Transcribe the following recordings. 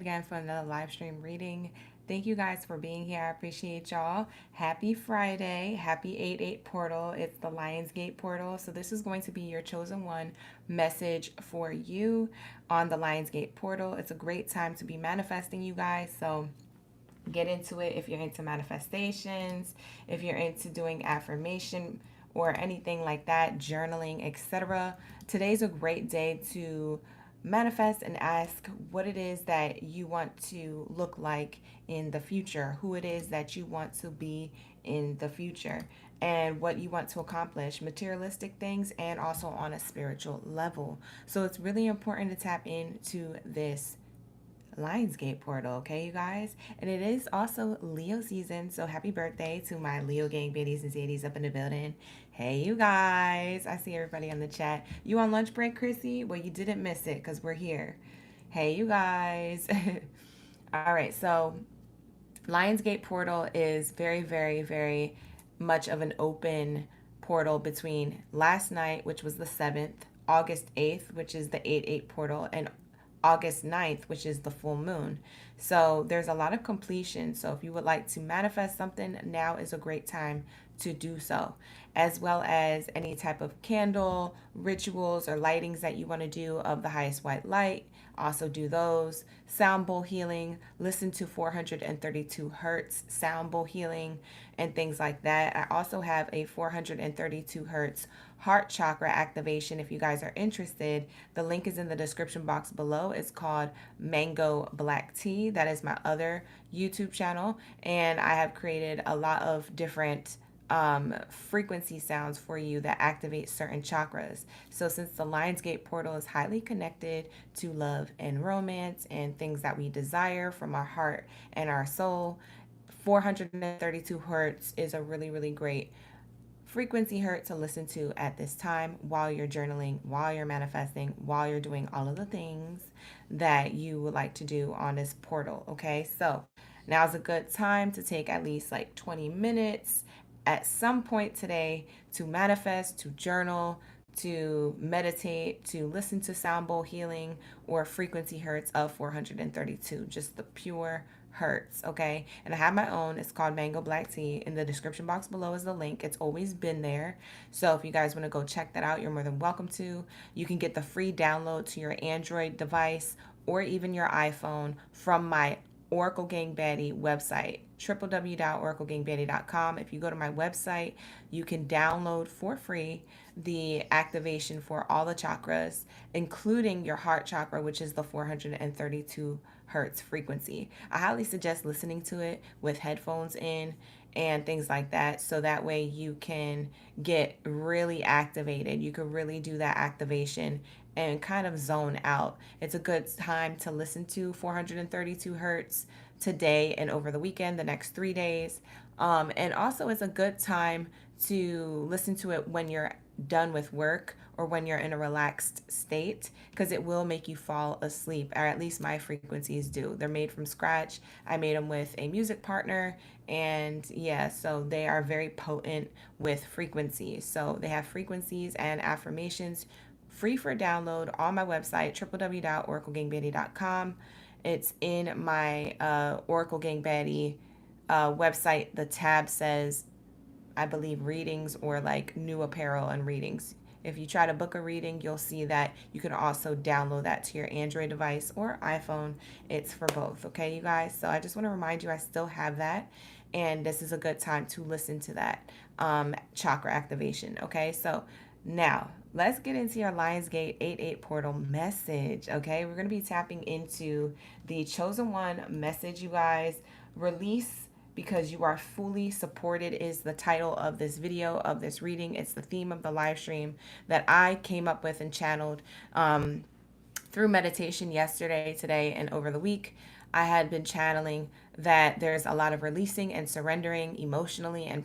again for another live stream reading. Thank you guys for being here. I appreciate y'all. Happy Friday. Happy 8-8 portal. It's the Lionsgate portal. So this is going to be your chosen one message for you on the Lionsgate portal. It's a great time to be manifesting, you guys. So get into it if you're into manifestations, if you're into doing affirmation or anything like that, journaling, etc. Today's a great day to manifest and ask what it is that you want to look like in the future, who it is that you want to be in the future, and what you want to accomplish, materialistic things and also on a spiritual level. So it's really important to tap into this Lionsgate portal, okay, you guys? And it is also Leo season, so happy birthday to my Leo gang biddies and zaddies up in the building. Hey, you guys. I see everybody on the chat. You on lunch break, Chrissy? Well, you didn't miss it because we're here. Hey, you guys. All right, so Lionsgate portal is very, very, very much of an open portal between last night, which was the 7th, August 8th, which is the 8-8 portal, and August 9th, which is the full moon. So there's a lot of completion. So if you would like to manifest something, now is a great time to do so, as well as any type of candle, rituals, or lightings that you want to do of the highest white light. Also do those. Sound bowl healing, listen to 432 hertz sound bowl healing and things like that. I also have a 432 hertz heart chakra activation if you guys are interested. The link is in the description box below. It's called Mango Black Tea. That is my other YouTube channel, and I have created a lot of different frequency sounds for you that activate certain chakras. So since the Lionsgate portal is highly connected to love and romance and things that we desire from our heart and our soul, 432 hertz is a really, really great frequency hertz to listen to at this time while you're journaling, while you're manifesting, while you're doing all of the things that you would like to do on this portal. Okay, so now's a good time to take at least like 20 minutes at some point today to manifest, to journal, to meditate, to listen to sound bowl healing or frequency hertz of 432, just the pure hertz, okay? And I have my own. It's called Mango Black Tea. In the description box below is the link. It's always been there. So if you guys want to go check that out, you're more than welcome to. You can get the free download to your Android device or even your iPhone from my Oracle Gang Baddie website, www.oraclegangbaddie.com. If you go to my website, you can download for free the activation for all the chakras, including your heart chakra, which is the 432 hertz frequency. I highly suggest listening to it with headphones in and things like that, so that way you can get really activated. You can really do that activation and kind of zone out. It's a good time to listen to 432 hertz today and over the weekend, the next 3 days. And also, it's a good time to listen to it when you're done with work or when you're in a relaxed state, because it will make you fall asleep, or at least my frequencies do. They're made from scratch. I made them with a music partner, and yeah, so they are very potent with frequencies. So they have frequencies and affirmations free for download on my website, www.oraclegangbaddie.com. It's in my Oracle Gang Baddie website. The tab says, I believe, readings or like new apparel and readings. If you try to book a reading, you'll see that you can also download that to your Android device or iPhone. It's for both, okay, you guys? So I just want to remind you I still have that, and this is a good time to listen to that chakra activation, okay? So now, let's get into your Lionsgate 8-8 portal message, okay? We're going to be tapping into the chosen one message, you guys. Release because you are fully supported is the title of this video, of this reading. It's the theme of the live stream that I came up with and channeled through meditation yesterday, today, and over the week. I had been channeling that there's a lot of releasing and surrendering emotionally and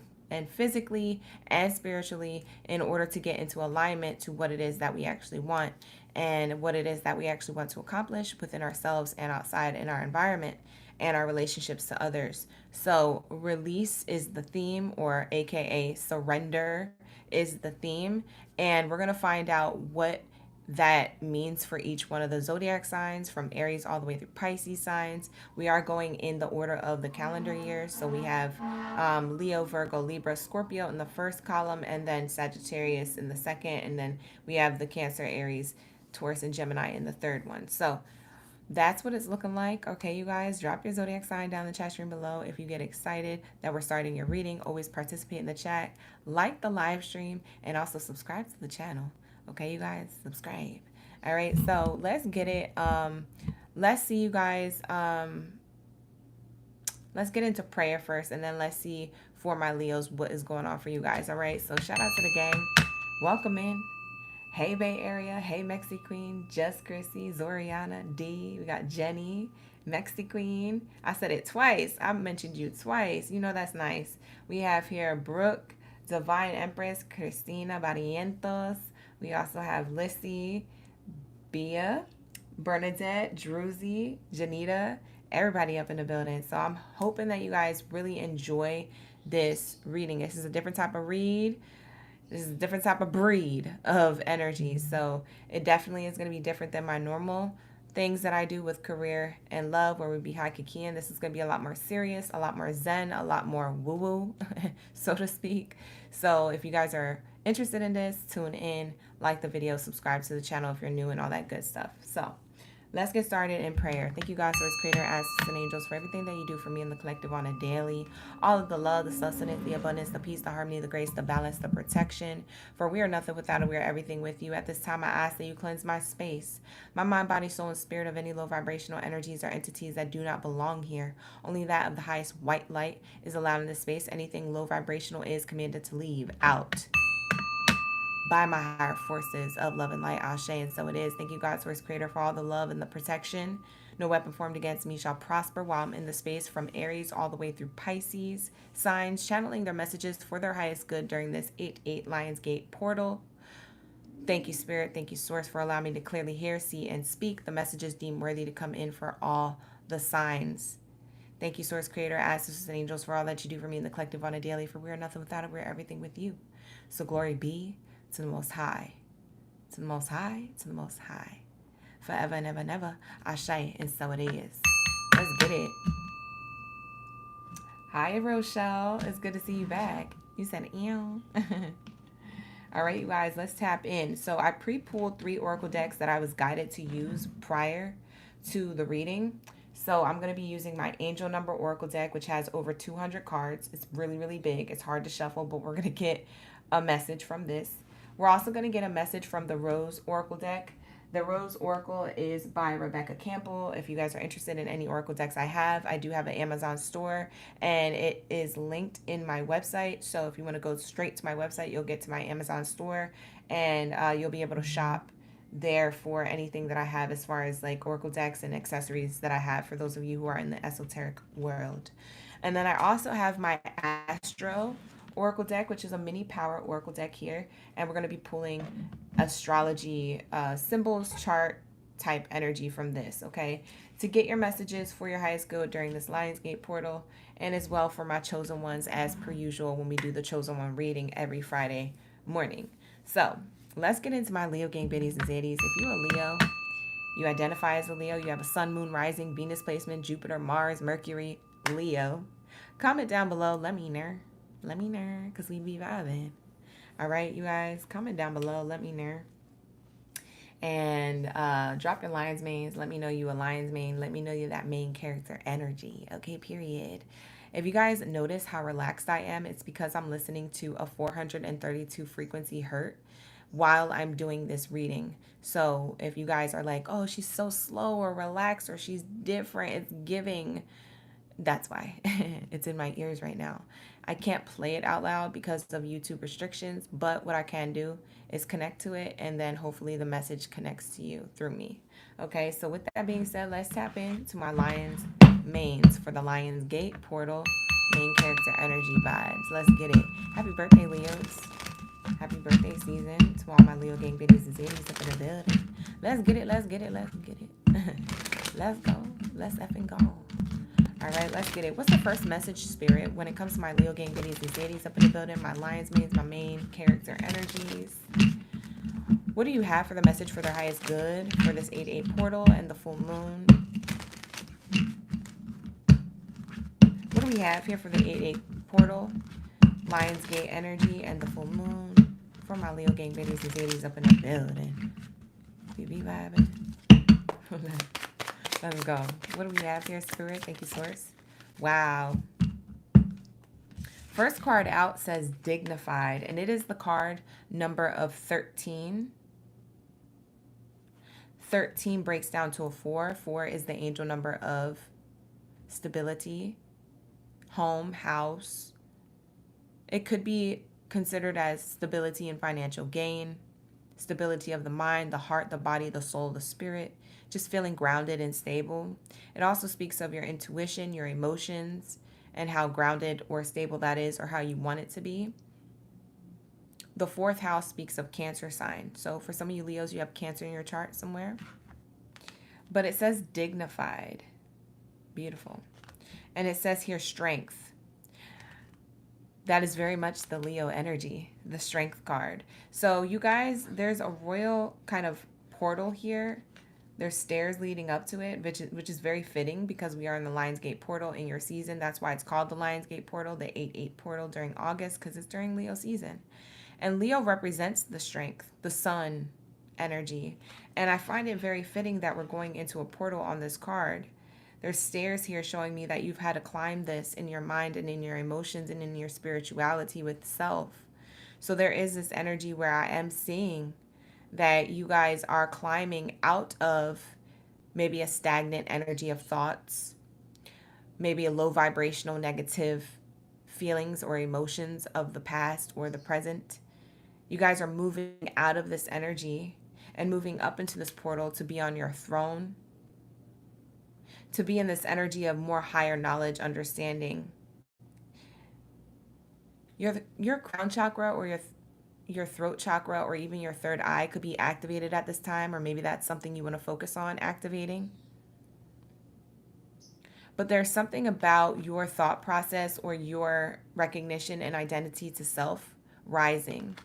physically and spiritually in order to get into alignment to what it is that we actually want and what it is that we actually want to accomplish within ourselves and outside in our environment and our relationships to others. So release is the theme, or AKA surrender is the theme. And we're going to find out what that means for each one of the zodiac signs, from Aries all the way through Pisces signs. We are going in the order of the calendar year. So we have Leo, Virgo, Libra, Scorpio in the first column, and then Sagittarius in the second. And then we have the Cancer, Aries, Taurus, and Gemini in the third one. So that's what it's looking like. Okay, you guys, drop your zodiac sign down in the chat stream below. If you get excited that we're starting your reading, always participate in the chat, like the live stream, and also subscribe to the channel. Okay, you guys, subscribe. All right, so let's get it. Let's see, you guys. Let's get into prayer first, and then let's see for my Leos what is going on for you guys. All right, so shout out to the gang. Welcome in. Hey Bay Area, hey Mexi Queen, Just Chrissy, Zoriana, D, we got Jenny, Mexi Queen. I said it twice. I mentioned you twice. You know that's nice. We have here Brooke, Divine Empress, Cristina Barrientos. We also have Lissy, Bia, Bernadette, Druzy, Janita, everybody up in the building. So I'm hoping that you guys really enjoy this reading. This is a different type of read. This is a different type of breed of energy. So it definitely is going to be different than my normal things that I do with career and love, where we be high kikiing. This is going to be a lot more serious, a lot more zen, a lot more woo-woo, so to speak. So if you guys are interested in this, tune in, like the video, subscribe to the channel if you're new, and all that good stuff. So let's get started in prayer. Thank you, God, Source, Creator, Ancestors, and Angels, for everything that you do for me and the collective on a daily. All of the love, the sustenance, the abundance, the peace, the harmony, the grace, the balance, the protection. For we are nothing without it. We are everything with you. At this time, I ask that you cleanse my space, my mind, body, soul, and spirit of any low vibrational energies or entities that do not belong here. Only that of the highest white light is allowed in this space. Anything low vibrational is commanded to leave out by my higher forces of love and light, Ashe, and so it is. Thank you, God, Source, Creator, for all the love and the protection. No weapon formed against me shall prosper while I'm in the space, from Aries all the way through Pisces signs, channeling their messages for their highest good during this 8/8 Lionsgate portal. Thank you, Spirit. Thank you, Source, for allowing me to clearly hear, see, and speak the messages deemed worthy to come in for all the signs. Thank you, Source, Creator, Ancestors, and Angels, for all that you do for me and the collective on a daily, for we are nothing without it. We are everything with you. So glory be to the Most High, to the Most High, to the Most High, forever and ever and ever, Ashe, and so it is. Let's get it. Hi, Rochelle. It's good to see you back. You said, ew. All right, you guys, let's tap in. So I pre-pulled 3 oracle decks that I was guided to use prior to the reading. So I'm going to be using my angel number oracle deck, which has over 200 cards. It's really, really big. It's hard to shuffle, but we're going to get a message from this. We're also going to get a message from the Rose Oracle deck. The Rose Oracle is by Rebecca Campbell. If you guys are interested in any Oracle decks I do have an Amazon store, and it is linked in my website. So if you want to go straight to my website, you'll get to my Amazon store, and you'll be able to shop there for anything that I have as far as like Oracle decks and accessories that I have for those of you who are in the esoteric world. And then I also have my Astro Oracle deck, which is a mini power Oracle deck here, and we're going to be pulling astrology symbols, chart type energy from this, okay, to get your messages for your highest good during this Lionsgate portal, and as well for my chosen ones, as per usual when we do the chosen one reading every Friday morning. So let's get into my Leo gang biddies and zaddies. If you're a Leo, you identify as a Leo, you have a sun, moon, rising, Venus placement, Jupiter, Mars, Mercury, Leo, comment down below. Let me know, because we be vibing. All right, you guys, comment down below. Let me know. And drop your lion's manes. Let me know you a lion's mane. Let me know you that main character energy. Okay, period. If you guys notice how relaxed I am, it's because I'm listening to a 432 frequency hertz while I'm doing this reading. So if you guys are like, oh, she's so slow or relaxed or she's different, it's giving, that's why. It's in my ears right now. I can't play it out loud because of YouTube restrictions, but what I can do is connect to it, and then hopefully the message connects to you through me. Okay, so with that being said, let's tap into my Lion's mains for the Lion's Gate portal main character energy vibes. Let's get it. Happy birthday, Leos. Happy birthday season to all my Leo gang biddies and zitties up in the building. Let's get it, let's get it, let's get it. Let's go. Let's effing go. All right, let's get it. What's the first message, Spirit, when it comes to my Leo gang biddies and zitties up in the building, my Lion's mains, my main character energies? What do you have for the message for their highest good for this 8-8 portal and the full moon? What do we have here for the 8-8 portal, Lionsgate energy, and the full moon? For my Leo gang babies and ladies up in the building. We be vibing. Let's go. What do we have here, Spirit? Thank you, Source. Wow. First card out says dignified, and it is the card number of 13. 13 breaks down to a 4. 4 is the angel number of stability, home, house. It could be considered as stability and financial gain, stability of the mind, the heart, the body, the soul, the spirit, just feeling grounded and stable. It also speaks of your intuition, your emotions, and how grounded or stable that is, or how you want it to be. The 4th house speaks of Cancer sign. So for some of you Leos, you have Cancer in your chart somewhere. But it says dignified. Beautiful. And it says here strength. That is very much the Leo energy, the strength card. So you guys, there's a royal kind of portal here. There's stairs leading up to it, which is very fitting because we are in the Lionsgate portal in your season. That's why it's called the Lionsgate portal, the 8-8 portal during August, because it's during Leo season. And Leo represents the strength, the sun energy. And I find it very fitting that we're going into a portal on this card. There's stairs here showing me that you've had to climb this in your mind and in your emotions and in your spirituality with self. So there is this energy where I am seeing that you guys are climbing out of maybe a stagnant energy of thoughts, maybe a low vibrational negative feelings or emotions of the past or the present. You guys are moving out of this energy and moving up into this portal to be on your throne, to be in this energy of more higher knowledge, understanding. Your crown chakra or your throat chakra or even your third eye could be activated at this time, or maybe that's something you want to focus on activating. But there's something about your thought process or your recognition and identity to self rising.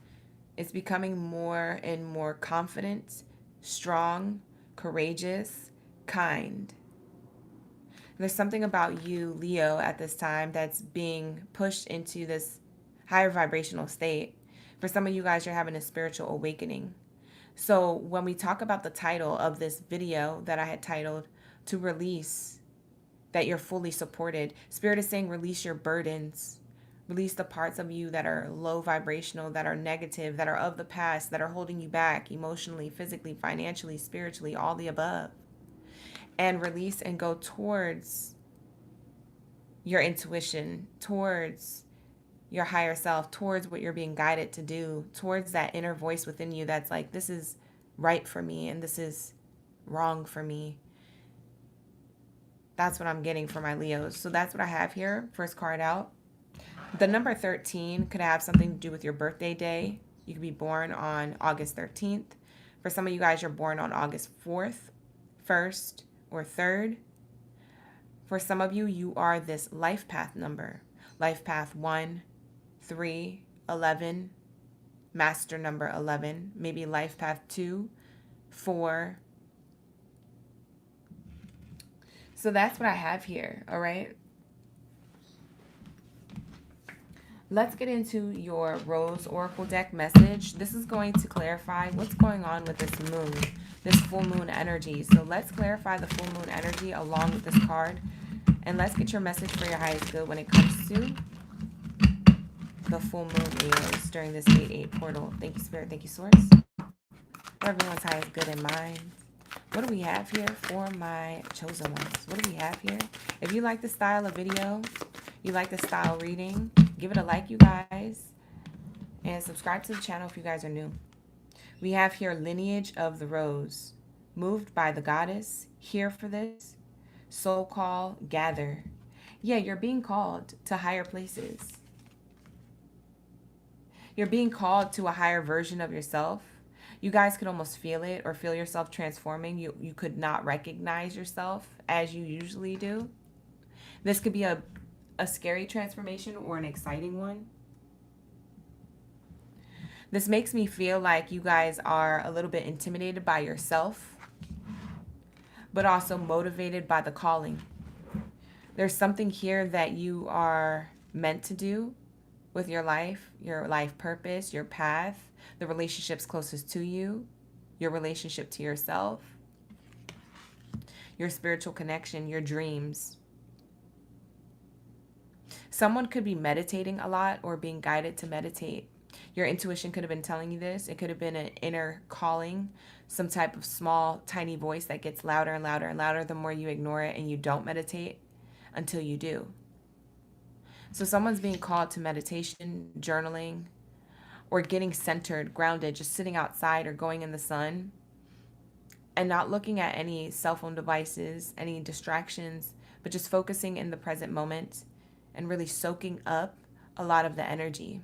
It's becoming more and more confident, strong, courageous, kind. There's something about you, Leo, at this time that's being pushed into this higher vibrational state. For some of you guys, you're having a spiritual awakening. So when we talk about the title of this video that I had titled, To Release, that you're fully supported, Spirit is saying release your burdens. Release the parts of you that are low vibrational, that are negative, that are of the past, that are holding you back emotionally, physically, financially, spiritually, all the above. And release and go towards your intuition, towards your higher self, towards what you're being guided to do, towards that inner voice within you that's like, this is right for me and this is wrong for me. That's what I'm getting for my Leos. So that's what I have here. First card out. The number 13 could have something to do with your birthday day. You could be born on August 13th. For some of you guys, you're born on August 4th, 1st, or 3rd. For some of you, you are this life path number. Life path 1, 3, 11, master number 11, maybe life path 2, 4. So that's what I have here, all right? Let's get into your Rose Oracle deck message. This is going to clarify what's going on with this moon, this full moon energy. So let's clarify the full moon energy along with this card. And let's get your message for your highest good when it comes to the full moon Leos during this 8-8 portal. Thank you, Spirit. Thank you, Source. For everyone's highest good in mind. What do we have here for my chosen ones? What do we have here? If you like this style of video, you like this style reading, give it a like, you guys. And subscribe to the channel if you guys are new. We have here Lineage of the Rose. Moved by the goddess. Here for this. Soul call, gather. Yeah, you're being called to higher places. You're being called to a higher version of yourself. You guys could almost feel it or feel yourself transforming. You could not recognize yourself as you usually do. This could be a scary transformation or an exciting one. This makes me feel like you guys are a little bit intimidated by yourself, but also motivated by the calling. There's something here that you are meant to do with your life purpose, your path, the relationships closest to you, your relationship to yourself, your spiritual connection, your dreams. Someone could be meditating a lot or being guided to meditate. Your intuition could have been telling you this. It could have been an inner calling, some type of small, tiny voice that gets louder and louder and louder the more you ignore it and you don't meditate until you do. So someone's being called to meditation, journaling, or getting centered, grounded, just sitting outside or going in the sun and not looking at any cell phone devices, any distractions, but just focusing in the present moment and really soaking up a lot of the energy.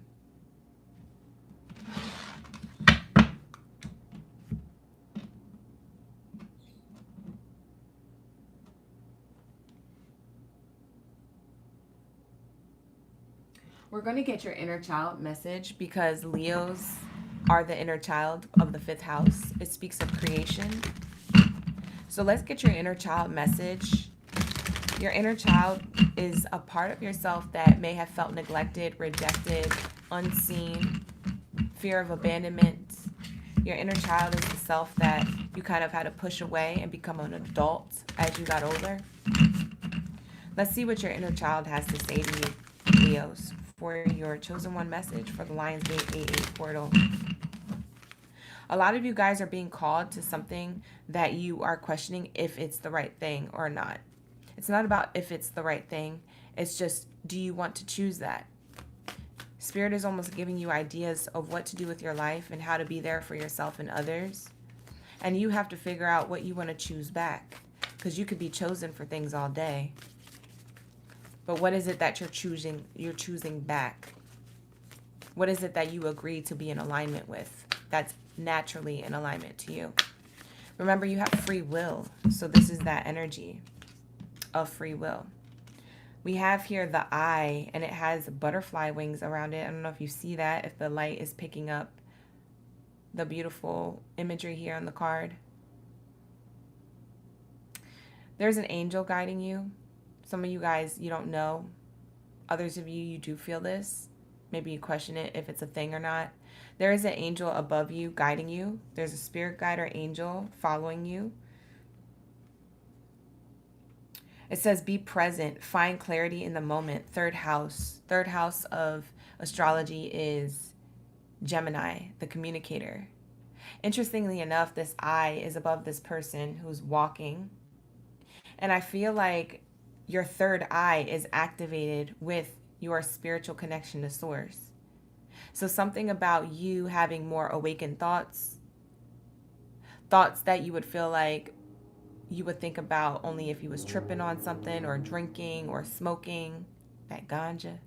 We're going to get your inner child message because Leos are the inner child of the 5th house. It speaks of creation. So let's get your inner child message. Your inner child is a part of yourself that may have felt neglected, rejected, unseen, fear of abandonment. Your inner child is the self that you kind of had to push away and become an adult as you got older. Let's see what your inner child has to say to you, Leos, for your chosen one message for the Lionsgate 88 portal. A lot of you guys are being called to something that you are questioning if it's the right thing or not. It's not about if it's the right thing. It's just, do you want to choose that? Spirit is almost giving you ideas of what to do with your life and how to be there for yourself and others. And you have to figure out what you want to choose back, because you could be chosen for things all day. But what is it that you're choosing back? What is it that you agree to be in alignment with that's naturally in alignment to you? Remember, you have free will. So this is that energy of free will. We have here the eye, and it has butterfly wings around it. I don't know if you see that, if the light is picking up the beautiful imagery here on the card. There's an angel guiding you. Some of you guys, you don't know. Others of you, you do feel this. Maybe you question it if it's a thing or not. There is an angel above you guiding you. There's a spirit guide or angel following you. It says, be present, find clarity in the moment. Third house of astrology is Gemini, the communicator. Interestingly enough, this eye is above this person who's walking. And I feel like your third eye is activated with your spiritual connection to source. So something about you having more awakened thoughts that you would feel like you would think about only if you was tripping on something or drinking or smoking, that ganja.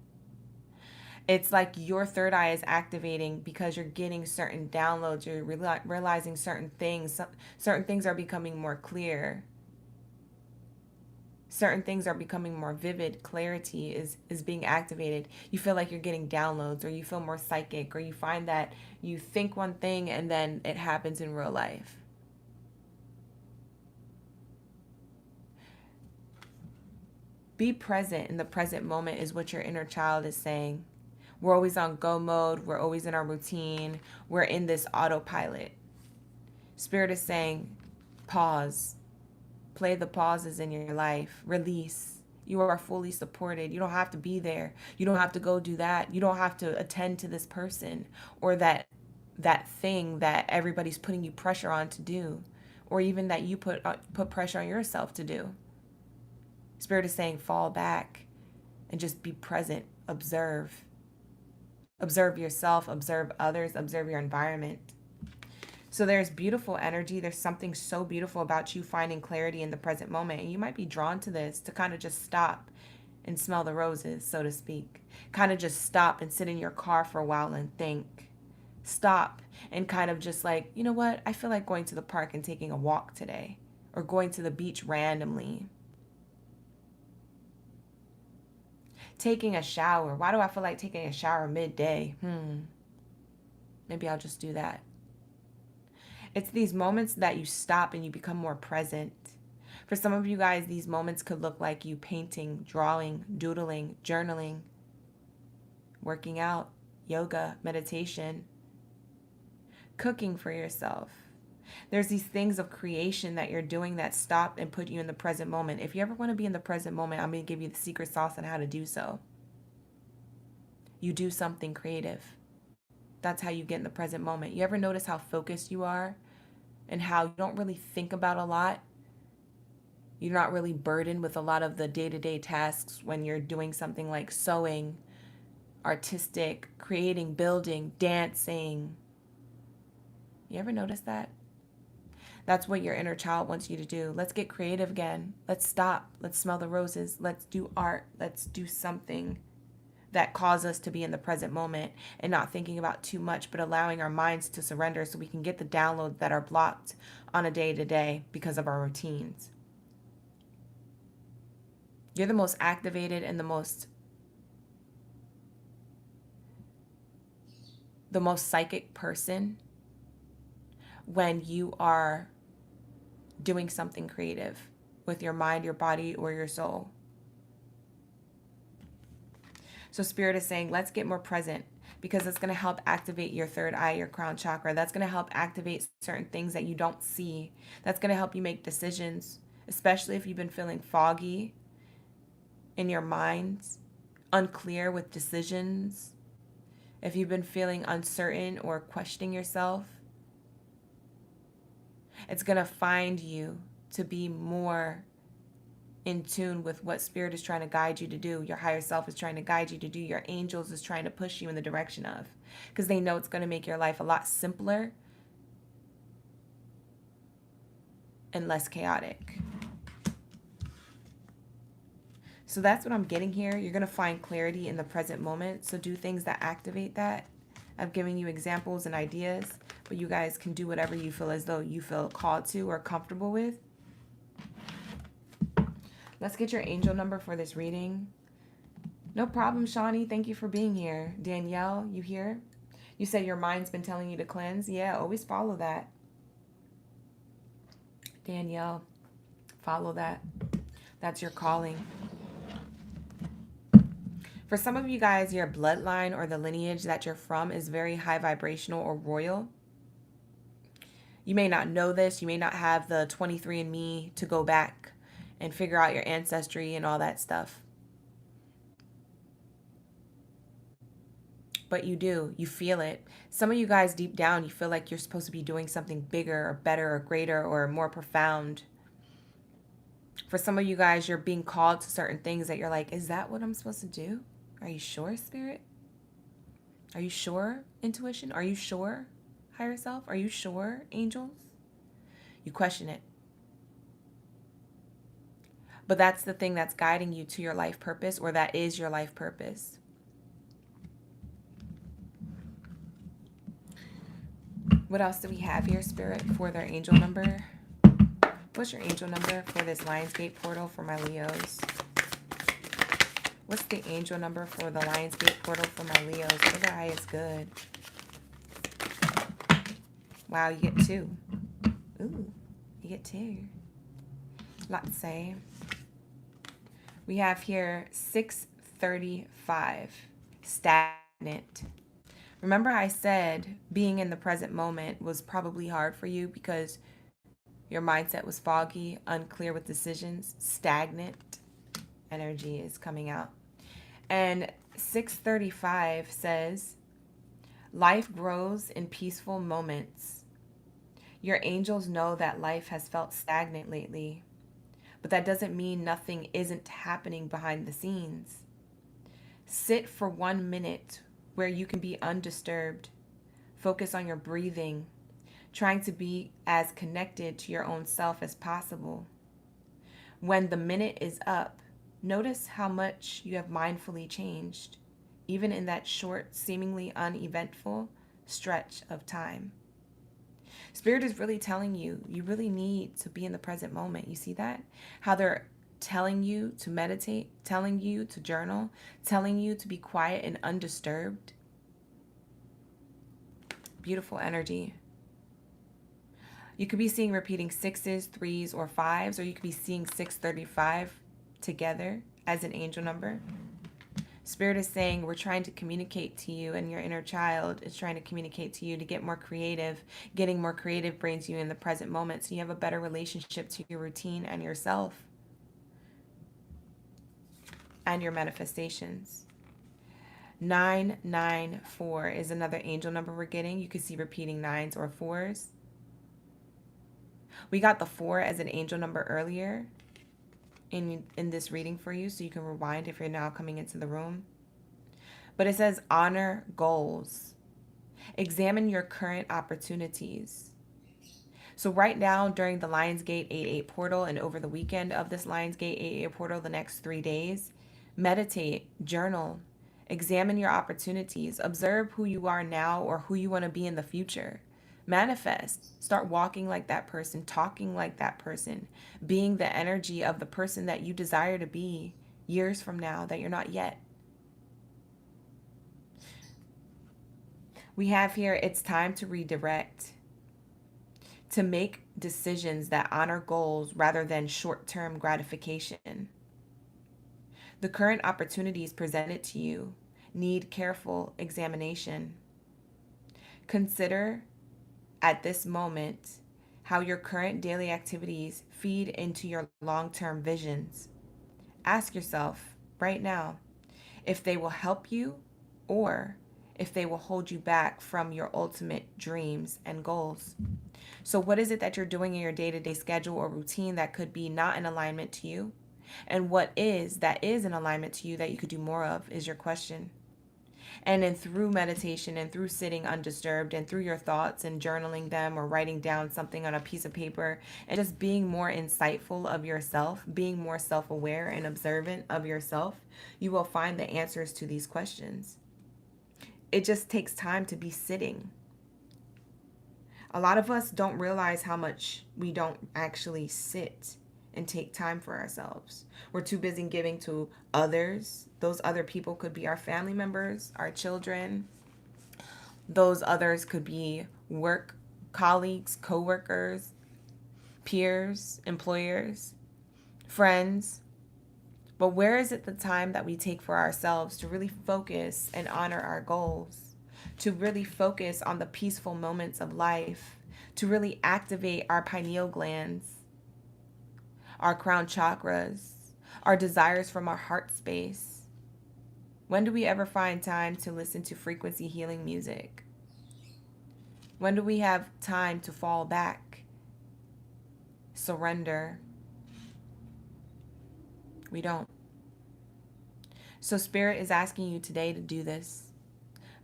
It's like your third eye is activating because you're getting certain downloads, you're realizing certain things. Certain things are becoming more clear. Certain things are becoming more vivid. Clarity is being activated. You feel like you're getting downloads, or you feel more psychic, or you find that you think one thing and then it happens in real life. Be present in the present moment is what your inner child is saying. We're always on go mode. We're always in our routine. We're in this autopilot. Spirit is saying, pause. Play the pauses in your life. Release. You are fully supported. You don't have to be there. You don't have to go do that. You don't have to attend to this person or that thing that everybody's putting you pressure on to do, or even that you put pressure on yourself to do. Spirit is saying, fall back and just be present. Observe. Observe yourself, observe others, observe your environment. So there's beautiful energy. There's something so beautiful about you finding clarity in the present moment. And you might be drawn to this, to kind of just stop and smell the roses, so to speak. Kind of just stop and sit in your car for a while and think. Stop and kind of just like, you know what? I feel like going to the park and taking a walk today, or going to the beach randomly. Taking a shower. Why do I feel like taking a shower midday? Maybe I'll just do that. It's these moments that you stop and you become more present. For some of you guys, these moments could look like you painting, drawing, doodling, journaling, working out, yoga, meditation, cooking for yourself. There's these things of creation that you're doing that stop and put you in the present moment. If you ever want to be in the present moment, I'm going to give you the secret sauce on how to do so. You do something creative. That's how you get in the present moment. You ever notice how focused you are and how you don't really think about a lot? You're not really burdened with a lot of the day-to-day tasks when you're doing something like sewing, artistic, creating, building, dancing. You ever notice that? That's what your inner child wants you to do. Let's get creative again. Let's stop. Let's smell the roses. Let's do art. Let's do something that causes us to be in the present moment and not thinking about too much, but allowing our minds to surrender so we can get the downloads that are blocked on a day-to-day because of our routines. You're the most activated and the most psychic person when you are doing something creative with your mind, your body, or your soul. So Spirit is saying, let's get more present, because it's going to help activate your third eye, your crown chakra. That's going to help activate certain things that you don't see. That's going to help you make decisions, especially if you've been feeling foggy in your mind, unclear with decisions. If you've been feeling uncertain or questioning yourself, it's going to find you to be more in tune with what Spirit is trying to guide you to do. Your higher self is trying to guide you to do. Your angels is trying to push you in the direction of, because they know it's going to make your life a lot simpler and less chaotic. So that's what I'm getting here. You're going to find clarity in the present moment. So do things that activate that. I'm giving you examples and ideas, but you guys can do whatever you feel as though you feel called to or comfortable with. Let's get your angel number for this reading. No problem, Shawnee. Thank you for being here. Danielle, you here? You said your mind's been telling you to cleanse. Yeah, always follow that. Danielle, follow that. That's your calling. For some of you guys, your bloodline or the lineage that you're from is very high vibrational or royal. You may not know this. You may not have the 23andMe to go back and figure out your ancestry and all that stuff. But you do. You feel it. Some of you guys deep down, you feel like you're supposed to be doing something bigger or better or greater or more profound. For some of you guys, you're being called to certain things that you're like, is that what I'm supposed to do? Are you sure, Spirit? Are you sure, intuition? Are you sure, higher self? Are you sure, angels? You question it. But that's the thing that's guiding you to your life purpose, or that is your life purpose. What else do we have here, Spirit, for their angel number? What's your angel number for this Lionsgate portal for my Leos? What's the angel number for the Lionsgate portal for my Leos? Third eye is good. Wow, you get 2. Ooh, you get 2. Lot to say. We have here 635, stagnant. Remember I said being in the present moment was probably hard for you because your mindset was foggy, unclear with decisions, stagnant energy is coming out. And 635 says, life grows in peaceful moments. Your angels know that life has felt stagnant lately, but that doesn't mean nothing isn't happening behind the scenes. Sit for 1 minute where you can be undisturbed. Focus on your breathing, trying to be as connected to your own self as possible. When the minute is up, notice how much you have mindfully changed, even in that short, seemingly uneventful stretch of time. Spirit is really telling you, you really need to be in the present moment. You see that? How they're telling you to meditate, telling you to journal, telling you to be quiet and undisturbed. Beautiful energy. You could be seeing repeating 6s, 3s, or 5s, or you could be seeing 635 together as an angel number. Spirit is saying we're trying to communicate to you, and your inner child is trying to communicate to you to get more creative. Getting more creative brings you in the present moment, so you have a better relationship to your routine and yourself and your manifestations. 994 is another angel number we're getting. You could see repeating 9s or 4s. We got the 4 as an angel number earlier in this reading for you, so you can rewind if you're now coming into the room. But it says honor goals. Examine your current opportunities. So right now during the Lionsgate 88 portal and over the weekend of this Lionsgate 88 portal, the next 3 days, meditate, journal, examine your opportunities, observe who you are now or who you want to be in the future. Manifest. Start walking like that person, talking like that person, being the energy of the person that you desire to be years from now that you're not yet. We have here, it's time to redirect, to make decisions that honor goals rather than short-term gratification. The current opportunities presented to you need careful examination. Consider at this moment how your current daily activities feed into your long-term visions. Ask yourself right now if they will help you or if they will hold you back from your ultimate dreams and goals. So what is it that you're doing in your day-to-day schedule or routine that could be not in alignment to you? And what is that is in alignment to you that you could do more of is your question. And then through meditation and through sitting undisturbed and through your thoughts and journaling them or writing down something on a piece of paper and just being more insightful of yourself, being more self-aware and observant of yourself, you will find the answers to these questions. It just takes time to be sitting. A lot of us don't realize how much we don't actually sit and take time for ourselves. We're too busy giving to others. Those other people could be our family members, our children. Those others could be work colleagues, co-workers, peers, employers, friends. But where is it the time that we take for ourselves to really focus and honor our goals, to really focus on the peaceful moments of life, to really activate our pineal glands, our crown chakras, our desires from our heart space? When do we ever find time to listen to frequency healing music? When do we have time to fall back, surrender? We don't. So Spirit is asking you today to do this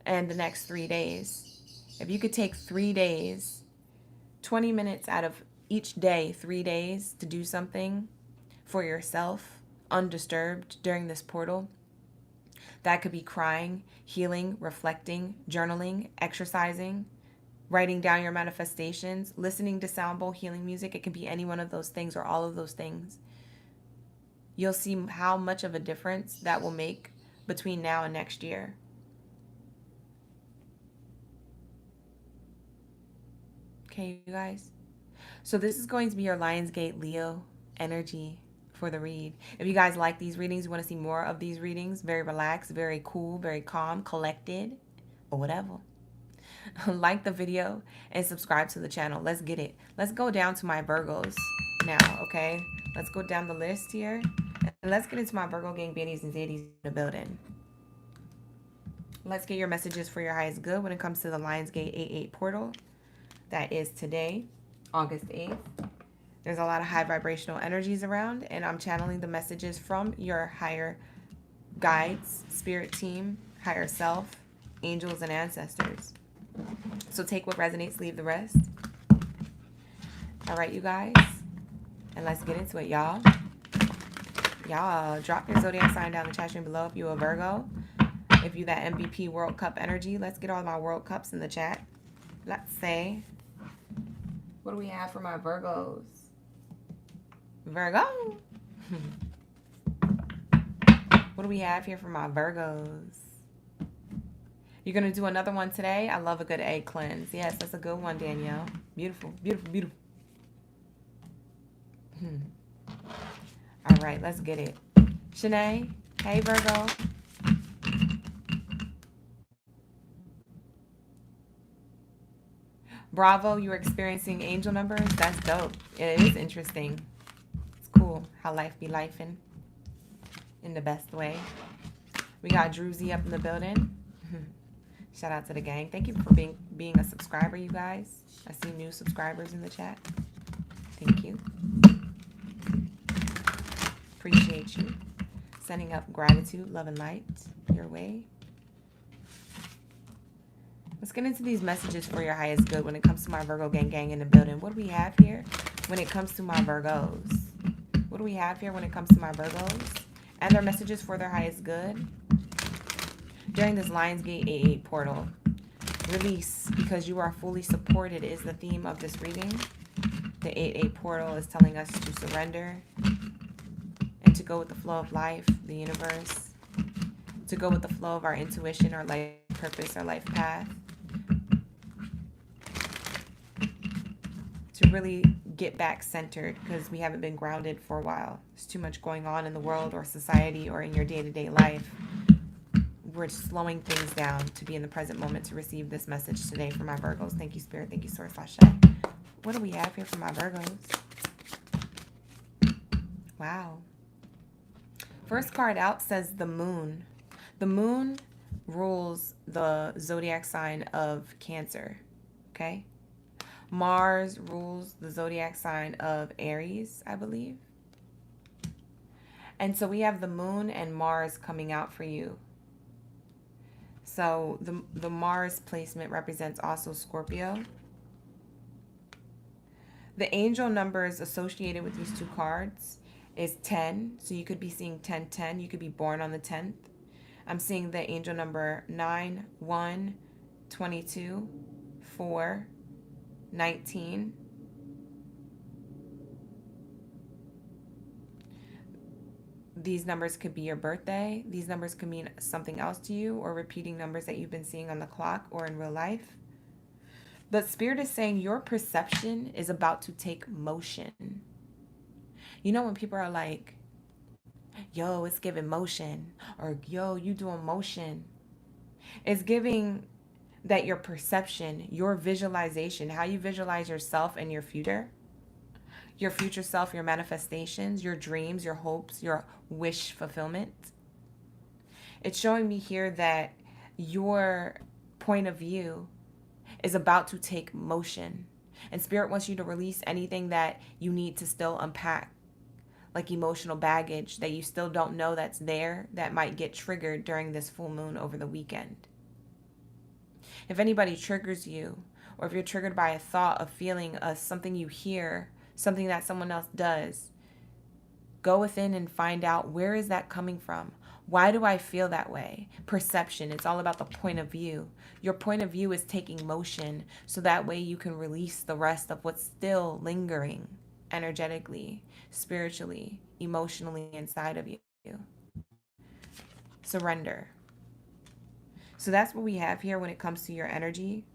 and the next 3 days. If you could take 3 days, 20 minutes out of each day, 3 days, to do something for yourself, undisturbed during this portal. That could be crying, healing, reflecting, journaling, exercising, writing down your manifestations, listening to sound bowl healing music. It can be any one of those things or all of those things. You'll see how much of a difference that will make between now and next year. Okay, you guys? So this is going to be your Lionsgate Leo energy for the read. If you guys like these readings, you want to see more of these readings, very relaxed, very cool, very calm, collected, or whatever, like the video and subscribe to the channel. Let's get it. Let's go down to my Virgos now, okay? Let's go down the list here. And let's get into my Virgo gang, Baddies and Zadies in the building. Let's get your messages for your highest good when it comes to the Lionsgate 88 portal. That is today, August 8th. There's a lot of high vibrational energies around, and I'm channeling the messages from your higher guides, spirit team, higher self, angels, and ancestors. So take what resonates, leave the rest. All right, you guys, and let's get into it, y'all. Y'all, drop your zodiac sign down in the chat stream below if you're a Virgo. If you that MVP World Cup energy, let's get all my World Cups in the chat. Let's say, what do we have for my Virgos? Virgo. What do we have here for my Virgos? You're going to do another one today? I love a good egg cleanse. Yes, that's a good one, Danielle. Beautiful, beautiful, beautiful. All right, let's get it. Shanae, hey, Virgo. Bravo, you're experiencing angel numbers. That's dope. It is interesting. It's cool how life be lifing in the best way. We got Druzy up in the building. Shout out to the gang. Thank you for being a subscriber, you guys. I see new subscribers in the chat. Thank you. Appreciate you. Sending up gratitude, love, and light your way. Let's get into these messages for your highest good when it comes to my Virgo gang in the building. What do we have here when it comes to my Virgos? What do we have here when it comes to my Virgos? And their messages for their highest good. During this Lionsgate 8-8 portal, release because you are fully supported is the theme of this reading. The 8-8 portal is telling us to surrender and to go with the flow of life, the universe, to go with the flow of our intuition, our life purpose, our life path, to really get back centered because we haven't been grounded for a while. There's too much going on in the world or society or in your day-to-day life. We're slowing things down to be in the present moment to receive this message today for my Virgos. Thank you, Spirit. Thank you, Source. What do we have here for my Virgos? Wow. First card out says the moon. The moon rules the zodiac sign of Cancer. Okay? Mars rules the zodiac sign of Aries, I believe. And so we have the moon and Mars coming out for you. So the Mars placement represents also Scorpio. The angel numbers associated with these two cards is 10. So you could be seeing 1010. You could be born on the 10th. I'm seeing the angel number 9, 1, 22, 4, 19. These numbers could be your birthday. These numbers could mean something else to you or repeating numbers that you've been seeing on the clock or in real life. But Spirit is saying your perception is about to take motion. You know when people are like, yo, it's giving motion, or yo, you doing motion. It's giving that your perception, your visualization, how you visualize yourself and your future self, your manifestations, your dreams, your hopes, your wish fulfillment. It's showing me here that your point of view is about to take motion. And Spirit wants you to release anything that you need to still unpack, like emotional baggage that you still don't know that's there, that might get triggered during this full moon over the weekend. If anybody triggers you, or if you're triggered by a thought, a feeling, something you hear, something that someone else does, go within and find out, where is that coming from? Why do I feel that way? Perception. It's all about the point of view. Your point of view is taking motion, so that way you can release the rest of what's still lingering energetically, spiritually, emotionally inside of you. Surrender. So that's what we have here when it comes to your energy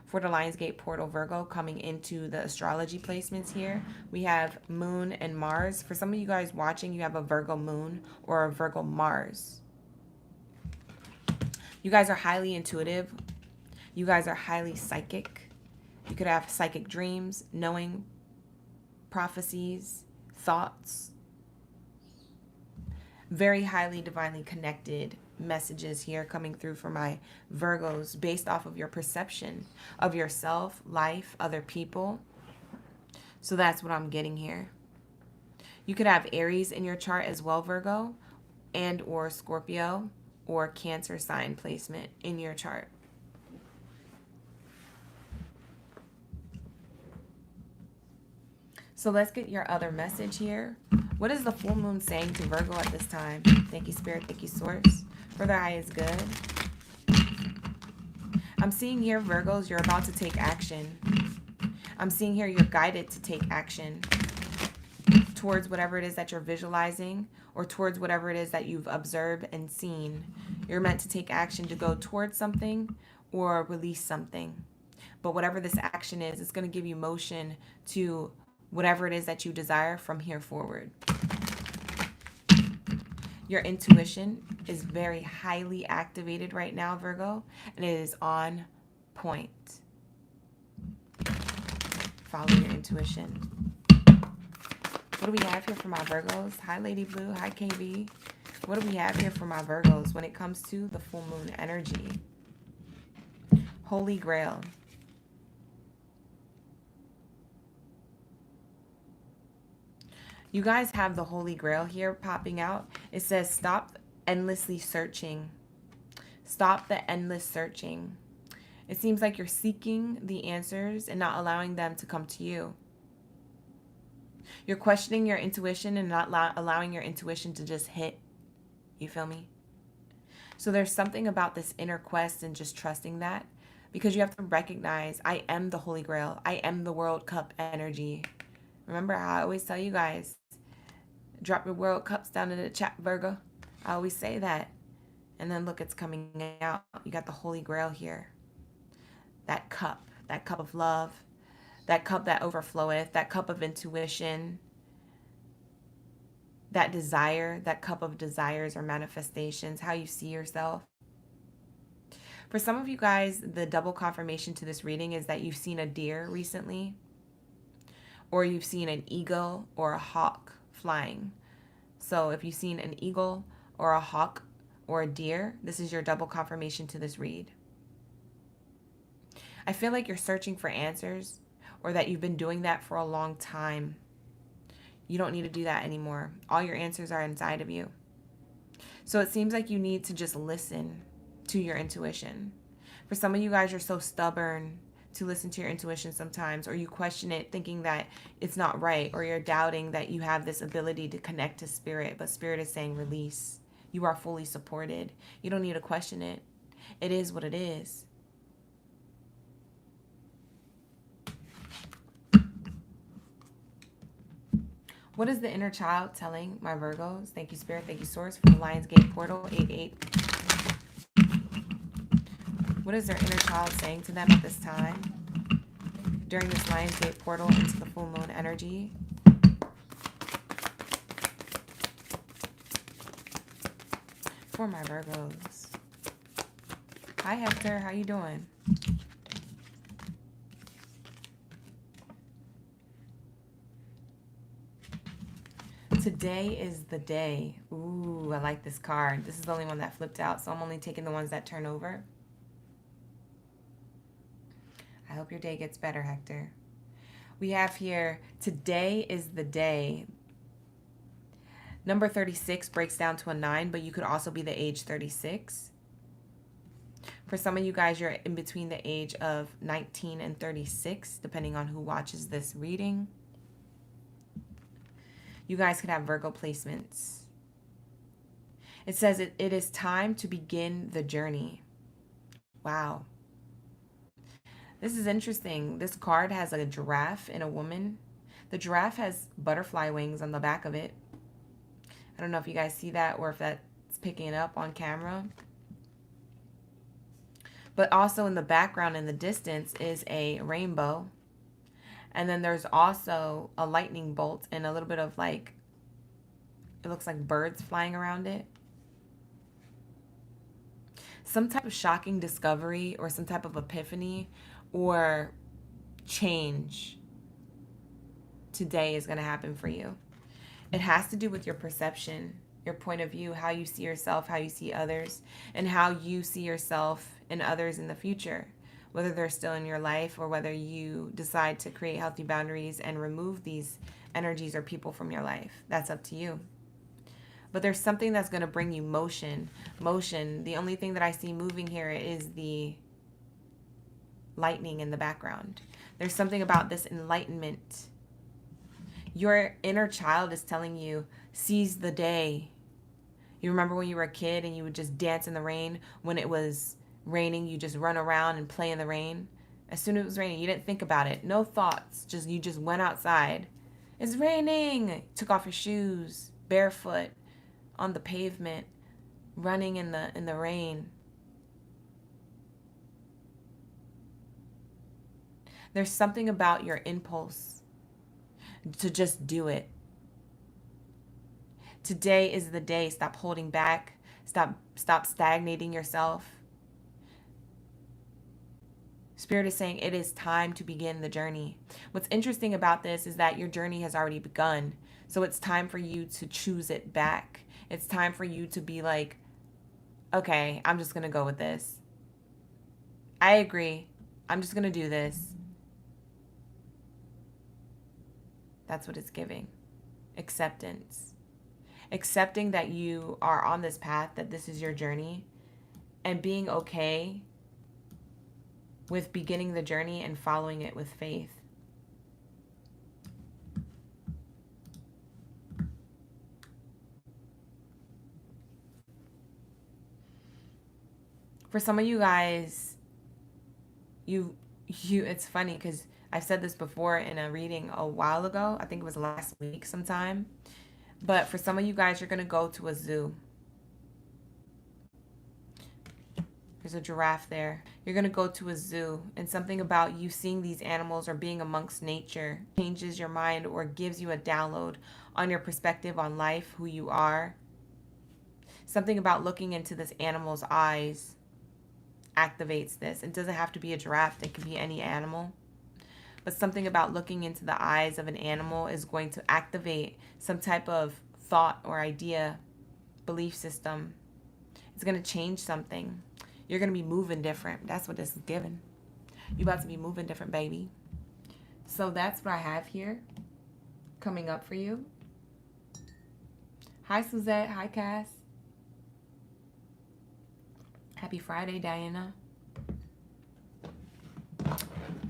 for the Lionsgate portal Virgo coming into the astrology placements here. We have Moon and Mars. For some of you guys watching, you have a Virgo Moon or a Virgo Mars. You guys are highly intuitive. You guys are highly psychic. You could have psychic dreams, knowing prophecies, thoughts. Very highly divinely connected messages here coming through for my Virgos based off of your perception of yourself, life, other people. So that's what I'm getting here. You could have Aries in your chart as well, Virgo, and or Scorpio or Cancer sign placement in your chart. So let's get your other message here. What is the full moon saying to Virgo at this time? Thank you, Spirit. Thank you, Source. For their highest good. I'm seeing here, Virgos, you're about to take action. I'm seeing here you're guided to take action towards whatever it is that you're visualizing or towards whatever it is that you've observed and seen. You're meant to take action to go towards something or release something. But whatever this action is, it's going to give you motion to whatever it is that you desire from here forward. Your intuition is very highly activated right now, Virgo, and it is on point. Follow your intuition. What do we have here for my Virgos? Hi, Lady Blue. Hi, KB. What do we have here for my Virgos when it comes to the full moon energy? Holy Grail. You guys have the Holy Grail here popping out. It says, stop endlessly searching. Stop the endless searching. It seems like you're seeking the answers and not allowing them to come to you. You're questioning your intuition and not allowing your intuition to just hit. You feel me? So there's something about this inner quest and just trusting that, because you have to recognize, I am the Holy Grail. I am the World Cup energy. Remember how I always tell you guys, drop your World Cups down in the chat, Virgo. I always say that. And then look, it's coming out. You got the Holy Grail here. That cup of love, that cup that overfloweth, that cup of intuition, that desire, that cup of desires or manifestations, how you see yourself. For some of you guys, the double confirmation to this reading is that you've seen a deer recently, or you've seen an eagle or a hawk flying. So if you've seen an eagle or a hawk or a deer, this is your double confirmation to this read. I feel like you're searching for answers, or that you've been doing that for a long time. You don't need to do that anymore. All your answers are inside of you. So it seems like you need to just listen to your intuition. For some of you guys, you're so stubborn to listen to your intuition sometimes, or you question it thinking that it's not right, or you're doubting that you have this ability to connect to spirit, but spirit is saying release. You are fully supported. You don't need to question it. It is what it is. What is the inner child telling my Virgos? Thank you, Spirit. Thank you, Source, for the Lionsgate portal, 88. What is their inner child saying to them at this time? During this Lionsgate portal into the full moon energy. For my Virgos. Hi, Hector. How you doing? Today is the day. Ooh, I like this card. This is the only one that flipped out, so I'm only taking the ones that turn over. I hope your day gets better, Hector. We have here, today is the day. Number 36 breaks down to a 9, but you could also be the age 36. For some of you guys, you're in between the age of 19 and 36, depending on who watches this reading. You guys could have Virgo placements. It says it is time to begin the journey. Wow. This is interesting. This card has a giraffe and a woman. The giraffe has butterfly wings on the back of it. I don't know if you guys see that or if that's picking it up on camera. But also in the background in the distance is a rainbow. And then there's also a lightning bolt and a little bit of like, it looks like birds flying around it. Some type of shocking discovery or some type of epiphany or change today is going to happen for you. It has to do with your perception, your point of view, how you see yourself, how you see others, and how you see yourself and others in the future. Whether they're still in your life or whether you decide to create healthy boundaries and remove these energies or people from your life. That's up to you. But there's something that's going to bring you motion. Motion. The only thing that I see moving here is the lightning in the background. There's something about this enlightenment. Your inner child is telling you, seize the day. You remember when you were a kid and you would just dance in the rain when it was raining, you just run around and play in the rain. As soon as it was raining, you didn't think about it. No thoughts. You just went outside. It's raining. Took off your shoes, barefoot, on the pavement. running in the rain. There's something about your impulse to just do it. Today is the day. Stop holding back. Stop stagnating yourself. Spirit is saying it is time to begin the journey. What's interesting about this is that your journey has already begun. So it's time for you to choose it back. It's time for you to be like, okay, I'm just going to go with this. I agree. I'm just going to do this. That's what it's giving. Acceptance. Accepting that you are on this path, that this is your journey, and being okay with beginning the journey and following it with faith. For some of you guys, it's funny because I've said this before in a reading a while ago. I think it was last week sometime. But for some of you guys, you're going to go to a zoo. There's a giraffe there. You're going to go to a zoo, and something about you seeing these animals or being amongst nature changes your mind or gives you a download on your perspective on life, who you are. Something about looking into this animal's eyes activates this. It doesn't have to be a giraffe. It can be any animal. But something about looking into the eyes of an animal is going to activate some type of thought or idea, belief system. It's going to change something. You're going to be moving different. That's what this is giving. You're about to be moving different, baby. So that's what I have here coming up for you. Hi, Suzette. Hi, Cass. Happy Friday, Diana.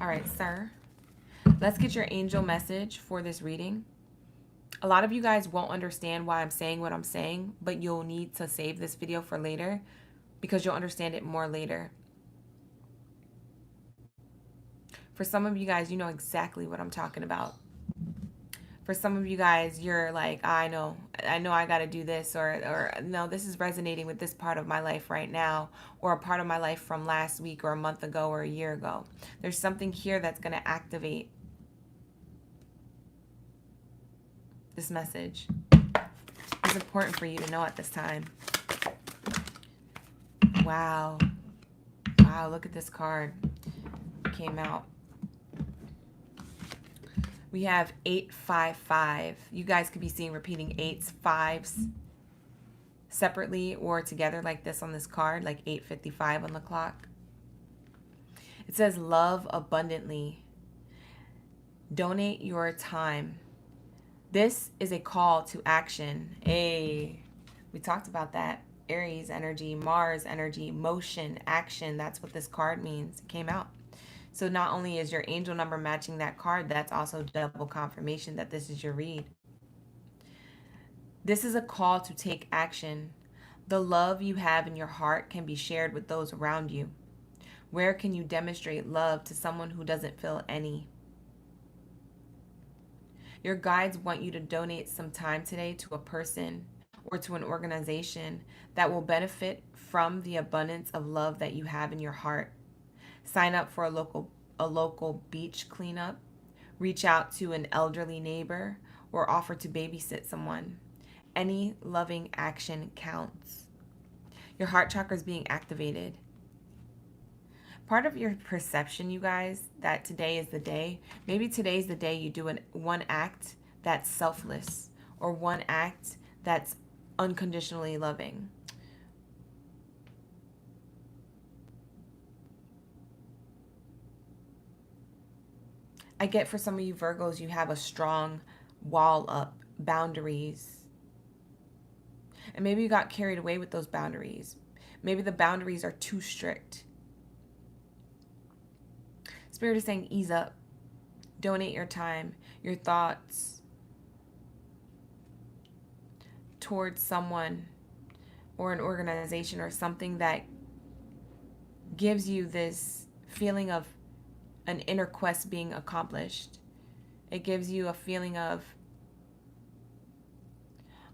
All right, sir. Let's get your angel message for this reading. A lot of you guys won't understand why I'm saying what I'm saying, but you'll need to save this video for later because you'll understand it more later. For some of you guys, you know exactly what I'm talking about. For some of you guys, you're like, I know I got to do this, or no, this is resonating with this part of my life right now, or a part of my life from last week or a month ago or a year ago. There's something here that's going to activate this message. It's important for you to know at this time. Wow. Wow, look at this card. It came out. We have 855. You guys could be seeing repeating 8s, 5s separately or together like this on this card, like 8:55 on the clock. It says love abundantly. Donate your time. This is a call to action. Hey, we talked about that. Aries energy, Mars energy, motion, action. That's what this card means. It came out. So not only is your angel number matching that card, that's also double confirmation that this is your read. This is a call to take action. The love you have in your heart can be shared with those around you. Where can you demonstrate love to someone who doesn't feel any? Your guides want you to donate some time today to a person or to an organization that will benefit from the abundance of love that you have in your heart. Sign up for a local beach cleanup, reach out to an elderly neighbor, or offer to babysit someone. Any loving action counts. Your heart chakra is being activated. Part of your perception, you guys, that today is the day. Maybe today's the day you do one act that's selfless or one act that's unconditionally loving. I get for some of you Virgos, you have a strong wall up, boundaries. And maybe you got carried away with those boundaries. Maybe the boundaries are too strict. Spirit is saying ease up. Donate your time, your thoughts towards someone or an organization or something that gives you this feeling of an inner quest being accomplished. It gives you a feeling of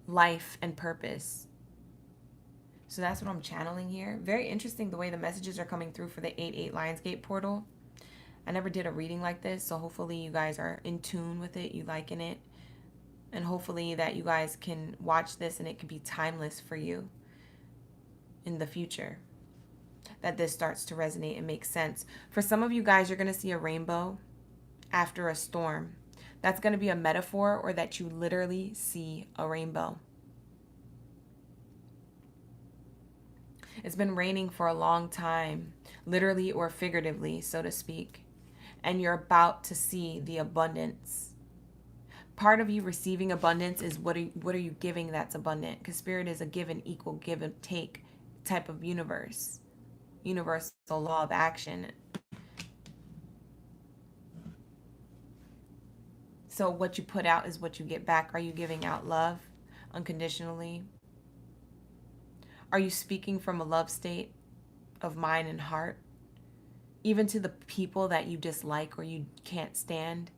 life and purpose. So that's what I'm channeling here. Very interesting the way the messages are coming through for the 8-8 Lionsgate portal. I never did a reading like this, so hopefully you guys are in tune with it, you liking it. And hopefully that you guys can watch this and it can be timeless for you in the future. That this starts to resonate and make sense. For some of you guys, you're going to see a rainbow after a storm. That's going to be a metaphor, or that you literally see a rainbow. It's been raining for a long time, literally or figuratively, so to speak. And you're about to see the abundance. Part of you receiving abundance is what are you giving that's abundant? Because spirit is a give and equal, give and take type of universe. Universal law of action. So what you put out is what you get back. Are you giving out love unconditionally? Are you speaking from a love state of mind and heart? Even to the people that you dislike or you can't stand,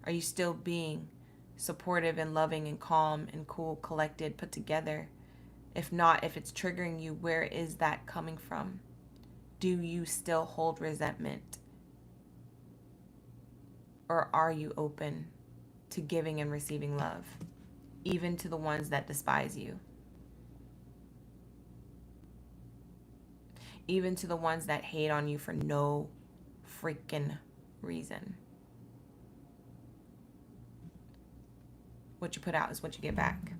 are you still being supportive and loving and calm and cool, collected, put together? If not, if it's triggering you, where is that coming from? Do you still hold resentment? Or are you open to giving and receiving love, even to the ones that despise you? Even to the ones that hate on you for no freaking reason. What you put out is what you get back.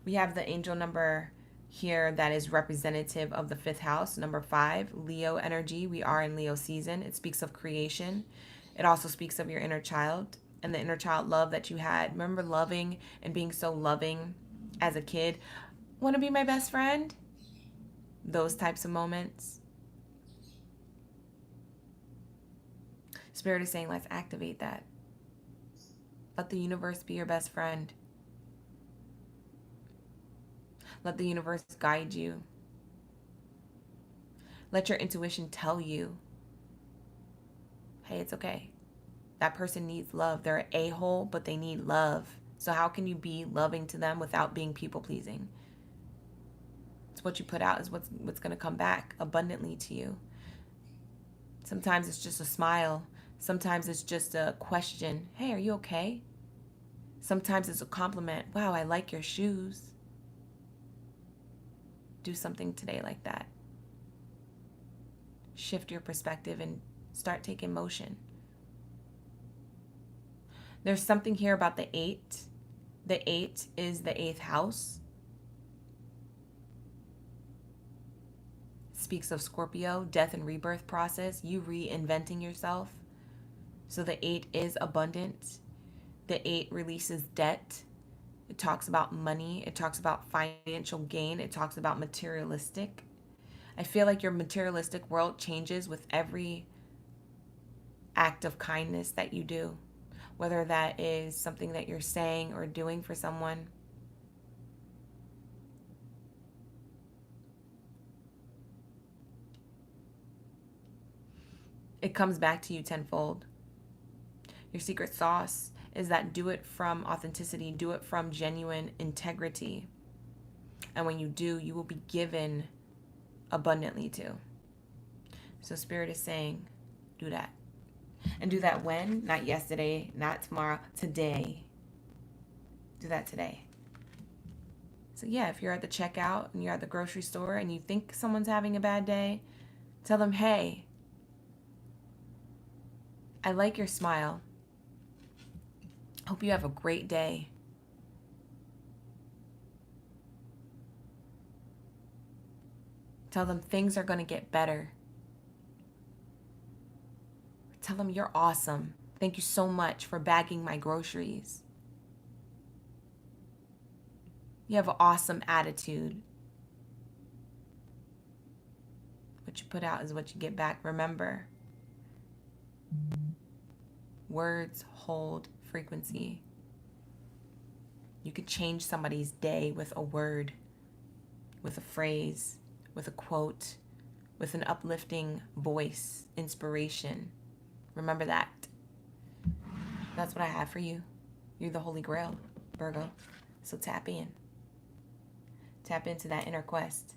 We have the angel number here that is representative of the 5th house, number 5, Leo energy. We are in Leo season. It speaks of creation. It also speaks of your inner child and the inner child love that you had. Remember loving and being so loving as a kid? Want to be my best friend? Those types of moments. Spirit is saying, let's activate that. Let the universe be your best friend. Let the universe guide you. Let your intuition tell you, hey, it's okay. That person needs love. They're an a-hole, but they need love. So how can you be loving to them without being people-pleasing? It's what you put out is what's going to come back abundantly to you. Sometimes it's just a smile. Sometimes it's just a question. Hey, are you okay? Sometimes it's a compliment. Wow, I like your shoes. Do something today like that. Shift your perspective and start taking motion. There's something here about the 8. The 8 is the 8th house. It speaks of Scorpio, death and rebirth process, you reinventing yourself. So the 8 is abundant. The 8 releases debt. It talks about money. It talks about financial gain. It talks about materialistic. I feel like your materialistic world changes with every act of kindness that you do, whether that is something that you're saying or doing for someone. It comes back to you tenfold. Your secret sauce is that do it from authenticity, do it from genuine integrity. And when you do, you will be given abundantly too. So Spirit is saying, do that. And do that when? Not yesterday, not tomorrow, today. Do that today. So yeah, if you're at the checkout and you're at the grocery store and you think someone's having a bad day, tell them, hey, I like your smile. Hope you have a great day. Tell them things are going to get better. Tell them you're awesome. Thank you so much for bagging my groceries. You have an awesome attitude. What you put out is what you get back. Remember, words hold frequency. You could change somebody's day with a word, with a phrase, with a quote, with an uplifting voice, inspiration. Remember that. That's what I have for you. You're the Holy Grail, Virgo. So tap in. Tap into that inner quest.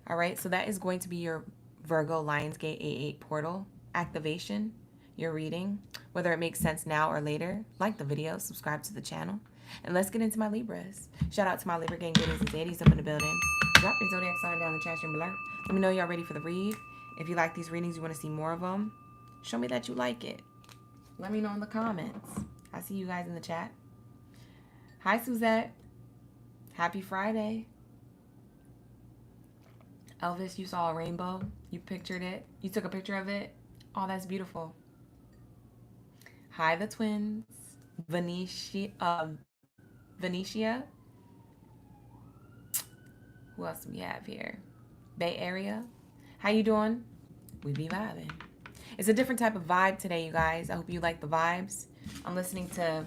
All right, so that is going to be your Virgo Lionsgate 88 portal activation, your reading. Whether it makes sense now or later, like the video, subscribe to the channel. And let's get into my Libras. Shout out to my Libra gang goodies and zaddies up in the building. Drop your zodiac sign down in the chat stream below. Let me know y'all ready for the read. If you like these readings, you want to see more of them, show me that you like it. Let me know in the comments. I see you guys in the chat. Hi, Suzette. Happy Friday. Elvis, you saw a rainbow. You pictured it. You took a picture of it. Oh, that's beautiful. Hi, the twins. Venetia. Who else do we have here? Bay Area. How you doing? We be vibing. It's a different type of vibe today, you guys. I hope you like the vibes. I'm listening to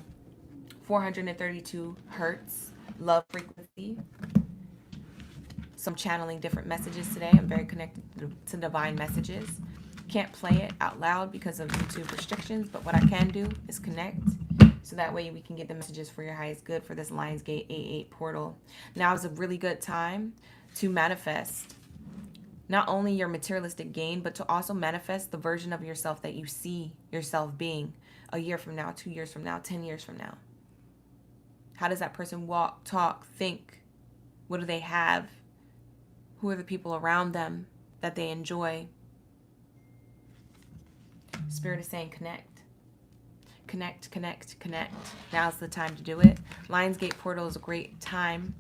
432 hertz love frequency. So I'm channeling different messages today. I'm very connected to divine messages. Can't play it out loud because of YouTube restrictions, but what I can do is connect. So that way we can get the messages for your highest good for this Lionsgate 88 portal. Now is a really good time to manifest not only your materialistic gain, but to also manifest the version of yourself that you see yourself being a year from now, 2 years from now, 10 years from now. How does that person walk, talk, think? What do they have? Who are the people around them that they enjoy? Spirit is saying connect. Connect, connect, connect. Now's the time to do it. Lionsgate portal is a great time.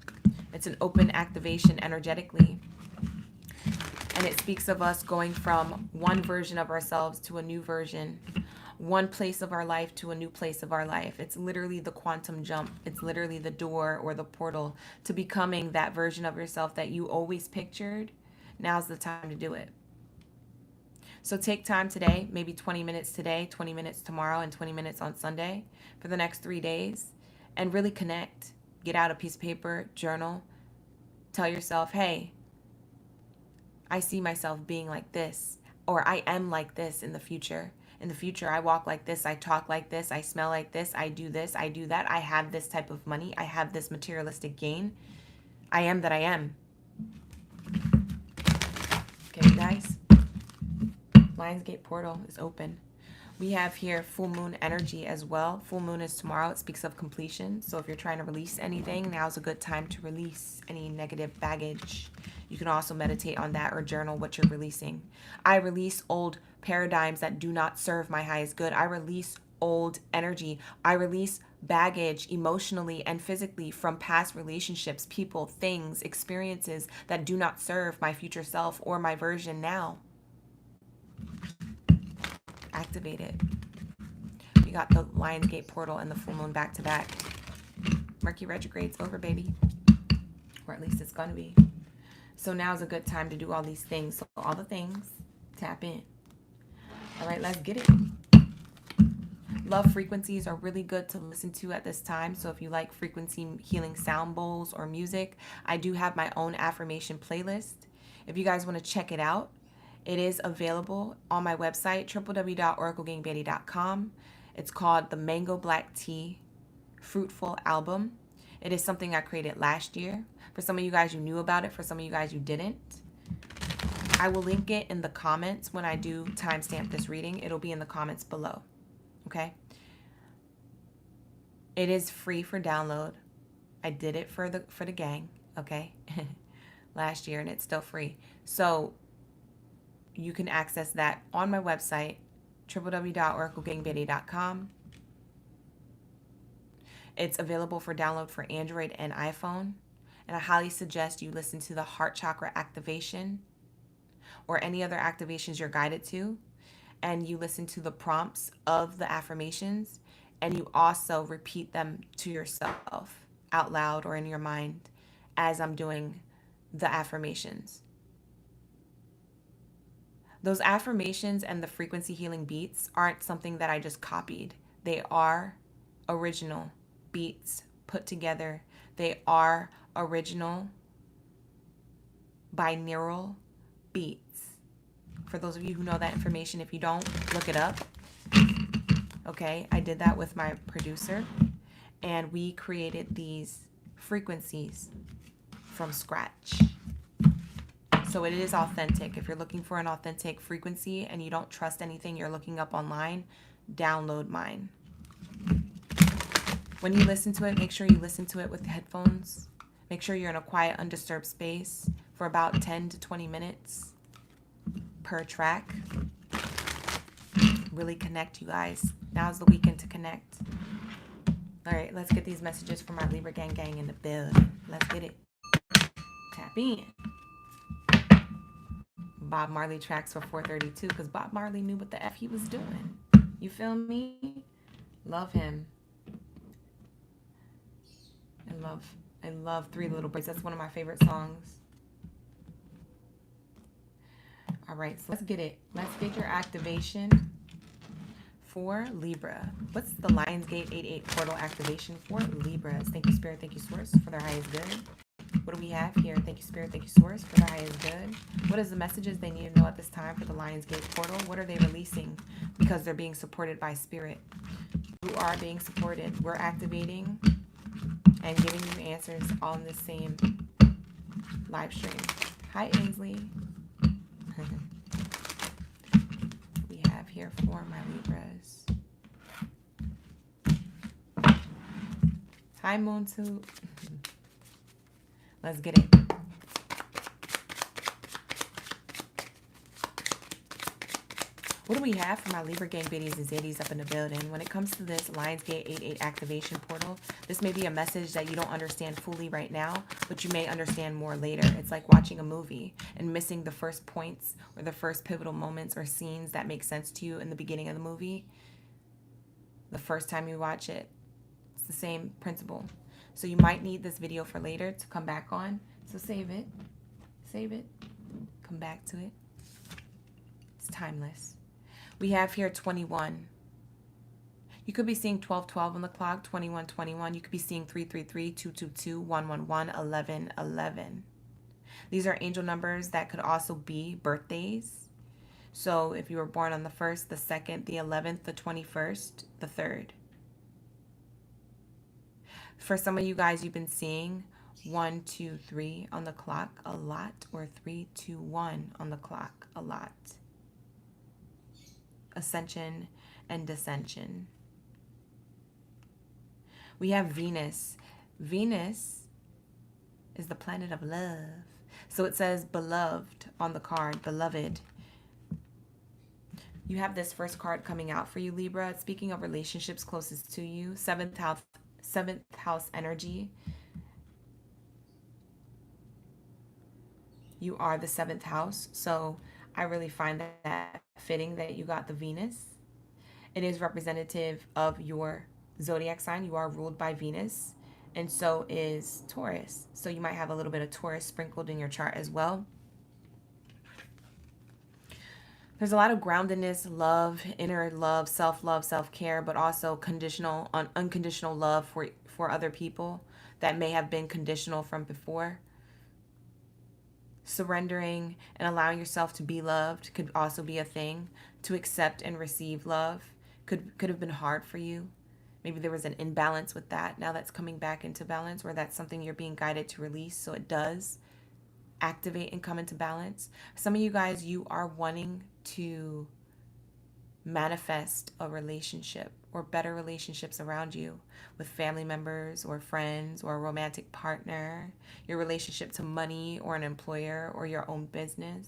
It's an open activation energetically. And it speaks of us going from one version of ourselves to a new version, one place of our life to a new place of our life. It's literally the quantum jump. It's literally the door or the portal to becoming that version of yourself that you always pictured. Now's the time to do it. So take time today, maybe 20 minutes today, 20 minutes tomorrow, and 20 minutes on Sunday for the next 3 days, and really connect. Get out a piece of paper, journal. Tell yourself, hey, I see myself being like this, or I am like this in the future. In the future, I walk like this, I talk like this, I smell like this, I do that, I have this type of money, I have this materialistic gain. I am that I am. Okay, guys. Lionsgate portal is open. We have here full moon energy as well. Full moon is tomorrow. It speaks of completion. So if you're trying to release anything, now's a good time to release any negative baggage. You can also meditate on that or journal what you're releasing. I release old paradigms that do not serve my highest good. I release old energy. I release baggage emotionally and physically from past relationships, people, things, experiences that do not serve my future self or my version now. Activate it. We got the Lionsgate portal and the full moon back to back. Mercury retrograde's over, baby. Or at least it's gonna be. So now's a good time to do all these things. So all the things, tap in. All right, let's get it. Love frequencies are really good to listen to at this time. So if you like frequency healing sound bowls or music, I do have my own affirmation playlist. If you guys want to check it out, it is available on my website, www.oraclegangbaddie.com. It's called the Mango Black Tea Fruitful Album. It is something I created last year. For some of you guys, you knew about it. For some of you guys, you didn't. I will link it in the comments when I do timestamp this reading. It'll be in the comments below. Okay? It is free for download. I did it for the gang, okay? Last year, and it's still free. So you can access that on my website, www.oraclegangbaddie.com. It's available for download for Android and iPhone. And I highly suggest you listen to the heart chakra activation or any other activations you're guided to. And you listen to the prompts of the affirmations. And you also repeat them to yourself out loud or in your mind as I'm doing the affirmations. Those affirmations and the frequency healing beats aren't something that I just copied. They are original beats put together. They are original binaural beats. For those of you who know that information, if you don't, look it up. Okay, I did that with my producer, and we created these frequencies from scratch. So it is authentic. If you're looking for an authentic frequency and you don't trust anything you're looking up online, download mine. When you listen to it, make sure you listen to it with headphones. Make sure you're in a quiet, undisturbed space for about 10 to 20 minutes per track. Really connect, you guys. Now's the weekend to connect. All right, let's get these messages from our Libra gang in the building. Let's get it. Tap in. Bob Marley tracks for 432 because Bob Marley knew what the F he was doing. You feel me? Love him. I love Three Little Birds. That's one of my favorite songs. All right, so let's get it. Let's get your activation for Libra. What's the Lionsgate 88 portal activation for Libras? Thank you, Spirit. Thank you, Source, for their highest good. What do we have here? Thank you, Spirit. Thank you, Source, for their highest good. What is the messages they need to know at this time for the Lionsgate portal? What are they releasing? Because they're being supported by Spirit. You are being supported. We're activating and giving you answers on the same live stream. Hi, Ainsley. We have here for my Libras. Hi, Moonsu. Let's get it. What do we have for my Libra gang biddies and zeddies up in the building? When it comes to this Lionsgate 88 activation portal, this may be a message that you don't understand fully right now, but you may understand more later. It's like watching a movie and missing the first points or the first pivotal moments or scenes that make sense to you in the beginning of the movie. The first time you watch it, it's the same principle. So you might need this video for later to come back on. So save it, come back to it. It's timeless. We have here 21. You could be seeing 1212 on the clock, 2121. You could be seeing 333, 222, 111, 1111. These are angel numbers that could also be birthdays. So if you were born on the 1st, the 2nd, the 11th, the 21st, the 3rd. For some of you guys, you've been seeing 1, 2, 3 on the clock a lot, or 3, 2, 1 on the clock a lot. Ascension and descension. We have Venus. Venus is the planet of love. So it says beloved on the card, beloved. You have this first card coming out for you, Libra. Speaking of relationships closest to you, seventh house energy. You are the 7th house. So I really find that fitting that you got the Venus. It is representative of your zodiac sign. You are ruled by Venus, and so is Taurus. So you might have a little bit of Taurus sprinkled in your chart as well. There's a lot of groundedness, love, inner love, self-care, but also unconditional love for other people that may have been conditional from before. Surrendering and allowing yourself to be loved could also be a thing. To accept and receive love could have been hard for you. Maybe there was an imbalance with that. Now that's coming back into balance, or that's something you're being guided to release, so it does activate and come into balance. Some of you guys, you are wanting to manifest a relationship or better relationships around you with family members or friends or a romantic partner, your relationship to money or an employer or your own business.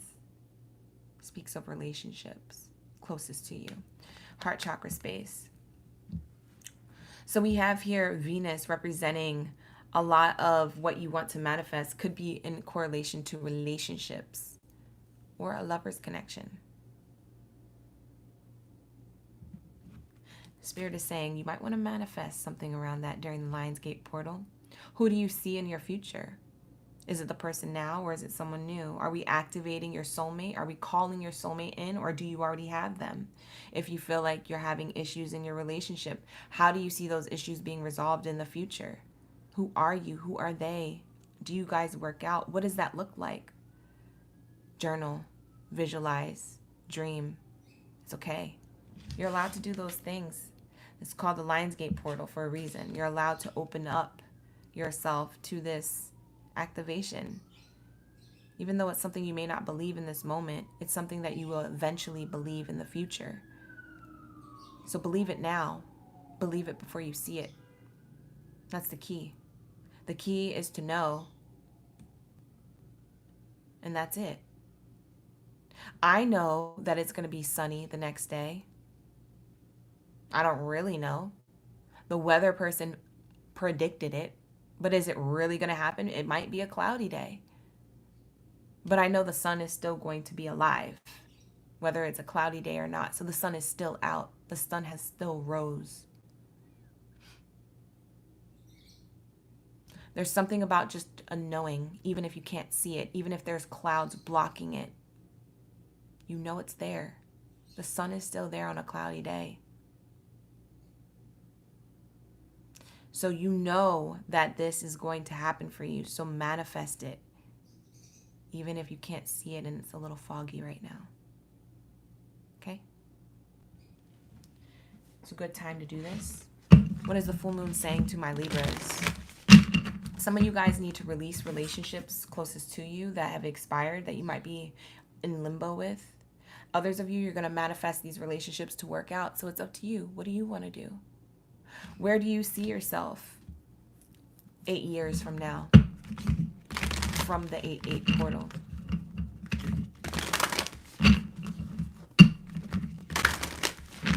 Speaks of relationships closest to you. Heart chakra space. So we have here Venus representing a lot of what you want to manifest. Could be in correlation to relationships or a lover's connection. Spirit is saying you might want to manifest something around that during the Lionsgate portal. Who do you see in your future? Is it the person now, or is it someone new? Are we activating your soulmate? Are we calling your soulmate in, or do you already have them? If you feel like you're having issues in your relationship, how do you see those issues being resolved in the future? Who are you? Who are they? Do you guys work out? What does that look like? Journal, visualize, dream. It's okay. You're allowed to do those things. It's called the Lionsgate portal for a reason. You're allowed to open up yourself to this activation. Even though it's something you may not believe in this moment, it's something that you will eventually believe in the future. So believe it now. Believe it before you see it. That's the key. The key is to know, and that's it. I know that it's going to be sunny the next day. I don't really know. The weather person predicted it, but is it really going to happen? It might be a cloudy day. But I know the sun is still going to be alive, whether it's a cloudy day or not. So the sun is still out. The sun has still rose. There's something about just a knowing, even if you can't see it, even if there's clouds blocking it. You know it's there. The sun is still there on a cloudy day. So you know that this is going to happen for you. So manifest it, even if you can't see it and it's a little foggy right now. Okay? It's a good time to do this. What is the full moon saying to my Libras? Some of you guys need to release relationships closest to you that have expired, that you might be in limbo with. Others of you, you're going to manifest these relationships to work out. So it's up to you. What do you want to do? Where do you see yourself 8 years from now? From the 8-8 portal.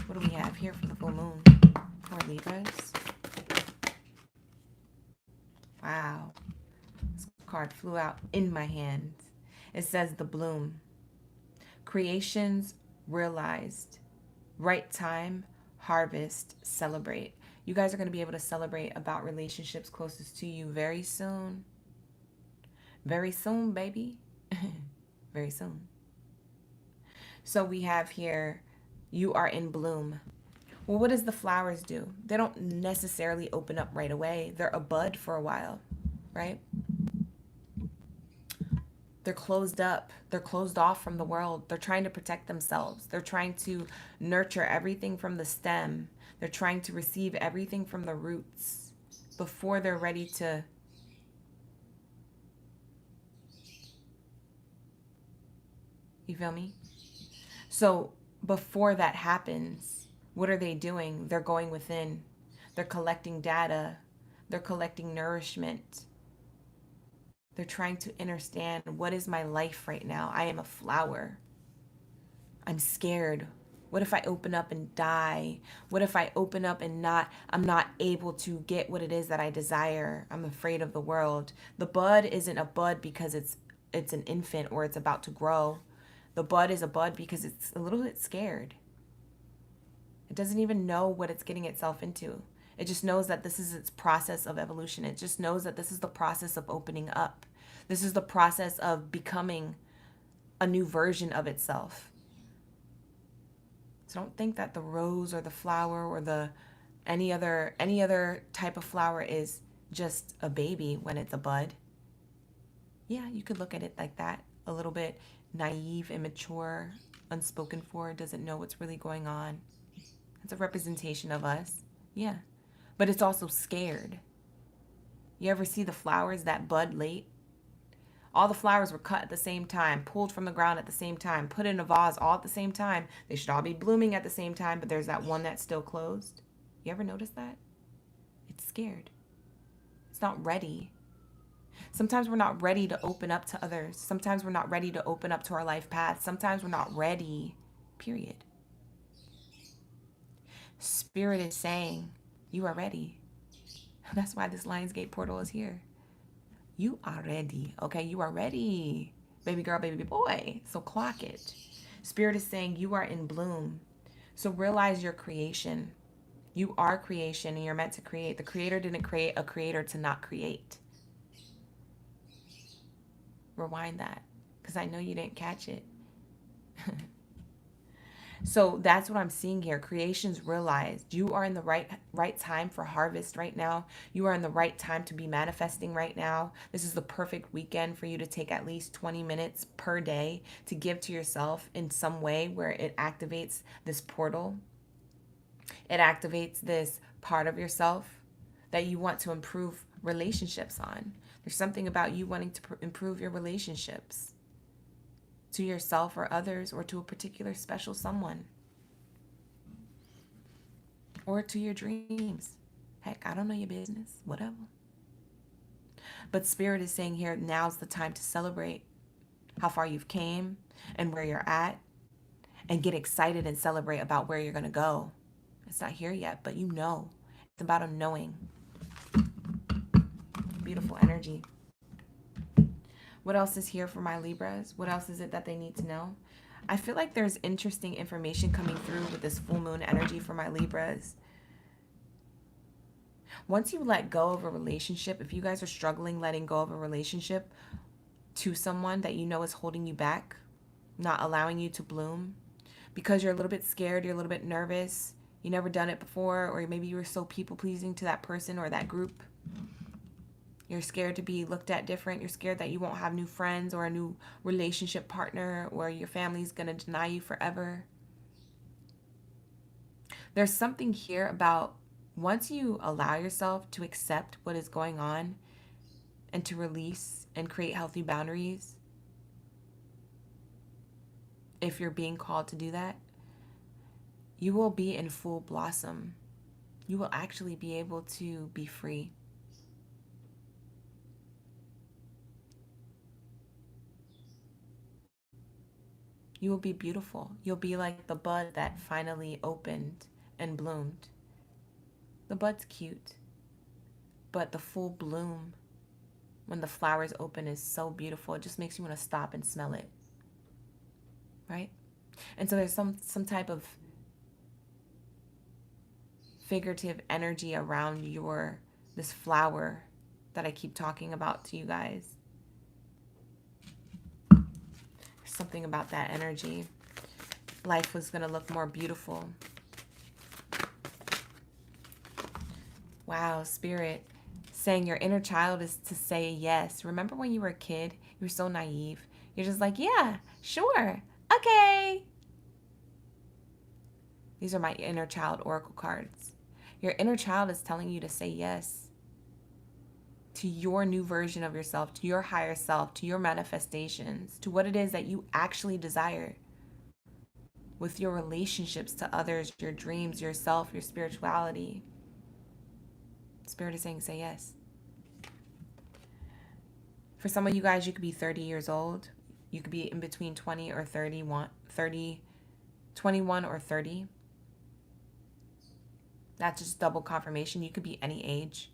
What do we have here for the full moon? For Libras. Wow. This card flew out in my hand. It says the bloom. Creations realized. Right time, harvest, celebrate. You guys are going to be able to celebrate about relationships closest to you very soon. Very soon, baby. Very soon. So we have here, you are in bloom. Well, what does the flowers do? They don't necessarily open up right away. They're a bud for a while, right? They're closed up. They're closed off from the world. They're trying to protect themselves. They're trying to nurture everything from the stem. They're trying to receive everything from the roots before they're ready to you feel me? So before that happens, what are they doing? They're going within. They're collecting data. They're collecting nourishment. They're trying to understand, what is my life right now? I am a flower. I'm scared. What if I open up and die? What if I open up and I'm not able to get what it is that I desire? I'm afraid of the world. The bud isn't a bud because it's an infant or it's about to grow. The bud is a bud because it's a little bit scared. It doesn't even know what it's getting itself into. It just knows that this is its process of evolution. It just knows that this is the process of opening up. This is the process of becoming a new version of itself. So don't think that the rose or the flower or any other type of flower is just a baby when it's a bud. Yeah, you could look at it like that. A little bit naive, immature, unspoken for, doesn't know what's really going on. It's a representation of us. Yeah. But it's also scared. You ever see the flowers that bud late? All the flowers were cut at the same time, pulled from the ground at the same time, put in a vase all at the same time. They should all be blooming at the same time, but there's that one that's still closed. You ever notice that? It's scared. It's not ready. Sometimes we're not ready to open up to others. Sometimes we're not ready to open up to our life path. Sometimes we're not ready, period. Spirit is saying, you are ready. That's why this Lionsgate portal is here. You are ready, okay? You are ready, baby girl, baby boy. So clock it. Spirit is saying you are in bloom. So realize your creation. You are creation and you're meant to create. The creator didn't create a creator to not create. Rewind that, because I know you didn't catch it. So that's what I'm seeing here. Creations realized you are in the right time for harvest right now. You are in the right time to be manifesting right now. This is the perfect weekend for you to take at least 20 minutes per day to give to yourself in some way where it activates this portal. It activates this part of yourself that you want to improve relationships on. There's something about you wanting to improve your relationships to yourself or others, or to a particular special someone, or to your dreams. Heck, I don't know your business, whatever. But Spirit is saying here, now's the time to celebrate how far you've came and where you're at, and get excited and celebrate about where you're going to go. It's not here yet, but you know. It's about a knowing. Beautiful energy. What else is here for my Libras? What else is it that they need to know? I feel like there's interesting information coming through with this full moon energy for my Libras. Once you let go of a relationship, if you guys are struggling letting go of a relationship to someone that you know is holding you back, not allowing you to bloom, because you're a little bit scared, you're a little bit nervous, you never done it before, or maybe you were so people-pleasing to that person or that group. You're scared to be looked at different. You're scared that you won't have new friends or a new relationship partner, or your family's going to deny you forever. There's something here about once you allow yourself to accept what is going on and to release and create healthy boundaries, if you're being called to do that, you will be in full blossom. You will actually be able to be free. You will be beautiful. You'll be like the bud that finally opened and bloomed. The bud's cute, but the full bloom, when the flowers open, is so beautiful. It just makes you want to stop and smell it, right? And so there's some type of figurative energy around this flower that I keep talking about to you guys. Something about that energy. Life was going to look more beautiful. Wow, Spirit saying your inner child is to say yes. Remember when you were a kid, you were so naive. You're just like, yeah, sure, okay. These are my inner child oracle cards. Your inner child is telling you to say yes to your new version of yourself, to your higher self, to your manifestations, to what it is that you actually desire with your relationships to others, your dreams, yourself, your spirituality. Spirit is saying, say yes. For some of you guys, you could be 30 years old. You could be in between 20 or 21 or 30. That's just double confirmation. You could be any age.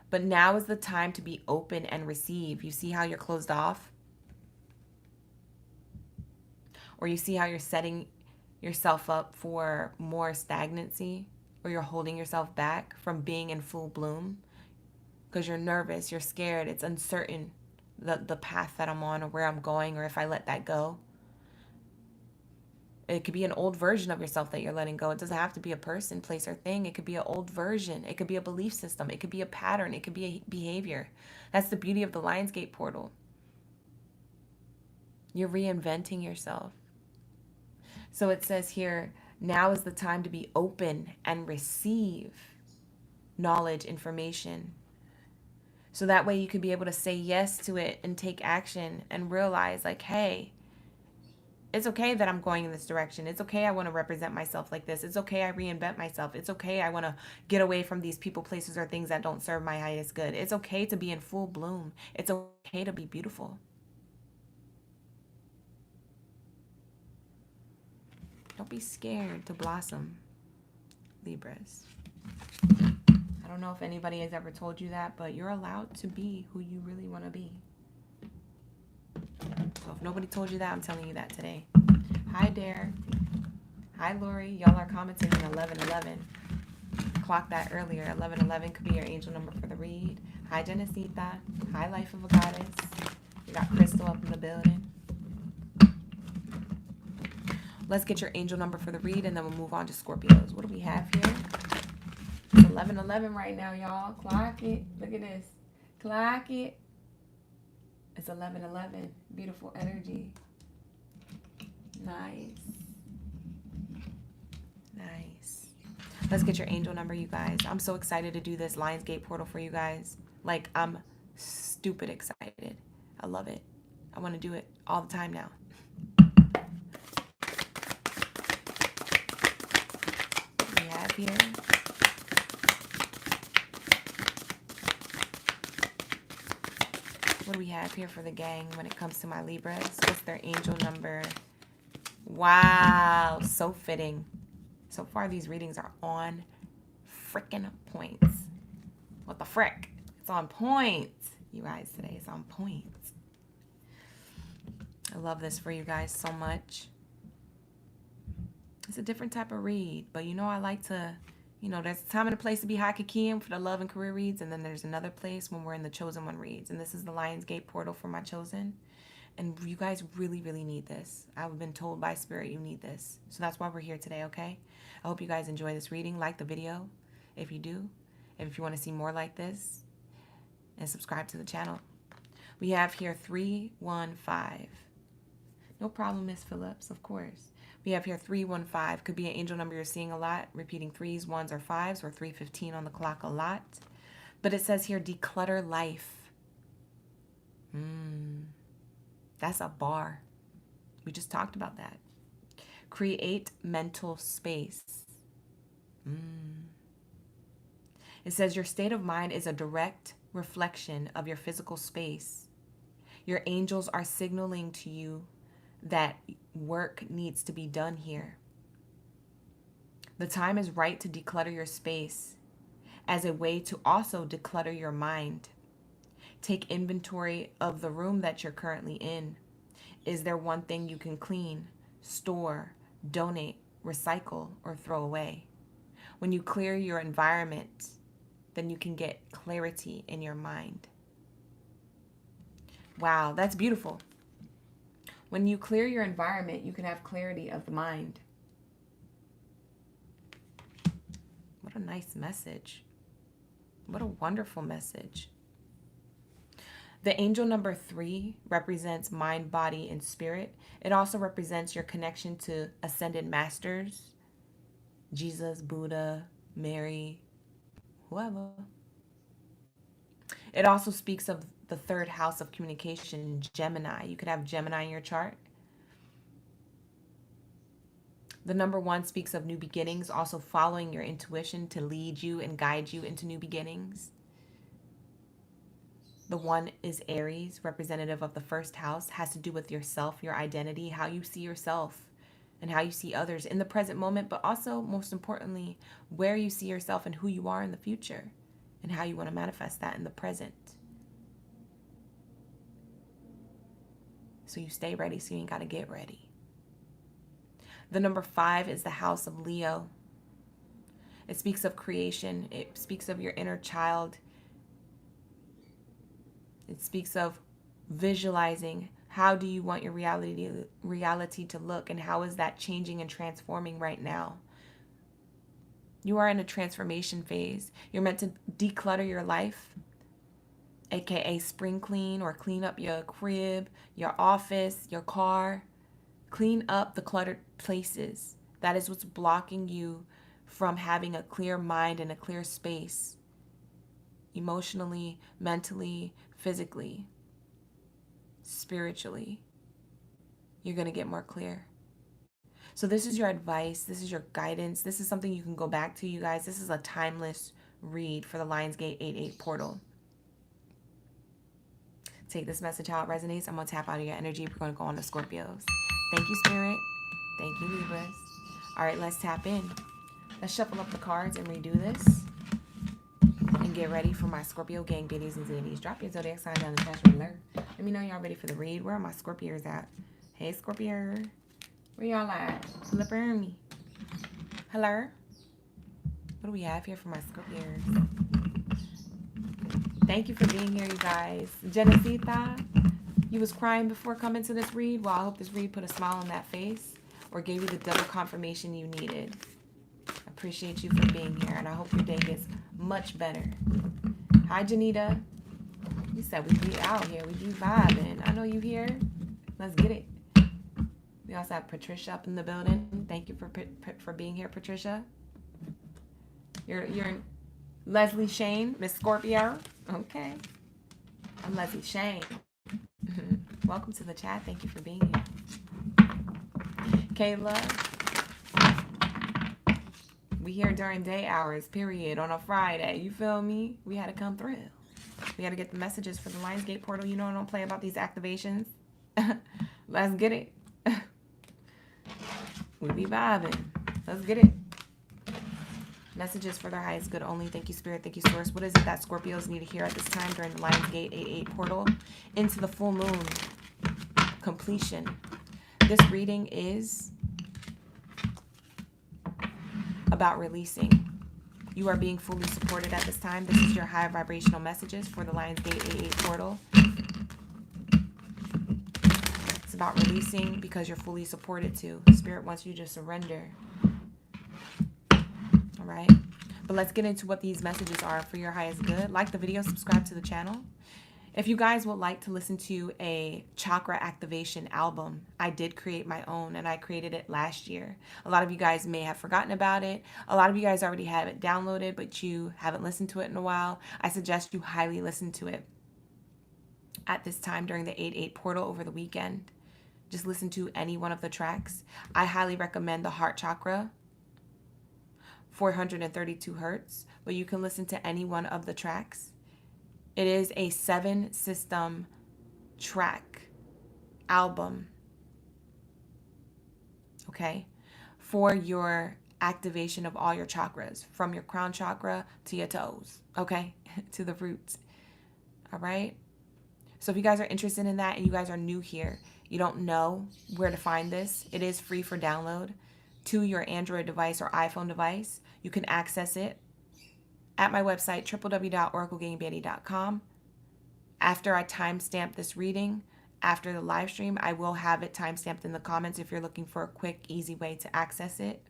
But now is the time to be open and receive. You see how you're closed off? Or you see how you're setting yourself up for more stagnancy? Or you're holding yourself back from being in full bloom? Because you're nervous, you're scared, it's uncertain, the path that I'm on or where I'm going, or if I let that go. It could be an old version of yourself that you're letting go. It doesn't have to be a person, place, or thing. It could be an old version. It could be a belief system. It could be a pattern. It could be a behavior. That's the beauty of the Lionsgate portal. You're reinventing yourself. So it says here, now is the time to be open and receive knowledge, information. So that way you can be able to say yes to it and take action and realize like, hey, it's okay that I'm going in this direction. It's okay I want to represent myself like this. It's okay I reinvent myself. It's okay I want to get away from these people, places, or things that don't serve my highest good. It's okay to be in full bloom. It's okay to be beautiful. Don't be scared to blossom, Libras. I don't know if anybody has ever told you that, but you're allowed to be who you really want to be. So if nobody told you that, I'm telling you that today. Hi, Dare. Hi, Lori. Y'all are commenting in 1111. Clocked that earlier. 1111 could be your angel number for the read. Hi, Genesita. Hi, Life of a Goddess. We got Crystal up in the building. Let's get your angel number for the read, and then we'll move on to Scorpios. What do we have here? It's 11:11 right now, y'all. Clock it. Look at this. Clock it. It's 11:11. Beautiful energy. Nice. Nice. Let's get your angel number, you guys. I'm so excited to do this Lionsgate portal for you guys. Like, I'm stupid excited. I love it. I want to do it all the time now. What do we have here? What do we have here for the gang when it comes to my Libras? What's their angel number? Wow, so fitting. So far, these readings are on freaking points. What the frick? It's on point. You guys, today it's on point. I love this for you guys so much. It's a different type of read, but you know, I like to, you know, there's a time and a place to be high keying for the love and career reads, and then there's another place when we're in the chosen one reads, and this is the Lionsgate portal for my chosen. And you guys really, really need this. I've been told by Spirit you need this. So that's why we're here today, okay? I hope you guys enjoy this reading. Like the video if you do. And if you want to see more like this. And subscribe to the channel. We have here 315. No problem, Miss Phillips, of course. We have here 315. Could be an angel number you're seeing a lot. Repeating 3s, 1s, or 5s. Or 315 on the clock a lot. But it says here, declutter life. That's a bar. We just talked about that. Create mental space. It says your state of mind is a direct reflection of your physical space. Your angels are signaling to you that work needs to be done here. The time is right to declutter your space as a way to also declutter your mind. Take inventory of the room that you're currently in. Is there one thing you can clean, store, donate, recycle, or throw away? When you clear your environment, then you can get clarity in your mind. Wow, that's beautiful. When you clear your environment, you can have clarity of the mind. What a nice message. What a wonderful message. The angel number 3 represents mind, body, and spirit. It also represents your connection to ascended masters, Jesus, Buddha, Mary, whoever. It also speaks of the third house of communication, Gemini. You could have Gemini in your chart. The number 1 speaks of new beginnings, also following your intuition to lead you and guide you into new beginnings. The 1 is Aries, representative of the first house, has to do with yourself, your identity, how you see yourself and how you see others in the present moment, but also, most importantly, where you see yourself and who you are in the future and how you want to manifest that in the present. So you stay ready so you ain't got to get ready. The number 5 is the house of Leo. It speaks of creation. It speaks of your inner child. It speaks of visualizing how do you want your reality to look, and how is that changing and transforming right now. You are in a transformation phase. You're meant to declutter your life, aka spring clean or clean up your crib, your office, your car. Clean up the cluttered places. That is what's blocking you from having a clear mind and a clear space. Emotionally, mentally, physically, spiritually. You're going to get more clear. So this is your advice. This is your guidance. This is something you can go back to, you guys. This is a timeless read for the Lionsgate 88 portal. Take this message how it resonates. I'm going to tap out of your energy. We're going to go on to Scorpios. Thank you, Spirit. Thank you, Libras. All right, let's tap in. Let's shuffle up the cards and redo this. And get ready for my Scorpio gang, biddies and zanies. Drop your zodiac sign down in the chat alert. Let me know y'all ready for the read. Where are my Scorpios at? Hey, Scorpio. Where y'all at? Flip me. Hello? What do we have here for my Scorpios? Thank you for being here, you guys. Genesita, you was crying before coming to this read. Well, I hope this read put a smile on that face or gave you the double confirmation you needed. I appreciate you for being here, and I hope your day gets much better. Hi, Janita. You said we be out here. We be vibing. I know you here. Let's get it. We also have Patricia up in the building. Thank you for being here, Patricia. You're Leslie Shane, Miss Scorpio. Okay. I'm Leslie Shane. Welcome to the chat. Thank you for being here. Kayla, we here during day hours, period, on a Friday. You feel me? We had to come through. We had to get the messages for the Lionsgate portal. You know I don't play about these activations. Let's get it. We be vibing. Let's get it. Messages for their highest good only. Thank you, Spirit. Thank you, Source. What is it that Scorpios need to hear at this time during the Lionsgate 8-8 portal into the full moon completion? This reading is about releasing. You are being fully supported at this time. This is your high vibrational messages for the Lionsgate 8-8 portal. It's about releasing because you're fully supported too. Spirit wants you to surrender. All right. But let's get into what these messages are for your highest good. Like the video, subscribe to the channel. If you guys would like to listen to a chakra activation album, I did create my own and I created it last year. A lot of you guys may have forgotten about it. A lot of you guys already have it downloaded, but you haven't listened to it in a while. I suggest you highly listen to it at this time during the 8-8 portal over the weekend. Just listen to any one of the tracks. I highly recommend the heart chakra, 432 hertz, but you can listen to any one of the tracks. It is a 7-system track album, okay, for your activation of all your chakras, from your crown chakra to your toes, okay, to the roots, all right? So if you guys are interested in that and you guys are new here, you don't know where to find this, it is free for download to your Android device or iPhone device. You can access it at my website, www.oraclegamebaddie.com. After I timestamp this reading, after the live stream, I will have it timestamped in the comments if you're looking for a quick, easy way to access it.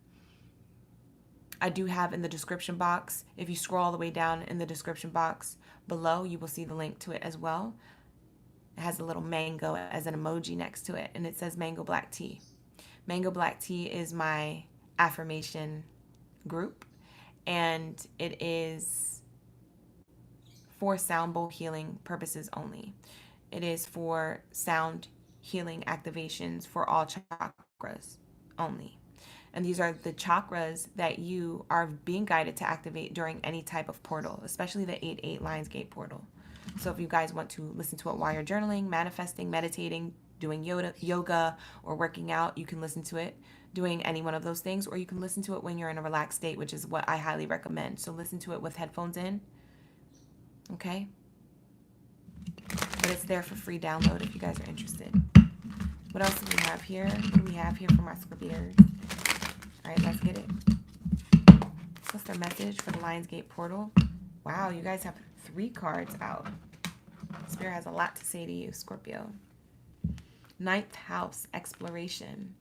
I do have in the description box, if you scroll all the way down in the description box below, you will see the link to it as well. It has a little mango as an emoji next to it, and it says mango black tea. Mango black tea is my affirmation group, and it is for sound bowl healing purposes only. It is for sound healing activations for all chakras only. And these are the chakras that you are being guided to activate during any type of portal, especially the 8-8 Lionsgate portal. So if you guys want to listen to it while you're journaling, manifesting, meditating, doing yoga, or working out, you can listen to it doing any one of those things, or you can listen to it when you're in a relaxed state, which is what I highly recommend. So listen to it with headphones in, okay? But it's there for free download if you guys are interested. What else do we have here? What do we have here for my Scorpios? All right, let's get it. What's their message for the Lionsgate portal? Wow, you guys have 3 cards out. Spirit has a lot to say to you, Scorpio. 9th house, exploration.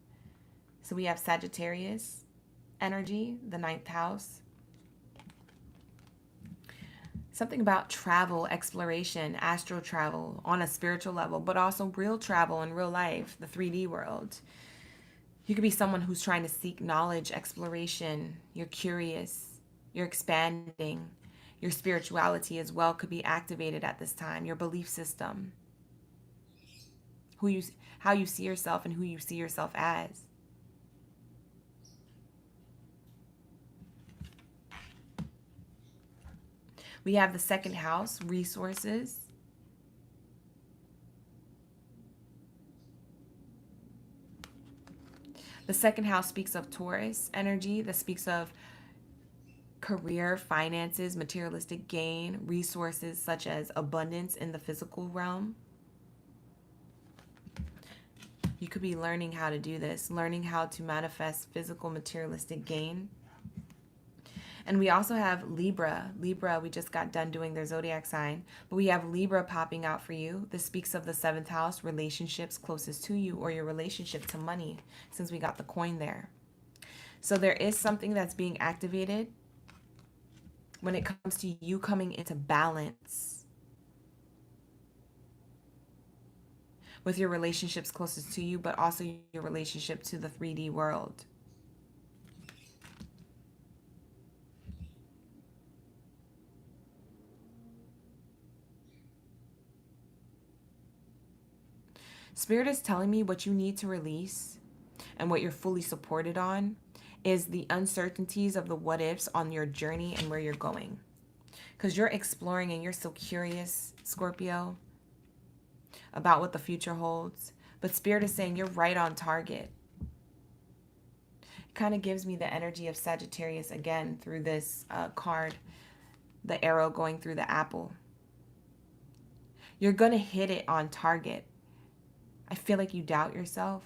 So we have Sagittarius energy, the 9th house. Something about travel, exploration, astral travel on a spiritual level, but also real travel in real life, the 3D world. You could be someone who's trying to seek knowledge, exploration. You're curious. You're expanding. Your spirituality as well could be activated at this time. Your belief system. How you see yourself and who you see yourself as. We have the 2nd house, resources. The 2nd house speaks of Taurus energy. That speaks of career, finances, materialistic gain, resources such as abundance in the physical realm. You could be learning how to do this, learning how to manifest physical, materialistic gain. And we also have Libra. Libra, we just got done doing their zodiac sign, but we have Libra popping out for you. This speaks of the 7th house, relationships closest to you, or your relationship to money, since we got the coin there. So there is something that's being activated when it comes to you coming into balance with your relationships closest to you, but also your relationship to the 3D world. Spirit is telling me what you need to release and what you're fully supported on is the uncertainties of the what ifs on your journey and where you're going. Because you're exploring and you're so curious, Scorpio, about what the future holds. But Spirit is saying you're right on target. It kind of gives me the energy of Sagittarius again through this card, the arrow going through the apple. You're going to hit it on target. I feel like you doubt yourself.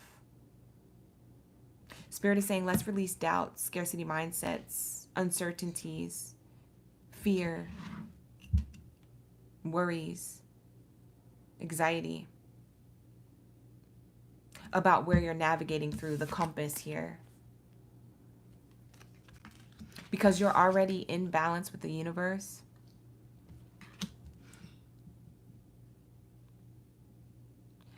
Spirit is saying, let's release doubts, scarcity mindsets, uncertainties, fear, worries, anxiety about where you're navigating through the compass here. Because you're already in balance with the universe.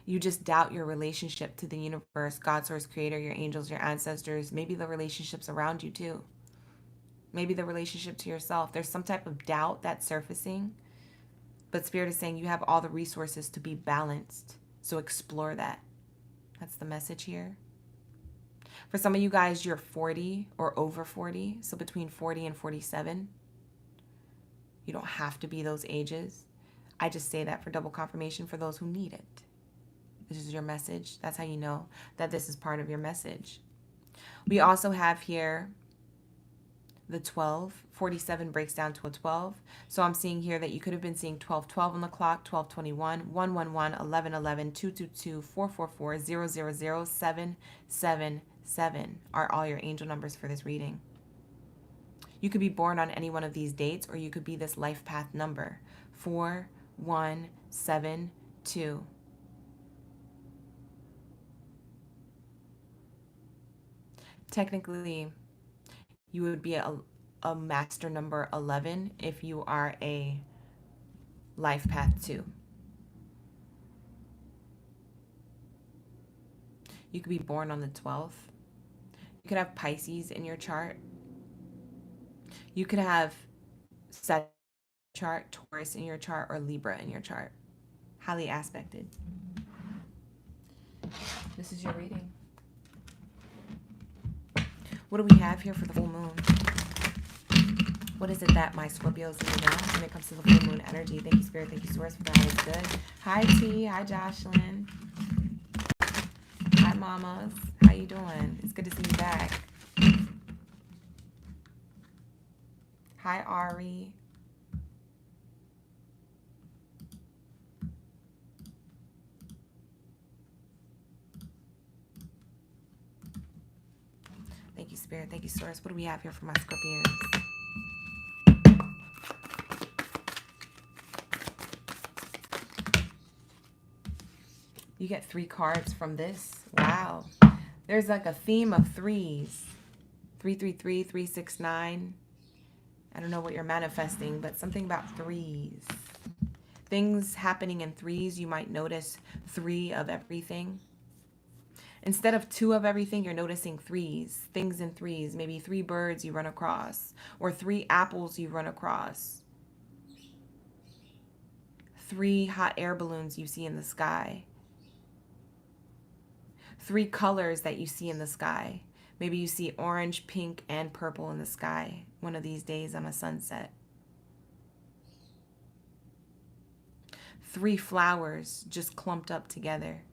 You just doubt your relationship to the universe, God, source, creator, your angels, your ancestors, maybe the relationships around you too. Maybe the relationship to yourself. There's some type of doubt that's surfacing. But Spirit is saying you have all the resources to be balanced. So explore that. That's the message here. For some of you guys, you're 40 or over 40. So between 40 and 47. You don't have to be those ages. I just say that for double confirmation for those who need it. This is your message. That's how you know that this is part of your message. We also have here the 12. 47 breaks down to a 12. So I'm seeing here that you could have been seeing 12:12 on the clock, 12:21, 1:11, 11:11, 2:22, 4:44, 0:00, 7:77 are all your angel numbers for this reading. You could be born on any one of these dates, or you could be this life path number, 4172. Technically, you would be a master number 11 if you are a life path 2. You could be born on the 12th. You could have Pisces in your chart. You could have Sagittarius chart, Taurus in your chart, or Libra in your chart. Highly aspected. This is your reading. What do we have here for the full moon? What is it that my Scorpios need to know when it comes to the full moon energy? Thank you, Spirit. Thank you, Source, for that. It's good. Hi, T. Hi, Jocelyn. Hi, mamas. How you doing? It's good to see you back. Hi, Ari. Thank you, Spirit. Thank you, Source. What do we have here for my Scorpions? You get 3 cards from this. Wow. There's like a theme of threes. 333, 369. I don't know what you're manifesting, but something about threes. Things happening in threes. You might notice 3 of everything. Instead of 2 of everything, you're noticing threes. Things in threes. Maybe 3 birds you run across. Or 3 apples you run across. 3 hot air balloons you see in the sky. 3 colors that you see in the sky. Maybe you see orange, pink, and purple in the sky one of these days on a sunset. 3 flowers just clumped up together.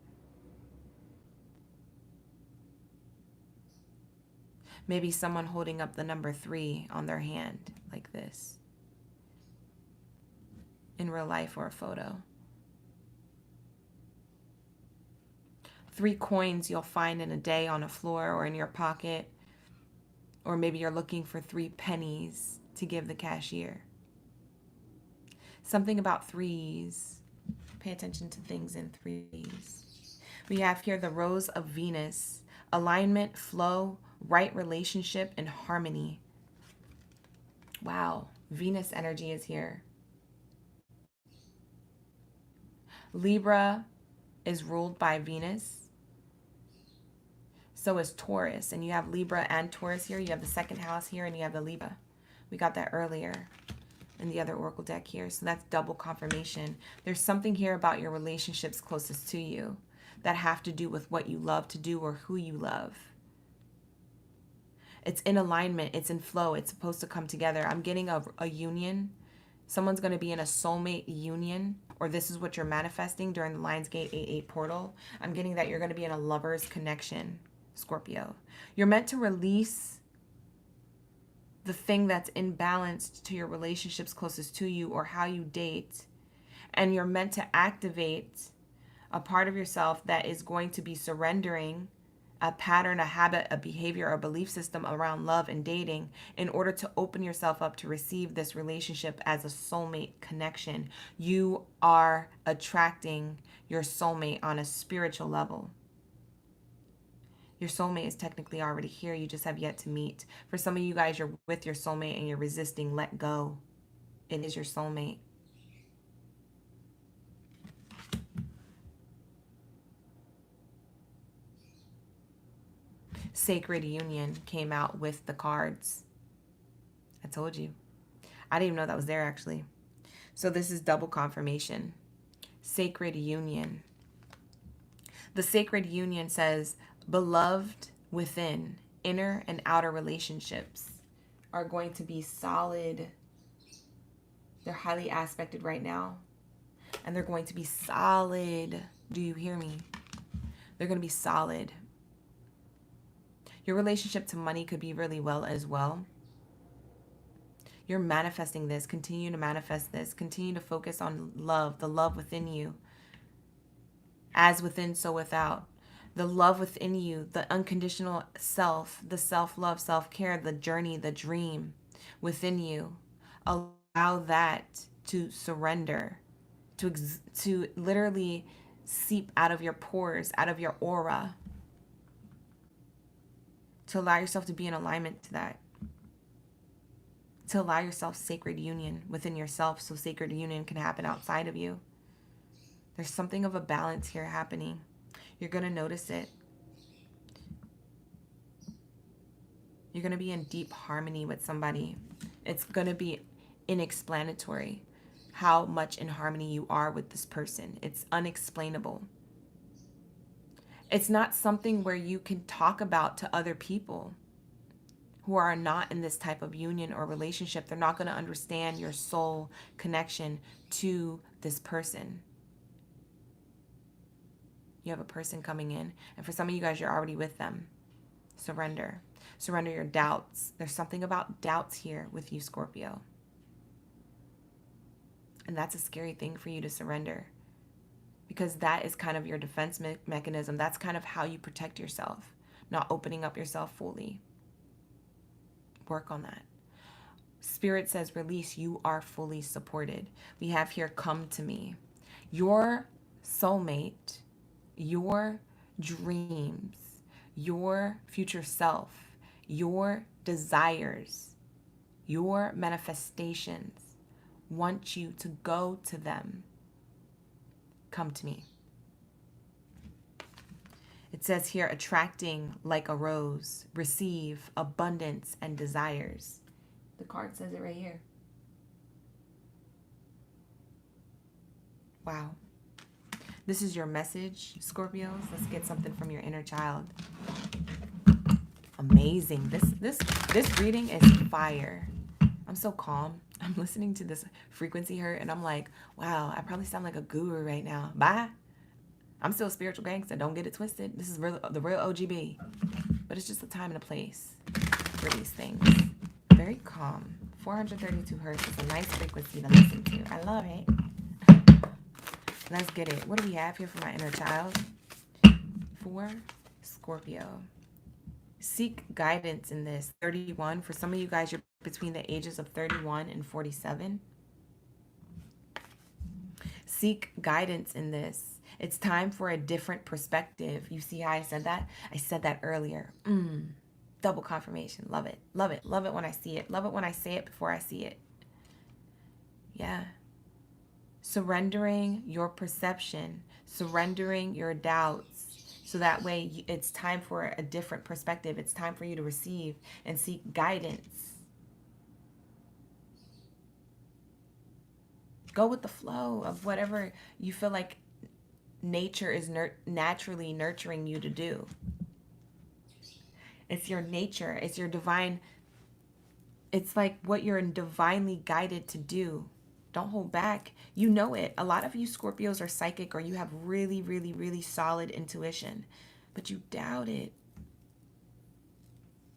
Maybe someone holding up the number 3 on their hand like this. In real life or a photo. 3 coins you'll find in a day on a floor or in your pocket. Or maybe you're looking for 3 pennies to give the cashier. Something about threes. Pay attention to things in threes. We have here the Rose of Venus. Alignment, flow, right relationship, and harmony. Wow, Venus energy is here. Libra is ruled by Venus. So is Taurus. And you have Libra and Taurus here. You have the 2nd house here, and you have the Libra. We got that earlier in the other Oracle deck here. So that's double confirmation. There's something here about your relationships closest to you. that have to do with what you love to do or who you love. It's in alignment. It's in flow. It's supposed to come together. I'm getting a union. Someone's going to be in a soulmate union, or this is what you're manifesting during the Lionsgate 8-8 portal. I'm getting that you're going to be in a lover's connection, Scorpio. You're meant to release the thing that's imbalanced to your relationships closest to you or how you date. And you're meant to activate a part of yourself that is going to be surrendering a pattern, a habit, a behavior, or belief system around love and dating in order to open yourself up to receive this relationship as a soulmate connection. You are attracting your soulmate on a spiritual level. Your soulmate is technically already here. You just have yet to meet. For some of you guys, you're with your soulmate and you're resisting. Let go. It is your soulmate. Sacred Union came out with the cards. I told you. I didn't even know that was there, actually. So this is double confirmation. Sacred Union. The Sacred Union says, beloved within, inner and outer relationships are going to be solid. They're highly aspected right now. And they're going to be solid. Do you hear me? They're going to be solid. Your relationship to money could be really well as well. You're manifesting this. Continue to manifest this. Continue to focus on love, the love within you. As within, so without. The love within you, the unconditional self, the self-love, self-care, the journey, the dream within you. Allow that to surrender, to literally seep out of your pores, out of your aura. To allow yourself to be in alignment to that. To allow yourself sacred union within yourself so sacred union can happen outside of you. There's something of a balance here happening. You're going to notice it. You're going to be in deep harmony with somebody. It's going to be inexplanatory how much in harmony you are with this person. It's unexplainable. It's not something where you can talk about to other people who are not in this type of union or relationship. They're not going to understand your soul connection to this person. You have a person coming in, and for some of you guys, you're already with them. Surrender. Surrender your doubts. There's something about doubts here with you, Scorpio. And that's a scary thing for you to surrender, because that is kind of your defense mechanism. That's kind of how you protect yourself, not opening up yourself fully. Work on that. Spirit says release. You are fully supported. We have here, come to me. Your soulmate, your dreams, your future self, your desires, your manifestations want you to go to them. Come to me. It says here, attracting like a rose, receive abundance and desires. The card says it right here. Wow. This is your message, Scorpios. Let's get something from your inner child. Amazing. This reading is fire. I'm so calm. I'm listening to this frequency here, and I'm like, wow, I probably sound like a guru right now. Bye. I'm still a spiritual gangster. Don't get it twisted. This is the real OGB. But it's just a time and a place for these things. Very calm. 432 hertz is a nice frequency to listen to. I love it. Let's get it. What do we have here for my inner child? For Scorpio. Seek guidance in this. 31. For some of you guys, you're between the ages of 31 and 47. Seek guidance in this. It's time for a different perspective. You see how I said that? I said that earlier. Double confirmation. Love it. Love it. Love it when I see it. Love it when I say it before I see it. Yeah. Surrendering your perception. Surrendering your doubts. So that way it's time for a different perspective. It's time for you to receive and seek guidance. Go with the flow of whatever you feel like nature is naturally nurturing you to do. It's your nature. It's your divine. It's like what you're divinely guided to do. Don't hold back. You know it. A lot of you Scorpios are psychic, or you have really, really, really solid intuition, but you doubt it.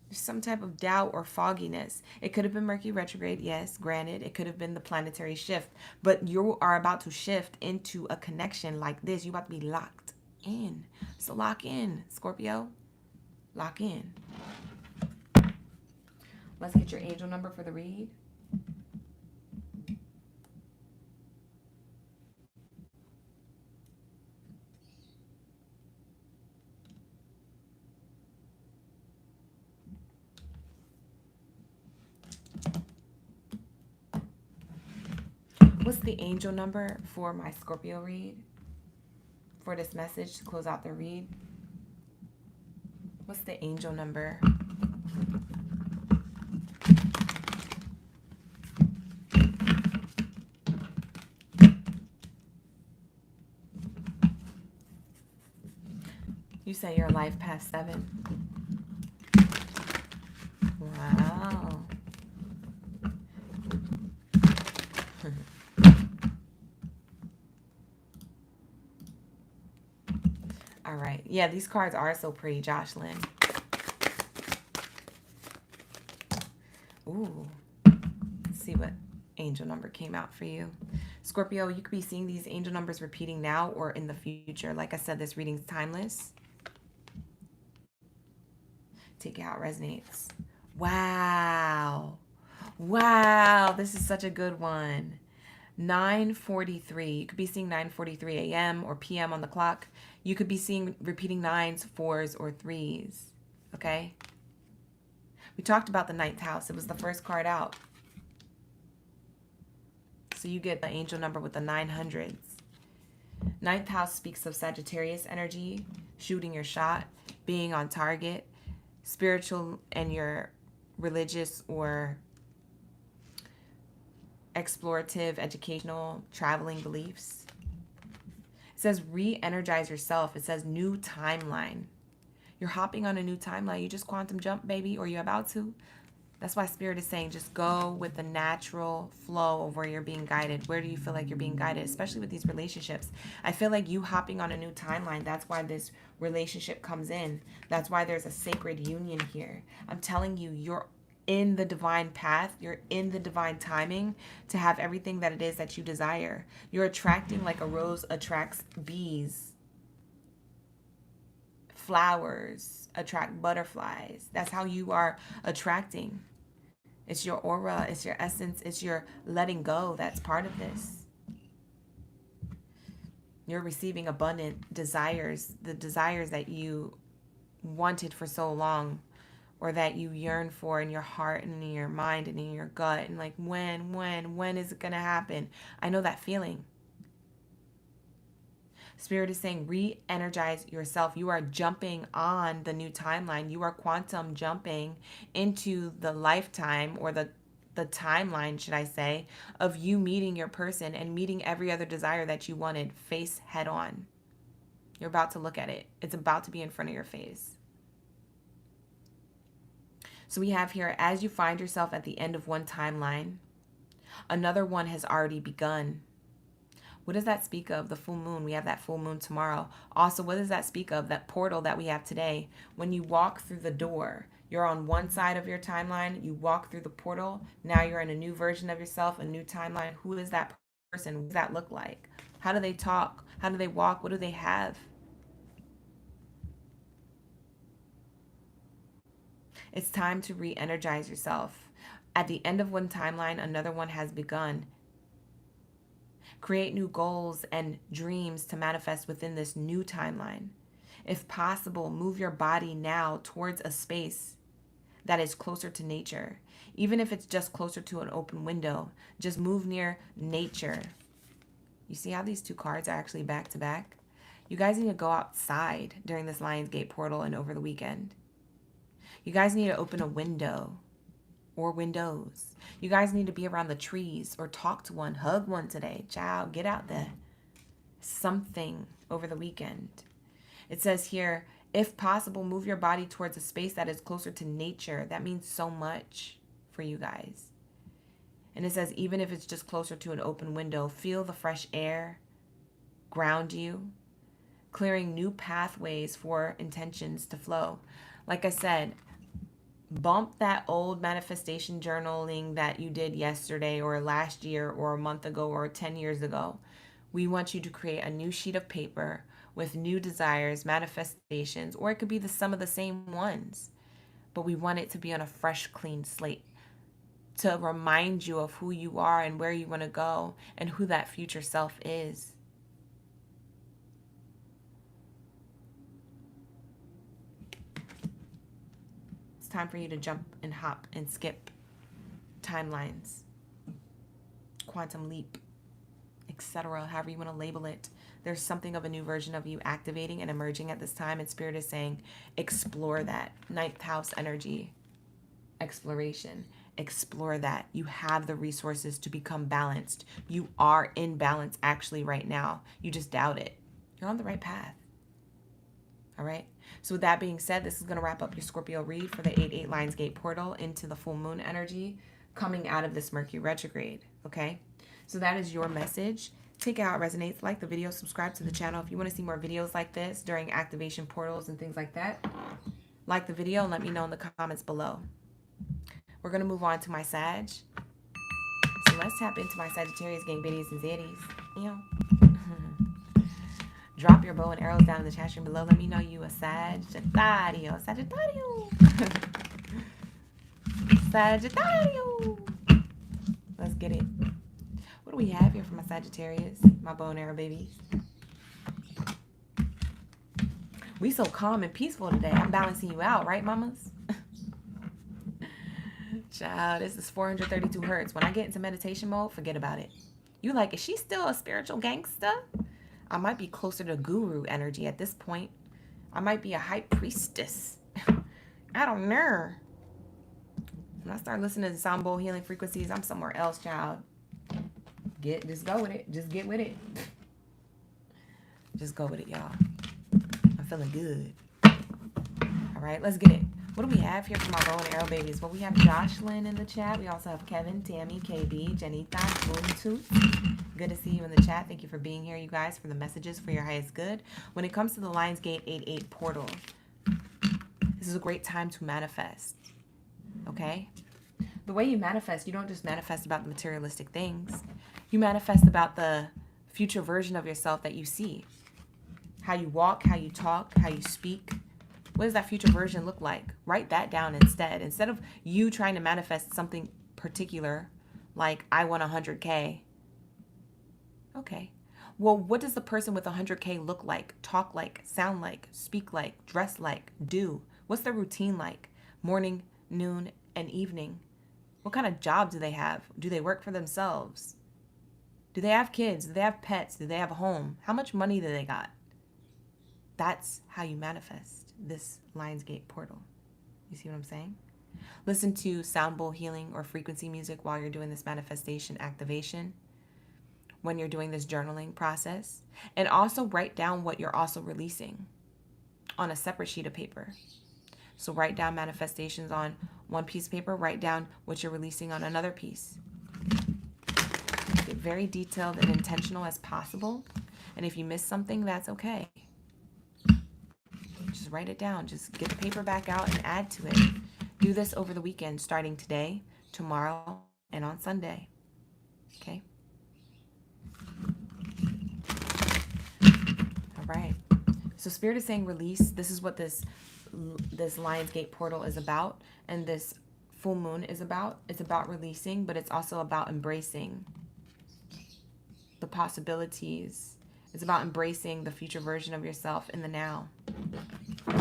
There's some type of doubt or fogginess. It could have been Mercury retrograde, yes, granted. It could have been the planetary shift, but you are about to shift into a connection like this. You're about to be locked in. So lock in, Scorpio. Lock in. Let's get your angel number for the read. What's the angel number for my Scorpio read? For this message to close out the read? What's the angel number? You say your life past 7. Wow. All right. Yeah, these cards are so pretty, Jocelyn. Ooh. Let's see what angel number came out for you. Scorpio, you could be seeing these angel numbers repeating now or in the future. Like I said, this reading's timeless. Take it how it resonates. Wow. Wow. This is such a good one. 9:43. You could be seeing 9:43 a.m. or p.m. on the clock. You could be seeing repeating 9s, 4s, or 3s. Okay? We talked about the 9th house. It was the first card out. So you get the angel number with the 900s. 9th house speaks of Sagittarius energy, shooting your shot, being on target, spiritual and your religious or explorative, educational, traveling beliefs. It says re-energize yourself. It says new timeline. You're hopping on a new timeline. You just quantum jump, baby, or you're about to. That's why Spirit is saying just go with the natural flow of where you're being guided. Where do you feel like you're being guided, especially with these relationships? I feel like you hopping on a new timeline. That's why this relationship comes in. That's why there's a sacred union here. I'm telling you, you're in the divine path. You're in the divine timing to have everything that it is that you desire. You're attracting like a rose attracts bees. Flowers attract butterflies. That's how you are attracting. It's your aura, it's your essence, it's your letting go that's part of this. You're receiving abundant desires, the desires that you wanted for so long, or that you yearn for in your heart and in your mind and in your gut, and like when is it gonna happen? I know that feeling. Spirit is saying re-energize yourself. You are jumping on the new timeline. You are quantum jumping into the lifetime, or the timeline, should I say, of you meeting your person and meeting every other desire that you wanted face head on. You're about to look at it. It's about to be in front of your face. So we have here, as you find yourself at the end of one timeline, another one has already begun. What does that speak of? The full moon. We have that full moon tomorrow. Also, what does that speak of? That portal that we have today. When you walk through the door, you're on one side of your timeline. You walk through the portal. Now you're in a new version of yourself, a new timeline. Who is that person? What does that look like? How do they talk? How do they walk? What do they have? It's time to re-energize yourself. At the end of one timeline, another one has begun. Create new goals and dreams to manifest within this new timeline. If possible, move your body now towards a space that is closer to nature. Even if it's just closer to an open window, just move near nature. You see how these two cards are actually back to back? You guys need to go outside during this Lionsgate portal and over the weekend. You guys need to open a window or windows. You guys need to be around the trees or talk to one, hug one today. Child, get out there. something over the weekend. It says here, if possible, move your body towards a space that is closer to nature. That means so much for you guys. And it says, even if it's just closer to an open window, feel the fresh air ground you, clearing new pathways for intentions to flow. Like I said, bump that old manifestation journaling that you did yesterday or last year or a month ago or 10 years ago. We want you to create a new sheet of paper with new desires, manifestations, or it could be some of the same ones. But we want it to be on a fresh, clean slate to remind you of who you are and where you want to go and who that future self is. It's time for you to jump and hop and skip timelines, quantum leap, etc., however you want to label it. There's something of a new version of you activating and emerging at this time, and Spirit is saying, explore that. Ninth house energy, exploration. Explore that. You have the resources to become balanced. You are in balance actually right now. You just doubt it. You're on the right path. All right. So with that being said, this is going to wrap up your Scorpio read for the 8/8 Lionsgate portal into the full moon energy coming out of this Mercury retrograde. Okay. So that is your message. Take it how it resonates. Like the video, subscribe to the channel if you want to see more videos like this during activation portals and things like that. Like the video and let me know in the comments below. We're going to move on to my Sag. So let's tap into my Sagittarius, gang, Baddies, and Zaddies. Drop your bow and arrows down in the chat room below. Let me know you a Sagittario. Sagittario. Sagittario. Let's get it. What do we have here for my Sagittarius? My bow and arrow babies. We so calm and peaceful today. I'm balancing you out, right, mamas? Child, this is 432 hertz. When I get into meditation mode, forget about it. You like, is she still a spiritual gangster? I might be closer to guru energy at this point. I might be a high priestess. I don't know. When I start listening to sound bowl healing frequencies, I'm somewhere else, child. Just go with it. Just get with it. Just go with it, y'all. I'm feeling good. All right, let's get it. What do we have here for my bow and arrow babies? Well, we have Jocelyn in the chat. We also have Kevin, Tammy, KB, Janita, Bluetooth. Good to see you in the chat. Thank you for being here, you guys, for the messages for your highest good. When it comes to the Lionsgate 8/8 portal, this is a great time to manifest. Okay? The way you manifest, you don't just manifest about the materialistic things. You manifest about the future version of yourself that you see. How you walk, how you talk, how you speak. What does that future version look like? Write that down instead. Instead of you trying to manifest something particular, like I want 100K. Okay. Well, what does the person with 100K look like, talk like, sound like, speak like, dress like, do? What's their routine like? Morning, noon, and evening. What kind of job do they have? Do they work for themselves? Do they have kids? Do they have pets? Do they have a home? How much money do they got? That's how you manifest this Lionsgate portal. You see what I'm saying? Listen to sound bowl healing or frequency music while you're doing this manifestation activation, when you're doing this journaling process, and also write down what you're also releasing on a separate sheet of paper. So write down manifestations on one piece of paper, write down what you're releasing on another piece. Get very detailed and intentional as possible. And if you miss something, that's okay. Just write it down. Just get the paper back out and add to it. Do this over the weekend, starting today, tomorrow, and on Sunday. Okay? All right. So Spirit is saying release. This is what this Lionsgate portal is about, and this full moon is about. It's about releasing, but it's also about embracing the possibilities. It's about embracing the future version of yourself in the now.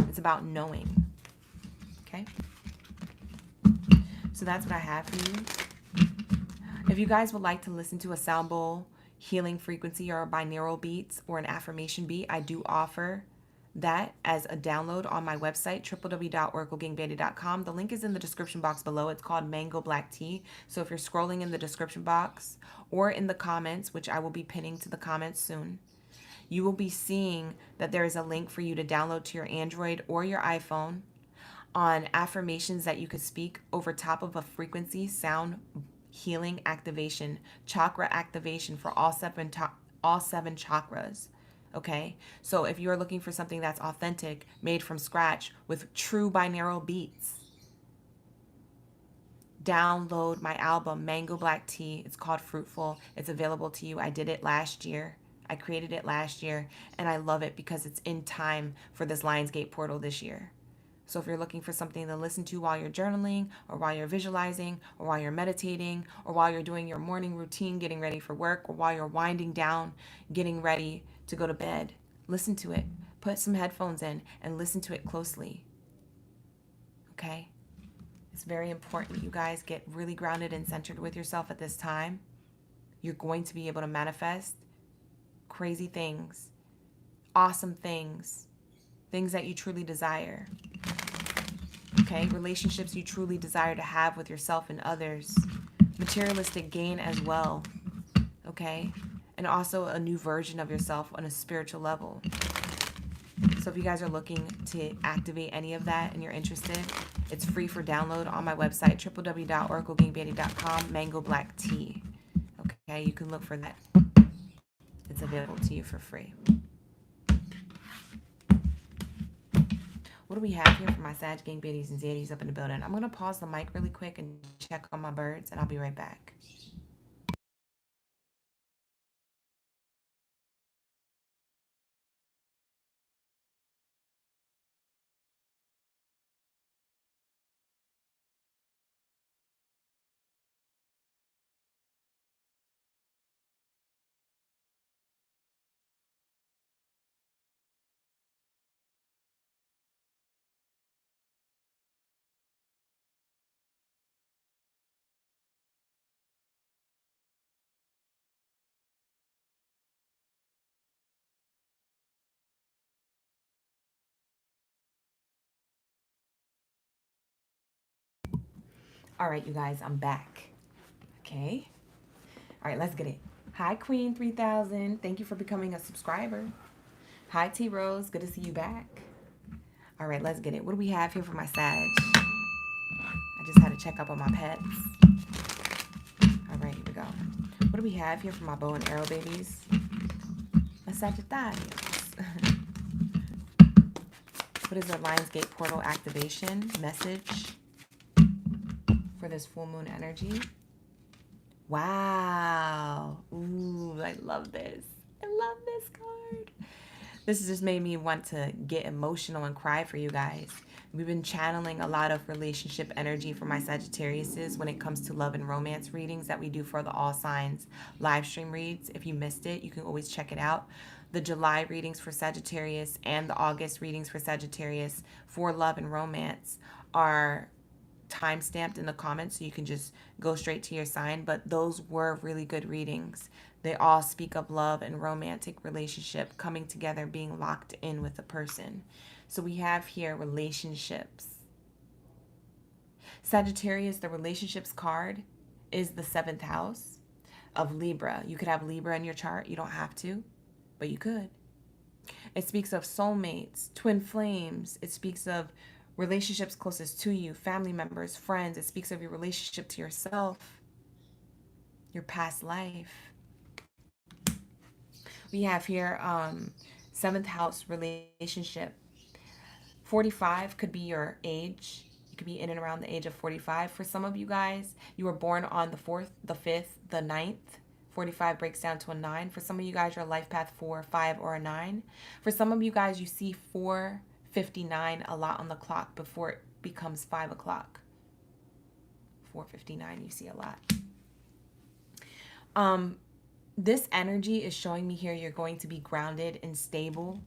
It's about knowing. Okay? So that's what I have for you. If you guys would like to listen to a sound bowl healing frequency or a binaural beats or an affirmation beat, I do offer that as a download on my website, www.oraclegangbeta.com. The link is in the description box below. It's called Mango Black Tea. So if you're scrolling in the description box or in the comments, which I will be pinning to the comments soon, You will be seeing that there is a link for you to download to your Android or your iPhone on affirmations that you could speak over top of a frequency, sound, healing activation, chakra activation for all seven chakras. Okay, so if you're looking for something that's authentic, made from scratch with true binaural beats, download my album Mango Black Tea. It's called Fruitful. It's available to you. I did it last year. I created it last year, and I love it because it's in time for this Lionsgate portal this year. So if you're looking for something to listen to while you're journaling, or while you're visualizing, or while you're meditating, or while you're doing your morning routine, getting ready for work, or while you're winding down, getting ready to go to bed, listen to it. Put some headphones in and listen to it closely. Okay? It's very important you guys get really grounded and centered with yourself at this time. You're going to be able to manifest crazy things, awesome things, things that you truly desire. Okay, relationships you truly desire to have with yourself and others, materialistic gain as well. Okay, and also a new version of yourself on a spiritual level. So if you guys are looking to activate any of that and you're interested, it's free for download on my website, www.oraclegangbaddie.com, Mango Black Tea. Okay, you can look for that. It's available to you for free. What do we have here for my Sag Gang Baddies and Zaddies up in the building? I'm going to pause the mic really quick and check on my birds, and I'll be right back. All right, you guys, I'm back. Okay. All right, let's get it. Hi, Queen 3000. Thank you for becoming a subscriber. Hi, T Rose. Good to see you back. All right, let's get it. What do we have here for my Sag? I just had to check up on my pets. All right, here we go. What do we have here for my bow and arrow babies? A Sagittarius. What is their Lionsgate portal activation message for this full moon energy? Wow. Ooh, I love this. I love this card. This has just made me want to get emotional and cry for you guys. We've been channeling a lot of relationship energy for my Sagittariuses when it comes to love and romance readings that we do for the All Signs live stream reads. If you missed it, you can always check it out. The July readings for Sagittarius and the August readings for Sagittarius for love and romance are time stamped in the comments, so you can just go straight to your sign. But those were really good readings. They all speak of love and romantic relationship coming together, being locked in with a person. So we have here relationships. Sagittarius, the relationships card is the 7th house of Libra. You could have Libra in your chart. You don't have to, but you could. It speaks of soulmates, twin flames. It speaks of relationships closest to you, family members, friends. It speaks of your relationship to yourself, your past life. We have here 7th house relationship. 45 could be your age. You could be in and around the age of 45. For some of you guys, you were born on the 4th, the 5th, the 9th. 45 breaks down to a 9. For some of you guys, you're a life path 4, 5, or a 9. For some of you guys, you see 4:59 a lot on the clock before it becomes 5 o'clock. 4:59, you see a lot. This energy is showing me here you're going to be grounded and stable.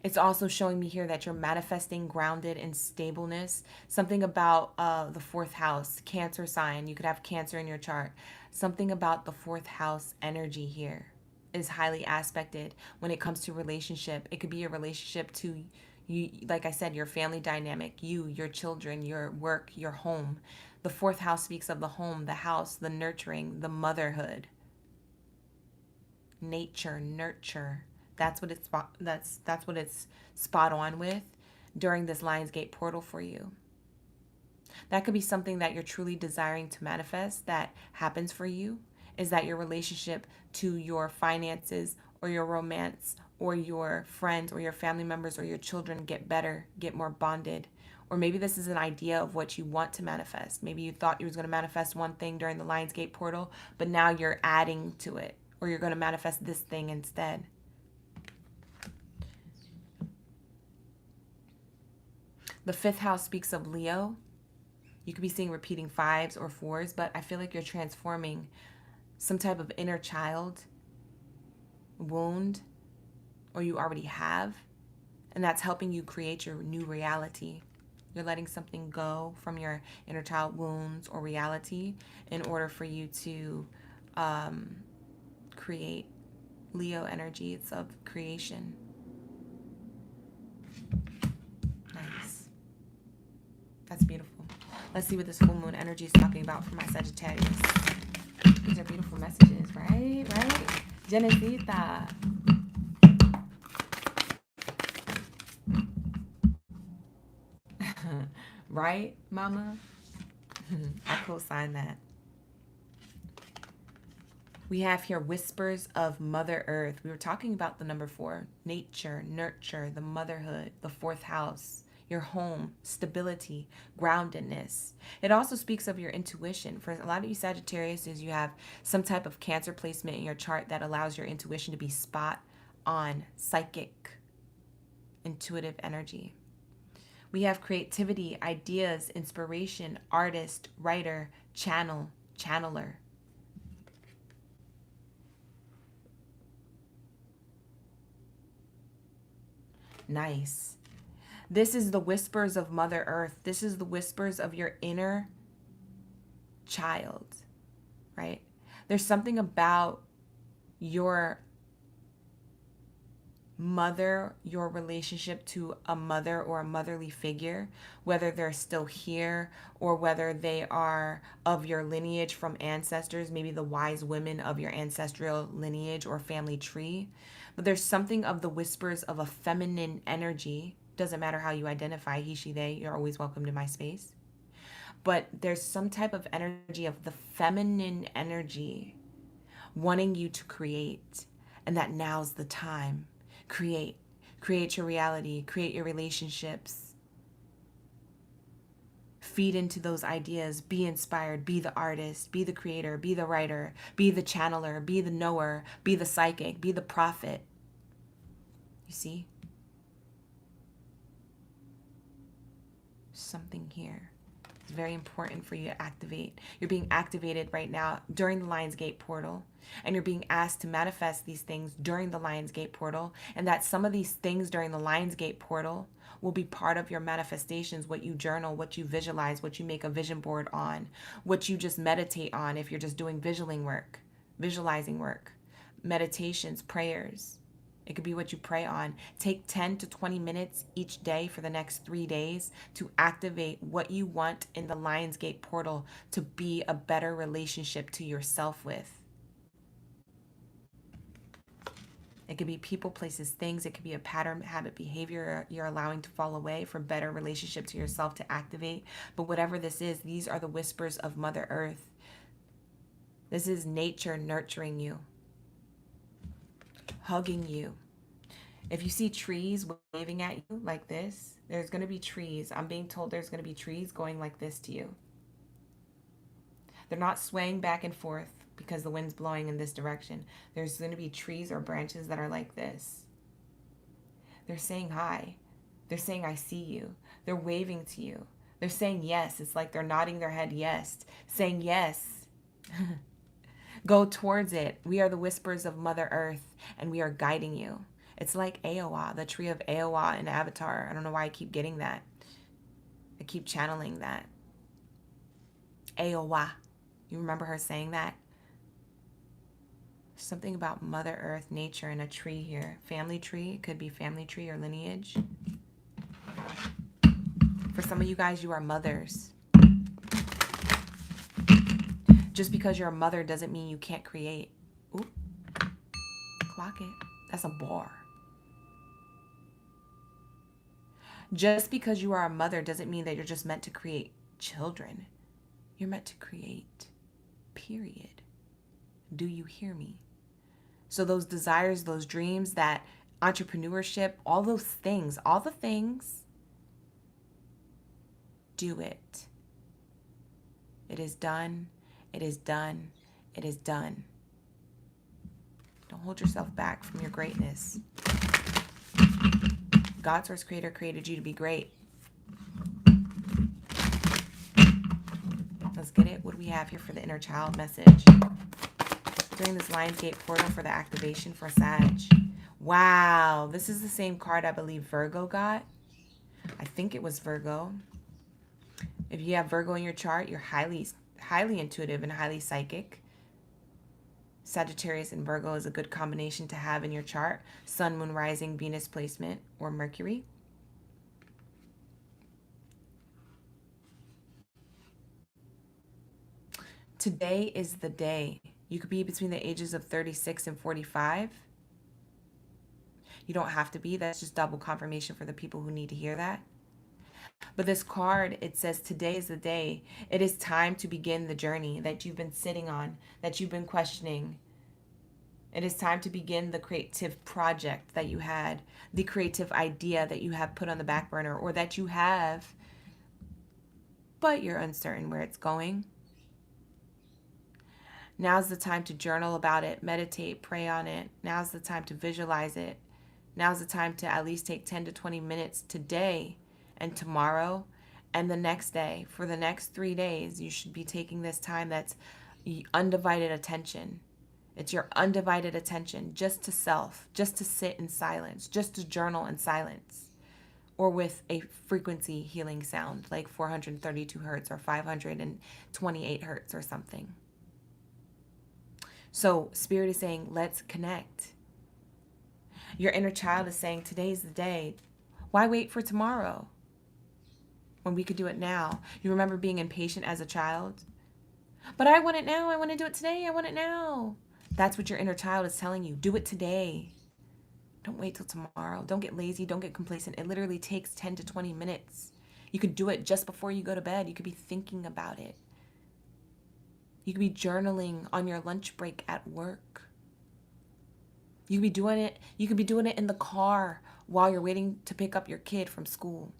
It's also showing me here that you're manifesting grounded and stableness. Something about the 4th house, Cancer sign. You could have Cancer in your chart. Something about the 4th house energy here is highly aspected when it comes to relationship. It could be a relationship to you, like I said, your family dynamic, you, your children, your work, your home. The 4th house speaks of the home, the house, the nurturing, the motherhood. Nature, nurture, That's what it's spot on with during this Lionsgate portal for you. That could be something that you're truly desiring to manifest that happens for you, is that your relationship to your finances or your romance or your friends or your family members or your children get better, get more bonded. Or maybe this is an idea of what you want to manifest. Maybe you thought you was going to manifest one thing during the Lionsgate portal, but now you're adding to it, or you're going to manifest this thing instead. The 5th house speaks of Leo. You could be seeing repeating 5s or 4s, but I feel like you're transforming some type of inner child wound, or you already have, and that's helping you create your new reality. You're letting something go from your inner child wounds or reality in order for you to create Leo energy. It's of creation. Nice. That's beautiful. Let's see what this full moon energy is talking about for my Sagittarius. These are beautiful messages, right? Right? Genesita. Right, mama? I co-sign that. We have here whispers of Mother Earth. We were talking about the number 4, nature, nurture, the motherhood, the 4th house, your home, stability, groundedness. It also speaks of your intuition. For a lot of you Sagittarius, you have some type of Cancer placement in your chart that allows your intuition to be spot on, psychic, intuitive energy. We have creativity, ideas, inspiration, artist, writer, channeler. Nice. This is the whispers of Mother Earth. This is the whispers of your inner child, right? There's something about your mother, your relationship to a mother or a motherly figure, whether they're still here or whether they are of your lineage from ancestors, maybe the wise women of your ancestral lineage or family tree. But there's something of the whispers of a feminine energy. Doesn't matter how you identify, he, she, they, you're always welcome to my space. But there's some type of energy of the feminine energy wanting you to create, and that now's the time. Create your reality, create your relationships, feed into those ideas, be inspired, be the artist, be the creator, be the writer, be the channeler, be the knower, be the psychic, be the prophet. You see? Something here. It's very important for you to activate. You're being activated right now during the Lionsgate portal, and you're being asked to manifest these things during the Lionsgate portal, and that some of these things during the Lionsgate portal will be part of your manifestations, what you journal, what you visualize, what you make a vision board on, what you just meditate on if you're just doing visualizing work, meditations, prayers. It could be what you pray on. Take 10 to 20 minutes each day for the next 3 days to activate what you want in the Lionsgate portal to be a better relationship to yourself with. It could be people, places, things. It could be a pattern, habit, behavior you're allowing to fall away for better relationship to yourself to activate. But whatever this is, these are the whispers of Mother Earth. This is nature nurturing you, hugging you. If you see trees waving at you like this, there's going to be trees. I'm being told there's going to be trees going like this to you. They're not swaying back and forth because the wind's blowing in this direction. There's going to be trees or branches that are like this. They're saying hi. They're saying I see you. They're waving to you. They're saying yes. It's like they're nodding their head yes, saying yes. Go towards it. We are the whispers of Mother Earth, and we are guiding you. It's like Aowa, the tree of Aowa in Avatar. I don't know why I keep getting that. I keep channeling that. Aowa. You remember her saying that? Something about Mother Earth, nature, and a tree here. Family tree. It could be family tree or lineage. For some of you guys, you are mothers. Just because you're a mother doesn't mean you can't create. Ooh. Clock it. That's a bar. Just because you are a mother doesn't mean that you're just meant to create children. You're meant to create, period. Do you hear me? So those desires, those dreams, that entrepreneurship, all those things, all the things, do it. It is done. It is done. It is done. Don't hold yourself back from your greatness. God, source creator, created you to be great. Let's get it. What do we have here for the inner child message? During this Lionsgate portal for the activation for Sag. Wow. This is the same card I believe Virgo got. I think it was Virgo. If you have Virgo in your chart, you're highly intuitive and highly psychic. Sagittarius and Virgo is a good combination to have in your chart. Sun, Moon, Rising, Venus placement, or Mercury. Today is the day. You could be between the ages of 36 and 45. You don't have to be. That's just double confirmation for the people who need to hear that. But this card, it says today is the day. It is time to begin the journey that you've been sitting on, that you've been questioning. It is time to begin the creative project that you had, the creative idea that you have put on the back burner, or that you have, but you're uncertain where it's going. Now's the time to journal about it, meditate, pray on it. Now's the time to visualize it. Now's the time to at least take 10 to 20 minutes today and tomorrow and the next day. For the next 3 days, you should be taking this time that's undivided attention. It's your undivided attention just to self, just to sit in silence, just to journal in silence, or with a frequency healing sound like 432 hertz or 528 hertz or something. So Spirit is saying, let's connect. Your inner child is saying, today's the day. Why wait for tomorrow when we could do it now? You remember being impatient as a child? But I want it now. I want to do it today. I want it now. That's what your inner child is telling you. Do it today. Don't wait till tomorrow. Don't get lazy. Don't get complacent. It literally takes 10 to 20 minutes. You could do it just before you go to bed. You could be thinking about it. You could be journaling on your lunch break at work. You could be doing it. You could be doing it in the car while you're waiting to pick up your kid from school.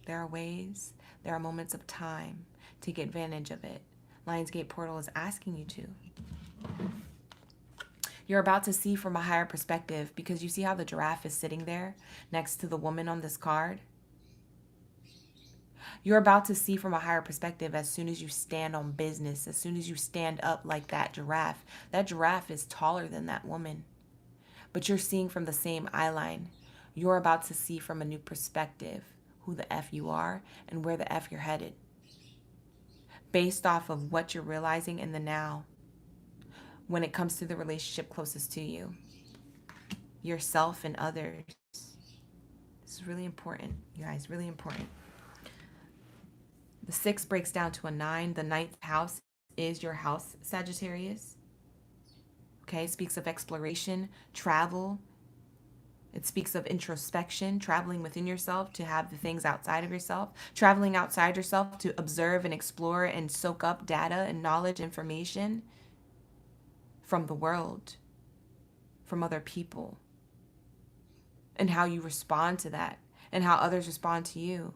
There are ways, there are moments of time. Take advantage of it. Lionsgate Portal is asking you to. You're about to see from a higher perspective, because you see how the giraffe is sitting there next to the woman on this card? You're about to see from a higher perspective as soon as you stand on business, as soon as you stand up like that giraffe. That giraffe is taller than that woman. But you're seeing from the same eye line. You're about to see from a new perspective who the F you are and where the F you're headed, based off of what you're realizing in the now when it comes to the relationship closest to you, yourself and others. This is really important, you guys, really important. The 6 breaks down to a 9. The 9th house is your house, Sagittarius. Okay, speaks of exploration, travel. It speaks of introspection, traveling within yourself to have the things outside of yourself, traveling outside yourself to observe and explore and soak up data and knowledge, information from the world, from other people, and how you respond to that and how others respond to you.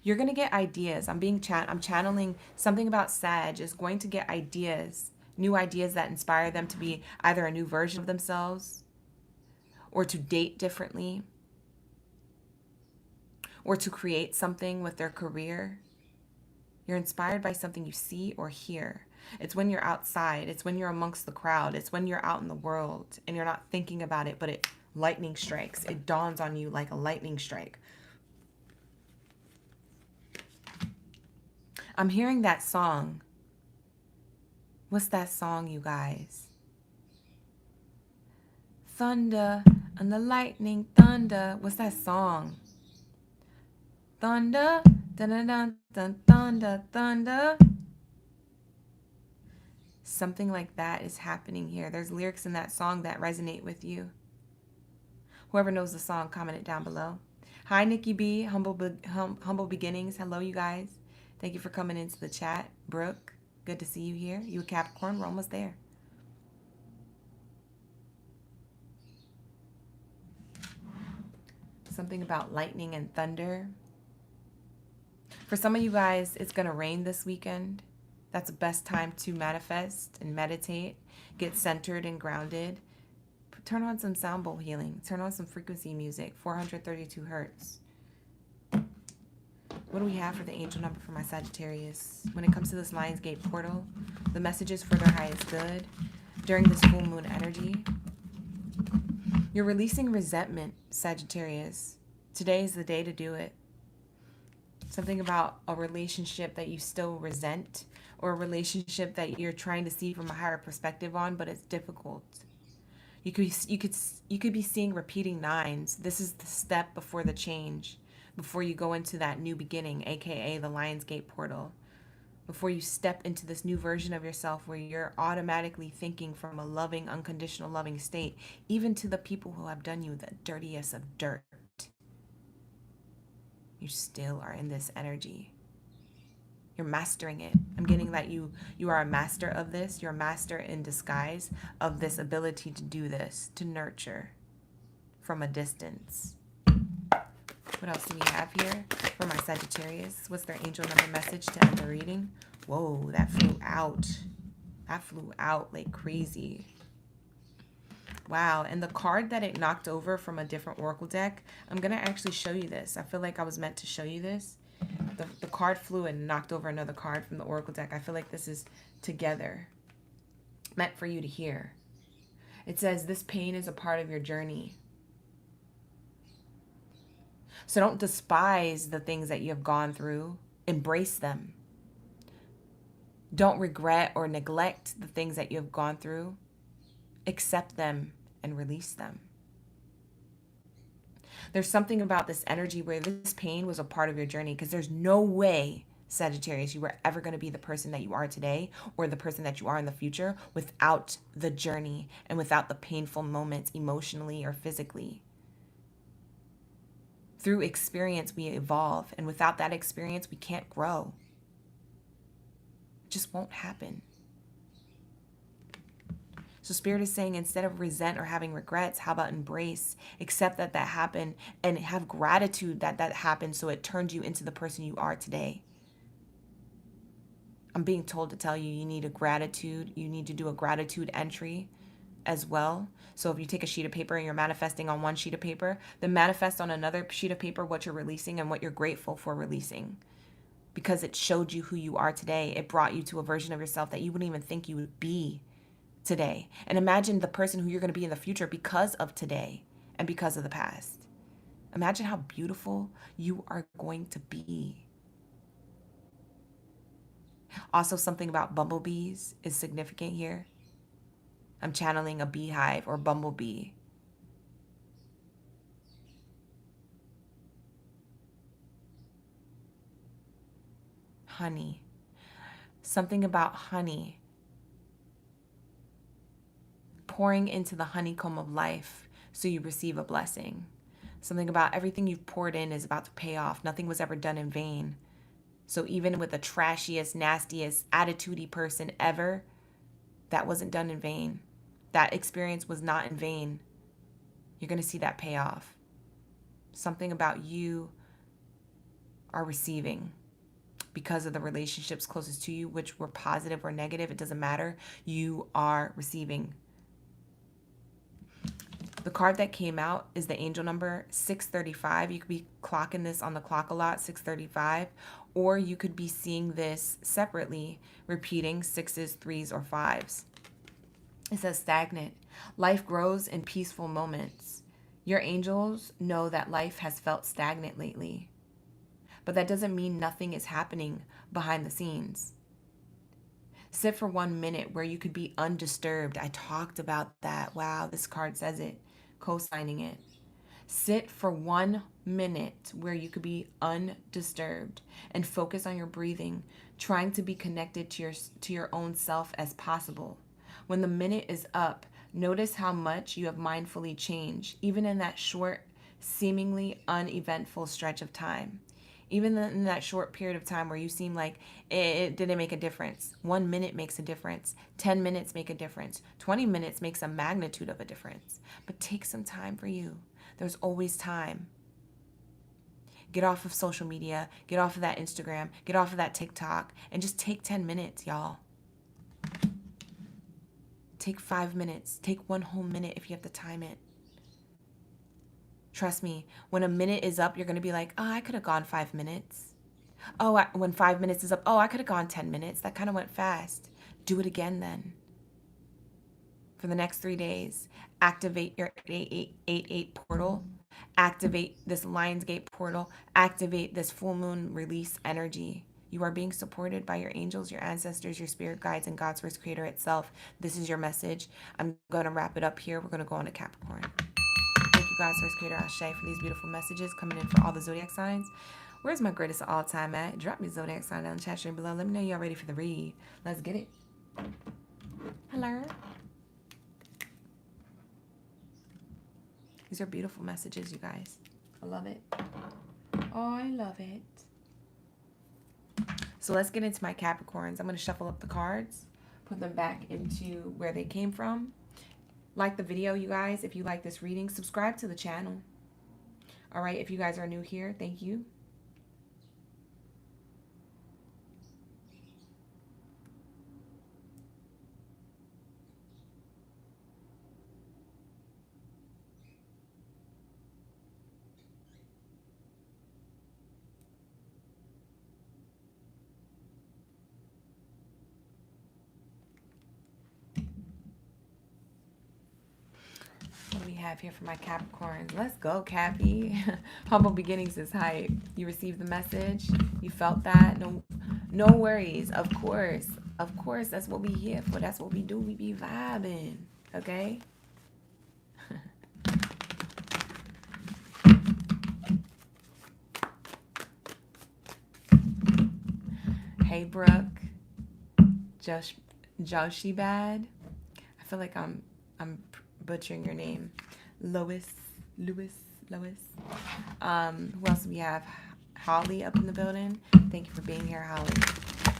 You're going to get ideas. I'm channeling something about Sag is going to get ideas, new ideas that inspire them to be either a new version of themselves, or to date differently, or to create something with their career. You're inspired by something you see or hear. It's when you're outside. It's when you're amongst the crowd. It's when you're out in the world and you're not thinking about it, but lightning strikes. It dawns on you like a lightning strike. I'm hearing that song. What's that song, you guys? Thunder and the lightning, thunder. What's that song? Thunder, dun dun dun dun, thunder, thunder. Something like that is happening here. There's lyrics in that song that resonate with you. Whoever knows the song, comment it down below. Hi, Nikki B. Humble Beginnings. Hello, you guys. Thank you for coming into the chat. Brooke, good to see you here. You a Capricorn? We're almost there. Something about lightning and thunder. For some of you guys, it's going to rain this weekend. That's the best time to manifest and meditate, get centered and grounded. Turn on some sound bowl healing. Turn on some frequency music, 432 hertz. What do we have for the angel number for my Sagittarius? When it comes to this Lionsgate portal, the messages for their highest good during this full moon energy. You're releasing resentment, Sagittarius. Today is the day to do it. Something about a relationship that you still resent, or a relationship that you're trying to see from a higher perspective on, but it's difficult. You could be seeing repeating nines. This is the step before the change, before you go into that new beginning, aka the Lionsgate portal. Before you step into this new version of yourself where you're automatically thinking from a loving, unconditional loving state, even to the people who have done you the dirtiest of dirt. You still are in this energy. You're mastering it. I'm getting that you are a master of this. You're a master in disguise of this ability to do this, to nurture from a distance. What else do we have here for my Sagittarius? What's their angel number message to end the reading? Whoa, that flew out. That flew out like crazy. Wow, and the card that it knocked over from a different oracle deck, I'm going to actually show you this. I feel like I was meant to show you this. The card flew and knocked over another card from the oracle deck. I feel like this is together, meant for you to hear. It says, this pain is a part of your journey. So don't despise the things that you have gone through. Embrace them. Don't regret or neglect the things that you have gone through. Accept them and release them. There's something about this energy where this pain was a part of your journey, because there's no way, Sagittarius, you were ever going to be the person that you are today or the person that you are in the future without the journey and without the painful moments emotionally or physically. Through experience, we evolve, and without that experience, we can't grow. It just won't happen. So Spirit is saying, instead of resent or having regrets, how about embrace, accept that that happened, and have gratitude that that happened, so it turned you into the person you are today. I'm being told to tell you, you need to do a gratitude entry as well. So if you take a sheet of paper and you're manifesting on one sheet of paper, then manifest on another sheet of paper what you're releasing and what you're grateful for releasing. Because it showed you who you are today. It brought you to a version of yourself that you wouldn't even think you would be today. And imagine the person who you're going to be in the future because of today and because of the past. Imagine how beautiful you are going to be. Also, something about bumblebees is significant here. I'm channeling a beehive or bumblebee. Honey. Something about honey. Pouring into the honeycomb of life so you receive a blessing. Something about everything you've poured in is about to pay off. Nothing was ever done in vain. So even with the trashiest, nastiest, attitudey person ever, that wasn't done in vain. That experience was not in vain. You're going to see that pay off. Something about you are receiving because of the relationships closest to you, which were positive or negative. It doesn't matter. You are receiving. The card that came out is the angel number 635. You could be clocking this on the clock a lot, 635. Or you could be seeing this separately, repeating 6s, 3s, or 5s. It says stagnant. Life grows in peaceful moments. Your angels know that life has felt stagnant lately. But that doesn't mean nothing is happening behind the scenes. Sit for 1 minute where you could be undisturbed. I talked about that. Wow, this card says it. Co-signing it. Sit for 1 minute where you could be undisturbed and focus on your breathing, trying to be connected to your own self as possible. When the minute is up, Notice how much you have mindfully changed, even in that short, seemingly uneventful stretch of time. Even in that short period of time where you seem like it didn't make a difference. 1 minute makes a difference. 10 minutes make a difference. 20 minutes makes a magnitude of a difference. But take some time for you. There's always time. Get off of social media. Get off of that Instagram. Get off of that TikTok. And just take 10 minutes, y'all. Take 5 minutes. Take 1 whole minute if you have to time it. Trust me, when a minute is up, you're going to be like, oh, I could have gone 5 minutes. Oh, when 5 minutes is up, oh, I could have gone 10 minutes. That kind of went fast. Do it again then. For the next 3 days, activate your 888 portal. Activate this Lionsgate portal. Activate this full moon release energy. You are being supported by your angels, your ancestors, your spirit guides, and God's first creator itself. This is your message. I'm going to wrap it up here. We're going to go on to Capricorn. Thank you, God's first creator, Ashe, for these beautiful messages coming in for all the zodiac signs. Where's my greatest of all time at? Drop me zodiac sign down in the chat stream below. Let me know y'all ready for the read. Let's get it. Hello. These are beautiful messages, you guys. I love it. Oh, I love it. So let's get into my Capricorns. I'm going to shuffle up the cards, put them back into where they came from. Like the video, you guys. If you like this reading, subscribe to the channel. All right, if you guys are new here, thank you. What do we have here for my Capricorns? Let's go, Cappy. Humble beginnings is hype. You received the message. You felt that. No worries. Of course. Of course. That's what we here for. That's what we do. We be vibing. Okay? Hey, Brooke. Joshi Bad. I feel like I'm butchering your name. Lois. Who else do we have? Holly up in the building. Thank you for being here, Holly.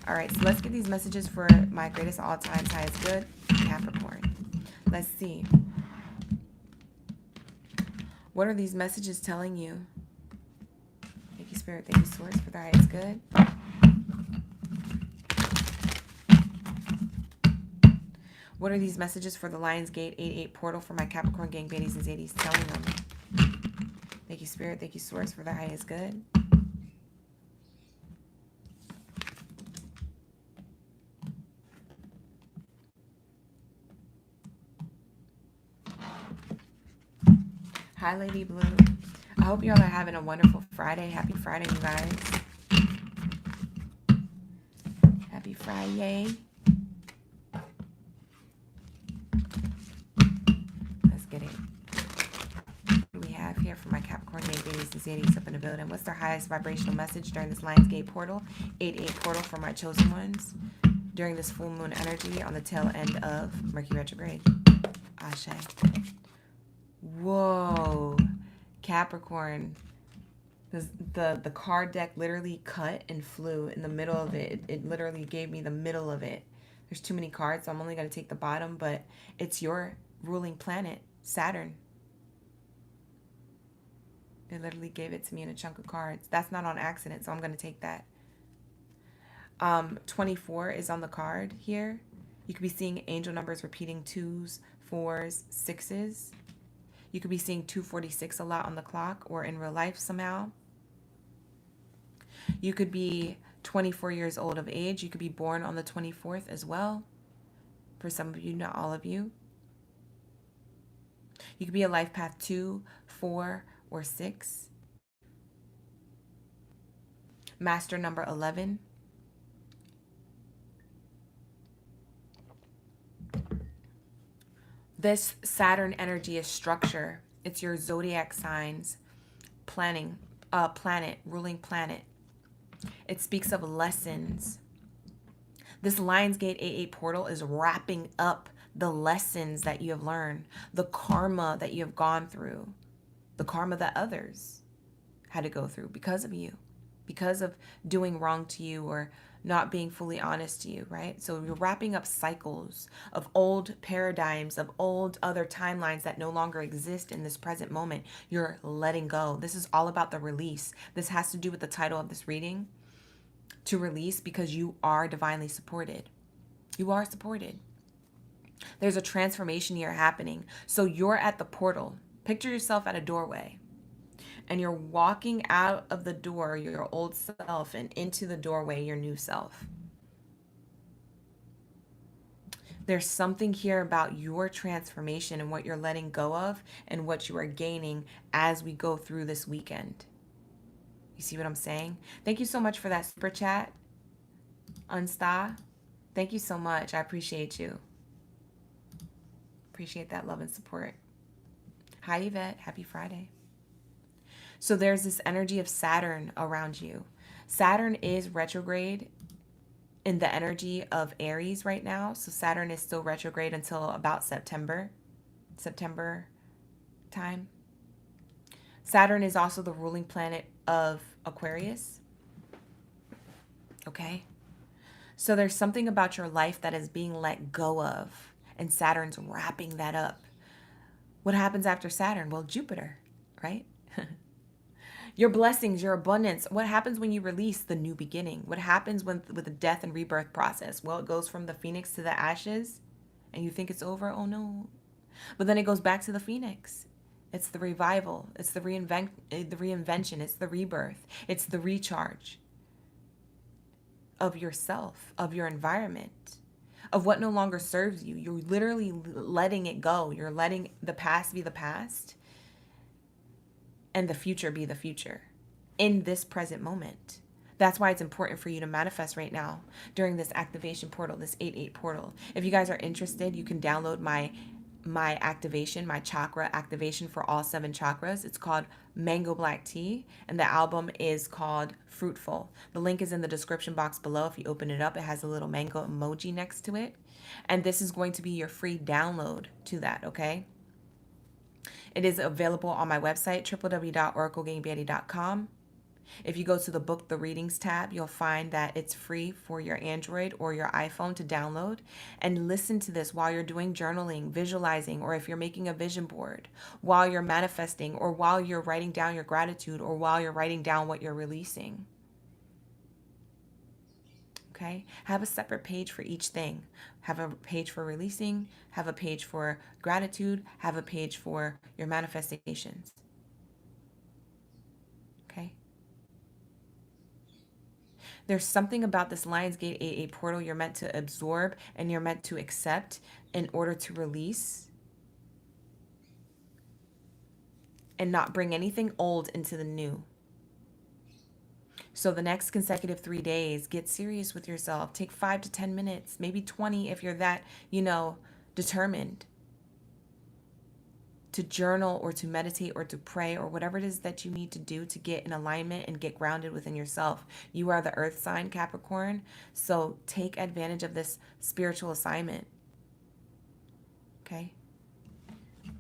All right, so let's get these messages for my greatest all-time highest good, Capricorn. Let's see. What are these messages telling you? Thank you, Spirit. Thank you, Source, for the highest good. What are these messages for the Lionsgate 88 portal for my Capricorn gang, Baddies and Zadies telling them? Thank you, Spirit. Thank you, Source, for the highest good. Hi, Lady Blue. I hope y'all are having a wonderful Friday. Happy Friday, you guys. Happy Friday. For my Capricorn Baddies and Zadies up in the building. What's their highest vibrational message during this Lionsgate portal? 88 portal for my chosen ones during this full moon energy on the tail end of Mercury retrograde. Ashe. Whoa. Capricorn. The card deck literally cut and flew in the middle of it. It literally gave me the middle of it. There's too many cards, so I'm only going to take the bottom, but it's your ruling planet, Saturn. They literally gave it to me in a chunk of cards. That's not on accident, so I'm going to take that. 24 is on the card here. You could be seeing angel numbers repeating 2s, 4s, 6s. You could be seeing 246 a lot on the clock or in real life somehow. You could be 24 years old of age. You could be born on the 24th as well. For some of you, not all of you. You could be a life path 2, 4, or 6. Master number 11. This Saturn energy is structure. It's your zodiac signs, planning, planet, ruling planet. It speaks of lessons. This Lionsgate 88 portal is wrapping up the lessons that you have learned, the karma that you have gone through, the karma that others had to go through because of you, because of doing wrong to you or not being fully honest to you, right? So you're wrapping up cycles of old paradigms, of old other timelines that no longer exist in this present moment. You're letting go. This is all about the release. This has to do with the title of this reading, to release, because you are divinely supported. You are supported. There's a transformation here happening. So you're at the portal. Picture yourself at a doorway. And you're walking out of the door, your old self, and into the doorway, your new self. There's something here about your transformation and what you're letting go of and what you are gaining as we go through this weekend. You see what I'm saying? Thank you so much for that super chat, Unsta. Thank you so much. I appreciate you. Appreciate that love and support. Hi, Yvette. Happy Friday. So there's this energy of Saturn around you. Saturn is retrograde in the energy of Aries right now. So Saturn is still retrograde until about September time. Saturn is also the ruling planet of Aquarius. Okay. So there's something about your life that is being let go of, and Saturn's wrapping that up. What happens after Saturn? Well, Jupiter, right? Your blessings, your abundance. What happens when you release the new beginning? What happens with the death and rebirth process? Well, it goes from the phoenix to the ashes, and you think it's over. Oh no. But then it goes back to the phoenix. It's the revival. It's the reinvention. It's the rebirth. It's the recharge of yourself, of your environment, of what no longer serves you. You're literally letting it go. You're letting the past be the past and the future be the future in this present moment. That's why it's important for you to manifest right now during this activation portal, this 8/8 portal. If you guys are interested, you can download my activation, my chakra activation for all 7 chakras. It's called Mango Black Tea, and the album is called Fruitful. The link is in the description box below. If you open it up, it has a little mango emoji next to it. And this is going to be your free download to that, okay? It is available on my website, www.oraclegamebaddie.com. If you go to the book, the readings tab, you'll find that it's free for your Android or your iPhone to download and listen to this while you're doing journaling, visualizing, or if you're making a vision board, while you're manifesting, or while you're writing down your gratitude, or while you're writing down what you're releasing. Okay? Have a separate page for each thing. Have a page for releasing, have a page for gratitude, have a page for your manifestations. Okay? There's something about this Lionsgate 8/8 portal you're meant to absorb and you're meant to accept in order to release and not bring anything old into the new. So the next consecutive 3 days, get serious with yourself. Take 5 to 10 minutes, maybe 20 if you're that, determined to journal or to meditate or to pray or whatever it is that you need to do to get in alignment and get grounded within yourself. You are the earth sign, Capricorn, so take advantage of this spiritual assignment. Okay?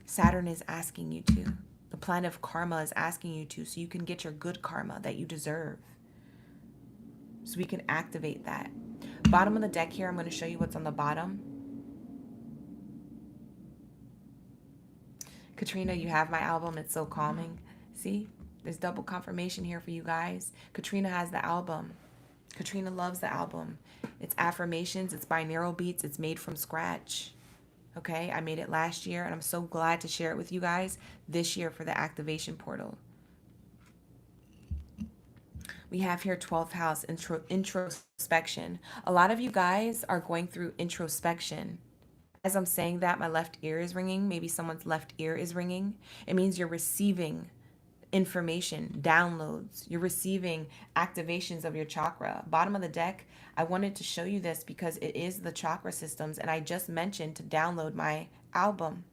Saturn is asking you to. The planet of karma is asking you to, so you can get your good karma that you deserve. So we can activate that. Bottom of the deck here, I'm going to show you what's on the bottom. Katrina, you have my album. It's so calming. See? There's double confirmation here for you guys. Katrina has the album. Katrina loves the album. It's affirmations. It's binaural beats. It's made from scratch. Okay? I made it last year, and I'm so glad to share it with you guys this year for the activation portal. We have here 12th house introspection. A lot of you guys are going through introspection. As I'm saying that, my left ear is ringing. Maybe someone's left ear is ringing. It means you're receiving information, downloads. You're receiving activations of your chakra. Bottom of the deck, I wanted to show you this because it is the chakra systems, and I just mentioned to download my album,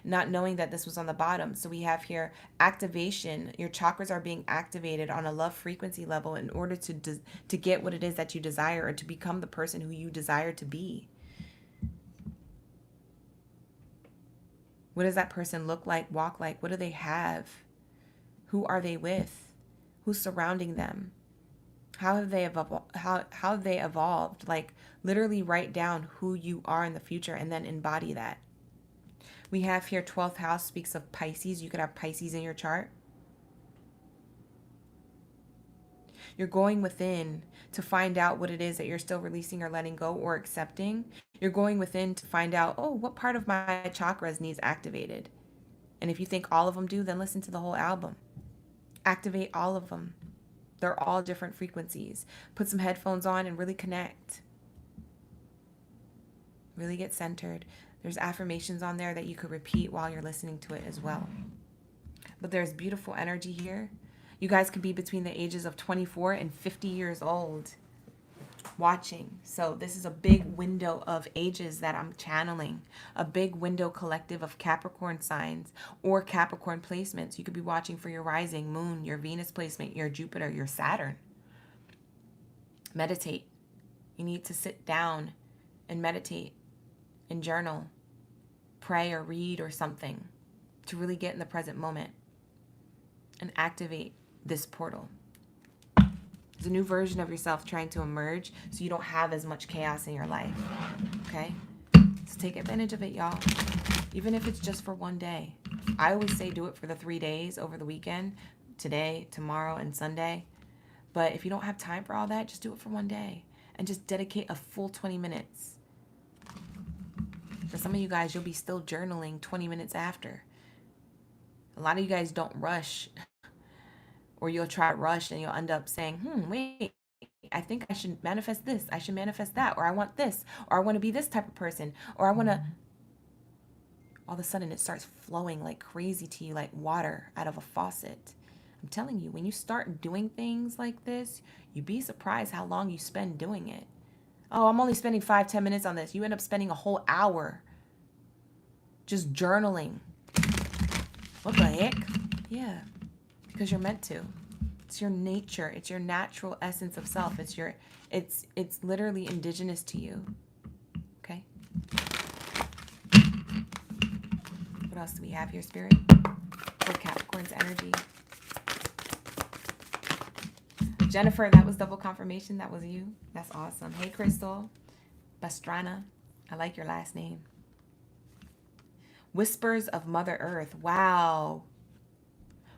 not knowing that this was on the bottom. So we have here activation. Your chakras are being activated on a love frequency level in order to get what it is that you desire, or to become the person who you desire to be. What does that person look like, walk like? What do they have? Who are they with? Who's surrounding them? How have they evolved? How have they evolved? Like, literally write down who you are in the future and then embody that. We have here 12th house speaks of Pisces. You could have Pisces in your chart. You're going within to find out what it is that you're still releasing or letting go or accepting. You're going within to find out, oh, what part of my chakras needs activated? And if you think all of them do, then listen to the whole album. Activate all of them. They're all different frequencies. Put some headphones on and really connect. Really get centered. There's affirmations on there that you could repeat while you're listening to it as well. But there's beautiful energy here. You guys could be between the ages of 24 and 50 years old watching. So this is a big window of ages that I'm channeling. A big window collective of Capricorn signs or Capricorn placements. You could be watching for your rising, moon, your Venus placement, your Jupiter, your Saturn. Meditate. You need to sit down and meditate and journal, pray or read or something to really get in the present moment and activate this portal. There's a new version of yourself trying to emerge so you don't have as much chaos in your life. Okay? So take advantage of it, y'all. Even if it's just for one day. I always say do it for the 3 days over the weekend. Today, tomorrow, and Sunday. But if you don't have time for all that, just do it for one day. And just dedicate a full 20 minutes. For some of you guys, you'll be still journaling 20 minutes after. A lot of you guys don't rush. Or you'll try to rush and you'll end up saying, wait, I think I should manifest this. I should manifest that. Or I want this. Or I want to be this type of person. Or I want to... All of a sudden, it starts flowing like crazy to you, like water out of a faucet. I'm telling you, when you start doing things like this, you'd be surprised how long you spend doing it. Oh, I'm only spending 5-10 minutes on this. You end up spending a whole hour just journaling. What the heck? Yeah. Because you're meant to. It's your nature. It's your natural essence of self. It's literally indigenous to you. Okay? What else do we have here, Spirit? For Capricorn's energy. Jennifer, that was double confirmation. That was you. That's awesome. Hey, Crystal. Pastrana. I like your last name. Whispers of Mother Earth. Wow.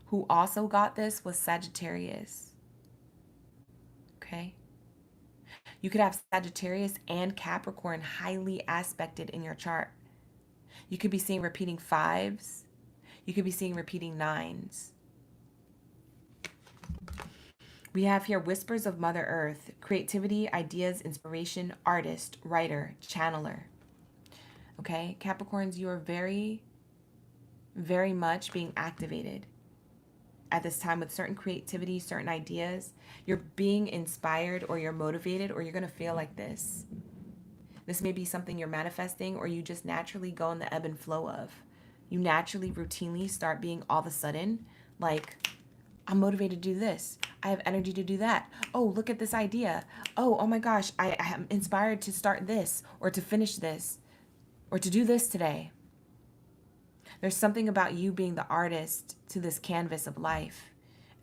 Who also got this was Sagittarius. Okay? You could have Sagittarius and Capricorn highly aspected in your chart. You could be seeing repeating 5s. You could be seeing repeating 9s. We have here Whispers of Mother Earth. Creativity, ideas, inspiration, artist, writer, channeler. Okay? Capricorns, you are very, very much being activated at this time with certain creativity, certain ideas. You're being inspired or you're motivated or you're going to feel like this. This may be something you're manifesting or you just naturally go in the ebb and flow of. You naturally, routinely start being all of a sudden like, I'm motivated to do this. I have energy to do that. Oh, look at this idea. Oh my gosh, I am inspired to start this or to finish this or to do this today. There's something about you being the artist to this canvas of life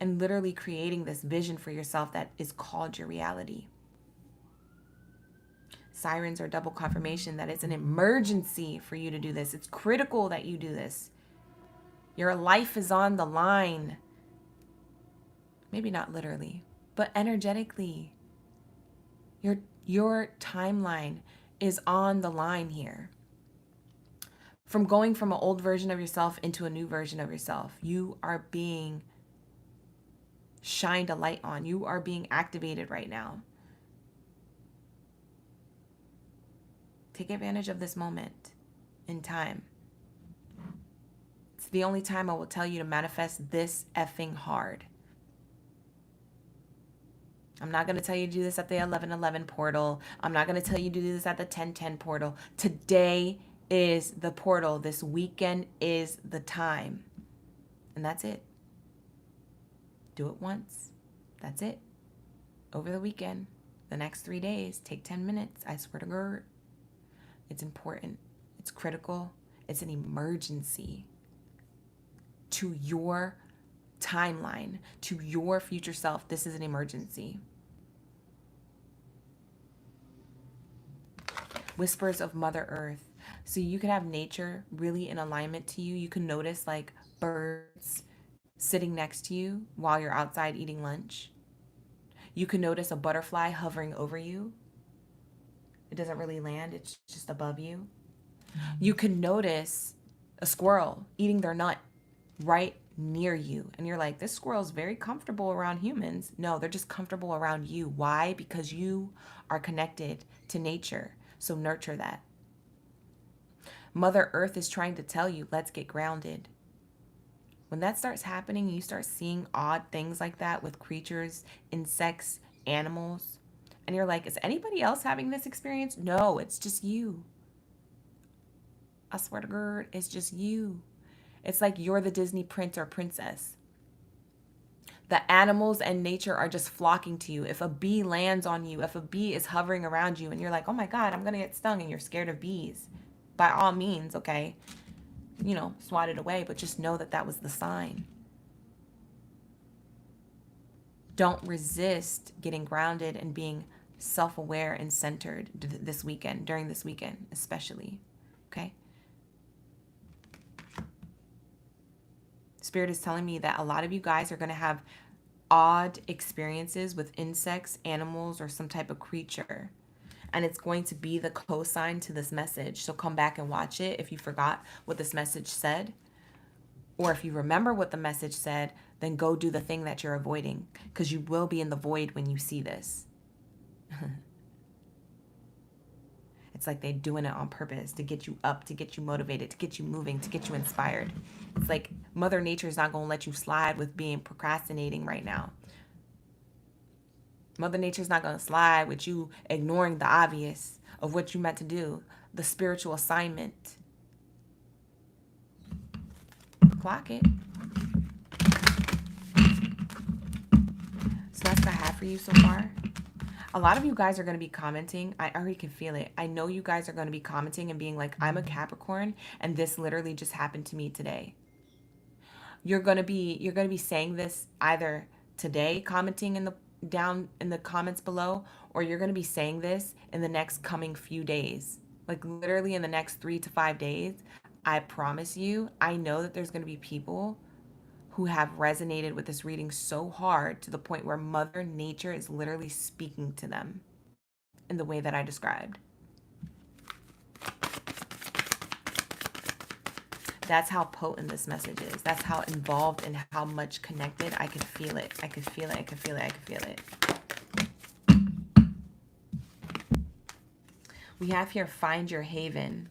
and literally creating this vision for yourself that is called your reality. Sirens are double confirmation that it's an emergency for you to do this. It's critical that you do this. Your life is on the line. Maybe not literally, but energetically. Your timeline is on the line here. From going from an old version of yourself into a new version of yourself, you are being shined a light on. You are being activated right now. Take advantage of this moment in time. It's the only time I will tell you to manifest this effing hard. I'm not going to tell you to do this at the 11:11 portal. I'm not going to tell you to do this at the 10:10 portal. Today is the portal. This weekend is the time. And that's it. Do it once. That's it. Over the weekend, the next 3 days, take 10 minutes. I swear to God. It's important. It's critical. It's an emergency to your timeline, to your future self. This is an emergency. Whispers of Mother Earth. So you can have nature really in alignment to you. You can notice like birds sitting next to you while you're outside eating lunch. You can notice a butterfly hovering over you. It doesn't really land, it's just above you. You can notice a squirrel eating their nut right near you. And you're like, this squirrel's very comfortable around humans. No, they're just comfortable around you. Why? Because you are connected to nature. So nurture that. Mother Earth is trying to tell you, let's get grounded. When that starts happening, you start seeing odd things like that with creatures, insects, animals, and you're like, is anybody else having this experience? No, it's just you. I swear to God, it's just you. It's like you're the Disney prince or princess. The animals and nature are just flocking to you. If a bee lands on you, if a bee is hovering around you and you're like, oh my God, I'm going to get stung, and you're scared of bees, by all means, okay, swat it away, but just know that that was the sign. Don't resist getting grounded and being self-aware and centered this weekend, during this weekend especially, okay? Spirit is telling me that a lot of you guys are going to have odd experiences with insects, animals, or some type of creature. And it's going to be the cosign to this message. So come back and watch it if you forgot what this message said. Or if you remember what the message said, then go do the thing that you're avoiding, because you will be in the void when you see this. It's like they're doing it on purpose to get you up, to get you motivated, to get you moving, to get you inspired. It's like Mother Nature is not going to let you slide with being procrastinating right now. Mother Nature is not going to slide with you ignoring the obvious of what you meant to do, the spiritual assignment. Clock it. So that's what I have for you so far. A lot of you guys are going to be commenting. I already can feel it. I know you guys are going to be commenting and being like, I'm a Capricorn and this literally just happened to me today. You're going to be saying this either today, commenting down in the comments below, or you're going to be saying this in the next coming few days. Like literally in the next 3 to 5 days. I promise you, I know that there's going to be people who have resonated with this reading so hard to the point where Mother Nature is literally speaking to them in the way that I described. That's how potent this message is. That's how involved and how much connected. I can feel it. I can feel it. I can feel it. I can feel it. We have here, find your haven.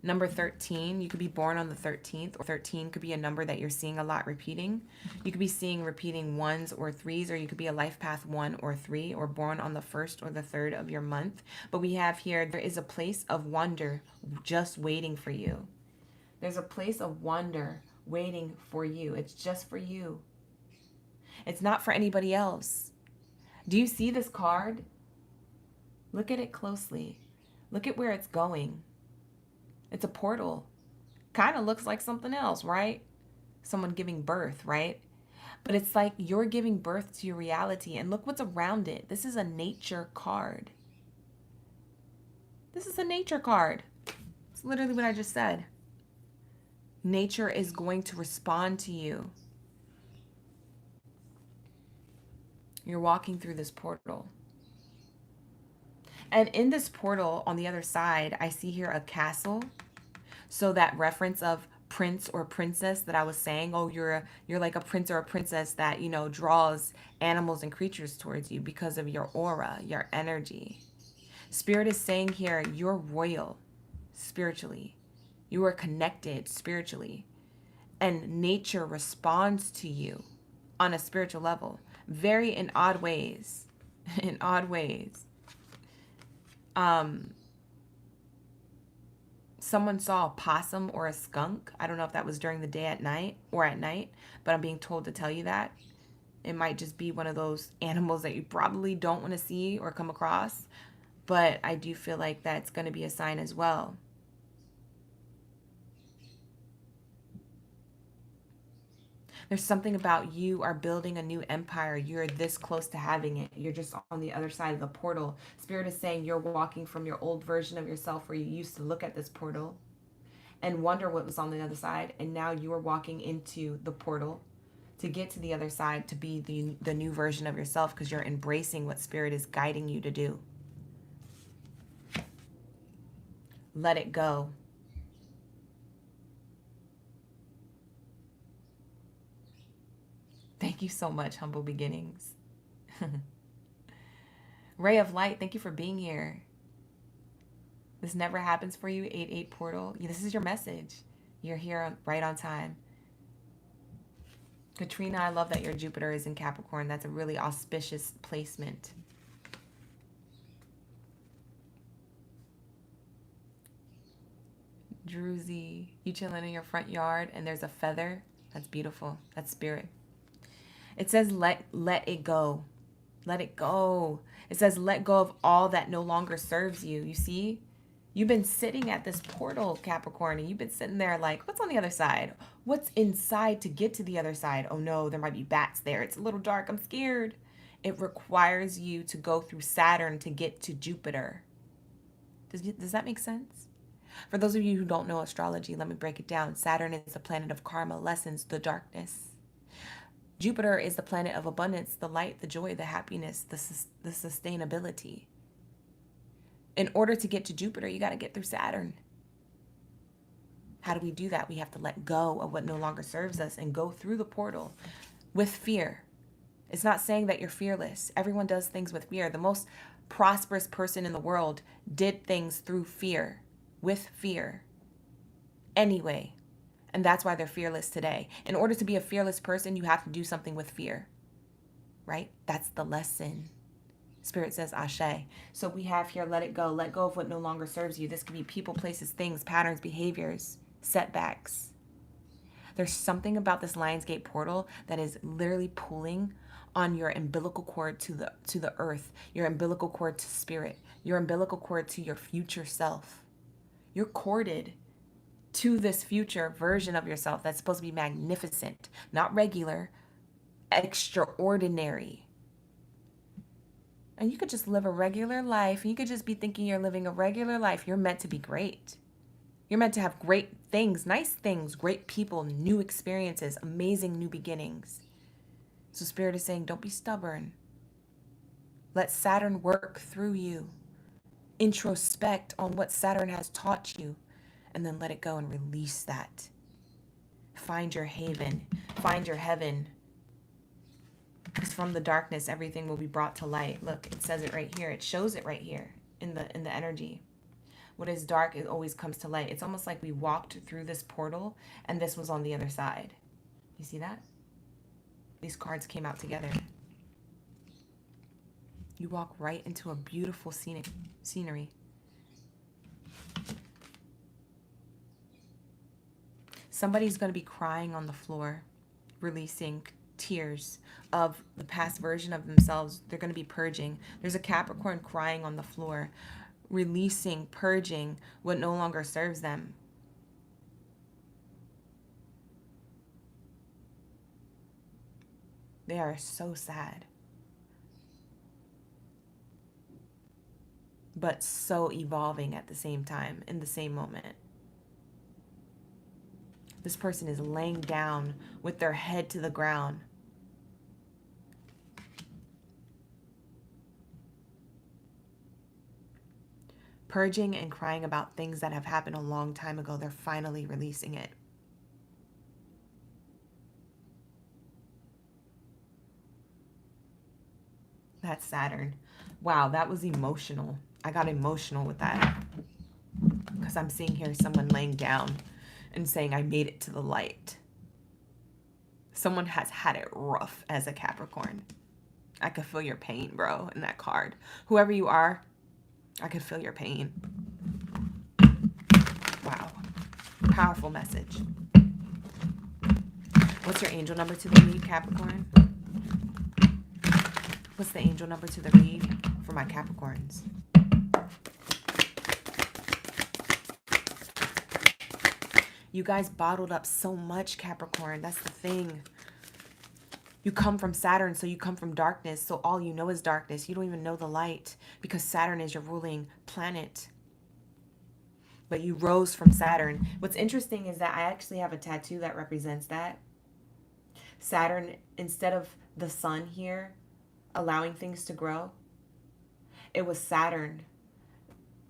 Number 13, you could be born on the 13th, or 13 could be a number that you're seeing a lot repeating. You could be seeing repeating 1s or 3s, or you could be a life path 1 or 3, or born on the 1st or the 3rd of your month. But we have here, there is a place of wonder just waiting for you. There's a place of wonder waiting for you. It's just for you. It's not for anybody else. Do you see this card? Look at it closely. Look at where it's going. It's a portal. Kind of looks like something else, right? Someone giving birth, right? But it's like you're giving birth to your reality. And look what's around it. This is a nature card. This is a nature card. It's literally what I just said. Nature is going to respond to you. You're walking through this portal. And in this portal, on the other side, I see here a castle. So that reference of prince or princess that I was saying, oh, you're like a prince or a princess that, draws animals and creatures towards you because of your aura, your energy. Spirit is saying here, you're royal spiritually. You are connected spiritually. And nature responds to you on a spiritual level. Very in odd ways. In odd ways. Someone saw a possum or a skunk. I don't know if that was during the day at night, but I'm being told to tell you that. It might just be one of those animals that you probably don't want to see or come across, but I do feel like that's going to be a sign as well. There's something about you are building a new empire. You're this close to having it. You're just on the other side of the portal. Spirit is saying you're walking from your old version of yourself where you used to look at this portal and wonder what was on the other side. And now you are walking into the portal to get to the other side, to be the new version of yourself, because you're embracing what Spirit is guiding you to do. Let it go. Thank you so much, Humble Beginnings. Ray of Light, thank you for being here. This never happens for you, 8-8 portal. This is your message. You're here right on time. Katrina, I love that your Jupiter is in Capricorn. That's a really auspicious placement. Druzy, you chilling in your front yard and there's a feather. That's beautiful. That's Spirit. It says let it go. Let it go. It says let go of all that no longer serves you. You see? You've been sitting at this portal, Capricorn, and you've been sitting there like, what's on the other side? What's inside to get to the other side? Oh no, there might be bats there. It's a little dark. I'm scared. It requires you to go through Saturn to get to Jupiter. Does that make sense? For those of you who don't know astrology, let me break it down. Saturn is the planet of karma, lessons, the darkness. Jupiter is the planet of abundance, the light, the joy, the happiness, the sustainability. In order to get to Jupiter, you got to get through Saturn. How do we do that? We have to let go of what no longer serves us and go through the portal with fear. It's not saying that you're fearless. Everyone does things with fear. The most prosperous person in the world did things through fear, with fear. Anyway, and that's why they're fearless today. In order to be a fearless person, you have to do something with fear, right? That's the lesson. Spirit says Ashe. So we have here, let it go. Let go of what no longer serves you. This could be people, places, things, patterns, behaviors, setbacks. There's something about this Lionsgate portal that is literally pulling on your umbilical cord to the earth, your umbilical cord to Spirit, your umbilical cord to your future self. You're corded to this future version of yourself that's supposed to be magnificent, not regular, extraordinary. And you could just live a regular life. You could just be thinking you're living a regular life. You're meant to be great. You're meant to have great things, nice things, great people, new experiences, amazing new beginnings. So Spirit is saying, don't be stubborn. Let Saturn work through you. Introspect on what Saturn has taught you, and then let it go and release that. Find your haven. Find your heaven. Because from the darkness, everything will be brought to light. Look, it says it right here. It shows it right here in the energy. What is dark, it always comes to light. It's almost like we walked through this portal and this was on the other side. You see that? These cards came out together. You walk right into a beautiful scenery. Somebody's going to be crying on the floor, releasing tears of the past version of themselves. They're going to be purging. There's a Capricorn crying on the floor, releasing, purging what no longer serves them. They are so sad, but so evolving at the same time, in the same moment. This person is laying down with their head to the ground. Purging and crying about things that have happened a long time ago. They're finally releasing it. That's Saturn. Wow, that was emotional. I got emotional with that. Because I'm seeing here someone laying down and saying, I made it to the light. Someone has had it rough as a Capricorn. I could feel your pain, bro, in that card. Whoever you are, I could feel your pain. Wow. Powerful message. What's your angel number to the read, Capricorn? What's the angel number to the read for my Capricorns? You guys bottled up so much, Capricorn. That's the thing. You come from Saturn, so you come from darkness, so all you know is darkness. You don't even know the light because Saturn is your ruling planet. But you rose from Saturn. What's interesting is that I actually have a tattoo that represents that. Saturn, instead of the sun here allowing things to grow, it was Saturn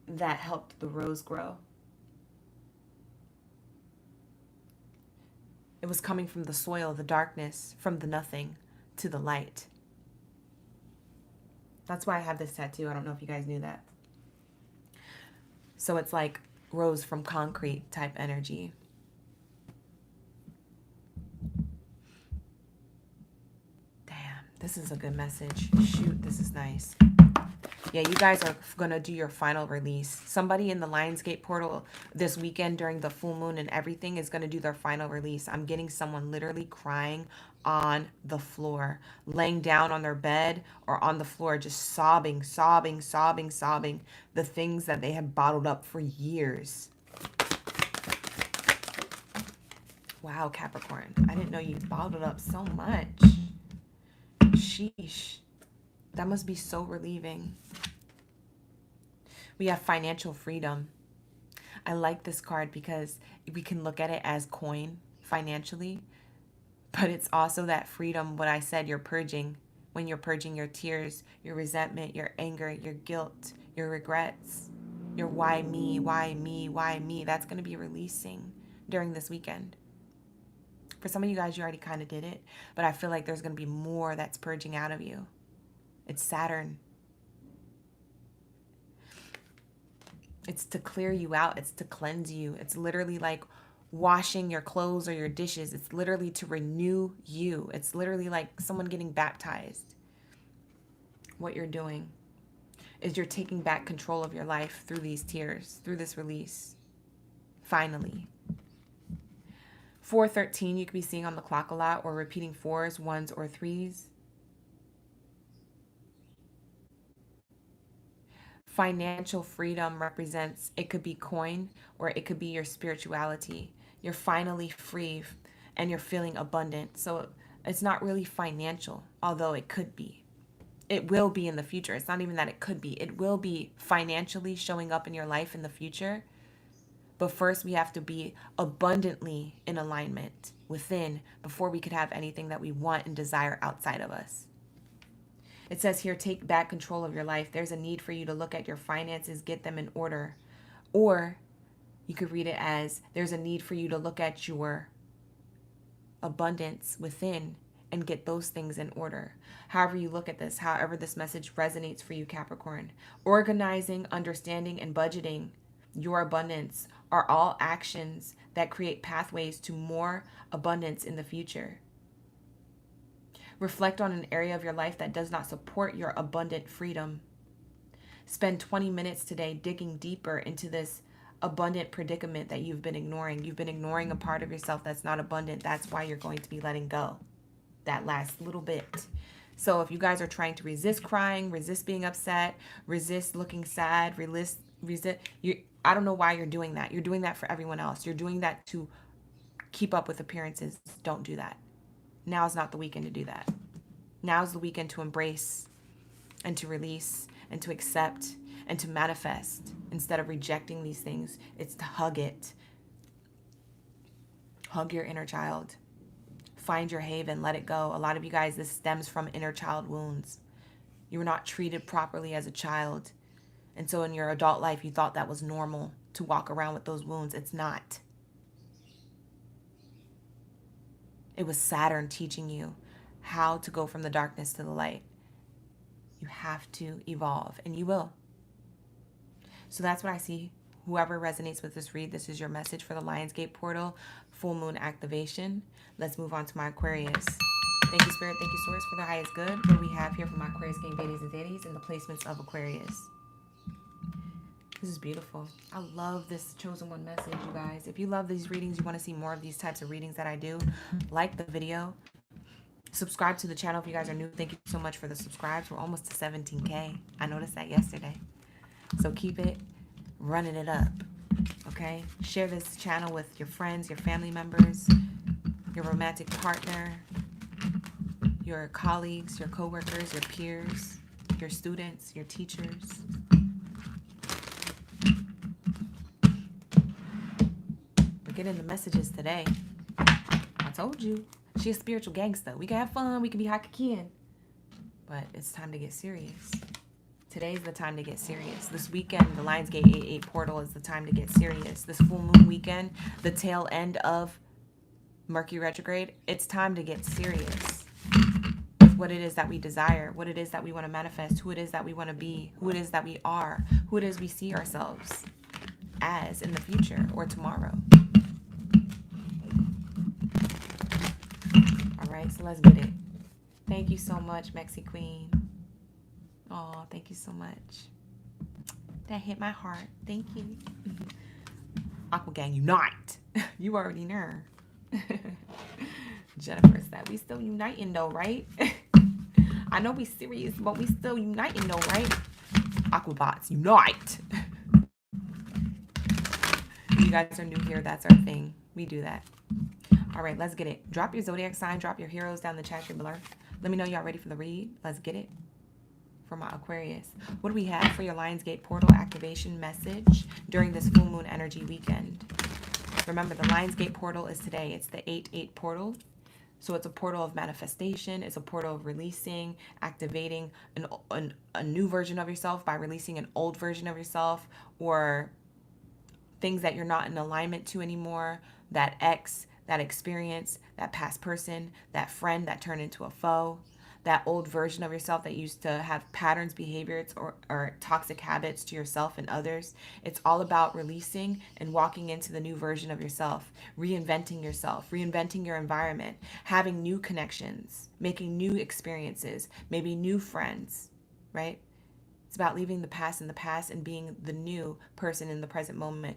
that helped the rose grow. It was coming from the soil, the darkness, from the nothing to the light. That's why I have this tattoo. I don't know if you guys knew that. So it's like rose from concrete type energy. Damn, this is a good message. Shoot, this is nice. Yeah, you guys are going to do your final release. Somebody in the Lionsgate portal this weekend during the full moon and everything is going to do their final release. I'm getting someone literally crying on the floor, laying down on their bed or on the floor, just sobbing, sobbing, sobbing, sobbing, the things that they have bottled up for years. Wow, Capricorn. I didn't know you bottled up so much. Sheesh. That must be so relieving. We have financial freedom. I like this card because we can look at it as coin financially, but it's also that freedom, what I said, you're purging. When you're purging your tears, your resentment, your anger, your guilt, your regrets, your why me, why me, why me. That's going to be releasing during this weekend. For some of you guys, you already kind of did it, but I feel like there's going to be more that's purging out of you. It's Saturn. It's to clear you out. It's to cleanse you. It's literally like washing your clothes or your dishes. It's literally to renew you. It's literally like someone getting baptized. What you're doing is you're taking back control of your life through these tears, through this release. Finally. 413, you could be seeing on the clock a lot, or repeating 4s, 1s, or 3s. Financial freedom represents, it could be coin or it could be your spirituality. You're finally free and you're feeling abundant. So it's not really financial, although it could be. It will be in the future. It's not even that it could be. It will be financially showing up in your life in the future. But first we have to be abundantly in alignment within before we could have anything that we want and desire outside of us. It says here, take back control of your life. There's a need for you to look at your finances, get them in order. Or you could read it as, there's a need for you to look at your abundance within and get those things in order. However you look at this, however this message resonates for you, Capricorn. Organizing, understanding, and budgeting your abundance are all actions that create pathways to more abundance in the future. Reflect on an area of your life that does not support your abundant freedom. Spend 20 minutes today digging deeper into this abundant predicament that you've been ignoring. You've been ignoring a part of yourself that's not abundant. That's why you're going to be letting go that last little bit. So if you guys are trying to resist crying, resist being upset, resist looking sad, resist, I don't know why you're doing that. You're doing that for everyone else. You're doing that to keep up with appearances. Don't do that. Now's not the weekend to do that. Now's the weekend to embrace and to release and to accept and to manifest. Instead of rejecting these things, it's to hug it. Hug your inner child. Find your haven. Let it go. A lot of you guys, this stems from inner child wounds. You were not treated properly as a child. And so in your adult life, you thought that was normal to walk around with those wounds. It's not. It was Saturn teaching you how to go from the darkness to the light. You have to evolve, and you will. So that's what I see. Whoever resonates with this read, this is your message for the Lionsgate portal, full moon activation. Let's move on to my Aquarius. Thank you, Spirit. Thank you, Source, for the highest good. What do we have here for my Aquarius, King, Baddies, and Daddies, and the placements of Aquarius? This is beautiful. I love this chosen one message, you guys. If you love these readings, you want to see more of these types of readings that I do, like the video. Subscribe to the channel if you guys are new. Thank you so much for the subscribes. We're almost to 17K. I noticed that yesterday. So keep it running it up, okay? Share this channel with your friends, your family members, your romantic partner, your colleagues, your coworkers, your peers, your students, your teachers. We're getting the messages today. I told you, she a spiritual gangster. We can have fun, we can be hakakian, but it's time to get serious. Today's the time to get serious. This weekend, the Lionsgate 8-8 portal is the time to get serious. This full moon weekend, the tail end of Mercury retrograde, it's time to get serious with what it is that we desire, what it is that we want to manifest, who it is that we want to be, who it is that we are, who it is we see ourselves as in the future or tomorrow. All right, so let's get it. Thank you so much, Mexi Queen. Oh, thank you so much. That hit my heart. Thank you. Aqua Gang, unite. You already know. Jennifer said, we still uniting though, right? I know we serious, but we still uniting though, right? Aquabots, unite. You guys are new here. That's our thing. We do that. All right, let's get it. Drop your zodiac sign. Drop your heroes down the chat below. Let me know y'all ready for the read. Let's get it. For my Aquarius, what do we have for your Lionsgate portal activation message during this full moon energy weekend? Remember, the Lionsgate portal is today. It's the 8-8 portal. So it's a portal of manifestation. It's a portal of releasing, activating a new version of yourself by releasing an old version of yourself, or things that you're not in alignment to anymore. That ex, that experience, that past person, that friend that turned into a foe. That old version of yourself that used to have patterns, behaviors, or toxic habits to yourself and others. It's all about releasing and walking into the new version of yourself, reinventing yourself, reinventing your environment, having new connections, making new experiences, maybe new friends, right? It's about leaving the past in the past and being the new person in the present moment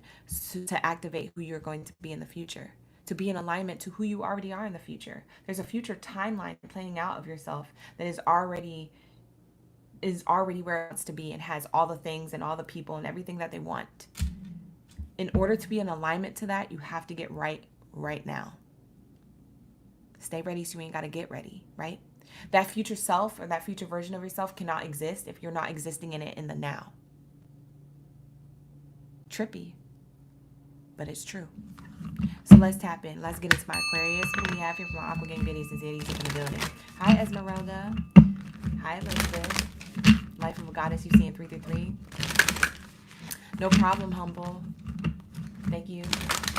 to activate who you're going to be in the future. To be in alignment to who you already are in the future. There's a future timeline playing out of yourself that is already where it wants to be and has all the things and all the people and everything that they want. In order to be in alignment to that, you have to get right now. Stay ready so you ain't got to get ready, right? That future self or that future version of yourself cannot exist if you're not existing in it in the now. Trippy, but it's true. So let's tap in. Let's get into my Aquarius. What do we have here from my Aqua Gang Baddies and Zaddies up in the building? Hi, Esmeralda. Hi, Elizabeth. Life of a Goddess you see in 333. No problem, Humble. Thank you.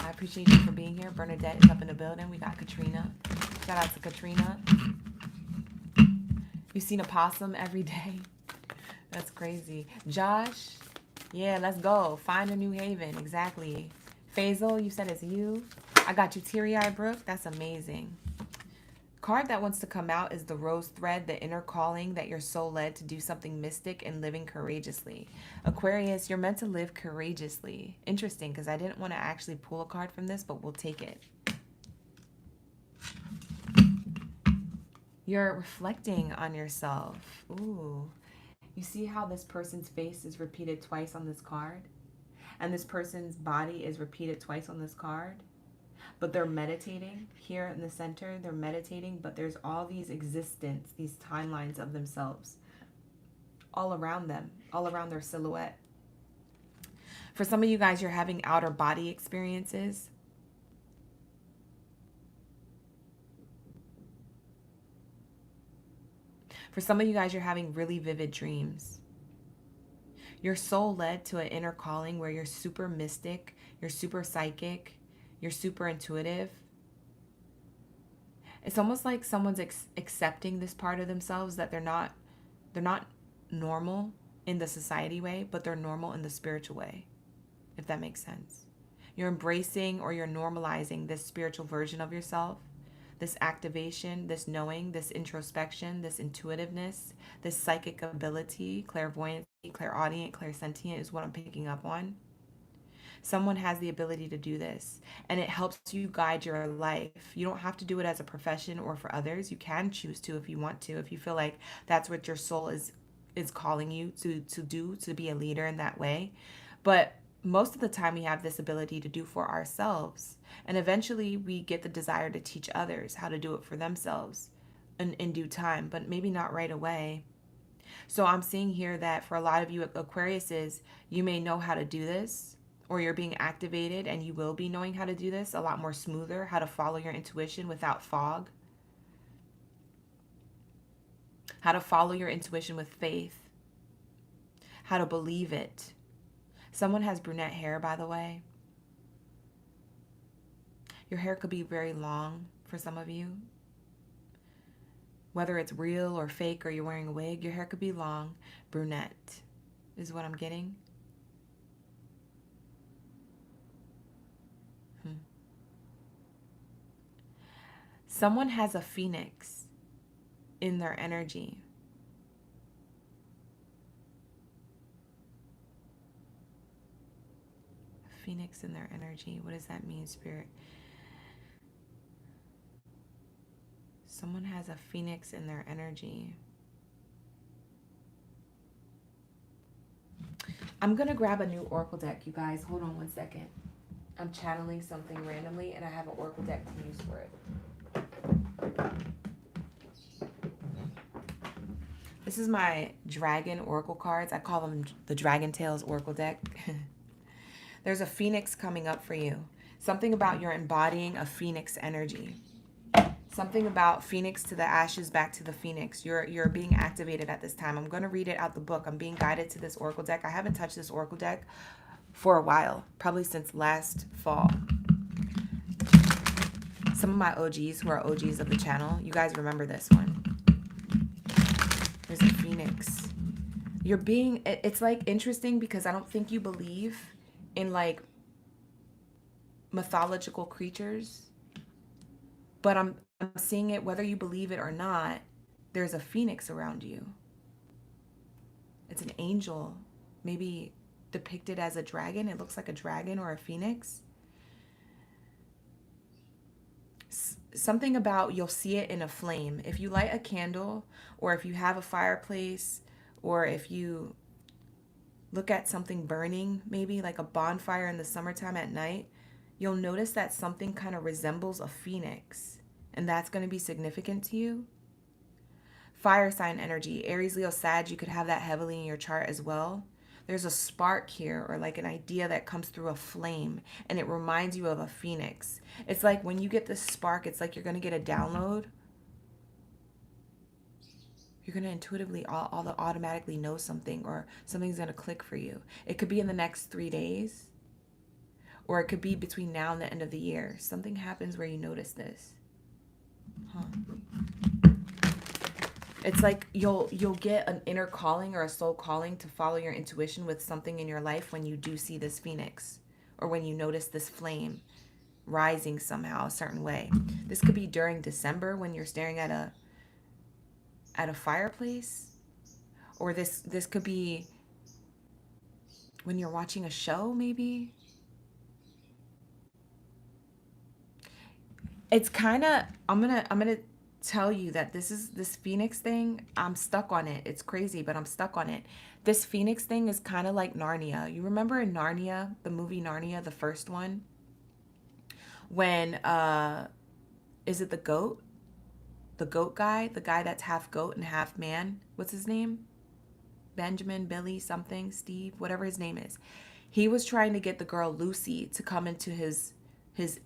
I appreciate you for being here. Bernadette is up in the building. We got Katrina. Shout out to Katrina. You've seen a possum every day. That's crazy. Josh. Yeah, let's go. Find a new haven. Exactly. Faisal, you said it's you. I got you, Teary-Eye Brooke. That's amazing. Card that wants to come out is the Rose Thread, the inner calling that you're so led to do something mystic and living courageously. Aquarius, you're meant to live courageously. Interesting, because I didn't want to actually pull a card from this, but we'll take it. You're reflecting on yourself. Ooh. You see how this person's face is repeated twice on this card? And this person's body is repeated twice on this card, but they're meditating here in the center. They're meditating, but there's all these existence, these timelines of themselves all around them, all around their silhouette. For some of you guys, you're having outer body experiences. For some of you guys, you're having really vivid dreams. You're soul led to an inner calling where you're super mystic, you're super psychic, you're super intuitive. It's almost like someone's accepting this part of themselves that they're not normal in the society way, but they're normal in the spiritual way, if that makes sense. You're embracing or you're normalizing this spiritual version of yourself, this activation, this knowing, this introspection, this intuitiveness, this psychic ability, clairvoyance, clairaudient, clairsentient is what I'm picking up on. Someone has the ability to do this, and it helps you guide your life. You don't have to do it as a profession or for others. You can choose to if you want to, if you feel like that's what your soul is calling you to do, to be a leader in that way. But most of the time we have this ability to do for ourselves, and eventually we get the desire to teach others how to do it for themselves in due time, but maybe not right away. So I'm seeing here that for a lot of you Aquariuses, you may know how to do this, or you're being activated and you will be knowing how to do this a lot more smoother, how to follow your intuition without fog, how to follow your intuition with faith, how to believe it. Someone has brunette hair, by the way. Your hair could be very long for some of you. Whether it's real or fake or you're wearing a wig, your hair could be long. Brunette is what I'm getting. Someone has a phoenix in their energy. A phoenix in their energy. What does that mean, Spirit? Someone has a phoenix in their energy. I'm going to grab a new oracle deck, you guys. Hold on one second. I'm channeling something randomly, and I have an oracle deck to use for it. This is my dragon oracle cards. I call them the Dragon Tales oracle deck. There's a phoenix coming up for you. Something about you're embodying a phoenix energy. Something about phoenix to the ashes, back to the phoenix. You're being activated at this time. I'm going to read it out the book. I'm being guided to this oracle deck. I haven't touched this oracle deck for a while, probably since last fall. Some of my OGs who are OGs of the channel, you guys remember this one. There's a phoenix. You're being, it's like interesting because I don't think you believe in like mythological creatures, but I'm seeing it whether you believe it or not. There's a phoenix around you. It's an angel, maybe depicted as a dragon. It looks like a dragon or a phoenix. Something about you'll see it in a flame. If you light a candle, or if you have a fireplace, or if you look at something burning, maybe like a bonfire in the summertime at night, you'll notice that something kind of resembles a phoenix. And that's going to be significant to you. Fire sign energy, Aries, Leo, Sag, you could have that heavily in your chart as well. There's a spark here, or like an idea that comes through a flame, and it reminds you of a phoenix. It's like when you get this spark, it's like you're going to get a download. You're going to intuitively automatically know something, or something's going to click for you. It could be in the next 3 days, or it could be between now and the end of the year. Something happens where you notice this. It's like you'll get an inner calling or a soul calling to follow your intuition with something in your life when you do see this phoenix, or when you notice this flame rising somehow a certain way. This could be during December when you're staring at a fireplace, or this could be when you're watching a show, maybe. It's kind of, I'm gonna tell you that this phoenix thing, I'm stuck on it. It's crazy, but I'm stuck on it. This phoenix thing is kind of like Narnia. You remember in Narnia, the movie Narnia, the first one, when is it the goat? The goat guy, the guy that's half goat and half man. What's his name? Benjamin, Billy, something, Steve, whatever his name is. He was trying to get the girl Lucy to come into his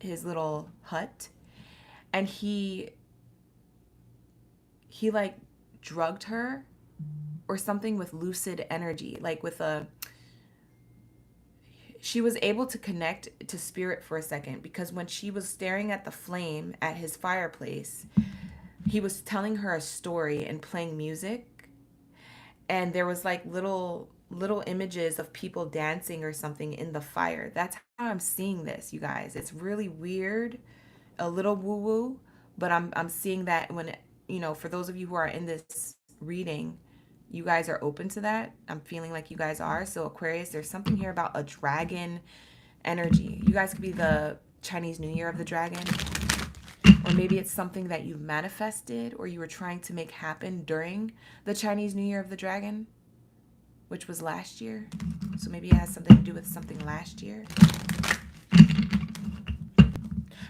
little hut, and he like drugged her or something with lucid energy, like with she was able to connect to spirit for a second, because when she was staring at the flame at his fireplace, he was telling her a story and playing music, and there was like little images of people dancing or something in the fire. That's how I'm seeing this, you guys. It's really weird, a little woo-woo, but I'm seeing that when, you know, for those of you who are in this reading, you guys are open to that. I'm feeling like you guys are. So Aquarius, there's something here about a dragon energy. You guys could be the Chinese New Year of the dragon, or maybe it's something that you've manifested or you were trying to make happen during the Chinese New Year of the dragon, which was last year. So maybe it has something to do with something last year.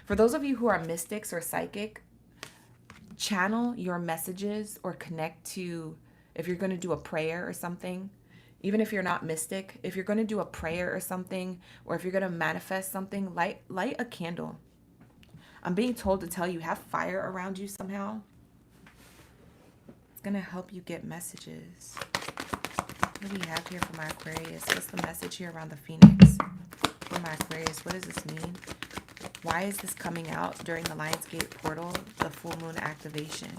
For those of you who are mystics or psychic, channel your messages or connect to, if you're going to do a prayer or something, even if you're not mystic, if you're going to do a prayer or something, or if you're going to manifest something, light a candle. I'm being told to tell you, have fire around you somehow. It's going to help you get messages. What do we have here for my Aquarius? What's the message here around the Phoenix? For my Aquarius, what does this mean? Why is this coming out during the Lionsgate portal, the full moon activation?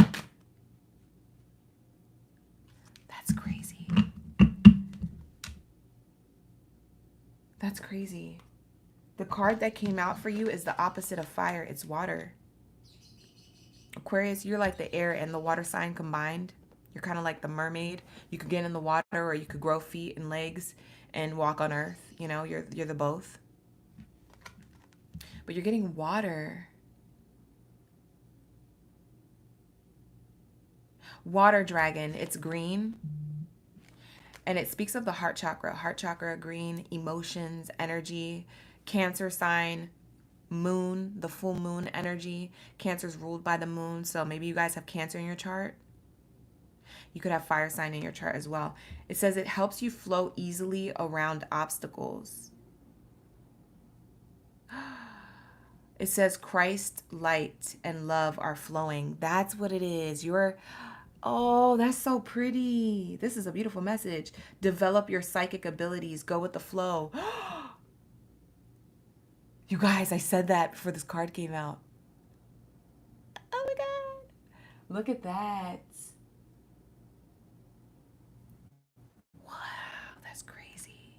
That's crazy. That's crazy. The card that came out for you is the opposite of fire. It's water. Aquarius, you're like the air and the water sign combined. You're kind of like the mermaid. You could get in the water, or you could grow feet and legs and walk on earth. You know, you're the both. But you're getting water. Water dragon. It's green. And it speaks of the heart chakra. Heart chakra, green, emotions, energy, Cancer sign, moon, the full moon energy. Cancer's ruled by the moon. So maybe you guys have Cancer in your chart. You could have fire sign in your chart as well. It says it helps you flow easily around obstacles. It says Christ, light, and love are flowing. That's what it is. Oh, that's so pretty. This is a beautiful message. Develop your psychic abilities. Go with the flow. You guys, I said that before this card came out. Oh my God. Look at that. Wow, that's crazy.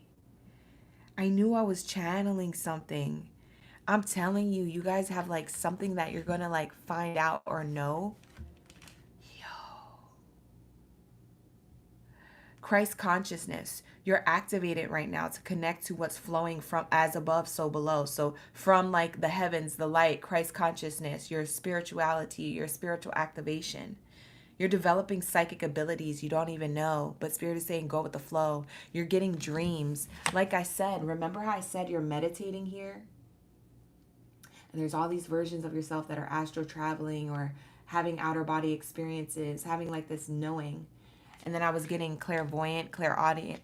I knew I was channeling something. I'm telling you, you guys have like something that you're going to like find out or know. Christ consciousness. You're activated right now to connect to what's flowing from as above, so below. So from like the heavens, the light, Christ consciousness, your spirituality, your spiritual activation. You're developing psychic abilities you don't even know, but Spirit is saying go with the flow. You're getting dreams. Like I said, remember how I said you're meditating here? And there's all these versions of yourself that are astral traveling or having outer body experiences, having like this knowing. And then I was getting clairvoyant, clairaudience,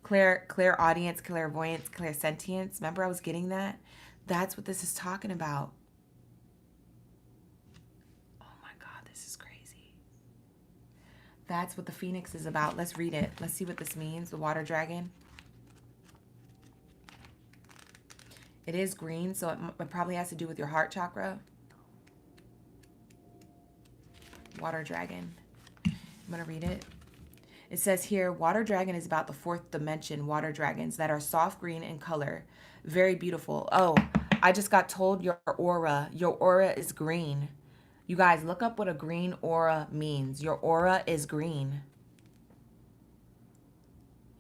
clairvoyance, clairsentience. Remember I was getting that? That's what this is talking about. Oh my God, this is crazy. That's what the Phoenix is about. Let's read it. Let's see what this means. The water dragon. It is green, so it probably has to do with your heart chakra. Water dragon. I'm going to read it. It says here, water dragon is about the fourth dimension water dragons that are soft green in color. Very beautiful. Oh, I just got told your aura is green. You guys, look up what a green aura means. Your aura is green.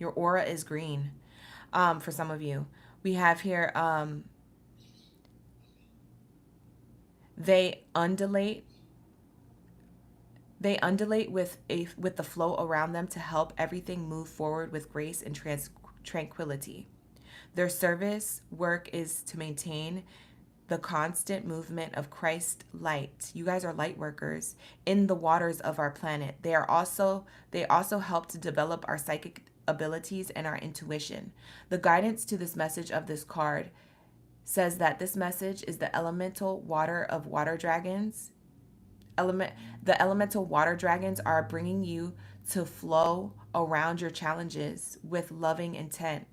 Your aura is green. For some of you. We have here, they undulate. They undulate with the flow around them to help everything move forward with grace and tranquility. Their service work is to maintain the constant movement of Christ light. You guys are light workers in the waters of our planet. They also help to develop our psychic abilities and our intuition. The guidance to this message of this card says that this message is the elemental water of water dragons. The elemental water dragons are bringing you to flow around your challenges with loving intent.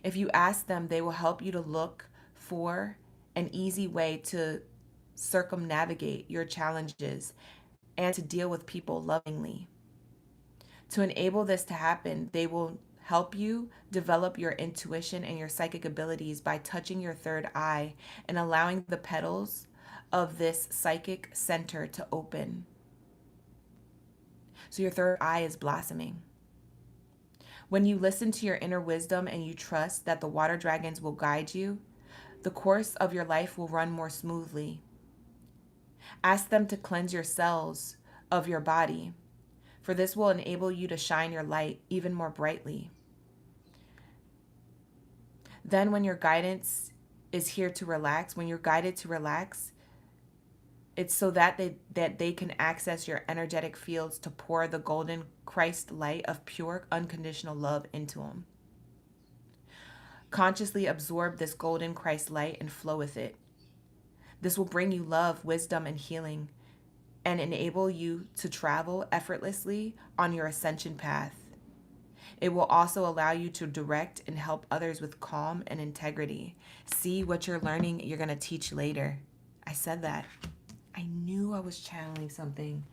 If you ask them, they will help you to look for an easy way to circumnavigate your challenges and to deal with people lovingly. To enable this to happen, they will help you develop your intuition and your psychic abilities by touching your third eye and allowing the petals of this psychic center to open. So your third eye is blossoming. When you listen to your inner wisdom and you trust that the water dragons will guide you, the course of your life will run more smoothly. Ask them to cleanse your cells of your body, for this will enable you to shine your light even more brightly. Then when your guidance is here to relax, when you're guided to relax, It's so that they can access your energetic fields to pour the golden Christ light of pure unconditional love into them. Consciously absorb this golden Christ light and flow with it. This will bring you love, wisdom, and healing, and enable you to travel effortlessly on your ascension path. It will also allow you to direct and help others with calm and integrity. See what you're learning, you're going to teach later. I said that. I knew I was channeling something.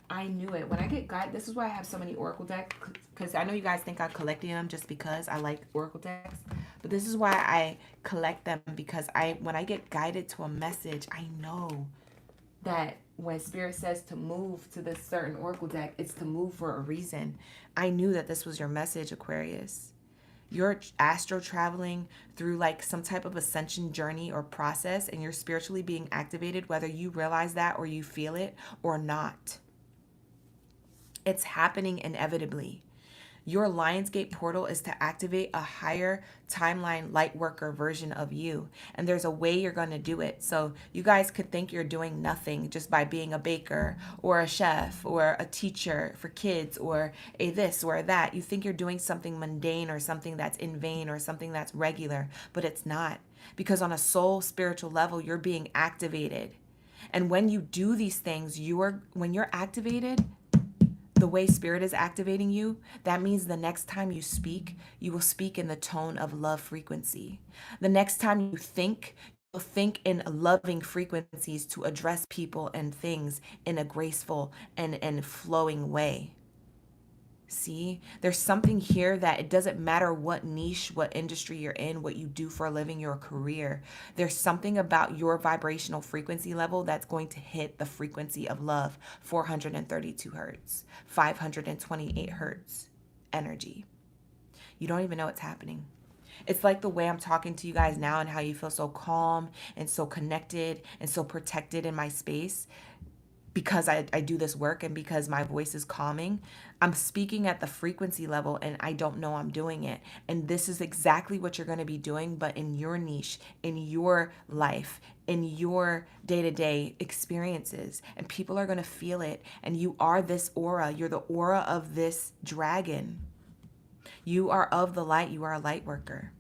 I knew it. When I get guided, this is why I have so many oracle decks, because I know you guys think I'm collecting them just because I like oracle decks, but this is why I collect them, because when I get guided to a message, I know that when Spirit says to move to this certain oracle deck, it's to move for a reason. I knew that this was your message, Aquarius. You're astro traveling through like some type of ascension journey or process, and you're spiritually being activated, whether you realize that or you feel it or not. It's happening inevitably. Your Lionsgate portal is to activate a higher timeline light worker version of you. And there's a way you're going to do it. So you guys could think you're doing nothing just by being a baker or a chef or a teacher for kids or a this or that. You think you're doing something mundane or something that's in vain or something that's regular, but it's not. Because on a soul spiritual level, you're being activated. And when you do these things, when you're activated, the way Spirit is activating you, that means the next time you speak, you will speak in the tone of love frequency. The next time you think, you'll think in loving frequencies to address people and things in a graceful and flowing way. See, there's something here that it doesn't matter what niche, what industry you're in, what you do for a living, your career. There's something about your vibrational frequency level that's going to hit the frequency of love, 432 hertz, 528 hertz energy. You don't even know what's happening. It's like the way I'm talking to you guys now and how you feel so calm and so connected and so protected in my space. Because I do this work and because my voice is calming, I'm speaking at the frequency level and I don't know I'm doing it. And this is exactly what you're going to be doing, but in your niche, in your life, in your day-to-day experiences. And people are going to feel it. And you are this aura. You're the aura of this dragon. You are of the light. You are a light worker.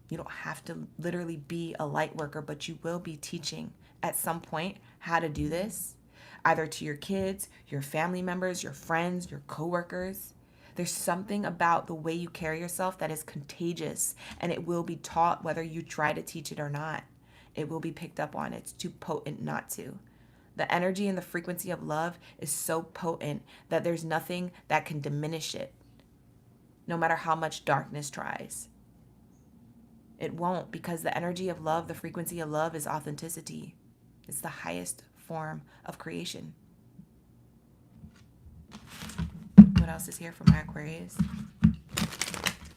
You don't have to literally be a light worker, but you will be teaching at some point how to do this, either to your kids, your family members, your friends, your coworkers. There's something about the way you carry yourself that is contagious, and it will be taught whether you try to teach it or not. It will be picked up on. It's too potent not to. The energy and the frequency of love is so potent that there's nothing that can diminish it, no matter how much darkness tries. It won't, because the energy of love, the frequency of love is authenticity. It's the highest form of creation. What else is here for my Aquarius?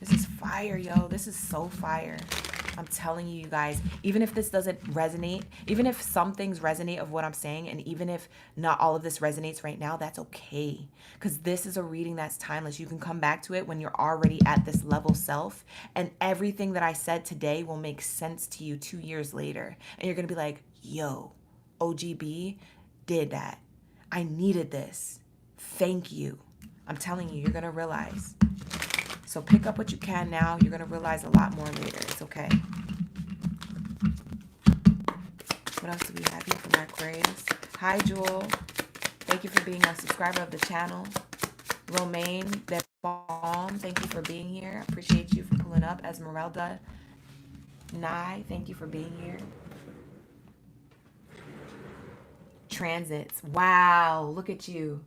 This is fire, yo. This is so fire. I'm telling you, you guys, even if this doesn't resonate, even if some things resonate of what I'm saying, and even if not all of this resonates right now, that's okay. Because this is a reading that's timeless. You can come back to it when you're already at this level self, and everything that I said today will make sense to you 2 years later. And you're going to be like, yo, OGB did that. I needed this. Thank you. I'm telling you, you're going to realize. So pick up what you can now. You're going to realize a lot more later. It's okay. What else do we have here for my Aquarius? Hi, Jewel. Thank you for being a subscriber of the channel. Romaine, that bomb. Thank you for being here. I appreciate you for pulling up. Esmeralda, Nye, thank you for being here. Transits. Wow, look at you.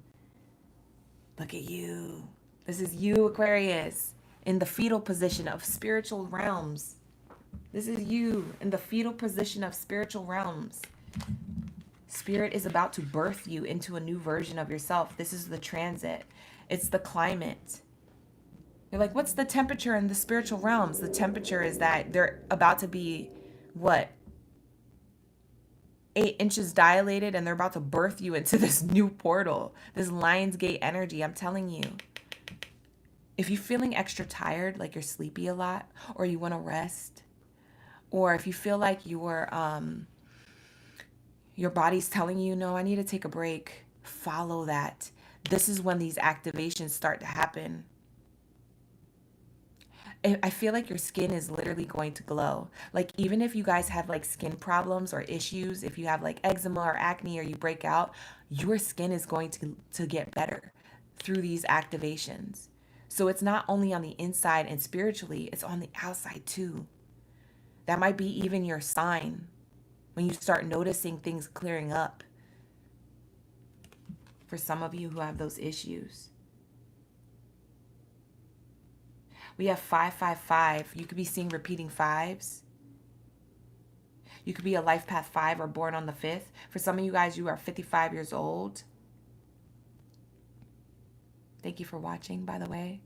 Look at you. This is you, Aquarius, in the fetal position of spiritual realms. This is you in the fetal position of spiritual realms. Spirit is about to birth you into a new version of yourself. This is the transit. It's the climate. You're like, what's the temperature in the spiritual realms? The temperature is that they're about to be, what? 8 inches dilated, and they're about to birth you into this new portal, this Lionsgate energy. I'm telling you. If you're feeling extra tired, like you're sleepy a lot, or you want to rest, or if you feel like you're Your body's telling you, no, I need to take a break. Follow that. This is when these activations start to happen. I feel like your skin is literally going to glow. Like, even if you guys have like skin problems or issues, if you have like eczema or acne or you break out, your skin is going to get better through these activations. So it's not only on the inside and spiritually, it's on the outside too. That might be even your sign when you start noticing things clearing up for some of you who have those issues. We have 555. You could be seeing repeating fives. You could be a life path 5 or born on the 5th. For some of you guys, you are 55 years old. Thank you for watching, by the way.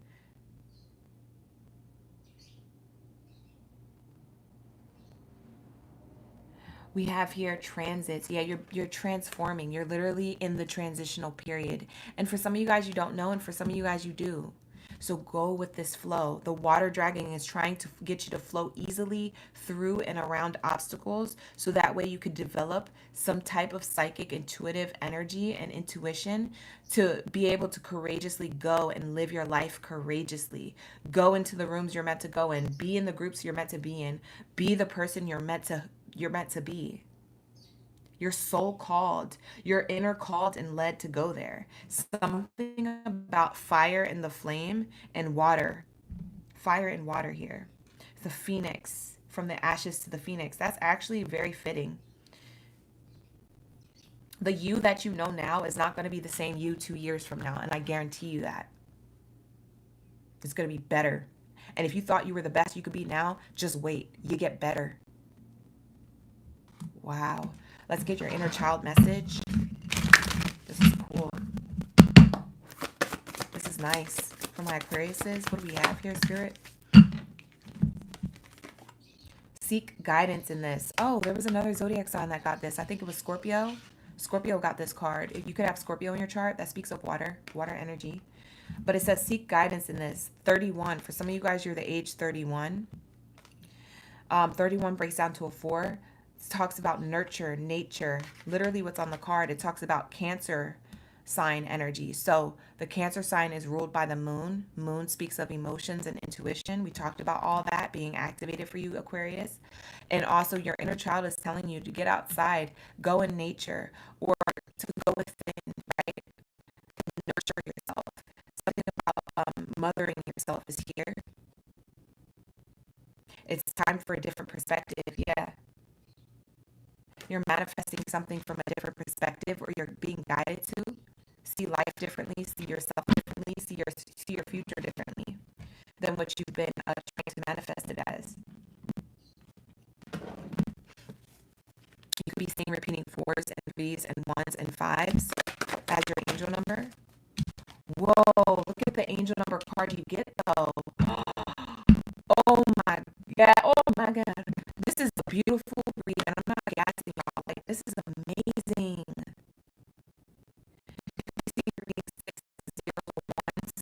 We have here transits. Yeah, you're transforming. You're literally in the transitional period. And for some of you guys, you don't know, and for some of you guys, you do. So go with this flow. The water dragon is trying to get you to flow easily through and around obstacles, so that way you could develop some type of psychic, intuitive energy and intuition to be able to courageously go and live your life courageously. Go into the rooms you're meant to go in. Be in the groups you're meant to be in. Be the person you're meant to be. You're soul called. You're inner called and led to go there. Something about fire and the flame and water. Fire and water here. The phoenix, from the ashes to the phoenix. That's actually very fitting. The you that you know now is not going to be the same you 2 years from now. And I guarantee you that. It's going to be better. And if you thought you were the best you could be now, just wait. You get better. Wow. Let's get your inner child message. This is cool. This is nice. For my Aquariuses, what do we have here, Spirit? Seek guidance in this. Oh, there was another zodiac sign that got this. I think it was Scorpio. Scorpio got this card. If you could have Scorpio in your chart, that speaks of water energy. But it says seek guidance in this. 31. For some of you guys, you're the age 31. 31 breaks down to a 4. Talks about nurture, nature, literally what's on the card. It talks about Cancer sign energy. So the Cancer sign is ruled by the moon. Moon speaks of emotions and intuition. We talked about all that being activated for you, Aquarius. And also your inner child is telling you to get outside, go in nature, or to go within, right? Nurture yourself. Something about mothering yourself is here. It's time for a different perspective. Yeah. You're manifesting something from a different perspective, or you're being guided to see life differently, see yourself differently, see your future differently than what you've been trying to manifest it as. You could be seeing repeating 4s and 3s and 1s and 5s as your angel number. Whoa, look at the angel number card you get though. Oh my God. Oh my God. This is a beautiful read, and I'm not gassing y'all. Like, this is amazing. You see reading 6, 0, 1, 7.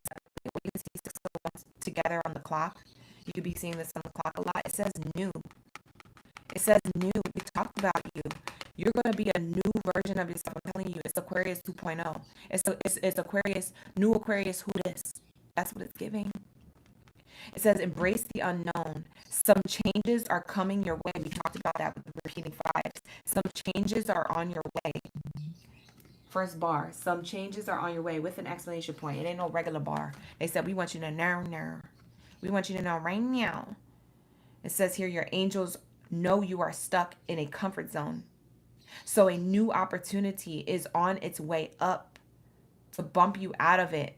You can see 6 1 together on the clock. You could be seeing this on the clock a lot. It says new. It says new. We talked about you. You're going to be a new version of yourself. I'm telling you, it's Aquarius 2.0. It's Aquarius, new Aquarius who this. That's what it's giving. It says embrace the unknown. Some changes are coming your way. We talked about that with the repeating 5s. Some changes are on your way. First bar. Some changes are on your way with an exclamation point. It ain't no regular bar. They said we want you to know. We want you to know right now. It says here your angels know you are stuck in a comfort zone. So a new opportunity is on its way up to bump you out of it.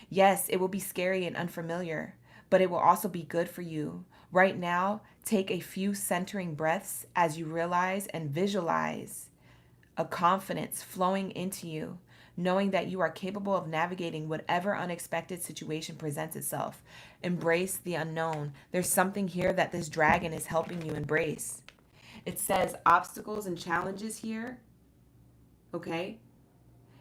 Yes, it will be scary and unfamiliar, but it will also be good for you. Right now, take a few centering breaths as you realize and visualize a confidence flowing into you, knowing that you are capable of navigating whatever unexpected situation presents itself. Embrace the unknown. There's something here that this dragon is helping you embrace. It says obstacles and challenges here, okay?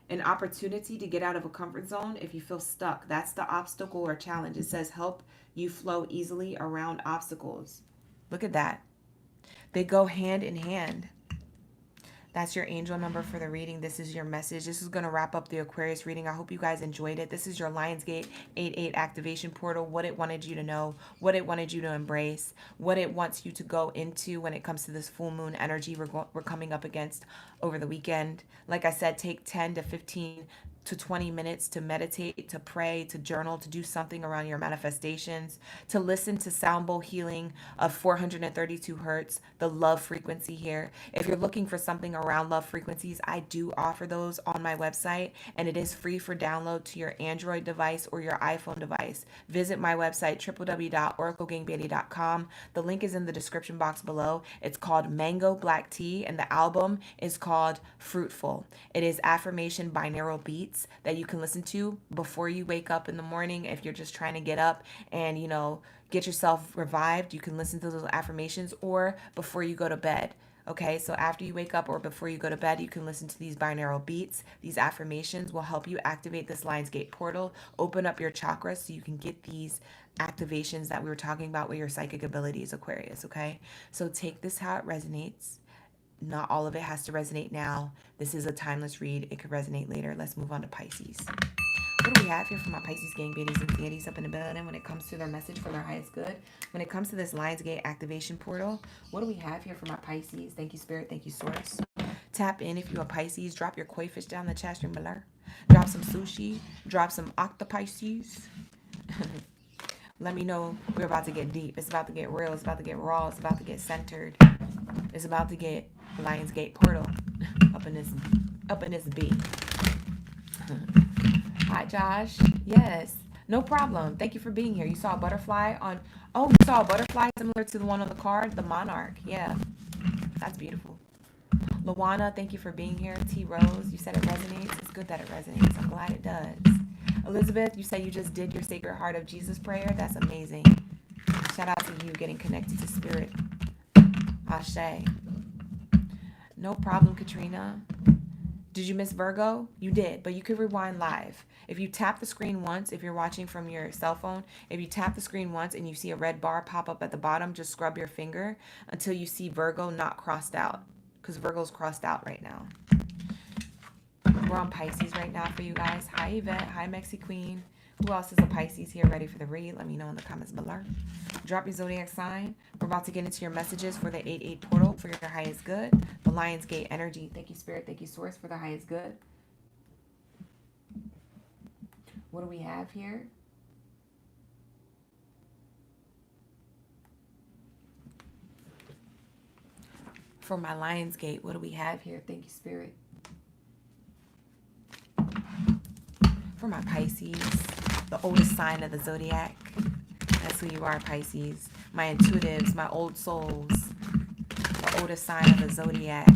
An opportunity to get out of a comfort zone if you feel stuck. That's the obstacle or challenge. It says help you flow easily around obstacles. Look at that. They go hand in hand. That's your angel number for the reading. This is your message. This is going to wrap up the Aquarius reading. I hope you guys enjoyed it. This is your Lionsgate 8/8 activation portal, what it wanted you to know, what it wanted you to embrace, what it wants you to go into when it comes to this full moon energy we're coming up against over the weekend. Like I said, take 10 to 15 to 20 minutes to meditate, to pray, to journal, to do something around your manifestations, to listen to sound bowl healing of 432 hertz, the love frequency here. If you're looking for something around love frequencies, I do offer those on my website, and it is free for download to your Android device or your iPhone device. Visit my website, www.oraclegangbaddie.com. The link is in the description box below. It's called Mango Black Tea, and the album is called Fruitful. It is affirmation binaural beats that you can listen to before you wake up in the morning. If you're just trying to get up and, get yourself revived, you can listen to those affirmations, or before you go to bed. Okay, so after you wake up or before you go to bed, you can listen to these binaural beats. These affirmations will help you activate this Lionsgate portal, open up your chakras so you can get these activations that we were talking about with your psychic abilities, Aquarius. Okay, so take this how it resonates. Not all of it has to resonate now. This is a timeless read. It could resonate later. Let's move on to Pisces. What do we have here for my Pisces gang, baddies and deities up in the building when it comes to their message for their highest good? When it comes to this Lionsgate activation portal, what do we have here for my Pisces? Thank you, Spirit. Thank you, Source. Tap in if you're a Pisces. Drop your koi fish down the chat stream below. Drop some sushi. Drop some octopisces. Let me know. We're about to get deep. It's about to get real. It's about to get raw. It's about to get centered. It's about to get Lionsgate portal up in this B. Hi, Josh. Yes, no problem. Thank you for being here. You saw a butterfly on. Oh, you saw a butterfly similar to the one on the card, the monarch. Yeah, that's beautiful. Luana, thank you for being here. T Rose, you said it resonates. It's good that it resonates. I'm glad it does. Elizabeth, you said you just did your Sacred Heart of Jesus prayer. That's amazing. Shout out to you getting connected to Spirit. Ashe. No problem, Katrina. Did you miss Virgo? You did, but you could rewind live. If you tap the screen once, if you're watching from your cell phone, if you tap the screen once and you see a red bar pop up at the bottom, just scrub your finger until you see Virgo not crossed out, because Virgo's crossed out right now. We're on Pisces right now for you guys. Hi, Yvette. Hi, Mexi Queen. Who else is a Pisces here ready for the read? Let me know in the comments below. Drop your zodiac sign. We're about to get into your messages for the 8/8 portal for your highest good. The Lionsgate energy. Thank you, Spirit. Thank you, Source, for the highest good. What do we have here? For my Lionsgate, what do we have here? Thank you, Spirit. For my Pisces, the oldest sign of the Zodiac. That's who you are, Pisces. My intuitives, my old souls. The oldest sign of the Zodiac.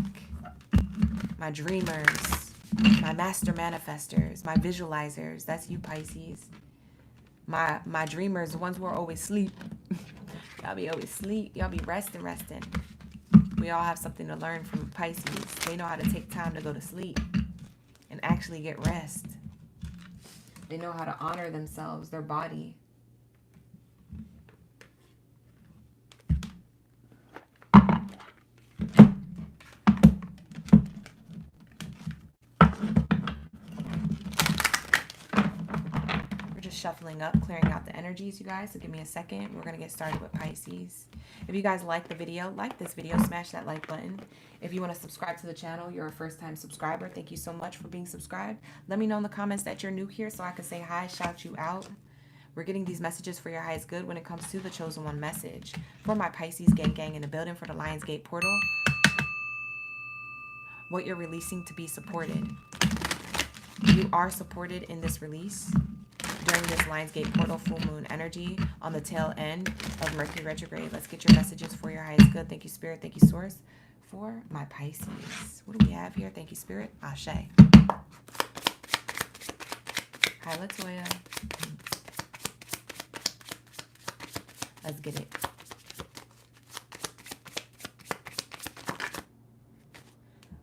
My dreamers. My master manifestors. My visualizers. That's you, Pisces. My dreamers, the ones who are always asleep. Y'all be always asleep. Y'all be resting. We all have something to learn from Pisces. They know how to take time to go to sleep and actually get rest. They know how to honor themselves, their body. We're just shuffling up, clearing out the energies, you guys. So give me a second. We're going to get started with Pisces. If you guys like the video, like this video, smash that like button. If you want to subscribe to the channel, you're a first-time subscriber. Thank you so much for being subscribed. Let me know in the comments that you're new here so I can say hi, shout you out. We're getting these messages for your highest good when it comes to the Chosen One message. For my Pisces gang in the building for the Lionsgate portal, what you're releasing to be supported. You are supported in this release during this Lionsgate portal full moon energy on the tail end of Mercury retrograde. Let's get your messages for your highest good. Thank you, Spirit. Thank you, Source. For my Pisces. What do we have here? Thank you, Spirit. Ashe. Hi, Latoya. Let's get it.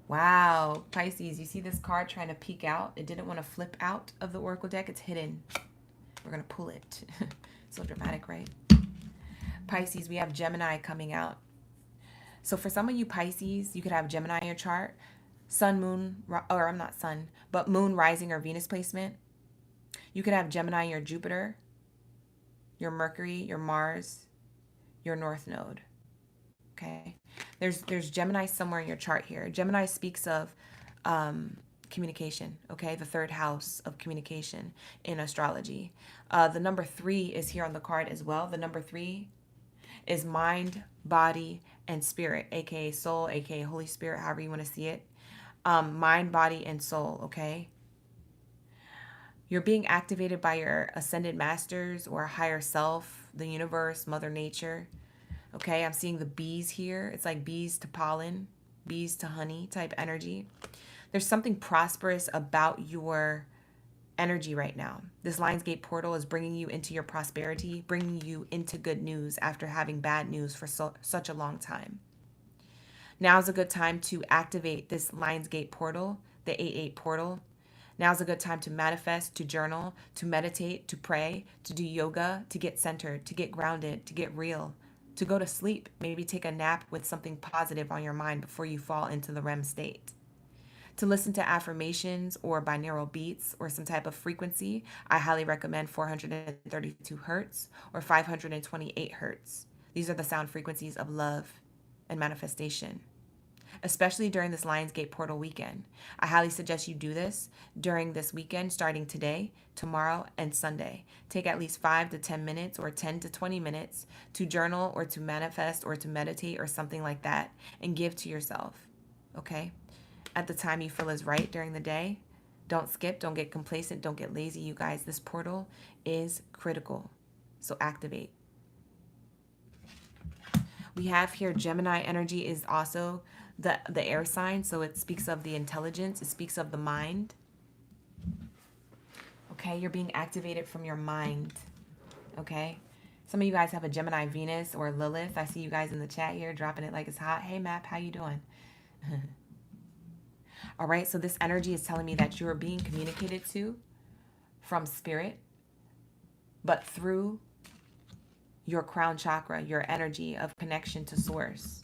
Wow. Pisces, you see this card trying to peek out? It didn't want to flip out of the Oracle deck. It's hidden. We're going to pull it. So dramatic, right? Pisces, we have Gemini coming out. So for some of you Pisces, you could have Gemini in your chart. sun, moon, or I'm not sun, but moon, rising, or Venus placement. You could have Gemini, your Jupiter, your Mercury, your Mars, your North Node. Okay. There's Gemini somewhere in your chart here. Gemini speaks of communication, okay? The third house of communication in astrology. The number 3 is here on the card as well. The number 3 is mind, body, and spirit, aka soul, aka Holy Spirit, however you want to see it. Mind, body, and soul, okay? You're being activated by your ascended masters or higher self, the universe, Mother Nature. Okay, I'm seeing the bees here. It's like bees to pollen, bees to honey type energy. There's something prosperous about your energy right now. This Lionsgate portal is bringing you into your prosperity, bringing you into good news after having bad news for such a long time. Now's a good time to activate this Lionsgate portal, the 8-8 portal. Now's a good time to manifest, to journal, to meditate, to pray, to do yoga, to get centered, to get grounded, to get real, to go to sleep, maybe take a nap with something positive on your mind before you fall into the REM state. To listen to affirmations or binaural beats or some type of frequency, I highly recommend 432 hertz or 528 hertz. These are the sound frequencies of love and manifestation, especially during this Lionsgate portal weekend. I highly suggest you do this during this weekend, starting today, tomorrow, and Sunday. Take at least 5 to 10 minutes or 10 to 20 minutes to journal or to manifest or to meditate or something like that and give to yourself, okay? At the time you feel is right during the day. Don't skip, don't get complacent, don't get lazy, you guys. This portal is critical, so activate. We have here Gemini energy is also the air sign, so it speaks of the intelligence, it speaks of the mind. Okay, you're being activated from your mind. Okay, some of you guys have a Gemini Venus or Lilith. I see you guys in the chat here dropping it like it's hot. Hey Map, how you doing? All right, so this energy is telling me that you are being communicated to from spirit, but through your crown chakra, your energy of connection to source.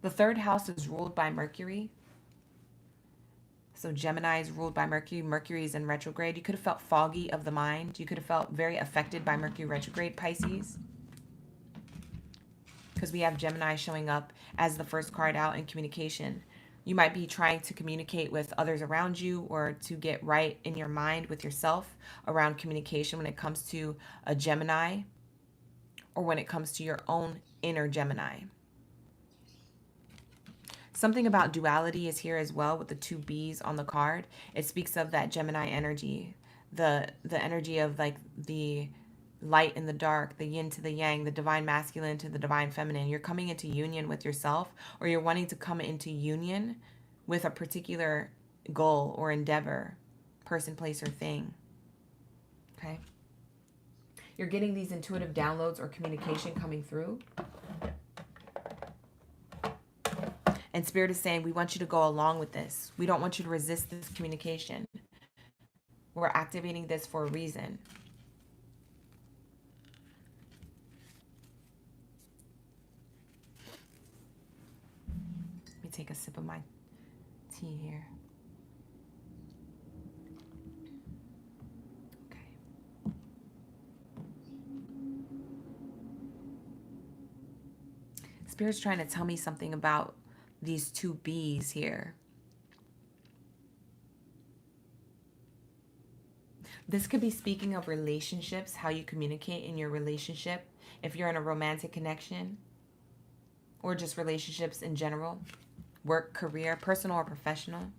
The third house is ruled by Mercury. So Gemini is ruled by Mercury. Mercury is in retrograde. You could have felt foggy of the mind. You could have felt very affected by Mercury retrograde, Pisces. Because we have Gemini showing up as the first card out in communication. You might be trying to communicate with others around you or to get right in your mind with yourself around communication when it comes to a Gemini or when it comes to your own inner Gemini. Something about duality is here as well with the 2 B's on the card. It speaks of that Gemini energy, the energy of like the light and the dark, the yin to the yang, the divine masculine to the divine feminine. You're coming into union with yourself, or you're wanting to come into union with a particular goal or endeavor, person, place, or thing. Okay? You're getting these intuitive downloads or communication coming through. And Spirit is saying, we want you to go along with this. We don't want you to resist this communication. We're activating this for a reason. Let me take a sip of my tea here. Okay. Spirit's trying to tell me something about these 2 B's here. This could be speaking of relationships, how you communicate in your relationship, if you're in a romantic connection, or just relationships in general, work, career, personal or professional.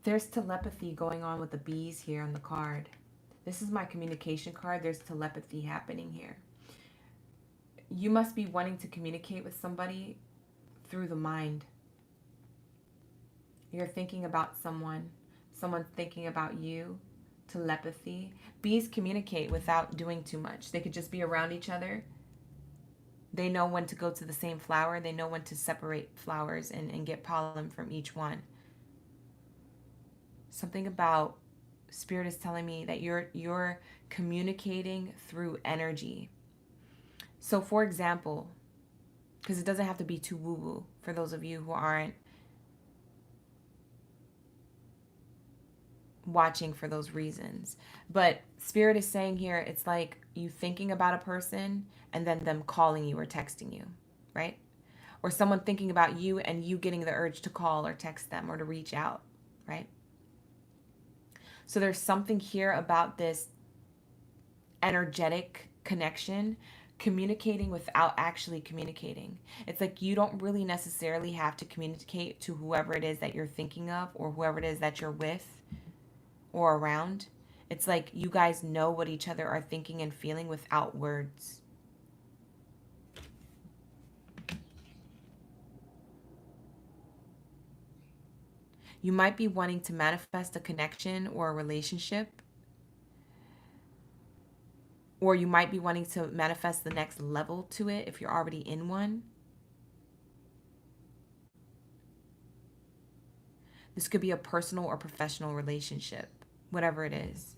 There's telepathy going on with the bees here on the card. This is my communication card. There's telepathy happening here. You must be wanting to communicate with somebody through the mind. You're thinking about someone, someone's thinking about you. Telepathy. Bees communicate without doing too much. They could just be around each other. They know when to go to the same flower. They know when to separate flowers and get pollen from each one. Something about Spirit is telling me that you're communicating through energy. So for example, because it doesn't have to be too woo-woo for those of you who aren't watching for those reasons. But Spirit is saying here, it's like you thinking about a person and then them calling you or texting you, right? Or someone thinking about you and you getting the urge to call or text them or to reach out, right? So there's something here about this energetic connection, communicating without actually communicating. It's like you don't really necessarily have to communicate to whoever it is that you're thinking of or whoever it is that you're with or around. It's like you guys know what each other are thinking and feeling without words. You might be wanting to manifest a connection or a relationship, or you might be wanting to manifest the next level to it if you're already in one. This could be a personal or professional relationship, whatever it is.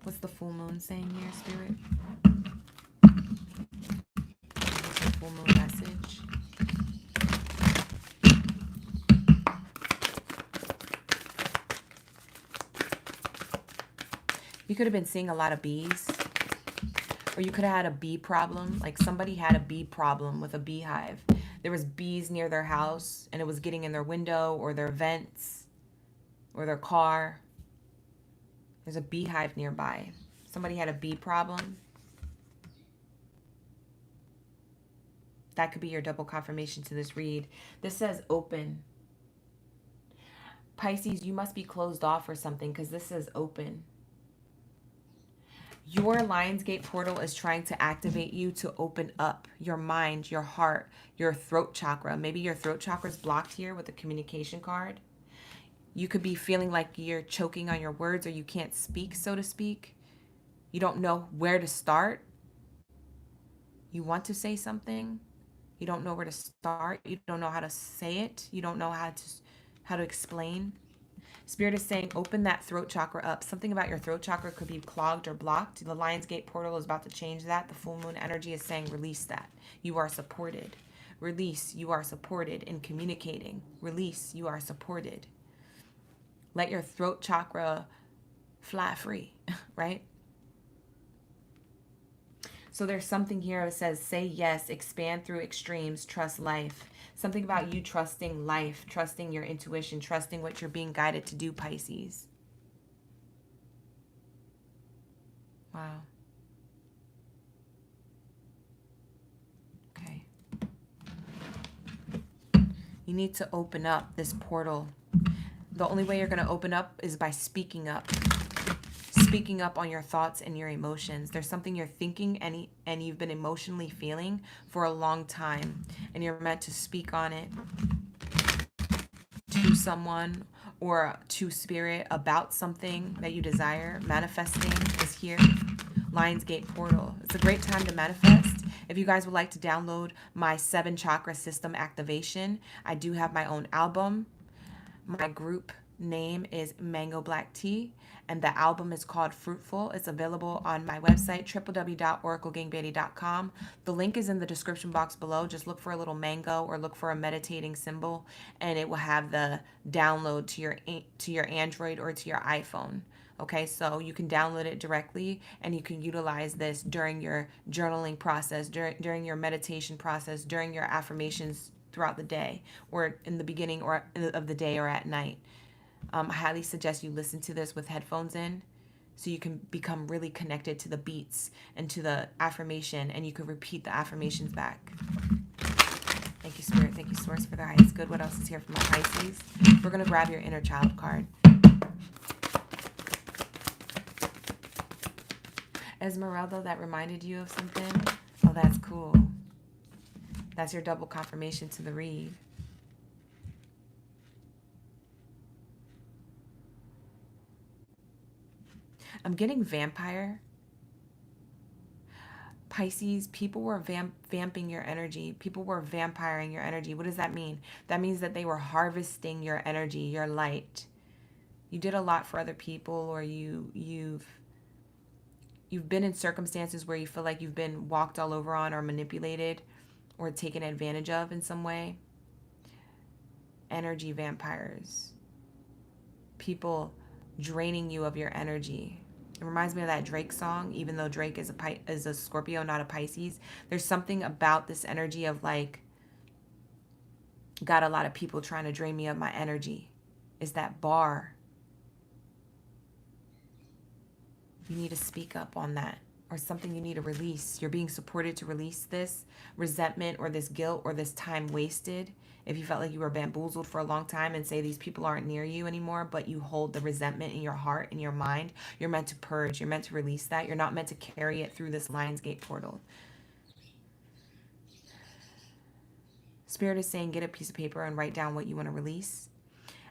What's the full moon saying here, Spirit? What's the full moon message? You could have been seeing a lot of bees, or you could have had a bee problem. Like somebody had a bee problem with a beehive. There was bees near their house and it was getting in their window or their vents or their car. There's a beehive nearby. Somebody had a bee problem. That could be your double confirmation to this read. This says open. Pisces, you must be closed off or something because this says open. Your Lionsgate portal is trying to activate you to open up your mind, your heart, your throat chakra. Maybe your throat chakra is blocked here with the communication card. You could be feeling like you're choking on your words or you can't speak, so to speak. You don't know where to start. You want to say something. You don't know where to start. You don't know how to say it. You don't know how to explain. Spirit is saying open that throat chakra up. Something about your throat chakra could be clogged or blocked. The Lionsgate portal is about to change that. The full moon energy is saying release that. You are supported. Release, you are supported in communicating. Release, you are supported. Let your throat chakra fly free, right? So there's something here that says say yes, expand through extremes, trust life. Something about you trusting life, trusting your intuition, trusting what you're being guided to do, Pisces. Wow. Okay. You need to open up this portal. The only way you're going to open up is by speaking up. Speaking up on your thoughts and your emotions. There's something you're thinking and you've been emotionally feeling for a long time, and you're meant to speak on it to someone or to spirit about something that you desire. Manifesting is here. Lionsgate portal. It's a great time to manifest. If you guys would like to download my 7 chakra system activation, I do have my own album. My group name is Mango Black Tea, and the album is called Fruitful. It's available on my website, www.oraclegangbaddie.com. The link is in the description box below. Just look for a little mango or look for a meditating symbol, and it will have the download to your Android or to your iPhone. Okay, so you can download it directly, and you can utilize this during your journaling process, during your meditation process, during your affirmations throughout the day, or in the beginning or of the day or at night. I highly suggest you listen to this with headphones in so you can become really connected to the beats and to the affirmation, and you can repeat the affirmations back. Thank you, Spirit. Thank you, Source, for the highest good. What else is here for my Pisces? We're going to grab your inner child card. Esmeralda, that reminded you of something? Oh, that's cool. That's your double confirmation to the read. I'm getting vampire. Pisces, people were vamping your energy. People were vampiring your energy. What does that mean? That means that they were harvesting your energy, your light. You did a lot for other people, or you've been in circumstances where you feel like you've been walked all over on or manipulated or taken advantage of in some way. Energy vampires. People draining you of your energy. It reminds me of that Drake song, even though Drake is a Scorpio, not a Pisces. There's something about this energy of like, got a lot of people trying to drain me of my energy. Is that bar. You need to speak up on that, or something you need to release. You're being supported to release this resentment or this guilt or this time wasted. If you felt like you were bamboozled for a long time, and say these people aren't near you anymore, but you hold the resentment in your heart, in your mind, you're meant to purge. You're meant to release that. You're not meant to carry it through this Lionsgate portal. Spirit is saying, get a piece of paper and write down what you want to release.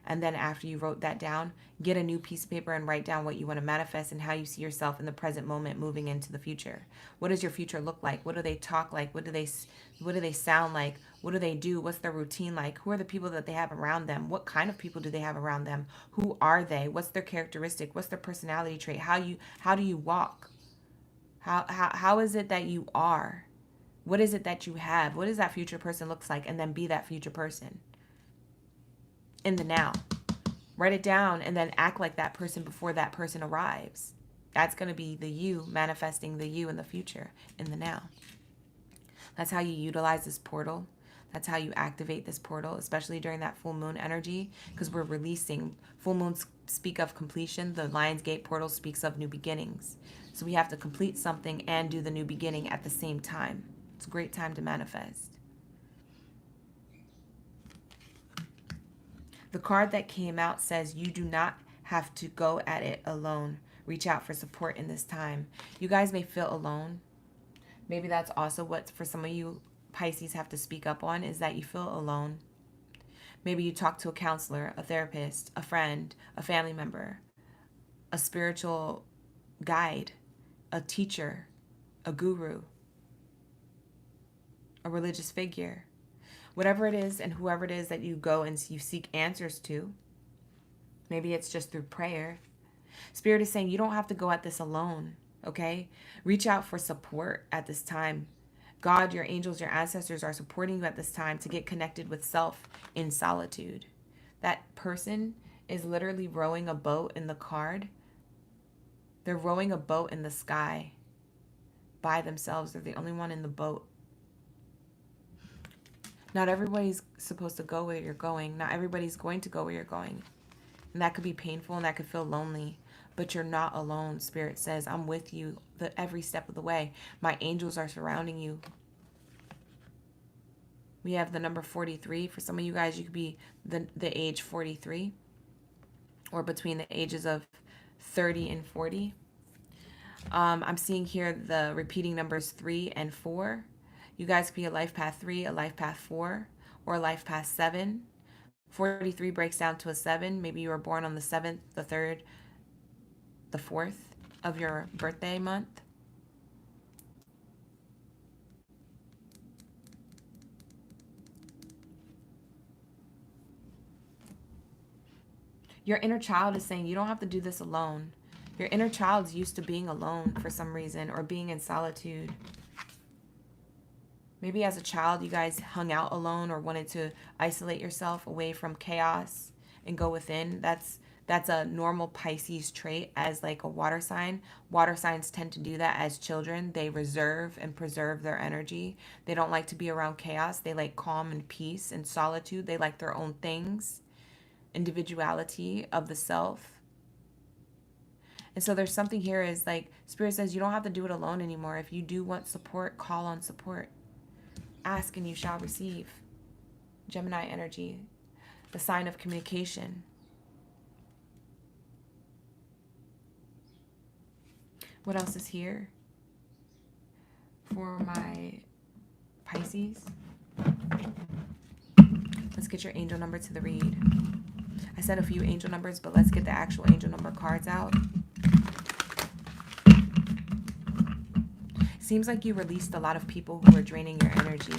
And then after you wrote that down, get a new piece of paper and write down what you want to manifest and how you see yourself in the present moment moving into the future. What does your future look like? What do they talk like? What do they sound like? What do they do? What's their routine like? Who are the people that they have around them? What kind of people do they have around them? Who are they? What's their characteristic? What's their personality trait? How do you walk? How is it that you are? What is it that you have? What does that future person looks like? And then be that future person. In the now. Write it down and then act like that person before that person arrives. That's going to be the you manifesting the you in the future, in the now. That's how you utilize this portal. That's how you activate this portal, especially during that full moon energy, because we're releasing. Full moons speak of completion. The Lionsgate portal speaks of new beginnings. So we have to complete something and do the new beginning at the same time. It's a great time to manifest. The card that came out says you do not have to go at it alone. Reach out for support in this time. You guys may feel alone. Maybe that's also what for some of you Pisces have to speak up on, is that you feel alone. Maybe you talk to a counselor, a therapist, a friend, a family member, a spiritual guide, a teacher, a guru, a religious figure. Whatever it is and whoever it is that you go and you seek answers to. Maybe it's just through prayer. Spirit is saying you don't have to go at this alone, okay? Reach out for support at this time. God, your angels, your ancestors are supporting you at this time to get connected with self in solitude. That person is literally rowing a boat in the card. They're rowing a boat in the sky by themselves. They're the only one in the boat. Not everybody's supposed to go where you're going. Not everybody's going to go where you're going. And that could be painful and that could feel lonely. But you're not alone. Spirit says, I'm with you every step of the way. My angels are surrounding you. We have the number 43. For some of you guys, you could be the age 43. Or between the ages of 30 and 40. I'm seeing here the repeating numbers 3 and 4. You guys could be a life path 3, a life path 4, or a life path 7. 43 breaks down to a 7. Maybe you were born on the 7th, the 3rd, the 4th of your birthday month. Your inner child is saying you don't have to do this alone. Your inner child's used to being alone for some reason, or being in solitude. Maybe as a child, you guys hung out alone or wanted to isolate yourself away from chaos and go within. That's a normal Pisces trait as like a water sign. Water signs tend to do that as children. They reserve and preserve their energy. They don't like to be around chaos. They like calm and peace and solitude. They like their own things, individuality of the self. And so there's something here is like, Spirit says you don't have to do it alone anymore. If you do want support, call on support. Ask and you shall receive. Gemini energy, the sign of communication. What else is here for my Pisces? Let's get your angel number to the read. I said a few angel numbers, but let's get the actual angel number cards out. Seems like you released a lot of people who are draining your energy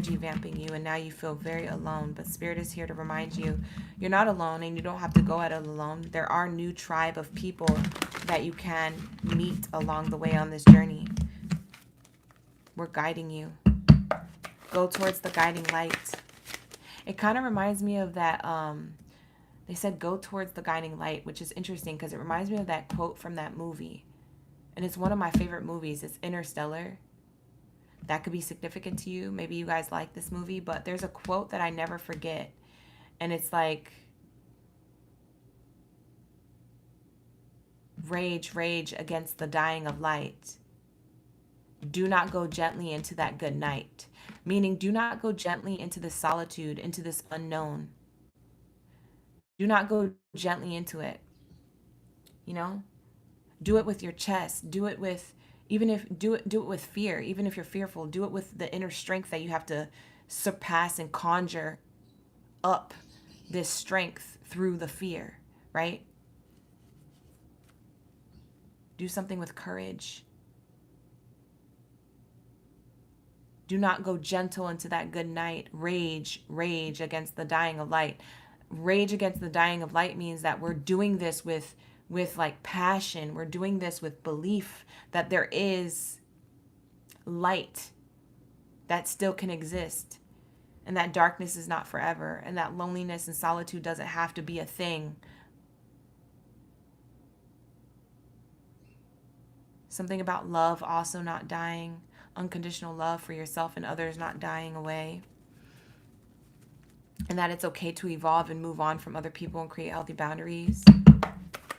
energy vamping you, and now you feel very alone. But Spirit is here to remind you you're not alone, and you don't have to go at it alone. There are new tribe of people that you can meet along the way on this journey. We're guiding you. Go towards the guiding light. It kind of reminds me of that, they said go towards the guiding light, which is interesting because it reminds me of that quote from that movie. And it's one of my favorite movies. It's Interstellar. That could be significant to you. Maybe you guys like this movie, but there's a quote that I never forget. And it's like, rage, rage against the dying of light. Do not go gently into that good night. Meaning, do not go gently into this solitude, into this unknown. Do not go gently into it. You know? Do it with your chest. Do it with, even if, do it with fear. Even if you're fearful, do it with the inner strength that you have to surpass and conjure up this strength through the fear, right? Do something with courage. Do not go gentle into that good night. Rage, rage against the dying of light. Rage against the dying of light means that we're doing this with like passion. We're doing this with belief that there is light that still can exist, and that darkness is not forever, and that loneliness and solitude doesn't have to be a thing. Something about love also not dying. Unconditional love for yourself and others not dying away. And that it's okay to evolve and move on from other people and create healthy boundaries.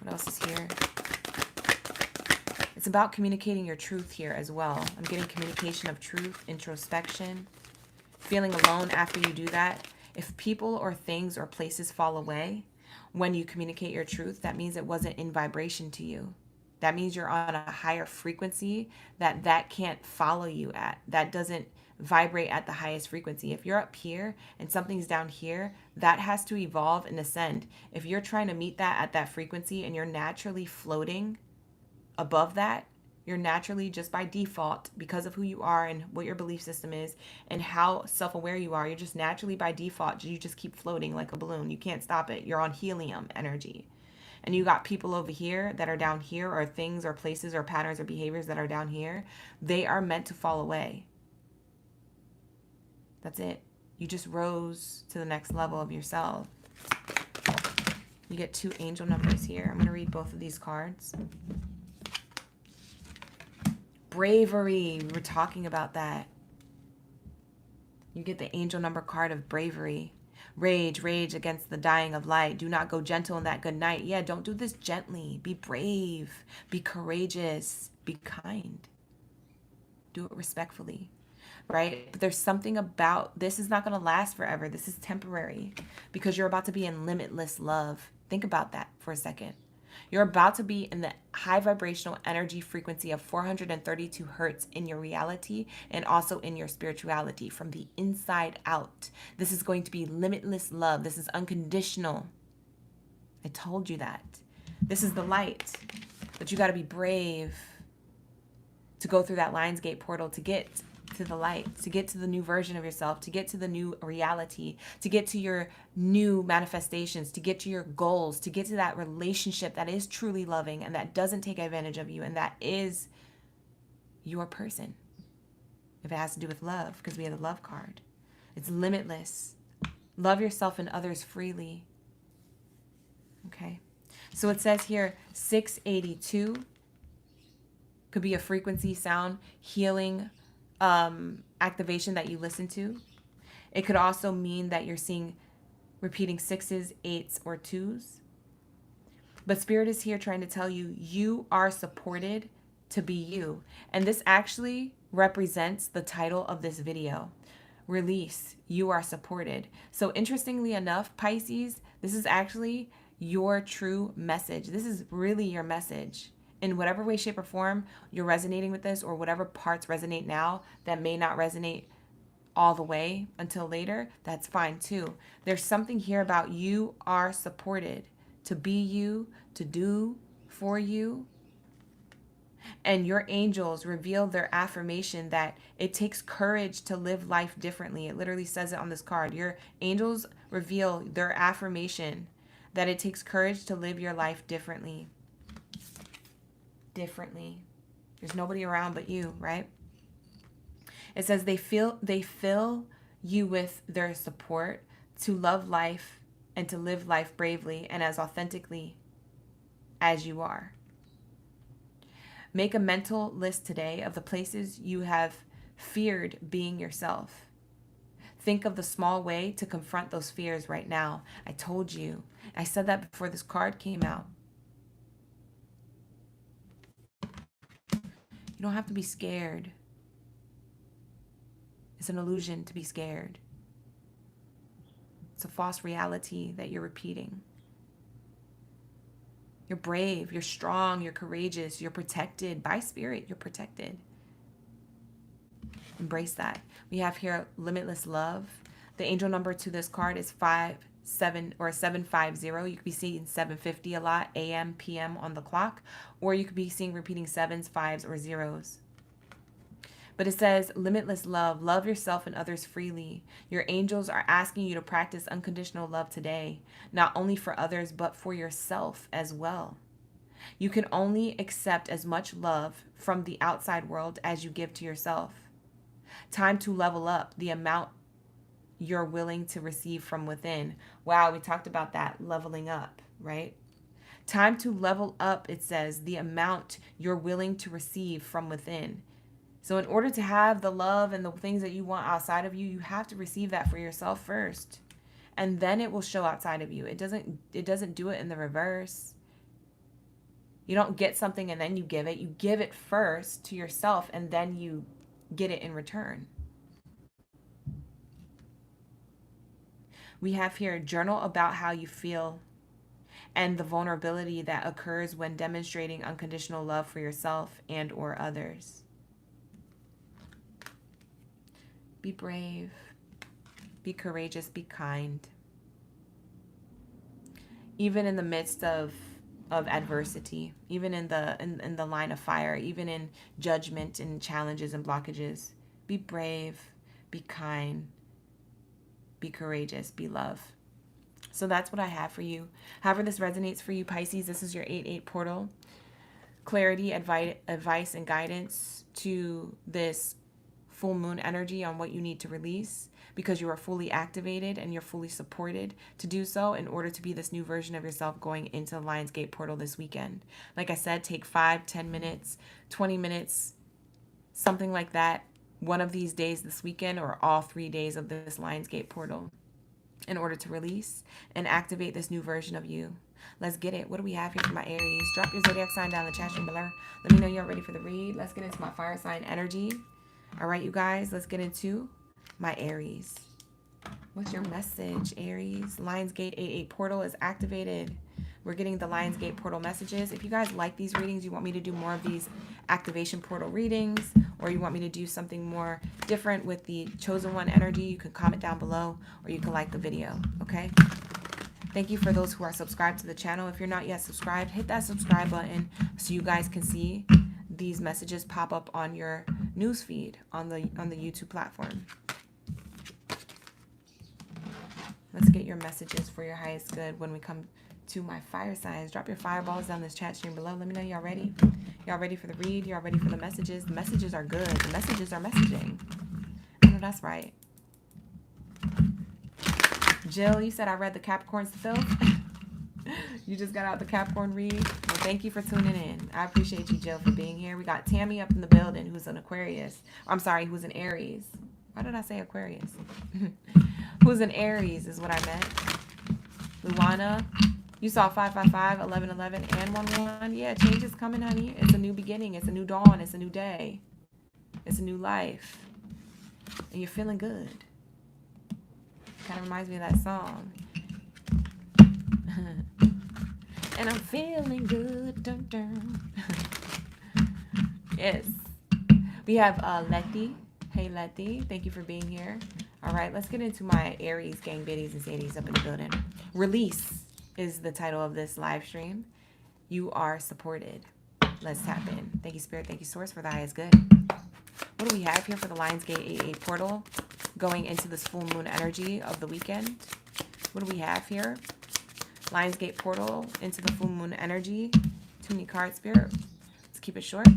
What else is here? It's about communicating your truth here as well. I'm getting communication of truth, introspection, feeling alone after you do that. If people or things or places fall away when you communicate your truth, that means it wasn't in vibration to you. That means you're on a higher frequency that can't follow you at. That doesn't vibrate at the highest frequency. If you're up here and something's down here, that has to evolve and ascend. If you're trying to meet that at that frequency and you're naturally floating above that, you're naturally, just by default, because of who you are and what your belief system is and how self-aware you are, you're just naturally by default, you just keep floating like a balloon. You can't stop it. You're on helium energy. And you got people over here that are down here, or things or places or patterns or behaviors that are down here. They are meant to fall away. That's it. You just rose to the next level of yourself. You get 2 angel numbers here. I'm going to read both of these cards. Bravery. We were talking about that. You get the angel number card of bravery. Rage, rage against the dying of light. Do not go gentle in that good night. Yeah, don't do this gently. Be brave. Be courageous. Be kind. Do it respectfully, right? But there's something about this is not going to last forever. This is temporary because you're about to be in limitless love. Think about that for a second. You're about to be in the high vibrational energy frequency of 432 hertz in your reality and also in your spirituality from the inside out. This is going to be limitless love. This is unconditional. I told you that. This is the light. But you got to be brave to go through that Lionsgate portal to get to the light, to get to the new version of yourself, to get to the new reality, to get to your new manifestations, to get to your goals, to get to that relationship that is truly loving and that doesn't take advantage of you and that is your person. If it has to do with love, because we have the love card. It's limitless. Love yourself and others freely. Okay. So it says here 682 could be a frequency, sound, healing, activation that you listen to. It could also mean that you're seeing repeating 6s, 8s, or 2s. But Spirit is here trying to tell you, you are supported to be you. And this actually represents the title of this video. Release. You are supported. So interestingly enough, Pisces, this is actually your true message. This is really your message. In whatever way, shape, or form you're resonating with this, or whatever parts resonate now that may not resonate all the way until later, that's fine too. There's something here about you are supported to be you, to do for you. And your angels reveal their affirmation that it takes courage to live life differently. It literally says it on this card. Your angels reveal their affirmation that it takes courage to live your life differently. Differently. There's nobody around but you, right? It says they fill you with their support to love life and to live life bravely and as authentically as you are. Make a mental list today of the places you have feared being yourself. Think of the small way to confront those fears right now. I told you. I said that before this card came out. You don't have to be scared. It's an illusion to be scared. It's a false reality that you're repeating. You're brave, you're strong, you're courageous, you're protected by spirit, you're protected. Embrace that. We have here limitless love. The angel number to this card is 750. You could be seeing 750 a lot, AM, PM on the clock, or you could be seeing repeating 7s, 5s, or 0s. But it says limitless love. Love yourself and others freely. Your angels are asking you to practice unconditional love today, not only for others, but for yourself as well. You can only accept as much love from the outside world as you give to yourself. Time to level up the amount you're willing to receive from within. Wow, we talked about that, leveling up, right? Time to level up, it says, the amount you're willing to receive from within. So in order to have the love and the things that you want outside of you, you have to receive that for yourself first. And then it will show outside of you. It doesn't do it in the reverse. You don't get something and then you give it. You give it first to yourself and then you get it in return. We have here, journal about how you feel and the vulnerability that occurs when demonstrating unconditional love for yourself and or others. Be brave, be courageous, be kind. Even in the midst of adversity, even in the line of fire, even in judgment and challenges and blockages, be brave, be kind, be courageous, be love. So that's what I have for you. However this resonates for you, Pisces, this is your 8/8 portal. Clarity, advice, and guidance to this full moon energy on what you need to release, because you are fully activated and you're fully supported to do so in order to be this new version of yourself going into the Lionsgate portal this weekend. Like I said, take 5, 10 minutes, 20 minutes, something like that, one of these days this weekend or all 3 days of this Lionsgate portal in order to release and activate this new version of you. Let's get it. What do we have here for my Aries? Drop your zodiac sign down in the chat stream below. Let me know you're ready for the read. Let's get into my fire sign energy. All right, you guys, let's get into my Aries. What's your message, Aries? Lionsgate 8/8 portal is activated. We're getting the Lionsgate portal messages. If you guys like these readings, you want me to do more of these activation portal readings, or you want me to do something more different with the chosen one energy, you can comment down below, or you can like the video, okay? Thank you for those who are subscribed to the channel. If you're not yet subscribed, hit that subscribe button so you guys can see these messages pop up on your news feed on the YouTube platform. Let's get your messages for your highest good when we come to my fire signs. Drop your fireballs down this chat stream below. Let me know y'all ready. Y'all ready for the read? Y'all ready for the messages? The messages are good. The messages are messaging. I know that's right. Jill, you said I read the Capricorns to filth. You just got out the Capricorn read. Well, thank you for tuning in. I appreciate you, Jill, for being here. We got Tammy up in the building, who's an Aquarius. I'm sorry, who's an Aries. Why did I say Aquarius? Who's an Aries is what I meant. Luana, you saw 555, 1111, and 11. Yeah, change is coming, honey. It's a new beginning. It's a new dawn. It's a new day. It's a new life. And you're feeling good. Kind of reminds me of that song. And I'm feeling good. Dun, dun. Yes. We have Letty. Hey, Letty. Thank you for being here. All right, let's get into my Aries gang biddies and sadies up in the building. Release is the title of this live stream. You are supported. Let's tap in. Thank you, Spirit. Thank you, Source, for the highest good. What do we have here for the Lionsgate 8-8 portal going into this full moon energy of the weekend? What do we have here? Lionsgate portal into the full moon energy. Too many cards, Spirit. Let's keep it short.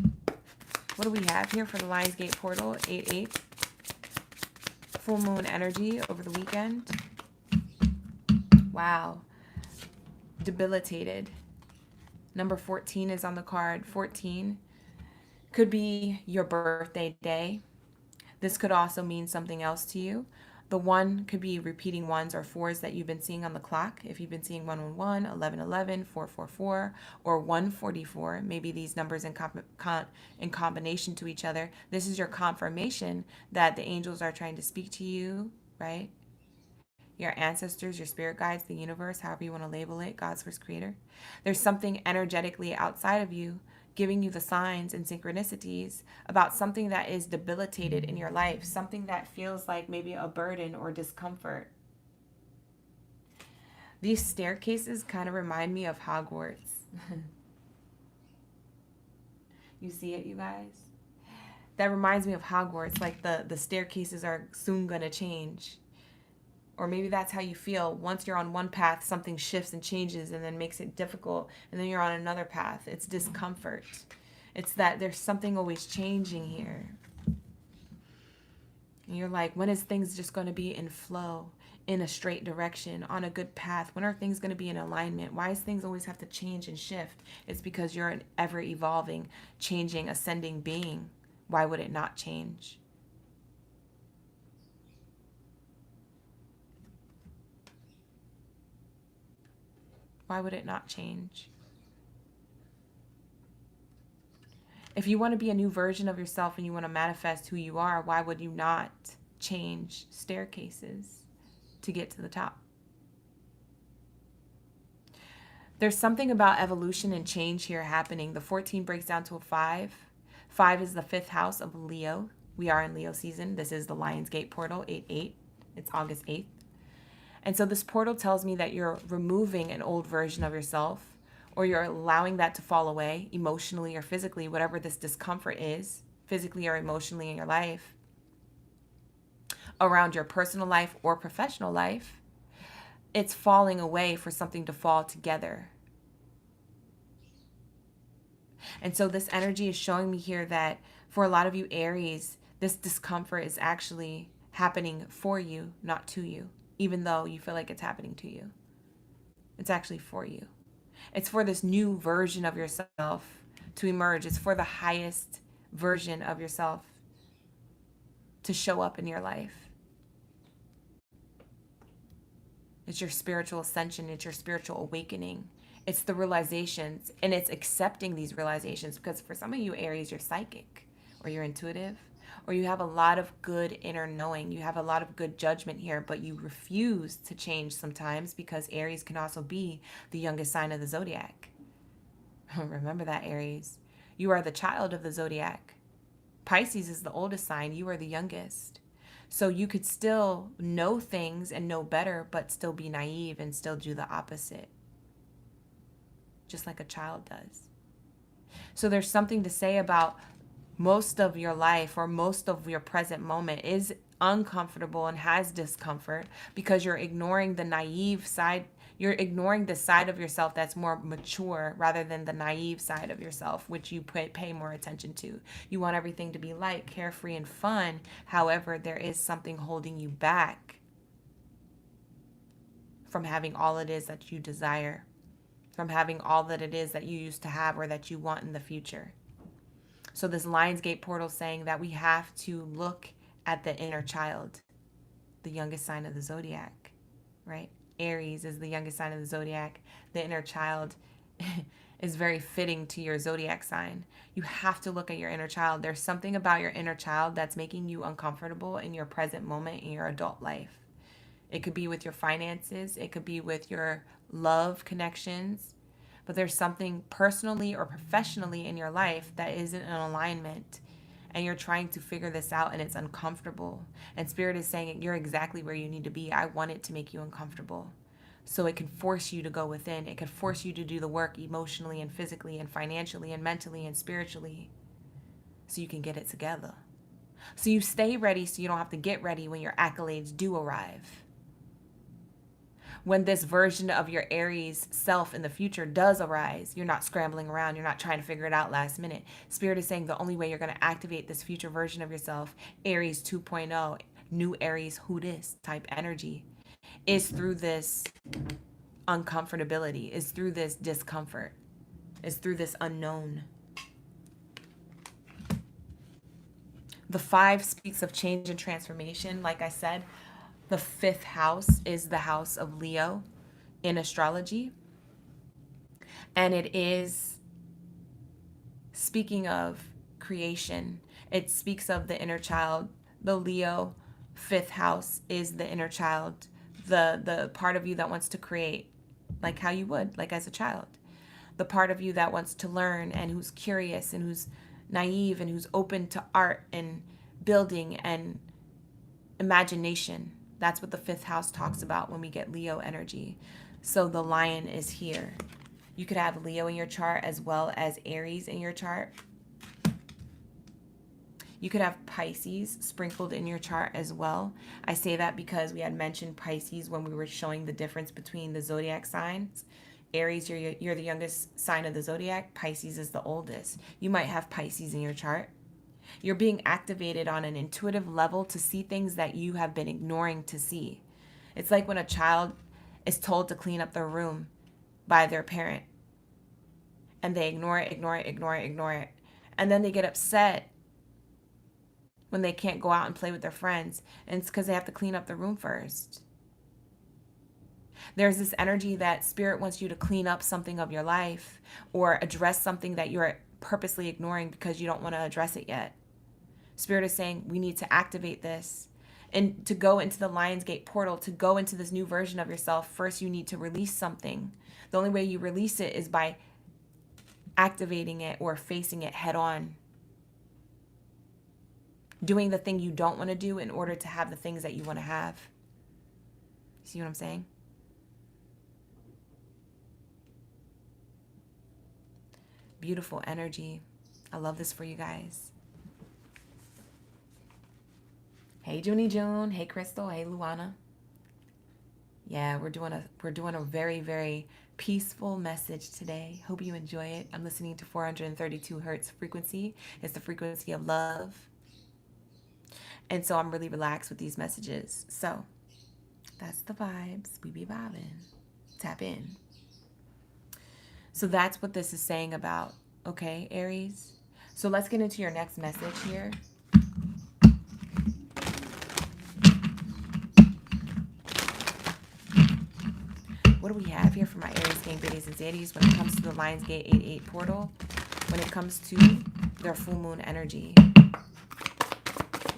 What do we have here for the Lionsgate portal 8-8? Full moon energy over the weekend. Wow. Debilitated. Number 14 is on the card. 14 could be your birthday day. This could also mean something else to you. The 1 could be repeating 1s or 4s that you've been seeing on the clock. If you've been seeing 111, 1111, 444, or 144, maybe these numbers in combination to each other, this is your confirmation that the angels are trying to speak to you, right? Your ancestors, your spirit guides, the universe, however you want to label it, God's first creator. There's something energetically outside of you giving you the signs and synchronicities about something that is debilitated in your life, something that feels like maybe a burden or discomfort. These staircases kind of remind me of Hogwarts. You see it, you guys? That reminds me of Hogwarts, like the staircases are soon going to change. Or maybe that's how you feel. Once you're on one path, something shifts and changes and then makes it difficult. And then you're on another path. It's discomfort. It's that there's something always changing here. And you're like, when is things just going to be in flow, in a straight direction, on a good path? When are things going to be in alignment? Why does things always have to change and shift? It's because you're an ever-evolving, changing, ascending being. Why would it not change? Why would it not change? If you want to be a new version of yourself and you want to manifest who you are, why would you not change staircases to get to the top? There's something about evolution and change here happening. The 14 breaks down to a 5. 5 is the 5th house of Leo. We are in Leo season. This is the Lionsgate portal, 8-8. It's August 8th. And so this portal tells me that you're removing an old version of yourself, or you're allowing that to fall away emotionally or physically, whatever this discomfort is, physically or emotionally in your life, around your personal life or professional life. It's falling away for something to fall together. And so this energy is showing me here that for a lot of you Aries, this discomfort is actually happening for you, not to you. Even though you feel like it's happening to you. It's actually for you. It's for this new version of yourself to emerge. It's for the highest version of yourself to show up in your life. It's your spiritual ascension. It's your spiritual awakening. It's the realizations, and it's accepting these realizations, because for some of you Aries, you're psychic or you're intuitive, or you have a lot of good inner knowing. You have a lot of good judgment here, but you refuse to change sometimes because Aries can also be the youngest sign of the Zodiac. Remember that, Aries. You are the child of the Zodiac. Pisces is the oldest sign. You are the youngest. So you could still know things and know better, but still be naive and still do the opposite. Just like a child does. So there's something to say about most of your life or most of your present moment is uncomfortable and has discomfort because you're ignoring the naive side. You're ignoring the side of yourself that's more mature rather than the naive side of yourself, which you pay more attention to. You want everything to be light, carefree, and fun. However, there is something holding you back from having all it is that you desire, from having all that it is that you used to have or that you want in the future. So this Lionsgate portal saying that we have to look at the inner child, the youngest sign of the Zodiac, right? Aries is the youngest sign of the Zodiac. The inner child is very fitting to your Zodiac sign. You have to look at your inner child. There's something about your inner child that's making you uncomfortable in your present moment in your adult life. It could be with your finances. It could be with your love connections. But there's something personally or professionally in your life that isn't in alignment, and you're trying to figure this out and it's uncomfortable. And Spirit is saying you're exactly where you need to be. I want it to make you uncomfortable. So it can force you to go within. It can force you to do the work emotionally and physically and financially and mentally and spiritually so you can get it together. So you stay ready so you don't have to get ready when your accolades do arrive. When this version of your Aries self in the future does arise, you're not scrambling around. You're not trying to figure it out last minute. Spirit is saying the only way you're going to activate this future version of yourself, Aries 2.0, new Aries, who this type energy, is through this uncomfortability, is through this discomfort, is through this unknown. The 5 speaks of change and transformation. Like I said, the 5th house is the house of Leo in astrology. And it is speaking of creation. It speaks of the inner child. The Leo 5th house is the inner child, the part of you that wants to create, like how you would, like as a child. The part of you that wants to learn and who's curious and who's naive and who's open to art and building and imagination. That's what the 5th house talks about when we get Leo energy. So the lion is here. You could have Leo in your chart as well as Aries in your chart. You could have Pisces sprinkled in your chart as well. I say that because we had mentioned Pisces when we were showing the difference between the zodiac signs. Aries, you're the youngest sign of the zodiac. Pisces is the oldest. You might have Pisces in your chart. You're being activated on an intuitive level to see things that you have been ignoring to see. It's like when a child is told to clean up their room by their parent and they ignore it. And then they get upset when they can't go out and play with their friends. And it's because they have to clean up the room first. There's this energy that spirit wants you to clean up something of your life or address something that you're purposely ignoring because you don't want to address it yet. Spirit is saying we need to activate this. And to go into the Lionsgate portal, to go into this new version of yourself, first you need to release something. The only way you release it is by activating it or facing it head on. Doing the thing you don't want to do in order to have the things that you want to have. See what I'm saying? Beautiful energy. I love this for you guys. Hey Junie June, hey Crystal, hey Luana. Yeah, we're doing a very, very peaceful message today. Hope you enjoy it. I'm listening to 432 hertz frequency. It's the frequency of love. And so I'm really relaxed with these messages. So that's the vibes. We be vibing. Tap in. So that's what this is saying about, okay, Aries? So let's get into your next message here. What do we have here for my Aries, Gang, Biddies, and Zaddies when it comes to the Lionsgate 8-8 portal? When it comes to their full moon energy.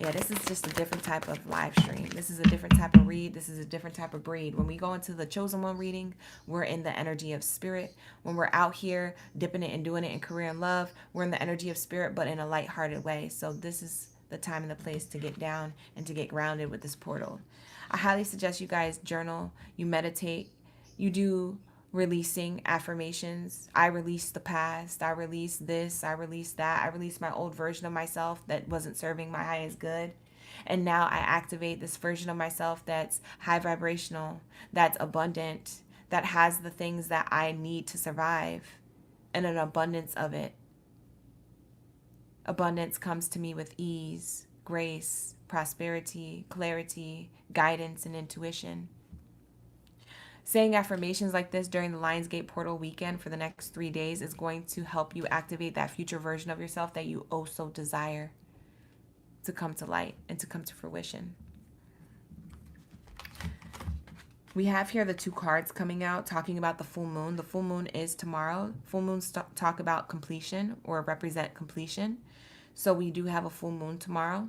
Yeah, this is just a different type of live stream. This is a different type of read. This is a different type of breed. When we go into the Chosen One reading, we're in the energy of spirit. When we're out here dipping it and doing it in career and love, we're in the energy of spirit, but in a lighthearted way. So this is the time and the place to get down and to get grounded with this portal. I highly suggest you guys journal, you meditate, you do releasing affirmations. I release the past. I release this. I release that. I release my old version of myself that wasn't serving my highest good. And now I activate this version of myself that's high vibrational, that's abundant, that has the things that I need to survive, and an abundance of it. Abundance comes to me with ease, grace, prosperity, clarity, guidance, and intuition. Saying affirmations like this during the Lionsgate portal weekend for the next 3 days is going to help you activate that future version of yourself that you oh so desire to come to light and to come to fruition. We have here the 2 cards coming out talking about the full moon. The full moon is tomorrow. Full moons talk about completion or represent completion. So we do have a full moon tomorrow.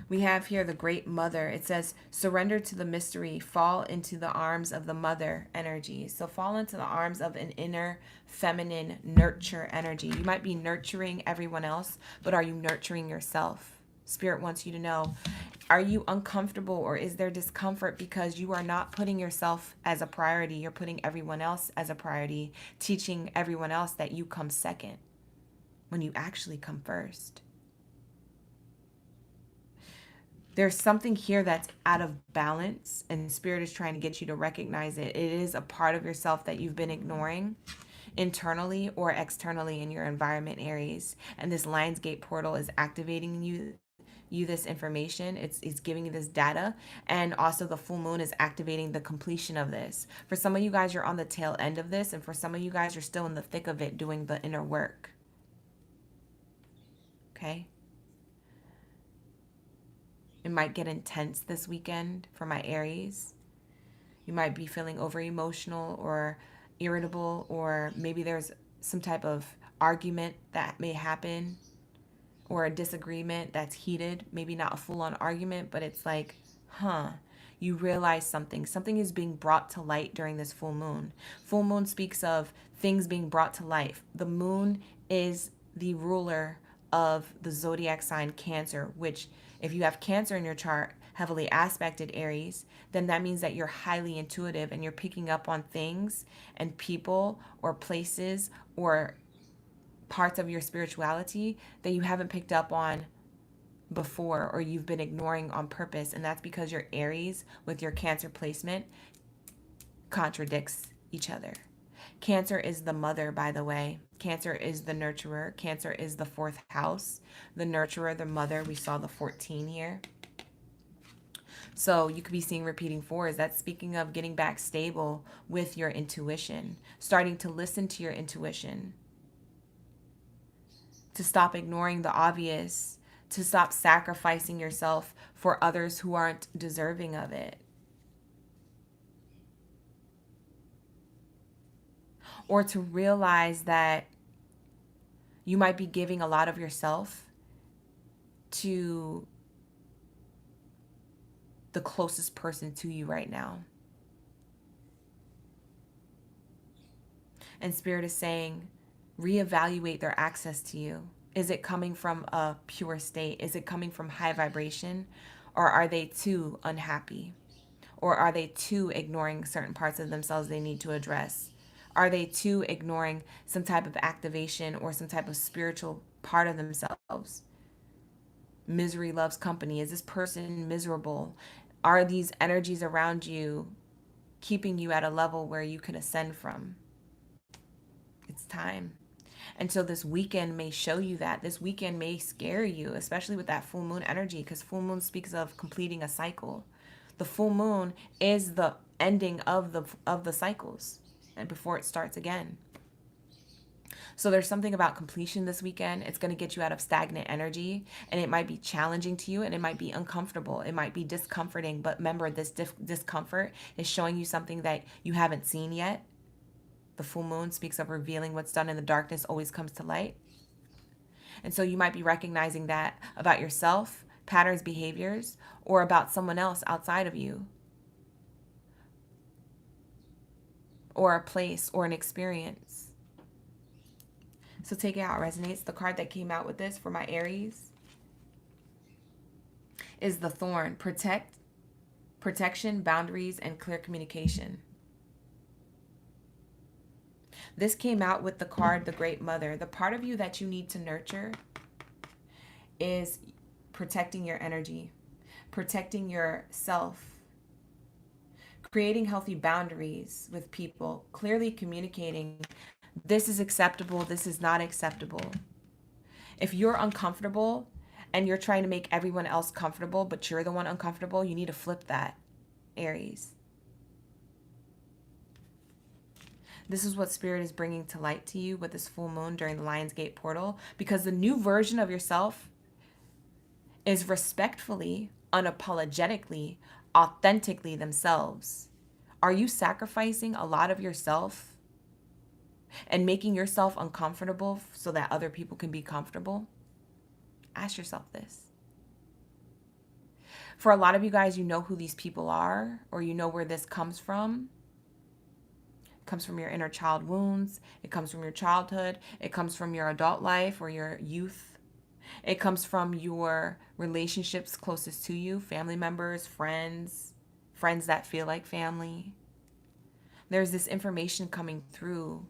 We have here the Great Mother. It says, surrender to the mystery, fall into the arms of the mother energy. So fall into the arms of an inner feminine nurture energy. You might be nurturing everyone else, but are you nurturing yourself? Spirit wants you to know, are you uncomfortable or is there discomfort because you are not putting yourself as a priority? You're putting everyone else as a priority, teaching everyone else that you come second when you actually come first. There's something here that's out of balance, and Spirit is trying to get you to recognize it. It is a part of yourself that you've been ignoring internally or externally in your environment, Aries. And this Lionsgate portal is activating you this information. It's giving you this data, and also the full moon is activating the completion of this. For some of you guys, you're on the tail end of this, and for some of you guys, you're still in the thick of it doing the inner work. Okay? It might get intense this weekend for my Aries. You might be feeling over emotional or irritable, or maybe there's some type of argument that may happen, or a disagreement that's heated. Maybe not a full-on argument, but it's like, you realize something is being brought to light during this full moon. Full moon speaks of things being brought to life. The moon is the ruler of the zodiac sign Cancer, which, if you have Cancer in your chart, heavily aspected Aries, then that means that you're highly intuitive and you're picking up on things and people or places or parts of your spirituality that you haven't picked up on before, or you've been ignoring on purpose. And that's because your Aries with your Cancer placement contradicts each other. Cancer is the mother, by the way. Cancer is the nurturer. Cancer is the fourth house. The nurturer, the mother. We saw the 14 here. So you could be seeing repeating fours. That's speaking of getting back stable with your intuition, starting to listen to your intuition, to stop ignoring the obvious, to stop sacrificing yourself for others who aren't deserving of it. Or to realize that you might be giving a lot of yourself to the closest person to you right now. And Spirit is saying, reevaluate their access to you. Is it coming from a pure state? Is it coming from high vibration? Or are they too unhappy? Or are they too ignoring certain parts of themselves they need to address? Are they too ignoring some type of activation or some type of spiritual part of themselves? Misery loves company. Is this person miserable? Are these energies around you keeping you at a level where you can ascend from? It's time. And so this weekend may show you that. This weekend may scare you, especially with that full moon energy, because full moon speaks of completing a cycle. The full moon is the ending of the cycles, and before it starts again. So there's something about completion this weekend. It's going to get you out of stagnant energy, and it might be challenging to you, and it might be uncomfortable. It might be discomforting, but remember, this discomfort is showing you something that you haven't seen yet. The full moon speaks of revealing what's done in the darkness always comes to light. And so you might be recognizing that about yourself, patterns, behaviors, or about someone else outside of you, or a place or an experience. So take it how it resonates. The card that came out with this for my Aries is the Thorn. Protection, boundaries, and clear communication. This came out with the card, the Great Mother. The part of you that you need to nurture is protecting your energy, protecting yourself, creating healthy boundaries with people, clearly communicating, this is acceptable, this is not acceptable. If you're uncomfortable and you're trying to make everyone else comfortable, but you're the one uncomfortable, you need to flip that, Aries. This is what Spirit is bringing to light to you with this full moon during the Lionsgate portal, because the new version of yourself is respectfully, unapologetically, authentically themselves. Are you sacrificing a lot of yourself and making yourself uncomfortable so that other people can be comfortable? Ask yourself this. For a lot of you guys, you know who these people are, or you know where this comes from. It comes from your inner child wounds. It comes from your childhood. It comes from your adult life or your youth. It comes from your relationships closest to you, family members, friends that feel like family. There's this information coming through,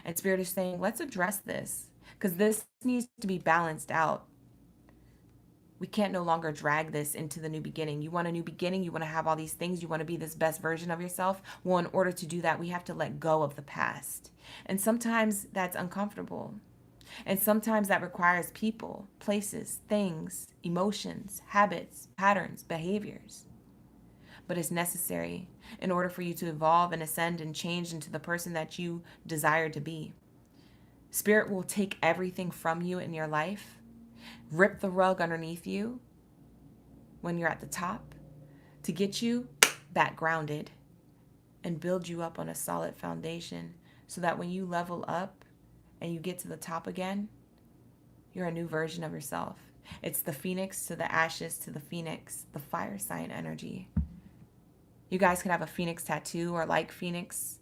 and Spirit is saying, let's address this because this needs to be balanced out. We can't no longer drag this into the new beginning. You want a new beginning, you want to have all these things, you want to be this best version of yourself. Well, in order to do that, we have to let go of the past. And sometimes that's uncomfortable. And sometimes that requires people, places, things, emotions, habits, patterns, behaviors. But it's necessary in order for you to evolve and ascend and change into the person that you desire to be. Spirit will take everything from you in your life, rip the rug underneath you when you're at the top to get you back grounded and build you up on a solid foundation so that when you level up and you get to the top again, you're a new version of yourself. It's the phoenix to the ashes to the phoenix, the fire sign energy. You guys could have a phoenix tattoo or like phoenix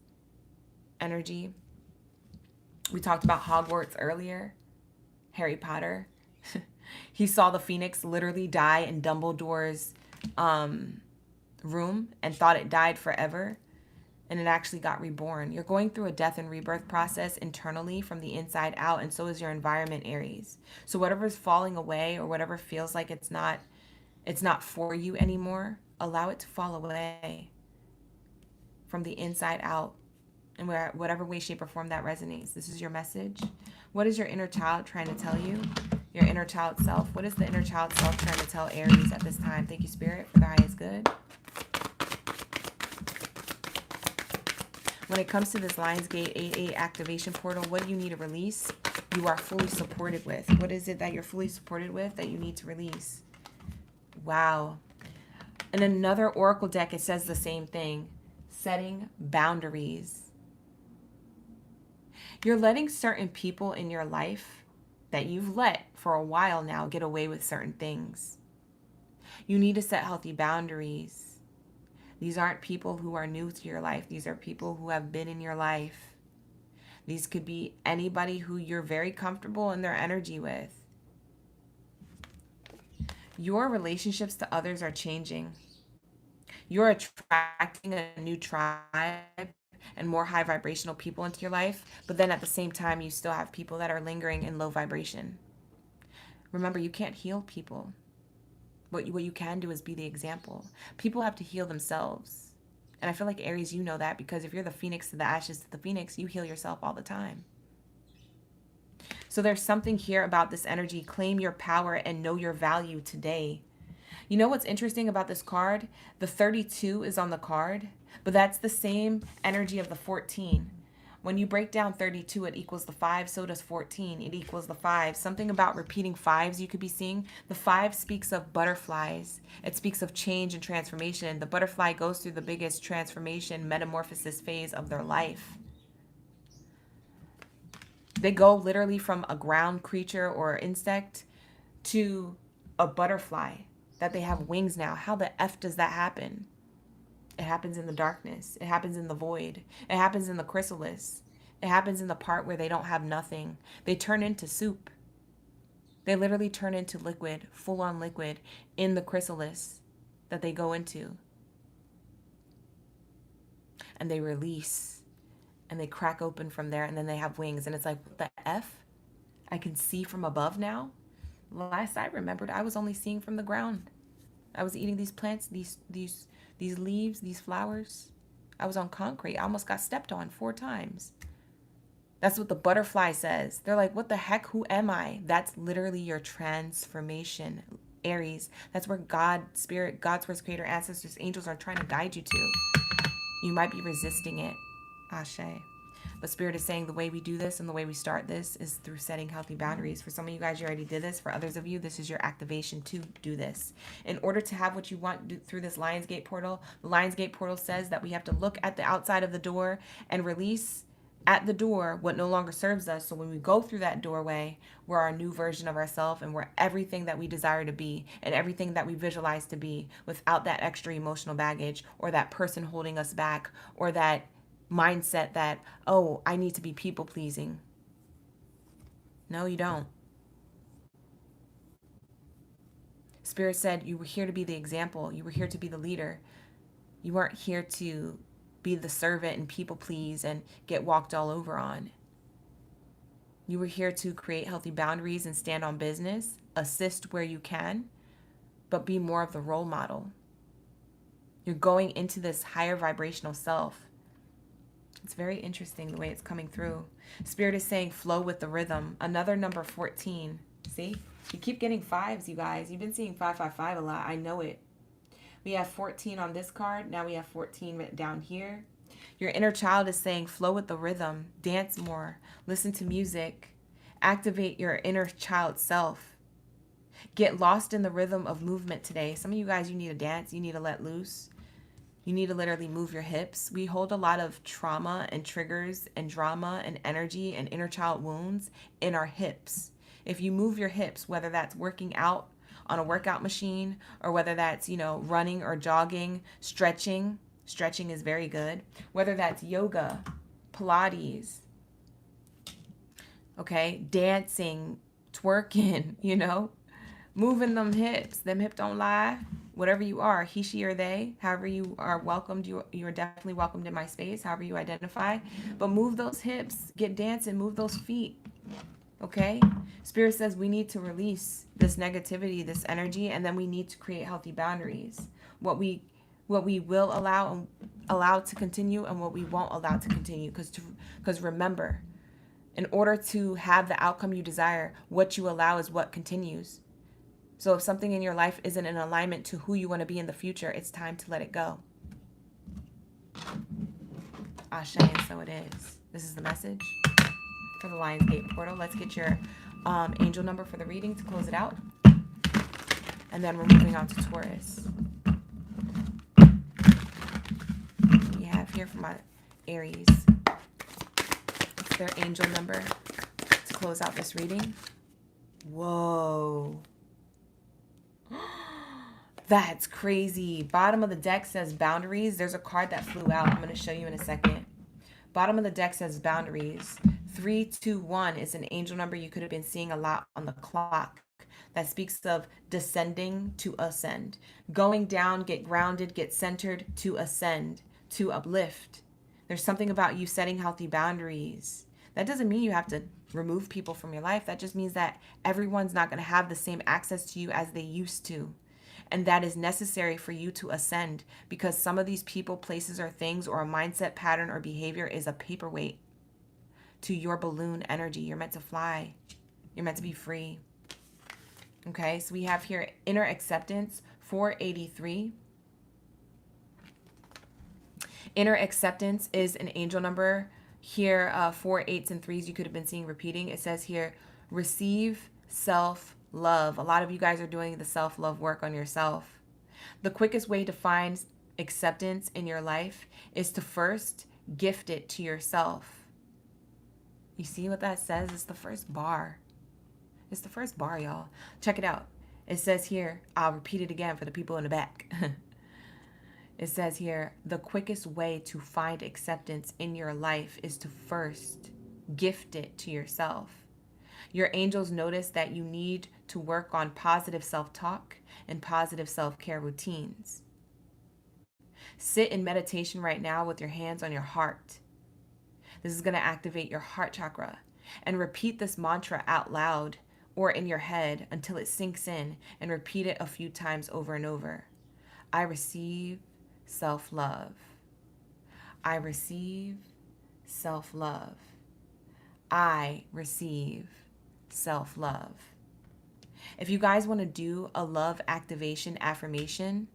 energy. We talked about Hogwarts earlier, Harry Potter. He saw the phoenix literally die in Dumbledore's room and thought it died forever, and it actually got reborn. You're going through a death and rebirth process internally from the inside out, and so is your environment, Aries. So whatever's falling away or whatever feels like it's not for you anymore, allow it to fall away from the inside out in whatever way, shape, or form that resonates. This is your message. What is your inner child trying to tell you? Your inner child self. What is the inner child self trying to tell Aries at this time? Thank you, Spirit, for the highest good. When it comes to this Lionsgate 8-8 activation portal, what do you need to release? You are fully supported with. What is it that you're fully supported with that you need to release? Wow. In another oracle deck, it says the same thing. Setting boundaries. You're letting certain people in your life that you've let for a while now get away with certain things. You need to set healthy boundaries. These aren't people who are new to your life. These are people who have been in your life. These could be anybody who you're very comfortable in their energy with. Your relationships to others are changing. You're attracting a new tribe and more high vibrational people into your life, but then at the same time, you still have people that are lingering in low vibration. Remember, you can't heal people. What you can do is be the example. People have to heal themselves. And I feel like, Aries, you know that, because if you're the phoenix to the ashes to the phoenix, you heal yourself all the time. So there's something here about this energy. Claim your power and know your value today. You know what's interesting about this card? The 32 is on the card, but that's the same energy of the 14. When you break down 32, it equals the 5. So does 14. It equals the 5. Something about repeating 5s you could be seeing. The 5 speaks of butterflies. It speaks of change and transformation. The butterfly goes through the biggest transformation, metamorphosis phase of their life. They go literally from a ground creature or insect to a butterfly, that they have wings now. How the F does that happen? It happens in the darkness. It happens in the void. It happens in the chrysalis. It happens in the part where they don't have nothing. They turn into soup. They literally turn into liquid, full-on liquid, in the chrysalis that they go into. And they release. And they crack open from there, and then they have wings. And it's like, what the F? I can see from above now? Last I remembered, I was only seeing from the ground. I was eating these plants, these leaves, these flowers. I was on concrete. I almost got stepped on 4 times. That's what the butterfly says. They're like, what the heck? Who am I? That's literally your transformation, Aries. That's where God, Spirit, God's first creator, ancestors, angels are trying to guide you to. You might be resisting it. Ashe. But Spirit is saying the way we do this and the way we start this is through setting healthy boundaries. For some of you guys, you already did this. For others of you, this is your activation to do this. In order to have what you want through this Lionsgate portal, the Lionsgate portal says that we have to look at the outside of the door and release at the door what no longer serves us. So when we go through that doorway, we're our new version of ourselves, and we're everything that we desire to be and everything that we visualize to be, without that extra emotional baggage or that person holding us back or that mindset that, oh, I need to be people pleasing. No, you don't. Spirit said you were here to be the example. You were here to be the leader. You weren't here to be the servant and people please and get walked all over on. You were here to create healthy boundaries and stand on business, assist where you can, but be more of the role model. You're going into this higher vibrational self. It's very interesting the way it's coming through. Spirit is saying flow with the rhythm. Another number 14. See? You keep getting fives, you guys. You've been seeing 555 a lot. I know it. We have 14 on this card. Now we have 14 down here. Your inner child is saying flow with the rhythm. Dance more. Listen to music. Activate your inner child self. Get lost in the rhythm of movement today. Some of you guys, you need to dance. You need to let loose. You need to literally move your hips. We hold a lot of trauma and triggers and drama and energy and inner child wounds in our hips. If you move your hips, whether that's working out on a workout machine or whether that's, running or jogging, stretching is very good. Whether that's yoga, Pilates, okay, dancing, twerking, moving them hips. Them hips don't lie. Whatever you are, he, she, or they, however you are welcomed, you are definitely welcomed in my space, however you identify. But move those hips, get dancing, move those feet, okay? Spirit says we need to release this negativity, this energy, and then we need to create healthy boundaries. What we will allow to continue and what we won't allow to continue. Because remember, in order to have the outcome you desire, what you allow is what continues. So if something in your life isn't in alignment to who you want to be in the future, it's time to let it go. Ashe, and so it is. This is the message for the Lionsgate portal. Let's get your angel number for the reading to close it out. And then we're moving on to Taurus. We have here for my Aries. It's their angel number to close out this reading. Whoa. That's crazy. Bottom of the deck says boundaries. There's a card that flew out. I'm going to show you in a second. Bottom of the deck says boundaries. 321 is an angel number you could have been seeing a lot on the clock. That speaks of descending to ascend. Going down, get grounded, get centered, to ascend, to uplift. There's something about you setting healthy boundaries. That doesn't mean you have to remove people from your life. That just means that everyone's not going to have the same access to you as they used to. And that is necessary for you to ascend, because some of these people, places, or things, or a mindset pattern or behavior is a paperweight to your balloon energy. You're meant to fly. You're meant to be free. Okay, so we have here inner acceptance, 483. Inner acceptance is an angel number. Here, 4 8s and 3s you could have been seeing repeating. It says here, receive self-love. A lot of you guys are doing the self-love work on yourself. The quickest way to find acceptance in your life is to first gift it to yourself. You see what that says? It's the first bar. It's the first bar, y'all. Check it out. It says here, I'll repeat it again for the people in the back. It says here, the quickest way to find acceptance in your life is to first gift it to yourself. Your angels notice that you need to work on positive self-talk and positive self-care routines. Sit in meditation right now with your hands on your heart. This is going to activate your heart chakra. And repeat this mantra out loud or in your head until it sinks in, and repeat it a few times over and over. I receive self-love. I receive self-love. I receive self-love. If you guys want to do a love activation affirmation,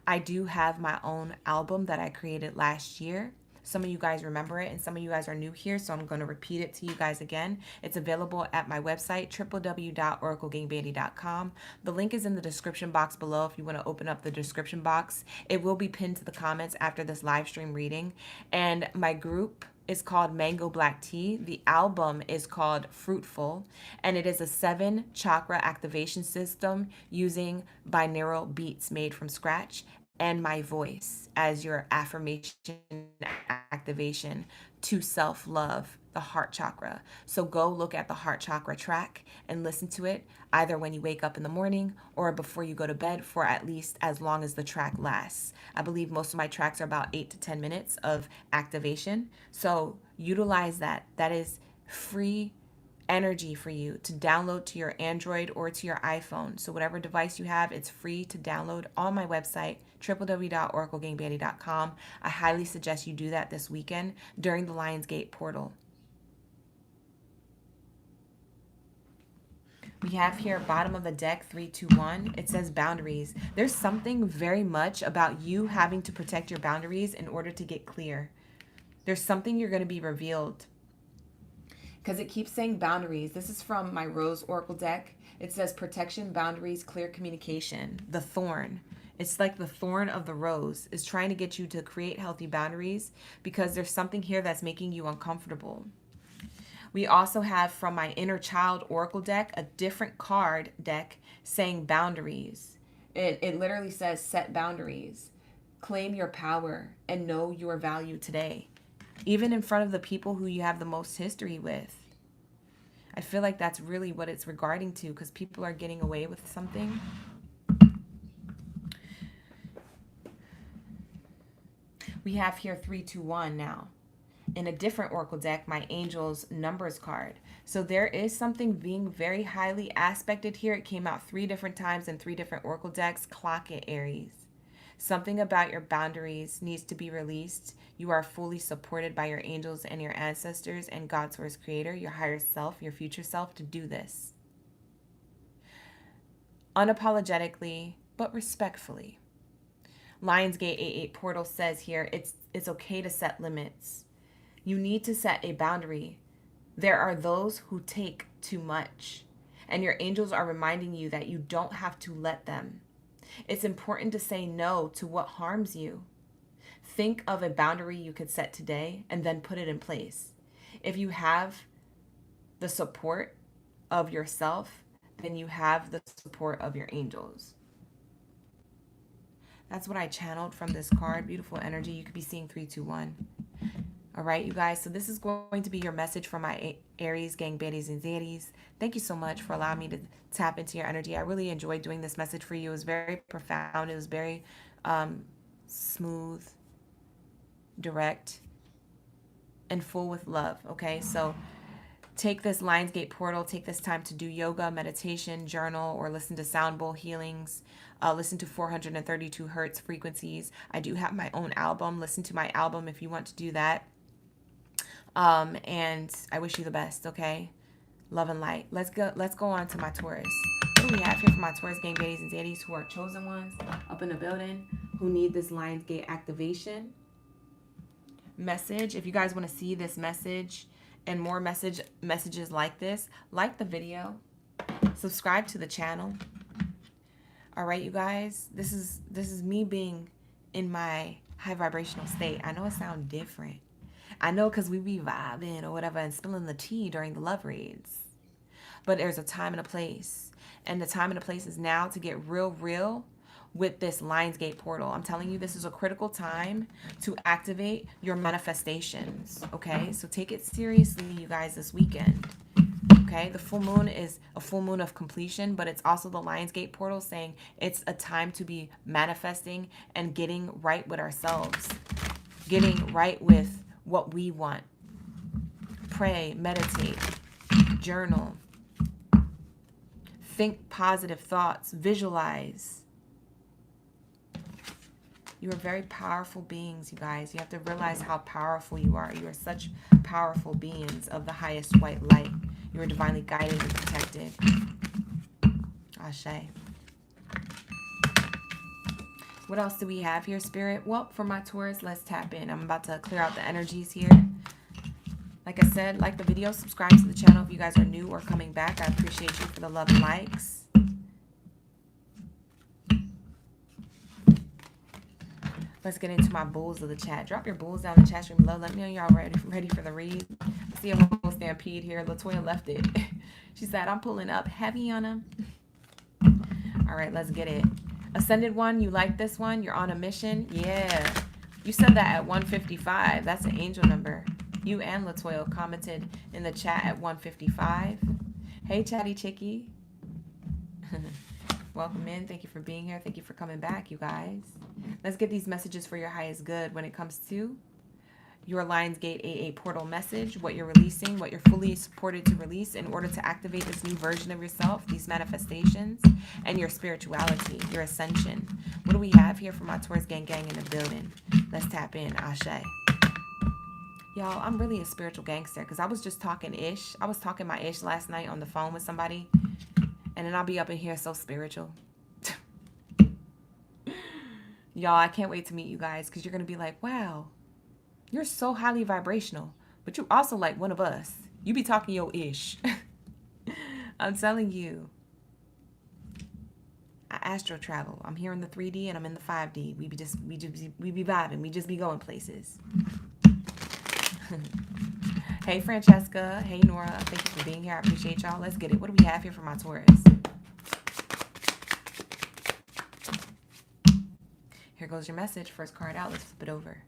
I do have my own album that I created last year. Some of you guys remember it, and some of you guys are new here, so I'm going to repeat it to you guys again. It's available at my website, www.oraclegangbaddie.com. The link is in the description box below if you want to open up the description box. It will be pinned to the comments after this live stream reading. And my group is called Mango Black Tea. The album is called Fruitful, and it is a 7 chakra activation system using binaural beats made from scratch and my voice as your affirmation activation to self-love the heart chakra. So go look at the heart chakra track and listen to it either when you wake up in the morning or before you go to bed for at least as long as the track lasts. I believe most of my tracks are about 8 to 10 minutes of activation. So utilize that. That is free energy for you to download to your Android or to your iPhone. So whatever device you have, it's free to download on my website, www.oraclegangbaddie.com. I highly suggest you do that this weekend during the Lionsgate portal. We have here, bottom of the deck, 321. It says boundaries. There's something very much about you having to protect your boundaries in order to get clear. There's something you're going to be revealed. Because it keeps saying boundaries. This is from my Rose Oracle deck. It says protection, boundaries, clear communication. The thorn. It's like the thorn of the rose is trying to get you to create healthy boundaries because there's something here that's making you uncomfortable. We also have from my Inner Child Oracle deck, a different card deck saying boundaries. It literally says set boundaries. Claim your power and know your value today. Even in front of the people who you have the most history with. I feel like that's really what it's regarding to because people are getting away with something. We have here 321 now. In a different Oracle deck, my Angel's Numbers card. So there is something being very highly aspected here. It came out 3 different times in 3 different Oracle decks. Clock it, Aries. Something about your boundaries needs to be released. You are fully supported by your angels and your ancestors and God's source creator, your higher self, your future self to do this. Unapologetically, but respectfully. Lionsgate 88 portal says here, it's okay to set limits. You need to set a boundary. There are those who take too much, and your angels are reminding you that you don't have to let them. It's important to say no to what harms you. Think of a boundary you could set today and then put it in place. If you have the support of yourself, then you have the support of your angels. That's what I channeled from this card. Beautiful energy. You could be seeing 321. All right, you guys. So this is going to be your message for my Aries, gang, baddies, and zaddies. Thank you so much for allowing me to tap into your energy. I really enjoyed doing this message for you. It was very profound. It was very smooth, direct, and full with love. Okay, so take this Lionsgate portal. Take this time to do yoga, meditation, journal, or listen to sound bowl healings. Listen to 432 hertz frequencies. I do have my own album. Listen to my album if you want to do that. And I wish you the best, okay? Love and light. Let's go on to my Taurus. What do we have here for my Taurus, gang, baddies, and zaddies who are chosen ones up in the building who need this Lionsgate activation message? If you guys want to see this message and more messages like this, like the video, subscribe to the channel. All right, you guys, this is me being in my high vibrational state. I know it sounds different. I know because we be vibing or whatever and spilling the tea during the love reads. But there's a time and a place. And the time and the place is now to get real with this Lionsgate portal. I'm telling you, this is a critical time to activate your manifestations, okay? So take it seriously, you guys, this weekend. Okay, the full moon is a full moon of completion, but it's also the Lionsgate portal saying it's a time to be manifesting and getting right with ourselves, getting right with what we want. Pray, meditate, journal, think positive thoughts, visualize. You are very powerful beings, you guys. You have to realize how powerful you are. You are such powerful beings of the highest white light. You are divinely guided and protected. Ashe. What else do we have here, Spirit? Well, for my Taurus, let's tap in. I'm about to clear out the energies here. Like I said, like the video, subscribe to the channel if you guys are new or coming back. I appreciate you for the love and likes. Let's get into my bulls of the chat. Drop your bulls down in the chat stream below. Let me know y'all ready for the read. Let's see a whole stampede here. Latoya left it. She said, I'm pulling up heavy on them. All right, let's get it. Ascended one, you like this one? You're on a mission? Yeah. You said that at 155. That's an angel number. You and Latoya commented in the chat at 1:55. Hey, Chatty Chickie. Welcome in. Thank you for being here. Thank you for coming back, you guys. Let's get these messages for your highest good when it comes to your Lionsgate 88 portal message, what you're releasing, what you're fully supported to release in order to activate this new version of yourself, these manifestations, and your spirituality, your ascension. What do we have here for my Taurus gang in the building? Let's tap in. Ashe. Y'all, I'm really a spiritual gangster because I was just talking ish. I was talking my ish last night on the phone with somebody, and then I'll be up in here so spiritual. Y'all, I can't wait to meet you guys because you're going to be like, wow, you're so highly vibrational, but you also like one of us. You be talking your ish. I'm telling you. I astro travel. I'm here in the 3D and I'm in the 5D. We be vibing. We just be going places. Hey, Francesca. Hey, Nora. Thank you for being here. I appreciate y'all. Let's get it. What do we have here for my Taurus? Here goes your message. First card out. Let's flip it over.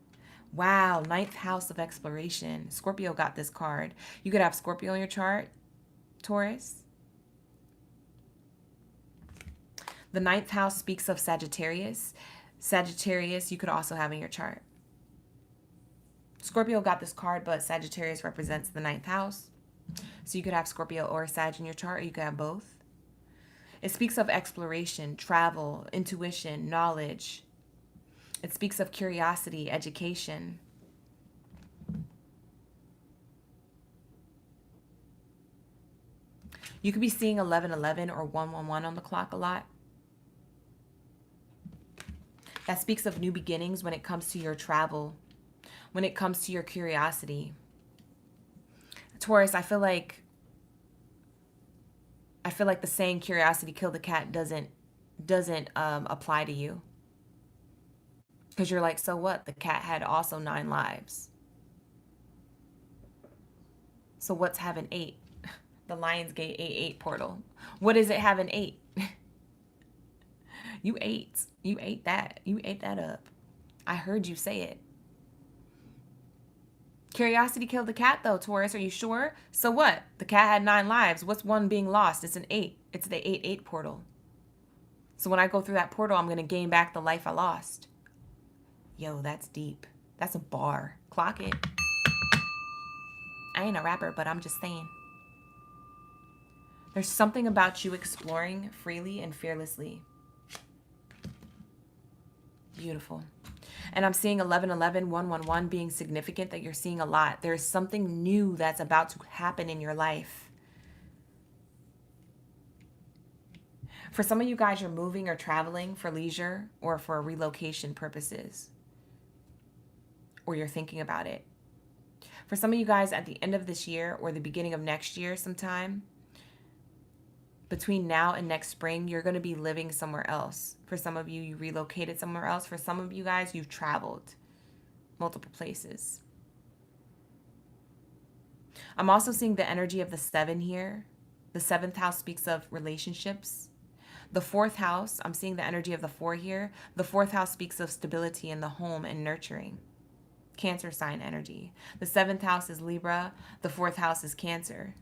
Wow, 9th house of exploration. Scorpio got this card. You could have Scorpio in your chart, Taurus. The 9th house speaks of Sagittarius. Sagittarius you could also have in your chart. Scorpio got this card, but Sagittarius represents the 9th house. So you could have Scorpio or Sag in your chart, or you could have both. It speaks of exploration, travel, intuition, knowledge. It speaks of curiosity, education. You could be seeing 1111 or 111 on the clock a lot. That speaks of new beginnings when it comes to your travel, when it comes to your curiosity. Taurus, I feel like the saying "curiosity killed the cat" doesn't apply to you. Because you're like, so what? The cat had also 9 lives. So what's having 8? The Lionsgate 88 portal. What is it having 8? You ate that. You ate that up. I heard you say it. Curiosity killed the cat though, Taurus. Are you sure? So what? The cat had 9 lives. What's one being lost? It's an 8. It's the 88 portal. So when I go through that portal, I'm going to gain back the life I lost. Yo, that's deep. That's a bar. Clock it. I ain't a rapper, but I'm just saying. There's something about you exploring freely and fearlessly. Beautiful. And I'm seeing 1111, 111 being significant, that you're seeing a lot. There's something new that's about to happen in your life. For some of you guys, you're moving or traveling for leisure or for relocation purposes. Or you're thinking about it. For some of you guys, at the end of this year or the beginning of next year sometime, between now and next spring, you're going to be living somewhere else. For some of you, you relocated somewhere else. For some of you guys, you've traveled multiple places. I'm also seeing the energy of the 7 here. The 7th house speaks of relationships. The 4th house, I'm seeing the energy of the 4 here. The 4th house speaks of stability in the home and nurturing. Cancer sign energy. The 7th house is Libra. The 4th house is Cancer.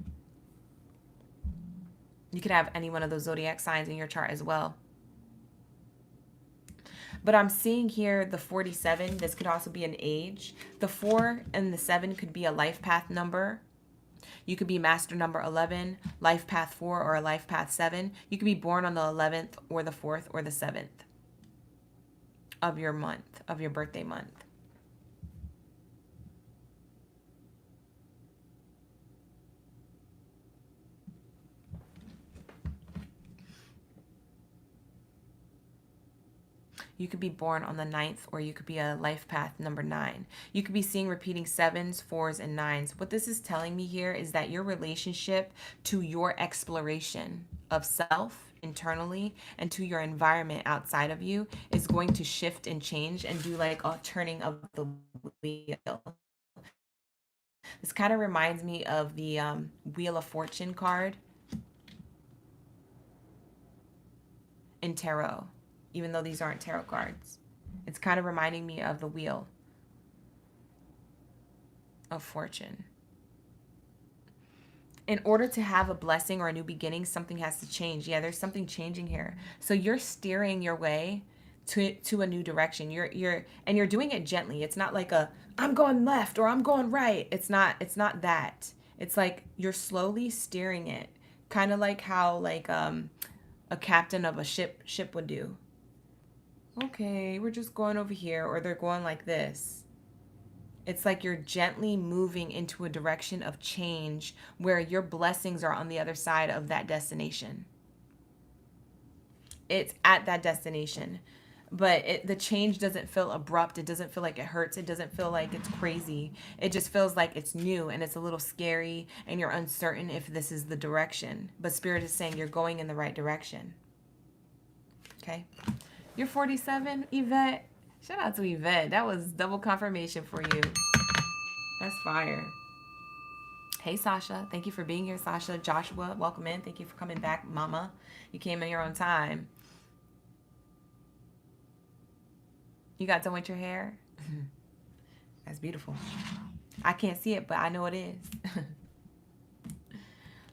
You could have any one of those zodiac signs in your chart as well. But I'm seeing here the 47. This could also be an age. The 4 and the 7 could be a life path number. You could be master number 11, life path 4, or a life path 7. You could be born on the 11th or the 4th or the 7th of your month, of your birthday month. You could be born on the 9th, or you could be a life path number 9. You could be seeing repeating 7s, 4s, and 9s. What this is telling me here is that your relationship to your exploration of self internally and to your environment outside of you is going to shift and change and do like a turning of the wheel. This kind of reminds me of the Wheel of Fortune card in tarot. Even though these aren't tarot cards. It's kind of reminding me of the wheel. of Fortune. In order to have a blessing or a new beginning, something has to change. Yeah, there's something changing here. So you're steering your way to a new direction. You're doing it gently. It's not like I'm going left or I'm going right. It's not that. It's like you're slowly steering it. Kind of like how a captain of a ship would do. Okay, we're just going over here, or they're going like this. It's like you're gently moving into a direction of change where your blessings are on the other side of that destination. It's at that destination. But the change doesn't feel abrupt. It doesn't feel like it hurts. It doesn't feel like it's crazy. It just feels like it's new and it's a little scary and you're uncertain if this is the direction. But Spirit is saying you're going in the right direction. Okay? You're 47, Yvette. Shout out to Yvette. That was double confirmation for you. That's fire. Hey, Sasha. Thank you for being here, Sasha. Joshua, welcome in. Thank you for coming back, Mama. You came in your own time. You got done with your hair? That's beautiful. I can't see it, but I know it is.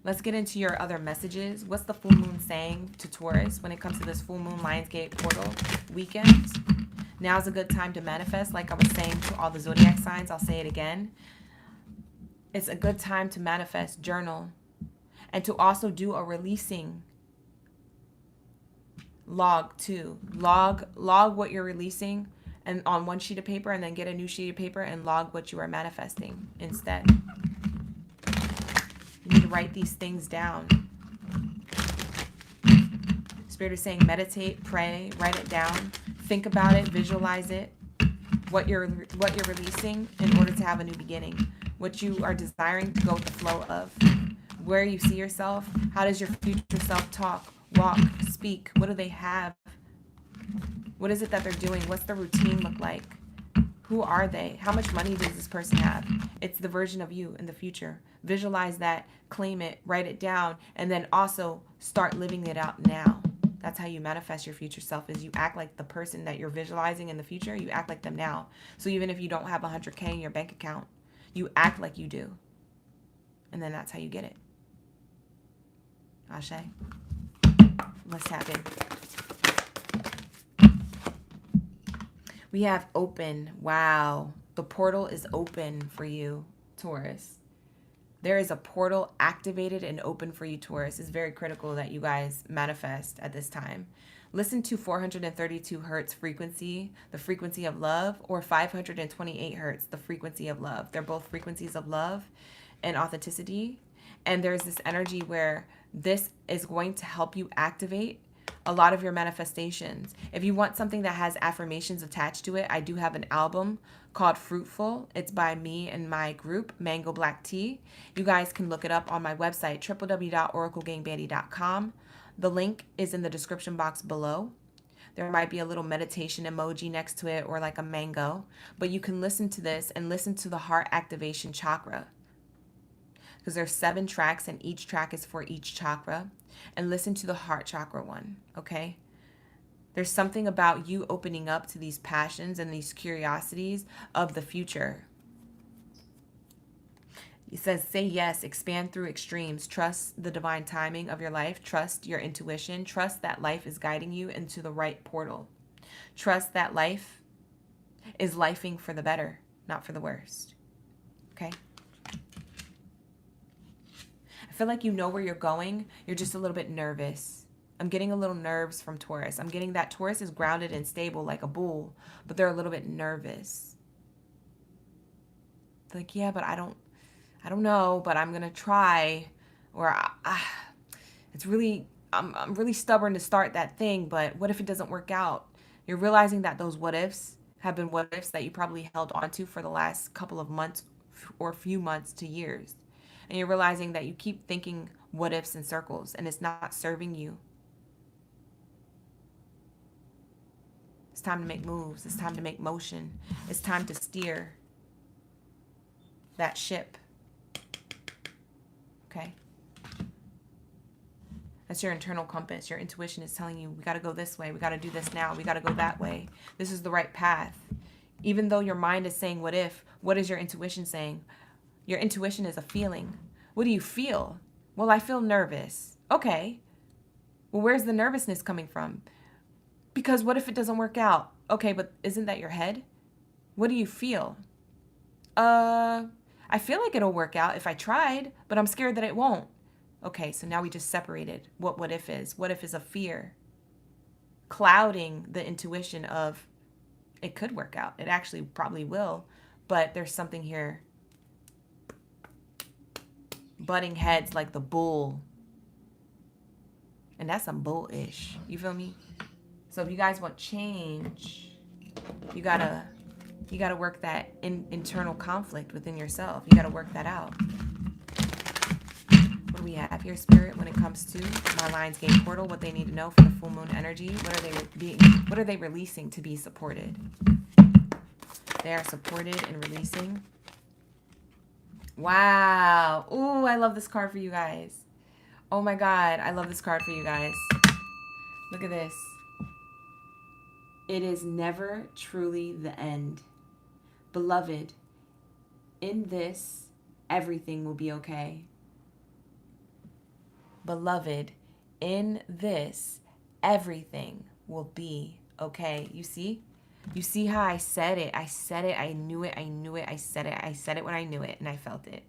Let's get into your other messages. What's the full moon saying to Taurus when it comes to this full moon Lionsgate portal weekend? Now's a good time to manifest. Like I was saying to all the zodiac signs, I'll say it again. It's a good time to manifest, journal, and to also do a releasing log too. Log what you're releasing and on one sheet of paper, and then get a new sheet of paper and log what you are manifesting instead. You need to write these things down. Spirit is saying meditate, pray, write it down, think about it, visualize it, what you're releasing in order to have a new beginning, what you are desiring to go with the flow of, where you see yourself, how does your future self talk, walk, speak, what do they have, what is it that they're doing, what's their routine look like, who are they, how much money does this person have? It's the version of you in the future. Visualize that, claim it, write it down, and then also start living it out now. That's how you manifest your future self, is you act like the person that you're visualizing in the future. You act like them now. So even if you don't have 100K in your bank account, you act like you do. And then that's how you get it. Ashe. Let's tap in. We have open. Wow. The portal is open for you, Taurus. There is a portal activated and open for you, Taurus. It's very critical that you guys manifest at this time. Listen to 432 hertz frequency, the frequency of love, or 528 hertz, the frequency of love. They're both frequencies of love and authenticity. And there's this energy where this is going to help you activate a lot of your manifestations. If you want something that has affirmations attached to it, I do have an album called Fruitful. It's by me and my group, Mango Black Tea. You guys can look it up on my website, www.oraclegangbaddie.com. The link is in the description box below. There might be a little meditation emoji next to it or like a mango, but you can listen to this and listen to the heart activation chakra, because there's 7 tracks and each track is for each chakra. And listen to the heart chakra one, okay? There's something about you opening up to these passions and these curiosities of the future. It says, say yes, expand through extremes, trust the divine timing of your life, trust your intuition, trust that life is guiding you into the right portal. Trust that life is lifing for the better, not for the worst, okay? I feel like you know where you're going. You're just a little bit nervous. I'm getting a little nerves from Taurus. I'm getting that Taurus is grounded and stable like a bull, but they're a little bit nervous. Like, yeah, but I don't know, but I'm going to try. Or it's really, I'm really stubborn to start that thing, but what if it doesn't work out? You're realizing that those what ifs have been what ifs that you probably held onto for the last couple of months or few months to years. And you're realizing that you keep thinking what ifs in circles and it's not serving you. It's time to make moves. It's time to make motion. It's time to steer that ship. Okay? That's your internal compass. Your intuition is telling you, we got to go this way. We got to do this now. We got to go that way. This is the right path. Even though your mind is saying what if, what is your intuition saying? Your intuition is a feeling. What do you feel? Well, I feel nervous. Okay. Well, where's the nervousness coming from? Because what if it doesn't work out? Okay, but isn't that your head? What do you feel? I feel like it'll work out if I tried, but I'm scared that it won't. Okay, so now we just separated what if is. What if is a fear clouding the intuition of it could work out. It actually probably will, but there's something here butting heads like the bull. And that's some bullish. You feel me? So if you guys want change, you gotta work that internal conflict within yourself. You gotta work that out. What do we have here, Spirit, when it comes to my Lionsgate portal? What they need to know for the full moon energy? What are they releasing to be supported? They are supported and releasing. Wow. Ooh, I love this card for you guys. Oh my God, I love this card for you guys. Look at this. It is never truly the end. Beloved, in this, everything will be okay. Beloved, in this, everything will be okay. You see? You see how I said it? I said it. I knew it. I knew it. I said it. I said it when I knew it, and I felt it.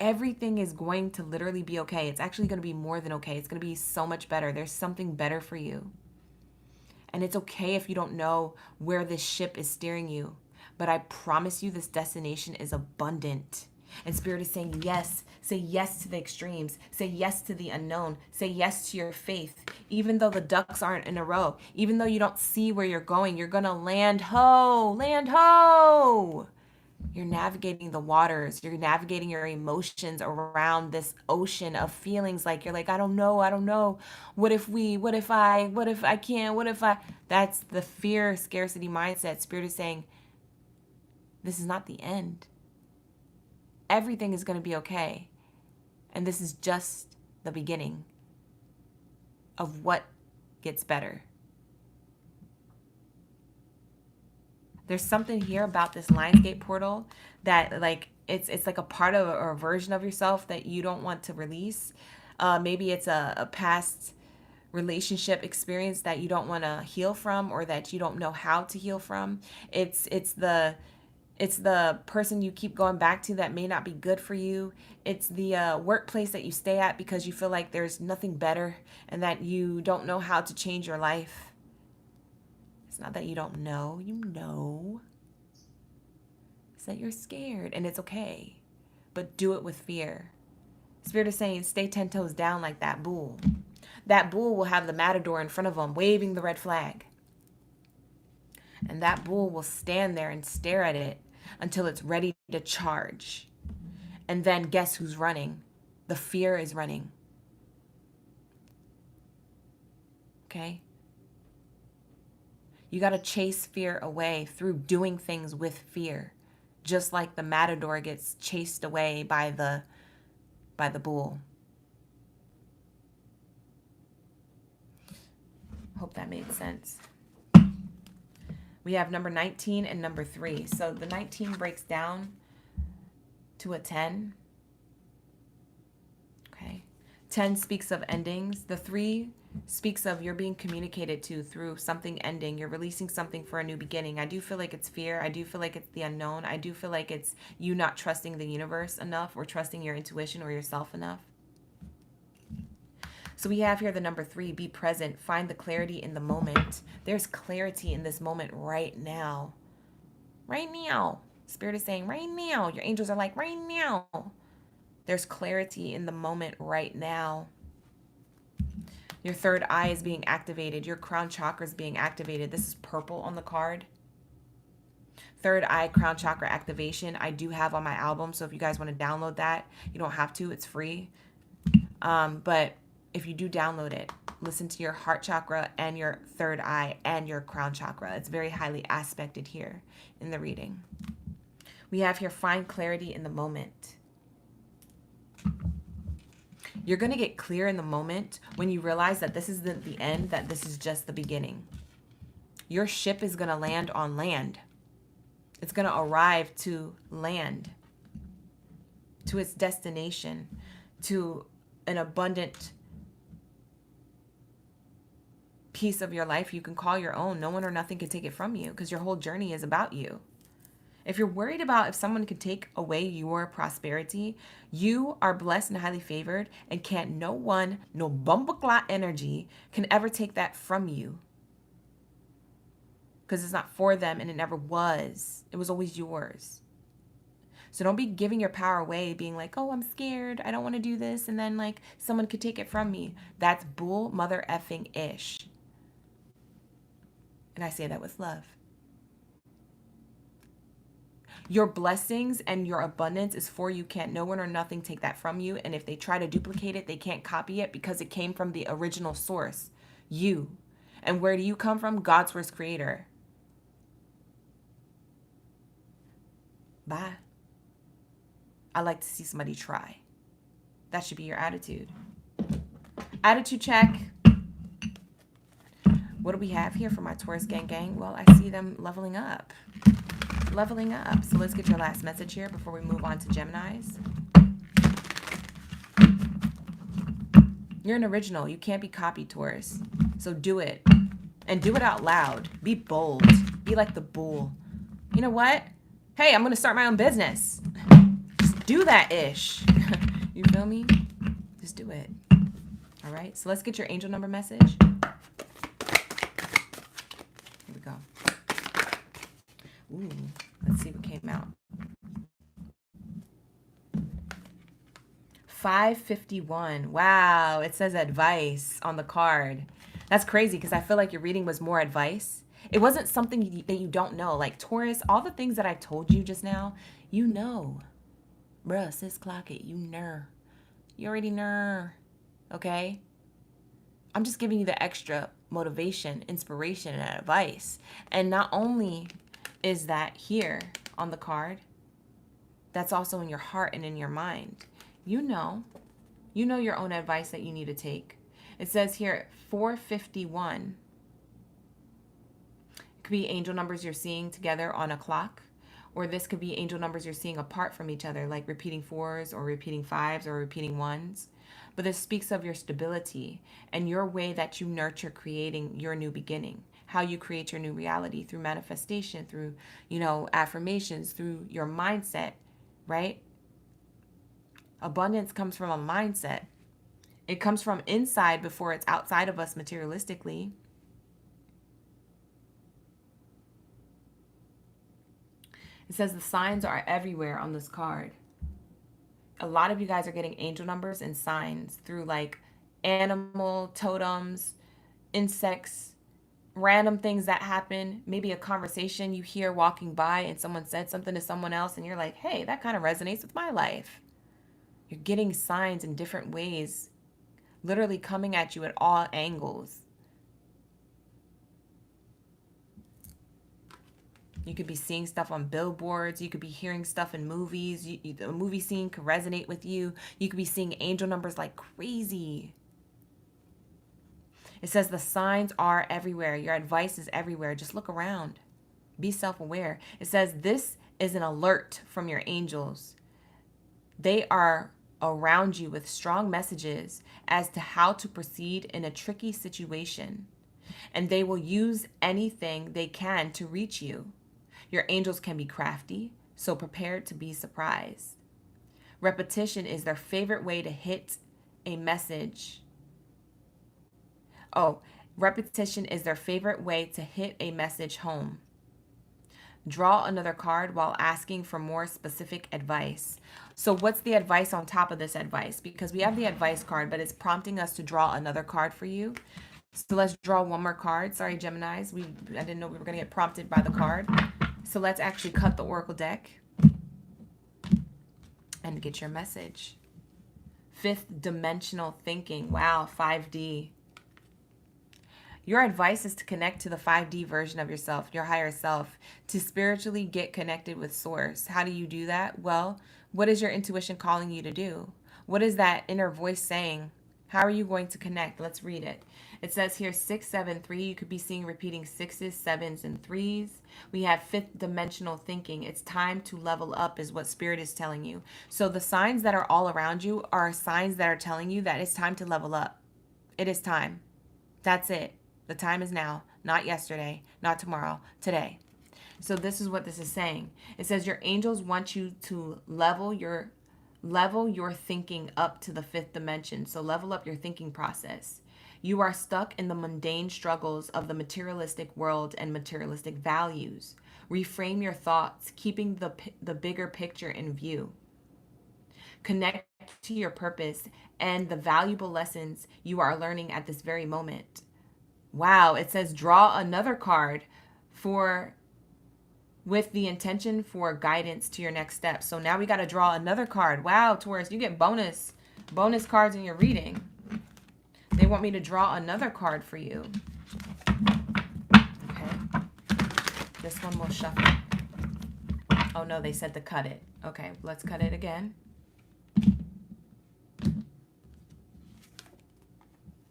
Everything is going to literally be okay. It's actually going to be more than okay. It's going to be so much better. There's something better for you. And it's okay if you don't know where this ship is steering you. But I promise you this destination is abundant. And Spirit is saying yes. Say yes to the extremes. Say yes to the unknown. Say yes to your faith. Even though the ducks aren't in a row. Even though you don't see where you're going. You're going to land ho. Land ho. You're navigating the waters. You're navigating your emotions around this ocean of feelings. Like you're like, I don't know. I don't know. What if I can't? That's the fear, scarcity mindset. Spirit is saying, this is not the end. Everything is going to be okay. And this is just the beginning of what gets better. There's something here about this Lionsgate portal that like it's like a part of or a version of yourself that you don't want to release. Maybe it's a past relationship experience that you don't want to heal from or that you don't know how to heal from. It's the person you keep going back to that may not be good for you. It's the workplace that you stay at because you feel like there's nothing better and that you don't know how to change your life. It's not that you don't know. You know. It's that you're scared and it's okay. But do it with fear. Spirit is saying stay 10 toes down like that bull. That bull will have the matador in front of him waving the red flag. And that bull will stand there and stare at it until it's ready to charge. And then guess who's running? The fear is running. Okay? You got to chase fear away through doing things with fear. Just like the matador gets chased away by the bull. Hope that made sense. We have number 19 and number 3. So the 19 breaks down to a 10. Okay. 10 speaks of endings. The 3 speaks of you're being communicated to through something ending. You're releasing something for a new beginning. I do feel like it's fear. I do feel like it's the unknown. I do feel like it's you not trusting the universe enough or trusting your intuition or yourself enough. So we have here the number 3, be present, find the clarity in the moment. There's clarity in this moment right now. Right now. Spirit is saying right now. Your angels are like right now. There's clarity in the moment right now. Your third eye is being activated. Your crown chakra is being activated. This is purple on the card. Third eye crown chakra activation I do have on my album. So if you guys want to download that, you don't have to. It's free. But if you do download it, listen to your heart chakra and your third eye and your crown chakra. It's very highly aspected here in the reading. We have here find clarity in the moment. You're going to get clear in the moment when you realize that this is the end, that this is just the beginning. Your ship is going to land on land. It's going to arrive to land. to its destination, to an abundant piece of your life you can call your own. No one or nothing can take it from you, because your whole journey is about you. If you're worried about if someone could take away your prosperity, you are blessed and highly favored, and can't no one, no bumbleclot energy can ever take that from you. Because it's not for them, and it never was. It was always yours. So don't be giving your power away, being like, oh, I'm scared, I don't want to do this, and then like someone could take it from me. That's bull mother effing ish. And I say that with love. Your blessings and your abundance is for you. Can't no one or nothing take that from you. And if they try to duplicate it, they can't copy it, because it came from the original source, you. And where do you come from? God's first creator. Bye. I like to see somebody try. That should be your attitude. Attitude check. What do we have here for my Taurus gang? Well, I see them leveling up. Leveling up. So let's get your last message here before we move on to Geminis. You're an original. You can't be copied, Taurus. So do it. And do it out loud. Be bold. Be like the bull. You know what? Hey, I'm going to start my own business. Just do that ish. You feel me? Just do it. All right. So let's get your angel number message. Here we go. Ooh, let's see what came out. 551. Wow, it says advice on the card. That's crazy, because I feel like your reading was more advice. It wasn't something that you don't know. Like Taurus, all the things that I told you just now, you know. Bruh, sis, clock it. You know. You already know. Okay? I'm just giving you the extra motivation, inspiration, and advice. And not only is that here on the card, that's also in your heart and in your mind. You know your own advice that you need to take. It says here 451. It could be angel numbers you're seeing together on a clock, or this could be angel numbers you're seeing apart from each other, like repeating 4s or repeating 5s or repeating 1s. But this speaks of your stability and your way that you nurture creating your new beginning. How you create your new reality through manifestation, through, affirmations, through your mindset, right? Abundance comes from a mindset. It comes from inside before it's outside of us materialistically. It says the signs are everywhere on this card. A lot of you guys are getting angel numbers and signs through like animal totems, insects, random things that happen, maybe a conversation you hear walking by and someone said something to someone else and you're like, hey, that kind of resonates with my life. You're getting signs in different ways, literally coming at you at all angles. You could be seeing stuff on billboards. You could be hearing stuff in movies. A movie scene could resonate with you. You could be seeing angel numbers like crazy. It says the signs are everywhere. Your advice is everywhere. Just look around. Be self-aware. It says this is an alert from your angels. They are around you with strong messages as to how to proceed in a tricky situation. And they will use anything they can to reach you. Your angels can be crafty, so prepare to be surprised. Repetition is their favorite way to hit a message. Repetition is their favorite way to hit a message home. Draw another card while asking for more specific advice. So what's the advice on top of this advice? Because we have the advice card, but it's prompting us to draw another card for you. So let's draw one more card. Sorry, Geminis. I didn't know we were going to get prompted by the card. So let's actually cut the Oracle deck and get your message. Fifth dimensional thinking. Wow, 5D. Your advice is to connect to the 5D version of yourself, your higher self, to spiritually get connected with Source. How do you do that? Well, what is your intuition calling you to do? What is that inner voice saying? How are you going to connect? Let's read it. It says here 6, 7, 3. You could be seeing repeating 6s, 7s, and 3s. We have fifth dimensional thinking. It's time to level up is what Spirit is telling you. So the signs that are all around you are signs that are telling you that it's time to level up. It is time. That's it. The time is now, not yesterday, not tomorrow, today. So this is what this is saying. It says your angels want you to level your thinking up to the fifth dimension. So level up your thinking process. You are stuck in the mundane struggles of the materialistic world and materialistic values. Reframe your thoughts, keeping the bigger picture in view. Connect to your purpose and the valuable lessons you are learning at this very moment. Wow, it says draw another card with the intention for guidance to your next step. So now we got to draw another card. Wow, Taurus, you get bonus cards in your reading. They want me to draw another card for you. Okay. This one will shuffle. Oh no, they said to cut it. Okay, let's cut it again.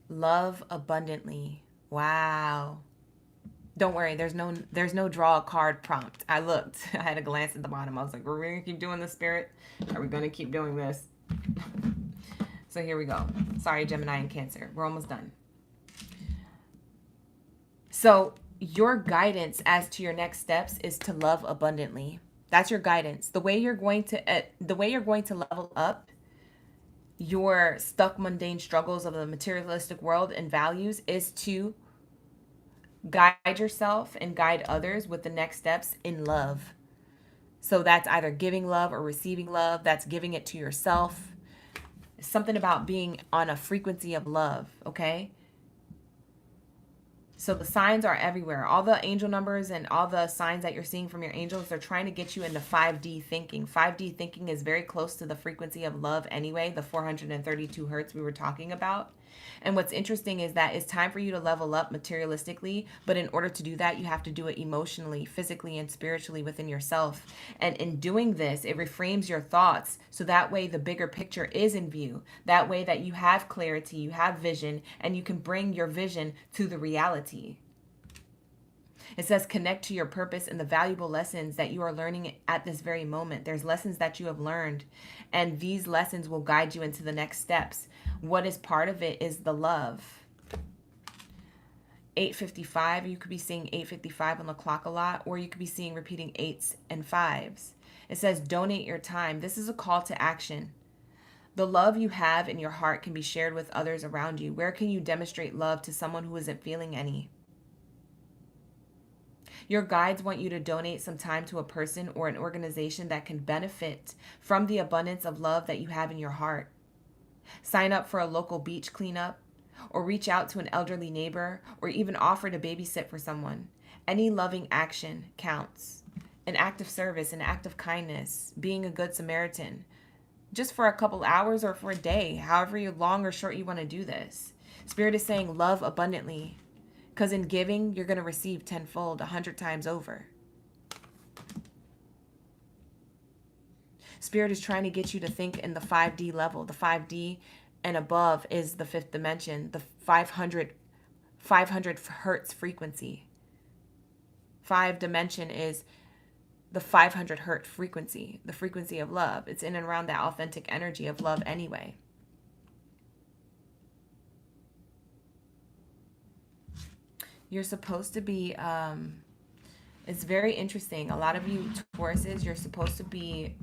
Love abundantly. Wow. Don't worry, there's no draw a card prompt. I looked. I had a glance at the bottom. I was like, we're going to keep doing this, Spirit? Are we going to keep doing this? So here we go. Sorry, Gemini and Cancer. We're almost done. So your guidance as to your next steps is to love abundantly. That's your guidance. The way you're going to level up your stuck mundane struggles of the materialistic world and values is to guide yourself and guide others with the next steps in love. So that's either giving love or receiving love. That's giving it to yourself. Something about being on a frequency of love, okay? So the signs are everywhere. All the angel numbers and all the signs that you're seeing from your angels, they're trying to get you into 5D thinking. 5D thinking is very close to the frequency of love anyway, the 432 hertz we were talking about. And what's interesting is that it's time for you to level up materialistically, but in order to do that, you have to do it emotionally, physically, and spiritually within yourself. And in doing this, it reframes your thoughts, so that way the bigger picture is in view. That way that you have clarity, you have vision, and you can bring your vision to the reality. It says connect to your purpose and the valuable lessons that you are learning at this very moment. There's lessons that you have learned, and these lessons will guide you into the next steps. What is part of it is the love. 855, you could be seeing 855 on the clock a lot, or you could be seeing repeating 8s and 5s. It says donate your time. This is a call to action. The love you have in your heart can be shared with others around you. Where can you demonstrate love to someone who isn't feeling any? Your guides want you to donate some time to a person or an organization that can benefit from the abundance of love that you have in your heart. Sign up for a local beach cleanup, or reach out to an elderly neighbor, or even offer to babysit for someone. Any loving action counts. An act of service, an act of kindness, being a good Samaritan, just for a couple hours or for a day, however long or short you want to do this. Spirit is saying love abundantly. Because in giving, you're going to receive tenfold, 100 times over. Spirit is trying to get you to think in the 5D level. The 5D and above is the fifth dimension, the 500 hertz frequency. 5 dimension is the 500 hertz frequency, the frequency of love. It's in and around that authentic energy of love anyway. You're supposed to be, it's very interesting. A lot of you Tauruses, you're supposed to be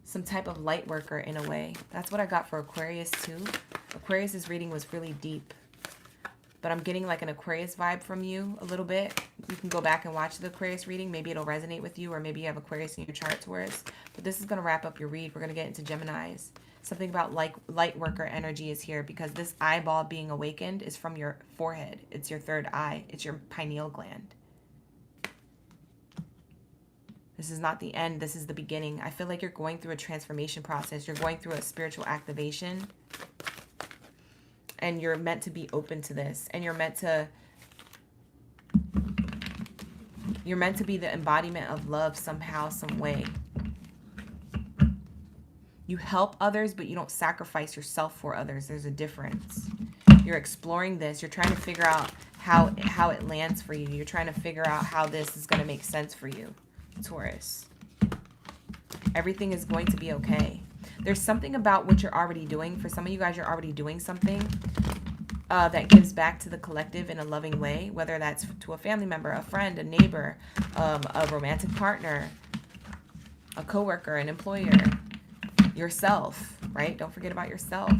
some type of light worker in a way. That's what I got for Aquarius too. Aquarius's reading was really deep, but I'm getting like an Aquarius vibe from you a little bit. You can go back and watch the Aquarius reading. Maybe it'll resonate with you, or maybe you have Aquarius in your chart, Taurus. But this is going to wrap up your read. We're going to get into Geminis. Something about light worker energy is here, because this eyeball being awakened is from your forehead. It's your third eye. It's your pineal gland. This is not the end. This is the beginning. I feel like you're going through a transformation process. You're going through a spiritual activation. And you're meant to be open to this. And you're meant to be the embodiment of love somehow, some way. You help others, but you don't sacrifice yourself for others. There's a difference. You're exploring this. You're trying to figure out how it lands for you. You're trying to figure out how this is going to make sense for you, Taurus. Everything is going to be okay. There's something about what you're already doing. For some of you guys, you're already doing something that gives back to the collective in a loving way, whether that's to a family member, a friend, a neighbor, a romantic partner, a coworker, an employer, yourself, right? Don't forget about yourself.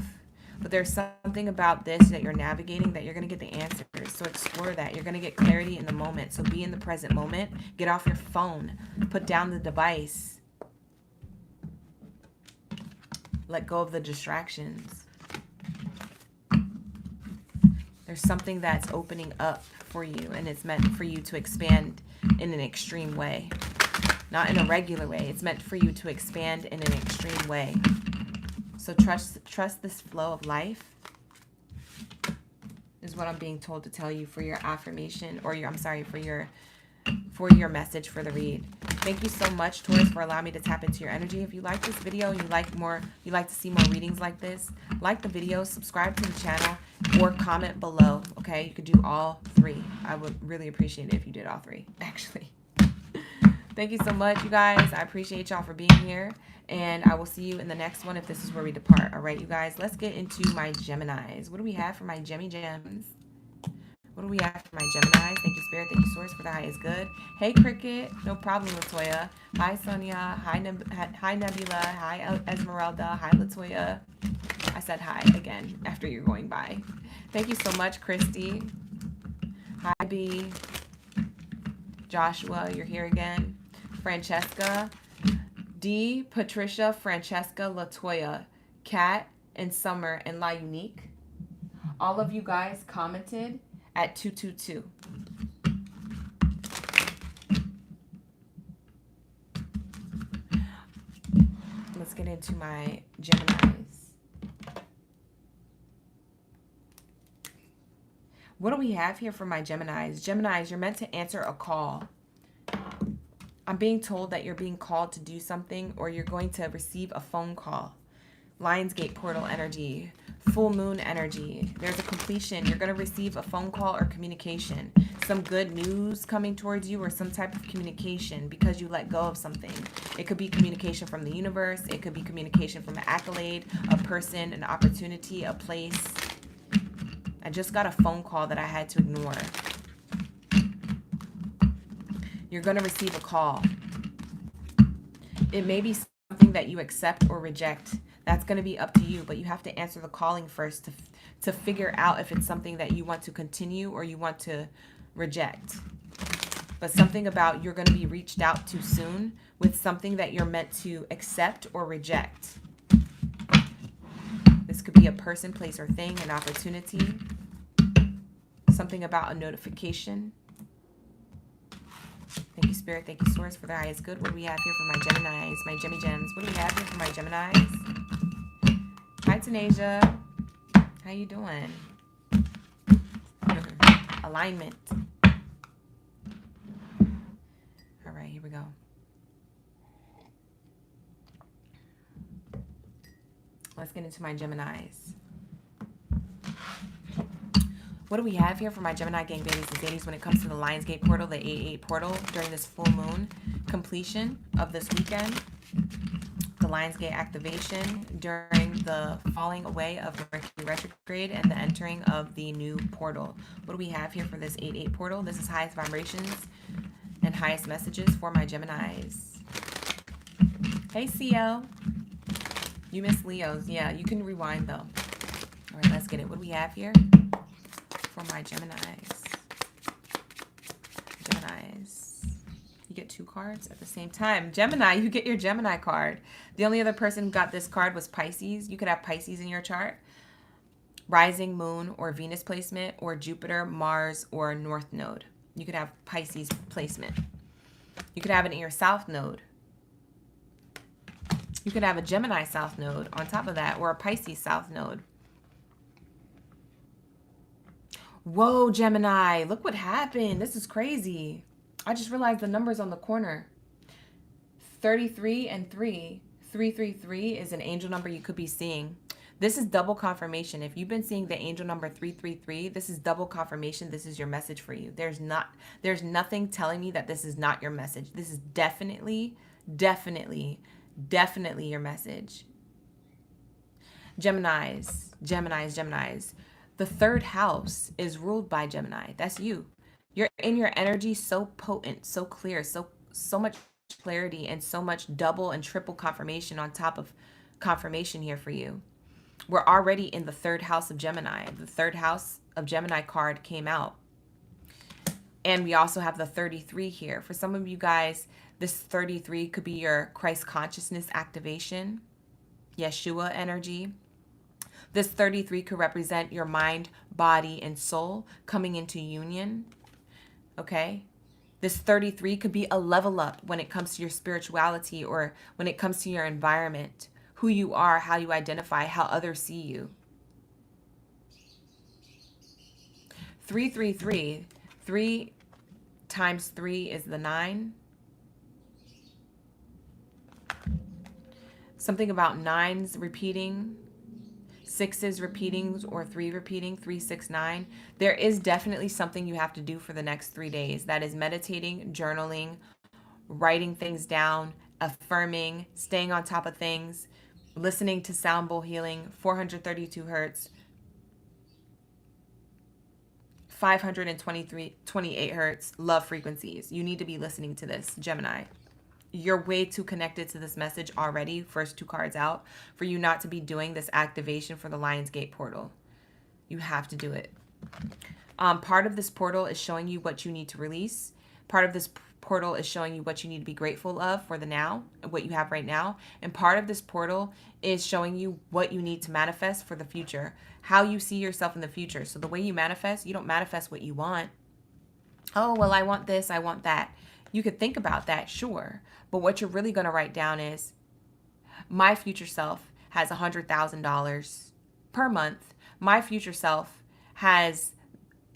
But there's something about this that you're navigating that you're going to get the answers. So explore that. You're going to get clarity in the moment. So be in the present moment. Get off your phone. Put down the device. Let go of the distractions. There's something that's opening up for you, and it's meant for you to expand in an extreme way. Not in a regular way. It's meant for you to expand in an extreme way. So trust this flow of life is what I'm being told to tell you for your affirmation, or for your message for the read. Thank you so much, Taurus, for allowing me to tap into your energy. If you like this video and you like to see more readings like this, like the video, subscribe to the channel, or comment below. Okay, you could do all three. I would really appreciate it if you did all three, actually. Thank you so much, you guys. I appreciate y'all for being here. And I will see you in the next one if this is where we depart. All right, you guys, let's get into my Geminis. What do we have for my Gems? What do we have for my Geminis? Thank you, Spirit. Thank you, Source, for the high is good. Hey, Cricket. No problem, Latoya. Hi, Sonia. Hi, Nebula. Hi, Esmeralda. Hi, Latoya. I said hi again after you're going by. Thank you so much, Christy. Hi, B. Joshua, you're here again. Francesca. D, Patricia, Francesca, Latoya, Kat, and Summer, and La Unique. All of you guys commented at 222. Let's get into my Geminis. What do we have here for my Geminis? Geminis, you're meant to answer a call. I'm being told that you're being called to do something, or you're going to receive a phone call. Lionsgate portal energy, full moon energy. There's a completion. You're going to receive a phone call or communication. Some good news coming towards you, or some type of communication because you let go of something. It could be communication from the universe. It could be communication from an accolade, a person, an opportunity, a place. I just got a phone call that I had to ignore. You're going to receive a call. It may be something that you accept or reject. That's going to be up to you, but you have to answer the calling first to figure out if it's something that you want to continue or you want to reject. But something about you're going to be reached out to soon with something that you're meant to accept or reject. This could be a person, place, or thing, an opportunity. Something about a notification. Thank you, Spirit. Thank you, Source, for the highest good. What do we have here for my Geminis, my Gems? What do we have here for my Geminis? Hi, Tanasia. How you doing? Alignment. All right, here we go. Let's get into my Geminis. What do we have here for my Gemini gang babies and zadies when it comes to the Lionsgate portal, the 8/8 portal during this full moon completion of this weekend? The Lionsgate activation during the falling away of Mercury retrograde and the entering of the new portal. What do we have here for this 8/8 portal? This is highest vibrations and highest messages for my Geminis. Hey, CL. You missed Leo's. Yeah, you can rewind though. All right, let's get it. What do we have here for my Geminis? You get two cards at the same time. Gemini, you get your Gemini card. The only other person who got this card was Pisces. You could have Pisces in your chart. Rising, moon, or Venus placement, or Jupiter, Mars, or North node. You could have Pisces placement. You could have it in your South node. You could have a Gemini South node on top of that, or a Pisces South node. Whoa, Gemini, look what happened. This is crazy. I just realized the numbers on the corner. 33 and 3. 333 is an angel number you could be seeing. This is double confirmation. If you've been seeing the angel number 333, this is double confirmation. This is your message for you. There's nothing telling me that this is not your message. This is definitely your message. Geminis. The third house is ruled by Gemini. That's you. You're in your energy so potent, so clear, so much clarity, and so much double and triple confirmation on top of confirmation here for you. We're already in the third house of Gemini. The third house of Gemini card came out. And we also have the 33 here. For some of you guys, this 33 could be your Christ consciousness activation, Yeshua energy. This 33 could represent your mind, body, and soul coming into union. Okay? This 33 could be a level up when it comes to your spirituality or when it comes to your environment, who you are, how you identify, how others see you. 333, 3 times 3 is the 9. Something about 9s repeating, 6s repeating, or 3 repeating, 3, 6, 9. There is definitely something you have to do for the next 3 days. That is meditating, journaling, writing things down, affirming, staying on top of things, listening to sound bowl healing, 432 hertz, 528 hertz, love frequencies. You need to be listening to this, Gemini. You're way too connected to this message already, first 2 cards out, for you not to be doing this activation for the Lionsgate portal. You have to do it. Part of this portal is showing you what you need to release. Part of this portal is showing you what you need to be grateful of for the now, what you have right now. And part of this portal is showing you what you need to manifest for the future, how you see yourself in the future. So the way you manifest, you don't manifest what you want. Oh, well, I want this, I want that. You could think about that, sure. But what you're really going to write down is, my future self has $100,000 per month. My future self has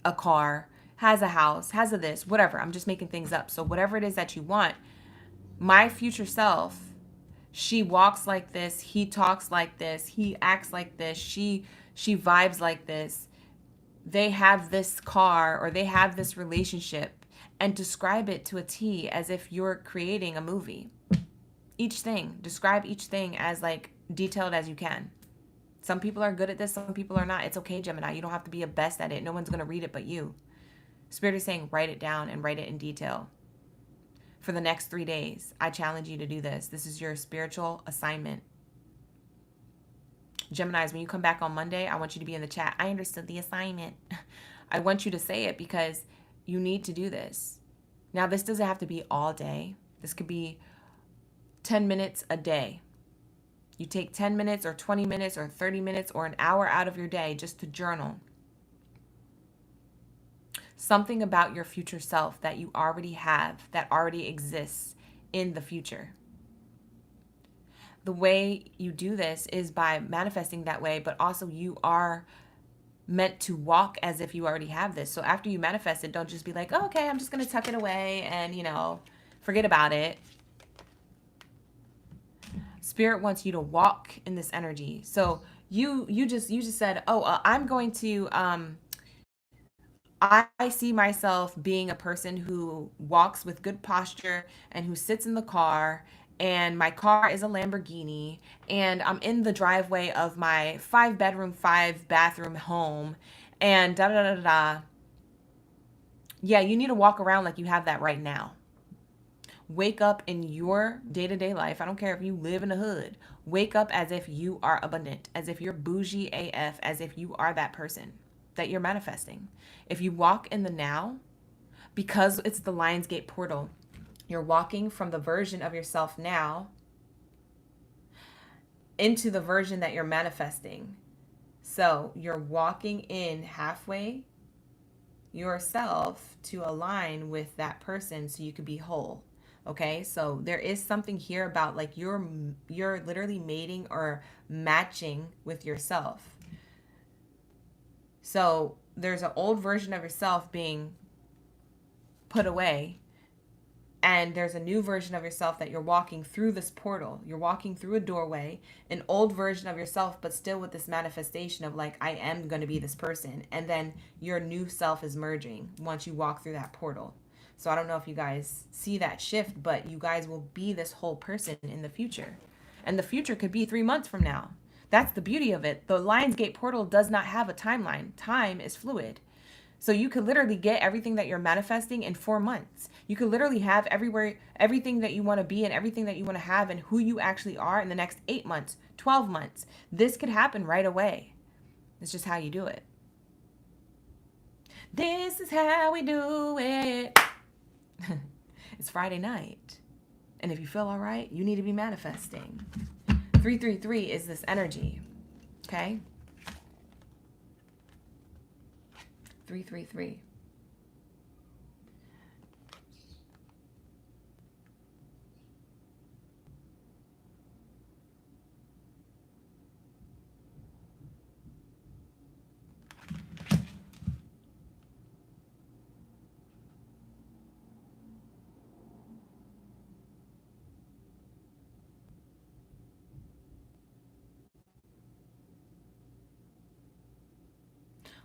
a car, has a house, has a this, whatever. I'm just making things up. So whatever it is that you want, my future self, she walks like this, he talks like this, he acts like this, she vibes like this. They have this car or they have this relationship, and describe it to a T as if you're creating a movie. Each thing, describe each thing as like detailed as you can. Some people are good at this, some people are not. It's okay, Gemini. You don't have to be a best at it. No one's going to read it but you. Spirit is saying write it down and write it in detail. For the next 3 days, I challenge you to do this. This is your spiritual assignment. Geminis, when you come back on Monday, I want you to be in the chat. I understood the assignment. I want you to say it because you need to do this. Now, this doesn't have to be all day. This could be 10 minutes a day. You take 10 minutes or 20 minutes or 30 minutes or an hour out of your day just to journal. Something about your future self that you already have, that already exists in the future. The way you do this is by manifesting that way, but also you are meant to walk as if you already have this. So after you manifest it, don't just be like, oh, okay, I'm just going to tuck it away and, forget about it. Spirit wants you to walk in this energy. So you just said, oh, I'm going to, I see myself being a person who walks with good posture and who sits in the car, and my car is a Lamborghini, and I'm in the driveway of my 5-bedroom, 5-bathroom home, and da da da da da. Yeah, you need to walk around like you have that right now. Wake up in your day-to-day life. I don't care if you live in the hood. Wake up as if you are abundant, as if you're bougie AF, as if you are that person that you're manifesting. If you walk in the now, because it's the Lionsgate portal, you're walking from the version of yourself now into the version that you're manifesting. So you're walking in halfway yourself to align with that person so you could be whole. Okay, so there is something here about like you're literally mating or matching with yourself. So there's an old version of yourself being put away, And there's a new version of yourself that you're walking through this portal. You're walking through a doorway, an old version of yourself, but still with this manifestation of like, I am going to be this person. And then your new self is merging once you walk through that portal. So I don't know if you guys see that shift, but you guys will be this whole person in the future. And the future could be 3 months from now. That's the beauty of it. The Lionsgate portal does not have a timeline. Time is fluid. So you could literally get everything that you're manifesting in 4 months. You could literally have everything that you want to be and everything that you want to have and who you actually are in the next 8 months, 12 months. This could happen right away. It's just how you do it. This is how we do it. It's Friday night. And if you feel all right, you need to be manifesting. 333 is this energy. Okay? 333.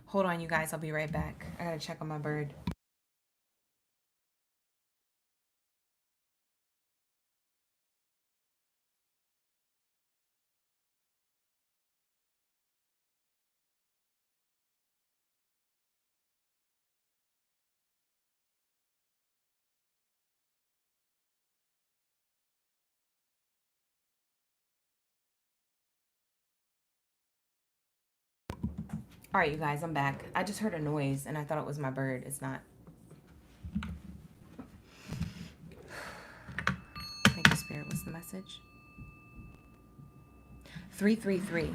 Hold on, you guys. I'll be right back. I gotta check on my bird. All right, you guys, I'm back. I just heard a noise and I thought it was my bird. It's not. Thank you, Spirit. What's the message? 333.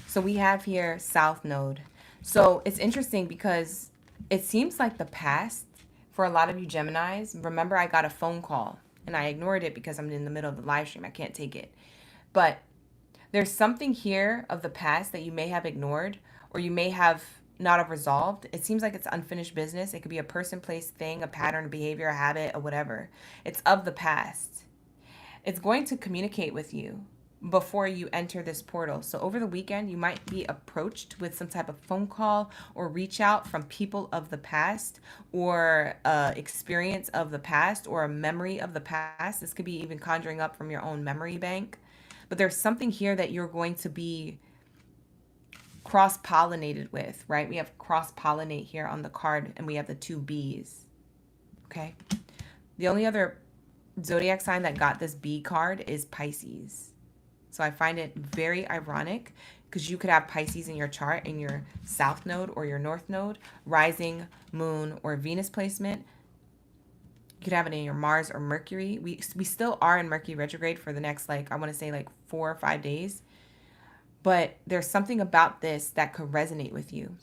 So we have here South Node. So it's interesting because it seems like the past for a lot of you Geminis. Remember, I got a phone call and I ignored it because I'm in the middle of the live stream. I can't take it. But there's something here of the past that you may have ignored or you may have not have resolved. It seems like it's unfinished business. It could be a person, place, thing, a pattern, a behavior, a habit, or whatever. It's of the past. It's going to communicate with you before you enter this portal. So over the weekend, you might be approached with some type of phone call or reach out from people of the past or experience of the past or a memory of the past. This could be even conjuring up from your own memory bank. But there's something here that you're going to be cross-pollinated with, right? We have cross-pollinate here on the card, and we have the 2 B's, okay? The only other zodiac sign that got this B card is Pisces. So I find it very ironic because you could have Pisces in your chart, in your South Node or your North Node, rising, moon, or Venus placement. You could have it in your Mars or Mercury. We still are in Mercury retrograde for the next, I want to say 4 or 5 days. But there's something about this that could resonate with you.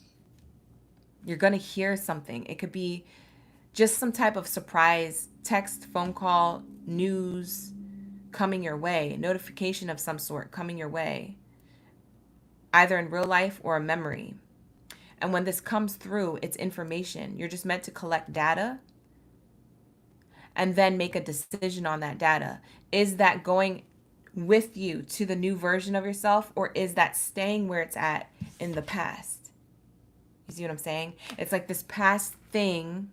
You're going to hear something. It could be just some type of surprise text, phone call, news coming your way, notification of some sort coming your way, either in real life or a memory. And when this comes through, it's information. You're just meant to collect data and then make a decision on that data. Is that going with you to the new version of yourself, or is that staying where it's at in the past? You see what I'm saying? It's like this past thing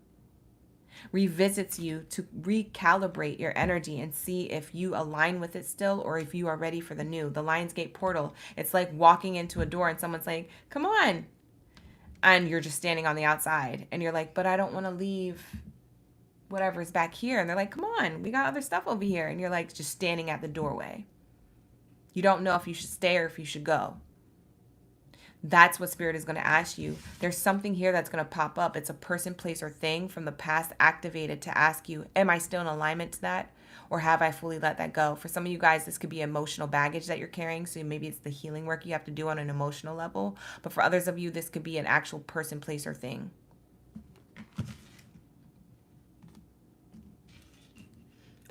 revisits you to recalibrate your energy and see if you align with it still or if you are ready for the new. The Lionsgate portal, it's like walking into a door and someone's like, come on. And you're just standing on the outside and you're like, but I don't want to leave whatever's back here. And they're like, come on, we got other stuff over here. And you're like just standing at the doorway. You don't know if you should stay or if you should go. That's what Spirit is going to ask you. There's something here that's going to pop up. It's a person, place, or thing from the past activated to ask you, am I still in alignment to that? Or have I fully let that go? For some of you guys, this could be emotional baggage that you're carrying. So maybe it's the healing work you have to do on an emotional level. But for others of you, this could be an actual person, place, or thing.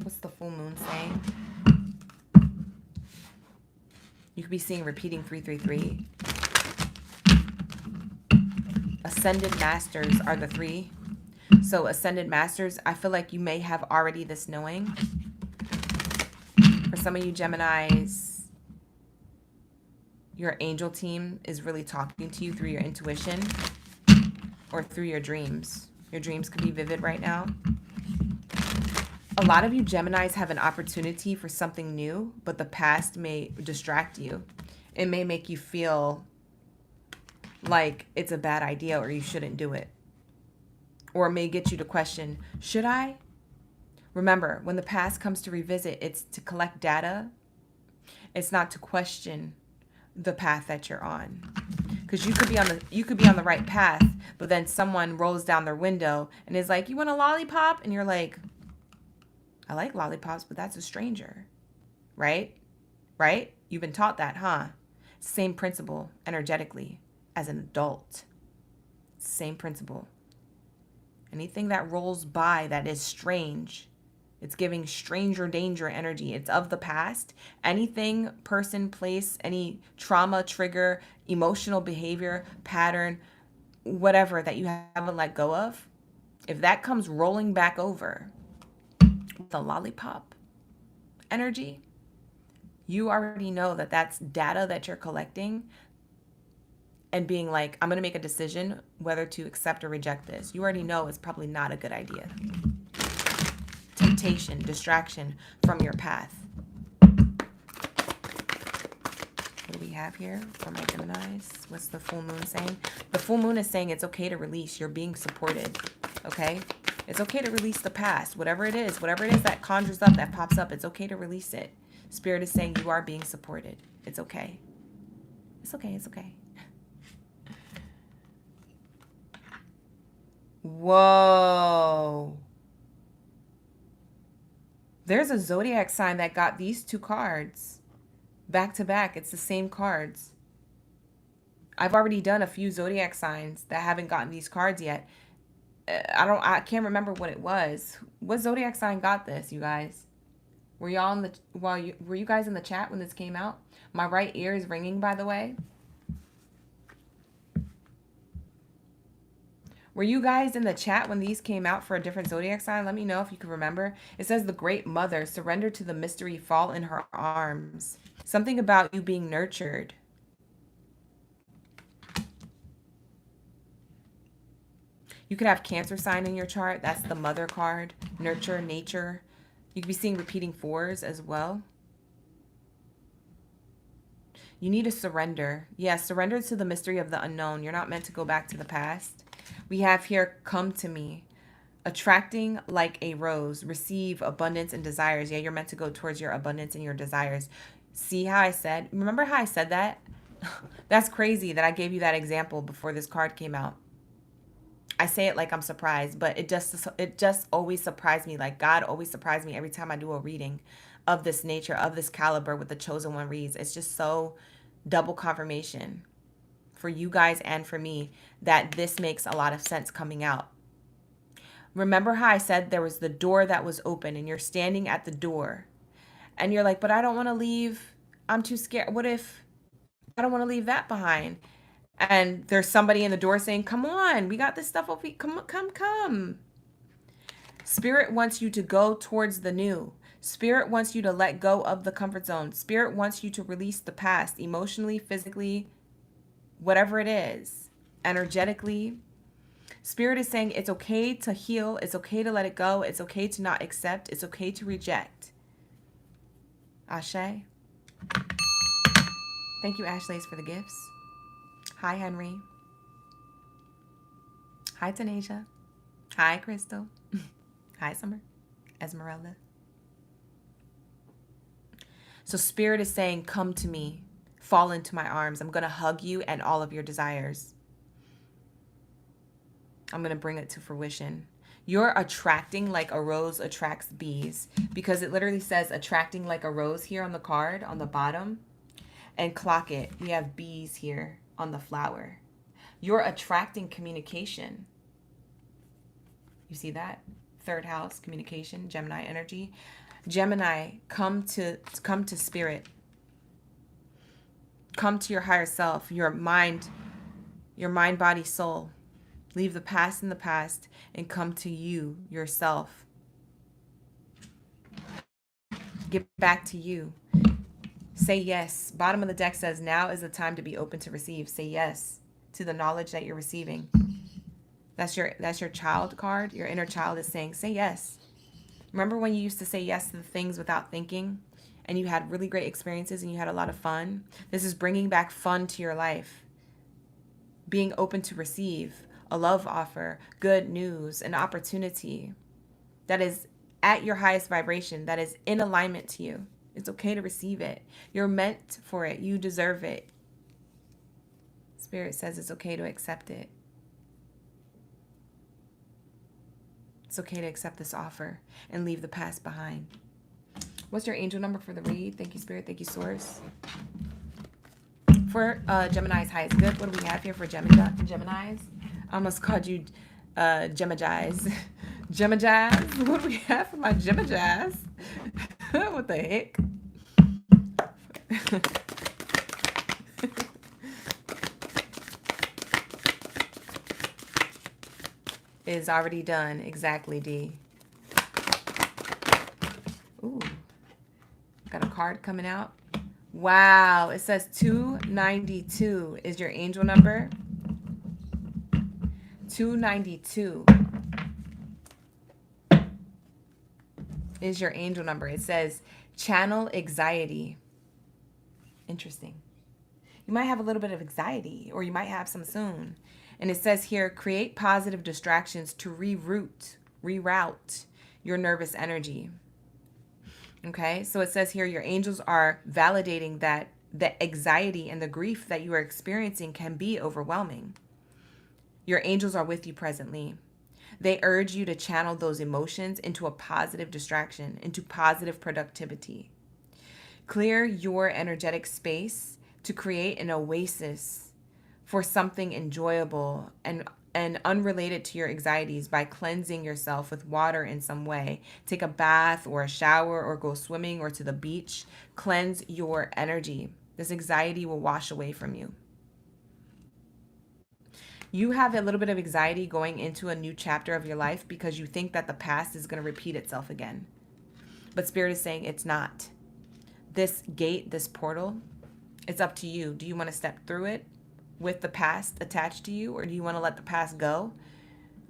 What's the full moon saying? You could be seeing repeating 333. Ascended masters are the 3. So ascended masters, I feel like you may have already this knowing. For some of you Geminis, your angel team is really talking to you through your intuition or through your dreams. Your dreams could be vivid right now. A lot of you Geminis have an opportunity for something new, but the past may distract you. It may make you feel like it's a bad idea or you shouldn't do it. Or it may get you to question, should I? Remember, when the past comes to revisit, it's to collect data. It's not to question the path that you're on. Because you could be on the right path, but then someone rolls down their window and is like, you want a lollipop? And you're like, I like lollipops, but that's a stranger. Right? Right? You've been taught that, huh? Same principle energetically as an adult. Same principle. Anything that rolls by that is strange, it's giving stranger danger energy. It's of the past. Anything, person, place, any trauma, trigger, emotional behavior, pattern, whatever that you haven't let go of, if that comes rolling back over with the lollipop energy, you already know that that's data that you're collecting and being like, I'm going to make a decision whether to accept or reject this. You already know it's probably not a good idea. Temptation, distraction from your path. What do we have here for my Geminis? What's the full moon saying? The full moon is saying it's okay to release. You're being supported. Okay? It's okay to release the past. Whatever it is that conjures up, that pops up, it's okay to release it. Spirit is saying you are being supported. It's okay. It's okay. It's okay. Whoa. There's a zodiac sign that got these two cards back to back. It's the same cards. I've already done a few zodiac signs that haven't gotten these cards yet. I can't remember what it was. What zodiac sign got this, you guys? Were you guys in the chat when this came out? My right ear is ringing, by the way. Were you guys in the chat when these came out for a different zodiac sign? Let me know if you can remember. It says the great mother, surrender to the mystery, fall in her arms. Something about you being nurtured. You could have Cancer sign in your chart. That's the mother card. Nurture, nature. You could be seeing repeating fours as well. You need to surrender. Yes, surrender to the mystery of the unknown. You're not meant to go back to the past. We have here, come to me. Attracting like a rose. Receive abundance and desires. Yeah, you're meant to go towards your abundance and your desires. See how I said? Remember how I said that? That's crazy that I gave you that example before this card came out. I say it like I'm surprised, but it just always surprised me. Like God always surprised me every time I do a reading of this nature, of this caliber with the chosen one reads. It's just so double confirmation for you guys and for me that this makes a lot of sense coming out. Remember how I said there was the door that was open and you're standing at the door and you're like, but I don't want to leave. I'm too scared. What if I don't want to leave that behind? And there's somebody in the door saying, come on, we got this stuff over here. Come. Spirit wants you to go towards the new. Spirit wants you to let go of the comfort zone. Spirit wants you to release the past emotionally, physically, whatever it is, energetically. Spirit is saying it's okay to heal. It's okay to let it go. It's okay to not accept. It's okay to reject. Ashe. Thank you, Ashleys, for the gifts. Hi, Henry. Hi, Tanasia. Hi, Crystal. Hi, Summer. Esmeralda. So Spirit is saying, come to me. Fall into my arms. I'm going to hug you and all of your desires. I'm going to bring it to fruition. You're attracting like a rose attracts bees, because it literally says attracting like a rose here on the card on the bottom. And clock it. We have bees here on the flower. You're attracting communication. You see that? Third house, communication, Gemini energy. Gemini, come to spirit. Come to your higher self, your mind, body, soul. Leave the past in the past and come to you, yourself. Get back to you. Say yes. Bottom of the deck says now is the time to be open to receive. Say yes to the knowledge that you're receiving. That's your child card. Your inner child is saying, say yes. Remember when you used to say yes to the things without thinking and you had really great experiences and you had a lot of fun? This is bringing back fun to your life. Being open to receive a love offer, good news, an opportunity that is at your highest vibration, that is in alignment to you. It's okay to receive it. You're meant for it. You deserve it. Spirit says it's okay to accept it. It's okay to accept this offer and leave the past behind. What's your angel number for the read? Thank you, Spirit. Thank you, Source. For Gemini's highest good, what do we have here for Gemini's? I almost called you Geminis. Geminis? What do we have for my Geminis? What the heck? Is already done. Exactly, D. Ooh. Got a card coming out. Wow. It says 292 is your angel number. 292 is your angel number. It says channel anxiety. Interesting. You might have a little bit of anxiety, or you might have some soon. And it says here, create positive distractions to reroute your nervous energy. Okay, so it says here, your angels are validating that the anxiety and the grief that you are experiencing can be overwhelming. Your angels are with you presently. They urge you to channel those emotions into a positive distraction, into positive productivity. Clear your energetic space to create an oasis for something enjoyable and unrelated to your anxieties by cleansing yourself with water in some way. Take a bath or a shower or go swimming or to the beach. Cleanse your energy. This anxiety will wash away from you. You have a little bit of anxiety going into a new chapter of your life because you think that the past is going to repeat itself again. But Spirit is saying it's not. This gate, this portal, it's up to you. Do you want to step through it with the past attached to you, or do you want to let the past go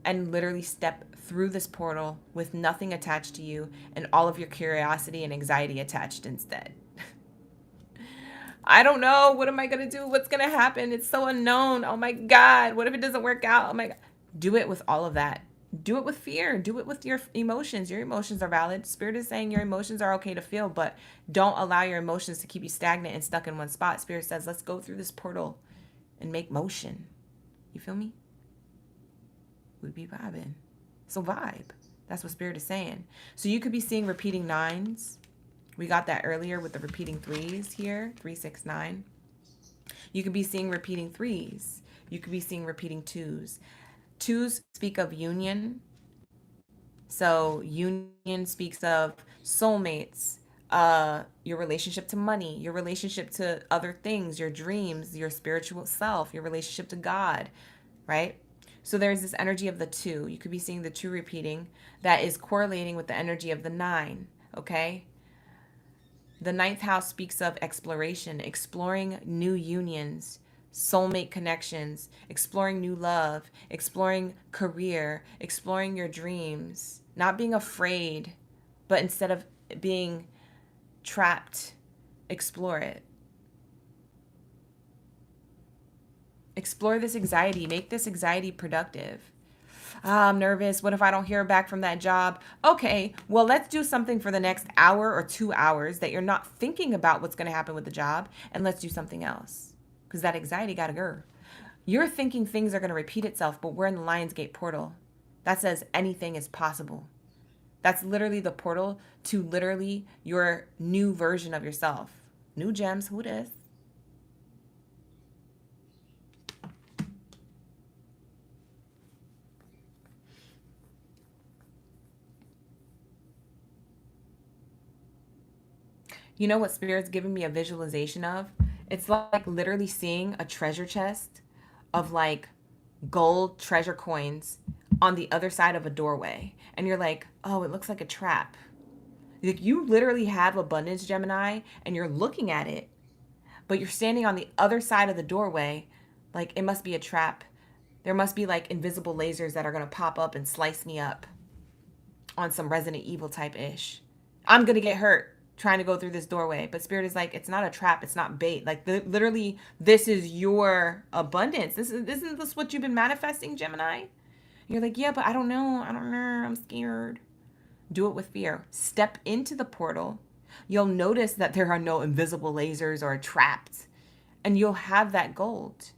and literally step through this portal with nothing attached to you and all of your curiosity and anxiety attached instead? I don't know. What am I going to do? What's going to happen? It's so unknown. Oh my God. What if it doesn't work out? Oh my God. Do it with all of that. Do it with fear. Do it with your emotions. Your emotions are valid. Spirit is saying your emotions are okay to feel, but don't allow your emotions to keep you stagnant and stuck in one spot. Spirit says, let's go through this portal and make motion. You feel me? We'd be vibing. So vibe. That's what Spirit is saying. So you could be seeing repeating nines. We got that earlier with the repeating threes here. 3, 6, 9. You could be seeing repeating threes. You could be seeing repeating twos. Twos speak of union. So union speaks of soulmates, your relationship to money, your relationship to other things, your dreams, your spiritual self, your relationship to God, right? So there's this energy of the 2. You could be seeing the 2 repeating that is correlating with the energy of the 9, okay? The 9th house speaks of exploration, exploring new unions, soulmate connections, exploring new love, exploring career, exploring your dreams, not being afraid, but instead of being trapped, explore it. Explore this anxiety. Make this anxiety productive. I'm nervous. What if I don't hear back from that job? Okay, well, let's do something for the next hour or 2 hours that you're not thinking about what's going to happen with the job, and let's do something else. Because that anxiety got to go. You're thinking things are going to repeat itself, but we're in the Lionsgate portal. That says anything is possible. That's literally the portal to literally your new version of yourself. New gems, who this? You know what Spirit's giving me a visualization of? It's like literally seeing a treasure chest of like gold treasure coins on the other side of a doorway. And you're like, oh, it looks like a trap. Like, you literally have abundance, Gemini, and you're looking at it, but you're standing on the other side of the doorway. Like, it must be a trap. There must be like invisible lasers that are going to pop up and slice me up on some Resident Evil type ish. I'm going to get hurt trying to go through this doorway. But Spirit is like, it's not a trap. It's not bait. Like, literally, this is your abundance. Isn't this what you've been manifesting, Gemini? You're like, yeah, but I don't know. I'm scared. Do it with fear. Step into the portal. You'll notice that there are no invisible lasers or traps, and you'll have that gold.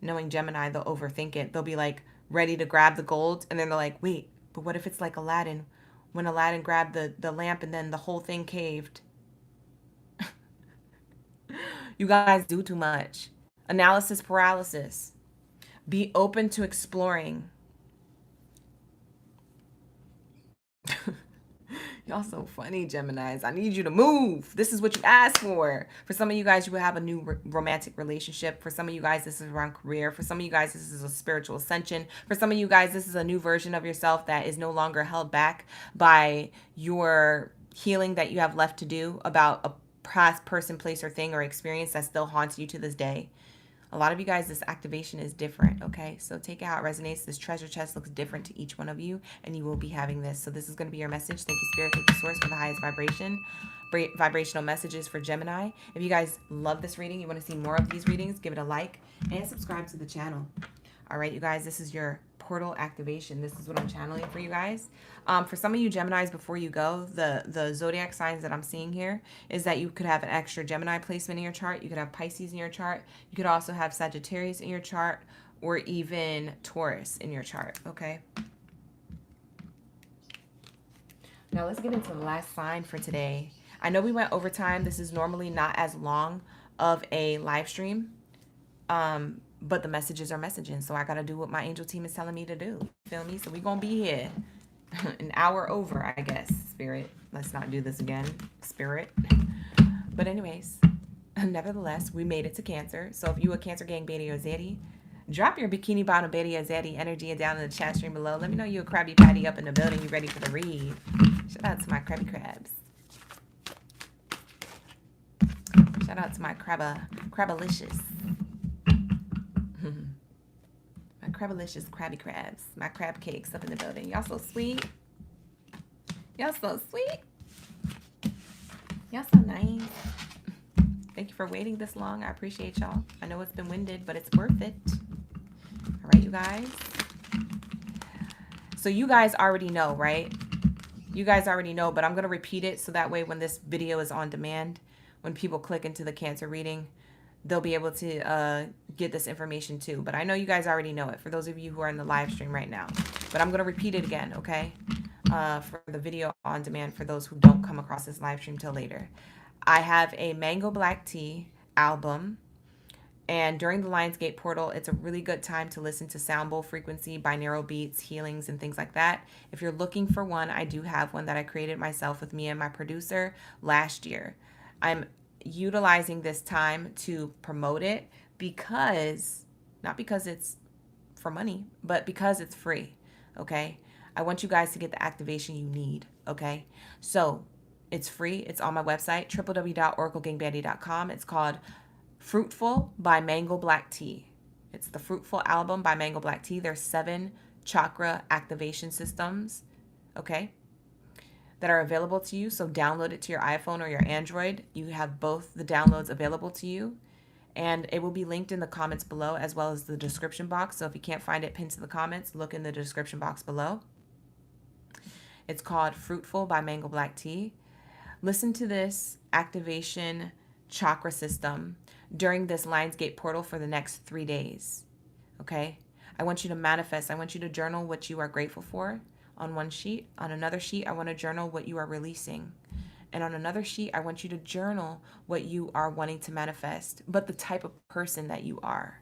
Knowing Gemini, they'll overthink it. They'll be like ready to grab the gold, and then they're like, wait, but what if it's like Aladdin? When Aladdin grabbed the lamp and then the whole thing caved. You guys do too much. Analysis paralysis. Be open to exploring. Y'all so funny, Geminis. I need you to move. This is what you asked for. For some of you guys, you will have a new romantic relationship. For some of you guys, this is around career. For some of you guys, this is a spiritual ascension. For some of you guys, this is a new version of yourself that is no longer held back by your healing that you have left to do about a past person, place, or thing or experience that still haunts you to this day. A lot of you guys, this activation is different, okay? So take it how it resonates. This treasure chest looks different to each one of you, and you will be having this. So this is going to be your message. Thank you, Spirit. Thank you, Source, for the highest vibrational messages for Gemini. If you guys love this reading, you want to see more of these readings, give it a like and subscribe to the channel. All right, you guys, this is your portal activation. This is what I'm channeling for you guys. For some of you Geminis, before you go, the zodiac signs that I'm seeing here is that you could have an extra Gemini placement in your chart. You could have Pisces in your chart. You could also have Sagittarius in your chart, or even Taurus in your chart, okay? Now let's get into the last sign for today. I know we went over time. This is normally not as long of a live stream. But the messages are messaging, so I gotta do what my angel team is telling me to do. Feel me? So we gonna be here an hour over, I guess. Spirit, let's not do this again. Spirit. But anyways, nevertheless, we made it to Cancer. So if you a Cancer gang, Baddie or Zaddy, drop your bikini bottom Baddie or Zaddy energy down in the chat stream below. Let me know you a Krabby Patty up in the building. You ready for the read? Shout out to my Krabby Crabs. Shout out to my Crabalicious. My Crabalicious Krabby Crabs. My crab cakes up in the building. Y'all so sweet. Y'all so sweet. Y'all so nice. Thank you for waiting this long. I appreciate y'all. I know it's been winded, but it's worth it. All right, you guys. So you guys already know, right? You guys already know, but I'm going to repeat it so that way when this video is on demand, when people click into the Cancer reading, they'll be able to get this information too. But I know you guys already know it for those of you who are in the live stream right now. But I'm going to repeat it again, okay? For the video on demand for those who don't come across this live stream till later. I have a Mango Black Tea album. And during the Lionsgate portal, it's a really good time to listen to sound bowl frequency, binaural beats, healings, and things like that. If you're looking for one, I do have one that I created myself with me and my producer last year. I'm utilizing this time to promote it because, not because it's for money, but because it's free, okay? I want you guys to get the activation you need, okay? So it's free. It's on my website, www.oraclegangbaddy.com. It's called Fruitful by Mango Black Tea. It's the Fruitful album by Mango Black Tea. There's 7 chakra activation systems, okay, that are available to you. So download it to your iPhone or your Android. You have both the downloads available to you. And it will be linked in the comments below as well as the description box. So if you can't find it pinned to the comments, look in the description box below. It's called Fruitful by Mango Black Tea. Listen to this activation chakra system during this Lionsgate portal for the next 3 days. Okay? I want you to manifest. I want you to journal what you are grateful for on one sheet. On another sheet, I want to journal what you are releasing. And on another sheet, I want you to journal what you are wanting to manifest, but the type of person that you are.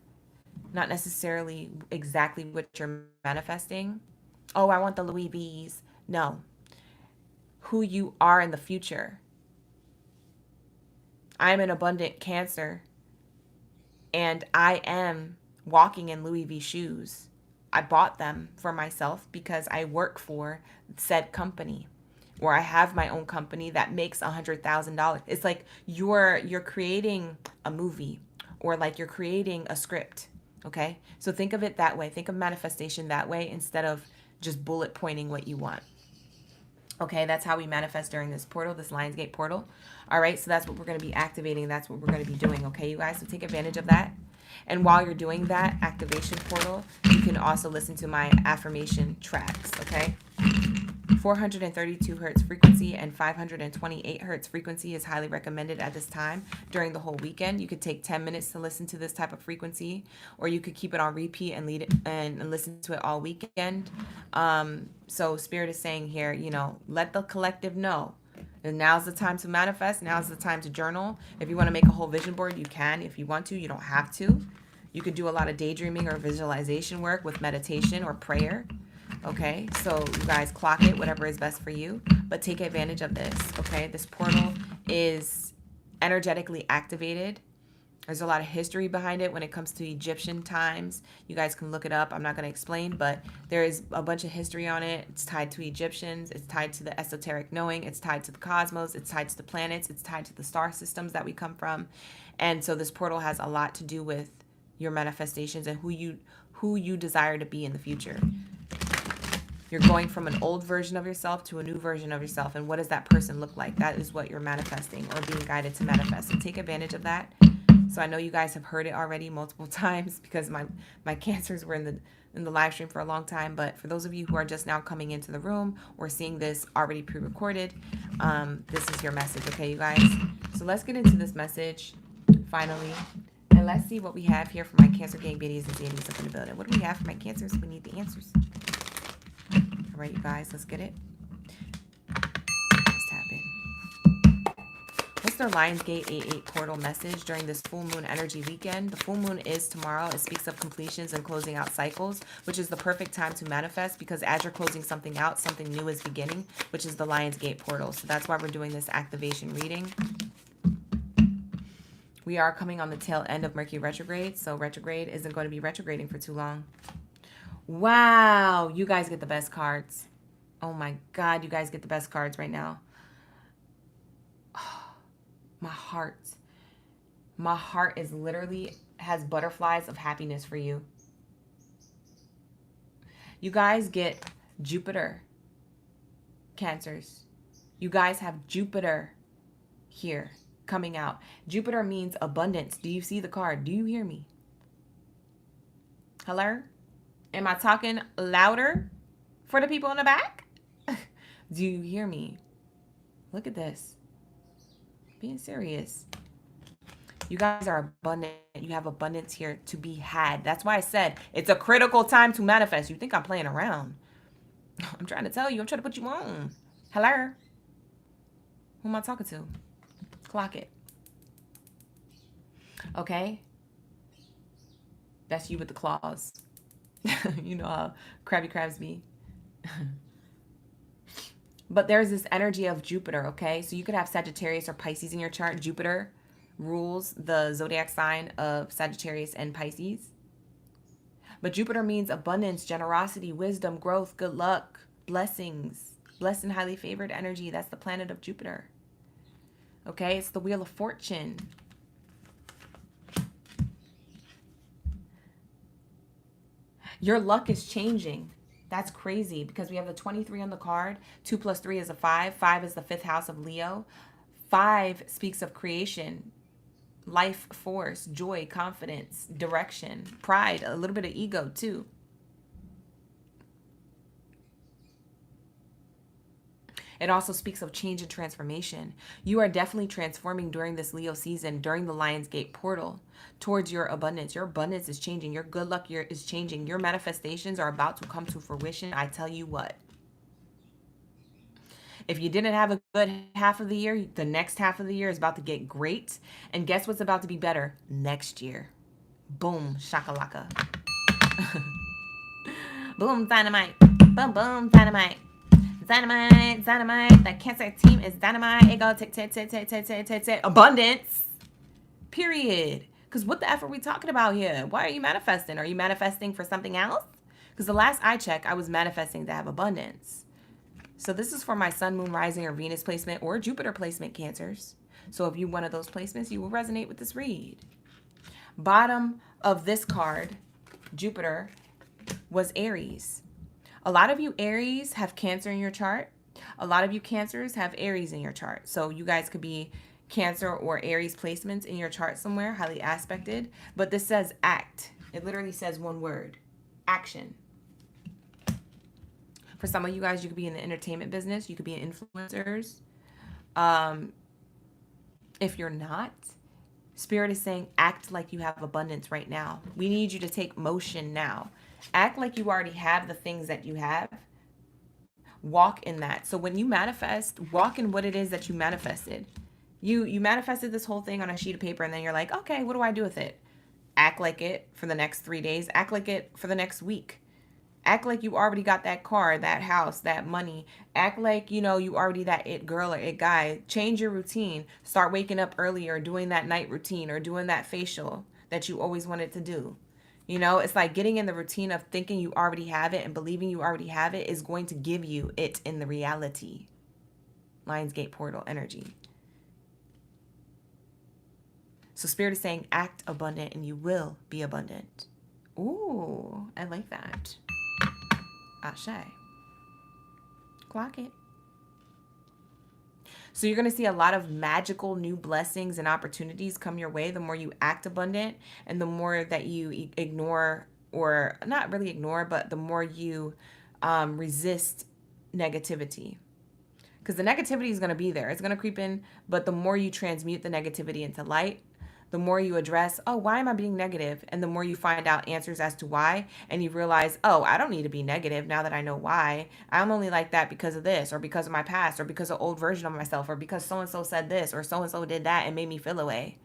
Not necessarily exactly what you're manifesting. Oh, I want the Louis V's. No. Who you are in the future. I'm an abundant Cancer And I am walking in Louis V shoes. I bought them for myself because I work for said company, or I have my own company that makes $100,000. It's like you're creating a movie, or like you're creating a script. Okay, so think of it that way. Think of manifestation that way instead of just bullet pointing what you want. Okay, that's how we manifest during this portal, this Lionsgate portal. All right, so that's what we're going to be activating. That's what we're going to be doing. Okay, you guys, so take advantage of that. And while you're doing that activation portal, you can also listen to my affirmation tracks. Okay, 432 hertz frequency and 528 hertz frequency is highly recommended at this time during the whole weekend. You could take 10 minutes to listen to this type of frequency, or you could keep it on repeat and lead it and listen to it all weekend. So Spirit is saying here, you know, let the collective know. And now's the time to manifest. Now's the time to journal. If you want to make a whole vision board, you can. If you want to, you don't have to. You could do a lot of daydreaming or visualization work with meditation or prayer. Okay, so you guys clock it, whatever is best for you, but take advantage of this. Okay, this portal is energetically activated. There's a lot of history behind it when it comes to Egyptian times. You guys can look it up. I'm not going to explain, but there is a bunch of history on it. It's tied to Egyptians. It's tied to the esoteric knowing. It's tied to the cosmos. It's tied to the planets. It's tied to the star systems that we come from. And so this portal has a lot to do with your manifestations and who you desire to be in the future. You're going from an old version of yourself to a new version of yourself. And what does that person look like? That is what you're manifesting or being guided to manifest. So take advantage of that. So I know you guys have heard it already multiple times because my cancers were in the live stream for a long time. But for those of you who are just now coming into the room or seeing this already pre-recorded, this is your message, okay, you guys? So let's get into this message finally. And let's see what we have here for my Cancer gang biddies and zanies up in the building. What do we have for my Cancers? We need the answers. All right, you guys, let's get it. Let's tap in. What's their Lionsgate 88 portal message during this full moon energy weekend? The full moon is tomorrow. It speaks of completions and closing out cycles, which is the perfect time to manifest because as you're closing something out, something new is beginning, which is the Lionsgate portal. So that's why we're doing this activation reading. We are coming on the tail end of Mercury retrograde, so retrograde isn't going to be retrograding for too long. Wow, you guys get the best cards. Oh my God, you guys get the best cards right now. Oh, my heart is literally has butterflies of happiness for you. You guys get Jupiter, Cancers. You guys have Jupiter here coming out. Jupiter means abundance. Do you see the card? Do you hear me? Hello? Am I talking louder for the people in the back? Do you hear me? Look at this. Being serious. You guys are abundant. You have abundance here to be had. That's why I said it's a critical time to manifest. You think I'm playing around. I'm trying to tell you. I'm trying to put you on. Hello? Who am I talking to? Clock it. Okay? That's you with the claws. You know how Krabby Krabs be. But there's this energy of Jupiter, okay? So you could have Sagittarius or Pisces in your chart. Jupiter rules the zodiac sign of Sagittarius and Pisces. But Jupiter means abundance, generosity, wisdom, growth, good luck, blessings, blessed and highly favored energy. That's the planet of Jupiter. Okay? It's the Wheel of Fortune. Your luck is changing. That's crazy because we have the 23 on the card. 2 plus 3 is a 5. 5 is the 5th house of Leo. 5 speaks of creation, life force, joy, confidence, direction, pride, a little bit of ego too. It also speaks of change and transformation. You are definitely transforming during this Leo season, during the Lionsgate portal, towards your abundance. Your abundance is changing. Your good luck is changing. Your manifestations are about to come to fruition. I tell you what. If you didn't have a good half of the year, the next half of the year is about to get great. And guess what's about to be better? Next year. Boom, shakalaka. Boom, dynamite. Boom, boom, dynamite. Dynamite, dynamite. That Cancer team is dynamite. It go tick, tick, tick, tick, tick, tick, tick, tick. Abundance. Period. Because what the F are we talking about here? Why are you manifesting? Are you manifesting for something else? Because the last I checked, I was manifesting to have abundance. So this is for my sun, moon, rising, or Venus placement or Jupiter placement, Cancers. So if you one of those placements, you will resonate with this read. Bottom of this card, Jupiter, was Aries. A lot of you Aries have Cancer in your chart. A lot of you Cancers have Aries in your chart. So you guys could be Cancer or Aries placements in your chart somewhere, highly aspected. But this says act. It literally says one word, action. For some of you guys, you could be in the entertainment business. You could be influencers. If you're not, Spirit is saying act like you have abundance right now. We need you to take motion now. Act like you already have the things that you have. Walk in that. So when you manifest, walk in what it is that you manifested. You manifested this whole thing on a sheet of paper, and then you're like, okay, what do I do with it? Act like it for the next 3 days. Act like it for the next week. Act like you already got that car, that house, that money. Act like, you already that it girl or it guy. Change your routine. Start waking up earlier, doing that night routine or doing that facial that you always wanted to do. It's like getting in the routine of thinking you already have it and believing you already have it is going to give you it in the reality. Lionsgate portal energy. So Spirit is saying act abundant and you will be abundant. Ooh, I like that. Ashe. Clock it. So you're going to see a lot of magical new blessings and opportunities come your way the more you act abundant and the more that you ignore, or not really ignore, but the more you resist negativity. Because the negativity is going to be there. It's going to creep in, but the more you transmute the negativity into light, the more you address, oh, why am I being negative? And the more you find out answers as to why, and you realize, oh, I don't need to be negative now that I know why. I'm only like that because of this, or because of my past, or because of old version of myself, or because so-and-so said this, or so-and-so did that and made me feel away.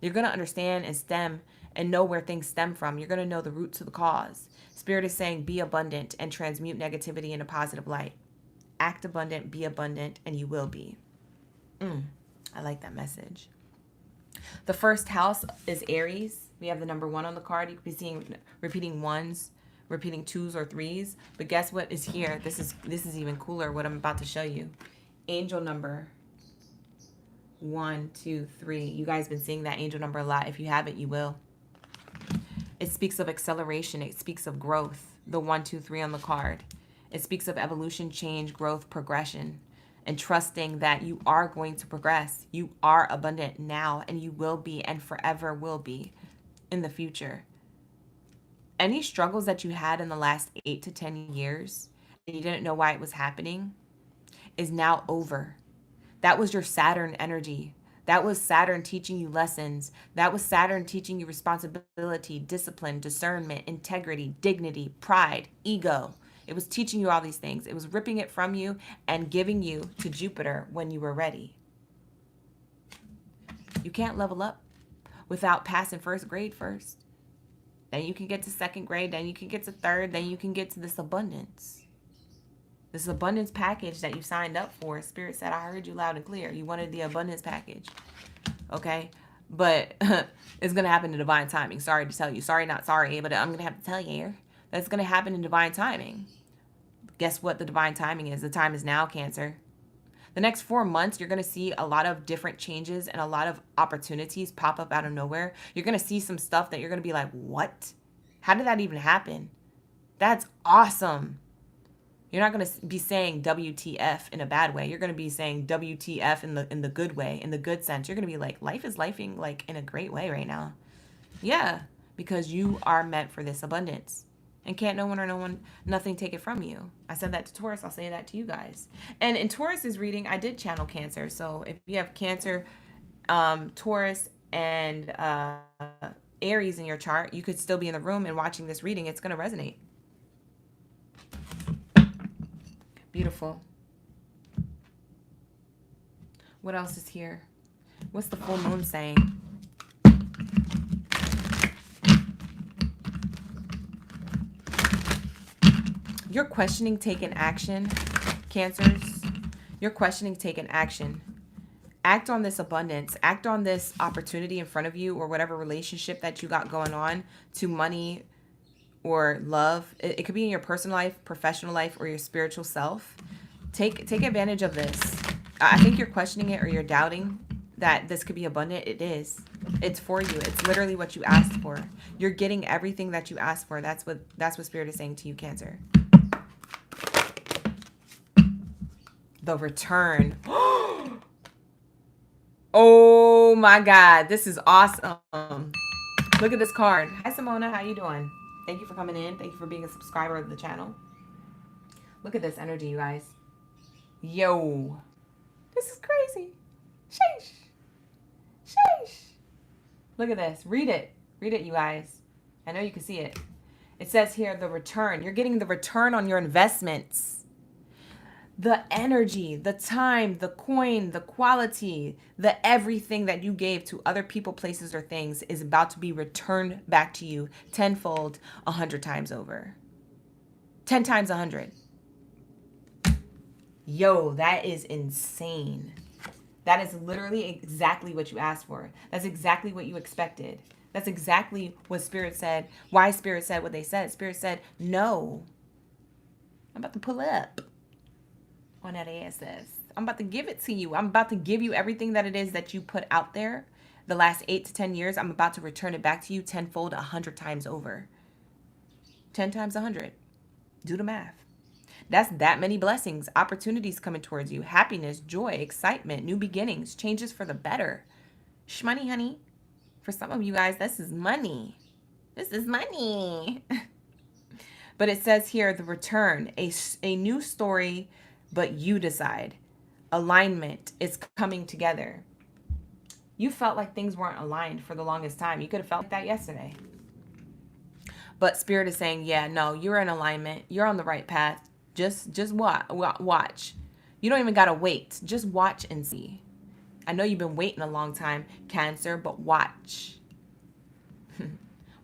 You're going to understand and stem and know where things stem from. You're going to know the root to the cause. Spirit is saying be abundant and transmute negativity into positive light. Act abundant, be abundant, and you will be. I like that message. The first house is Aries. We have the number 1 on the card. You could be seeing repeating ones, repeating 2s or 3s. But guess what is here? This is even cooler, what I'm about to show you. Angel number 1, 2, 3. You guys have been seeing that angel number a lot. If you haven't, you will. It speaks of acceleration. It speaks of growth. The 1, 2, 3 on the card. It speaks of evolution, change, growth, progression. And trusting that you are going to progress. You are abundant now, and you will be, and forever will be in the future. Any struggles that you had in the last 8 to 10 years, and you didn't know why it was happening, is now over. That was your Saturn energy. That was Saturn teaching you lessons. That was Saturn teaching you responsibility, discipline, discernment, integrity, dignity, pride, ego. It was teaching you all these things. It was ripping it from you and giving you to Jupiter when you were ready. You can't level up without passing first grade first. Then you can get to second grade. Then you can get to third. Then you can get to this abundance. This abundance package that you signed up for. Spirit said, I heard you loud and clear. You wanted the abundance package. Okay? But it's going to happen in divine timing. Sorry to tell you. Sorry, not sorry, but I'm going to have to tell you. That's going to happen in divine timing. Guess what the divine timing is? The time is now, Cancer. The next 4 months, you're going to see a lot of different changes and a lot of opportunities pop up out of nowhere. You're going to see some stuff that you're going to be like, what? How did that even happen? That's awesome. You're not going to be saying WTF in a bad way. You're going to be saying WTF in the good way, in the good sense. You're going to be like, life is lifing like in a great way right now. Yeah, because you are meant for this abundance. And can't no one, nothing take it from you. I said that to Taurus. I'll say that to you guys. And in Taurus's reading, I did channel Cancer. So if you have Cancer, Taurus, and Aries in your chart, you could still be in the room and watching this reading. It's going to resonate. Beautiful. What else is here? What's the full moon saying? You're questioning taking action, Cancers. You're questioning taking action. Act on this abundance. Act on this opportunity in front of you, or whatever relationship that you got going on, to money or love. It could be in your personal life, professional life, or your spiritual self. Take advantage of this. I think you're questioning it, or you're doubting that this could be abundant. It is. It's for you. It's literally what you asked for. You're getting everything that you asked for. That's what Spirit is saying to you, Cancer. The return. Oh my God, this is awesome. Look at this card. Hi Simona, how you doing? Thank you for coming in. Thank you for being a subscriber of the channel. Look at this energy, you guys. Yo, this is crazy. Sheesh. Sheesh. Look at this. Read it. Read it, you guys. I know you can see it. It says here, the return. You're getting the return on your investments. The energy, the time, the coin, the quality, the everything that you gave to other people, places, or things is about to be returned back to you tenfold, 100 times over. 10 times 100. Yo, that is insane. That is literally exactly what you asked for. That's exactly what you expected. That's exactly what Spirit said. Why Spirit said what they said. Spirit said, no. I'm about to pull up on that ass. I'm about to give it to you. I'm about to give you everything that it is that you put out there the last 8 to 10 years. I'm about to return it back to you tenfold, 100 times over. 10 times 100. Do the math. That's that many blessings, opportunities coming towards you, happiness, joy, excitement, new beginnings, changes for the better. Shmoney, honey. For some of you guys, this is money. This is money. But it says here, the return, a new story, but you decide. Alignment is coming together. You felt like things weren't aligned for the longest time. You could have felt like that yesterday. But Spirit is saying, yeah, no, you're in alignment. You're on the right path. Just watch. You don't even got to wait. Just watch and see. I know you've been waiting a long time, Cancer, but watch.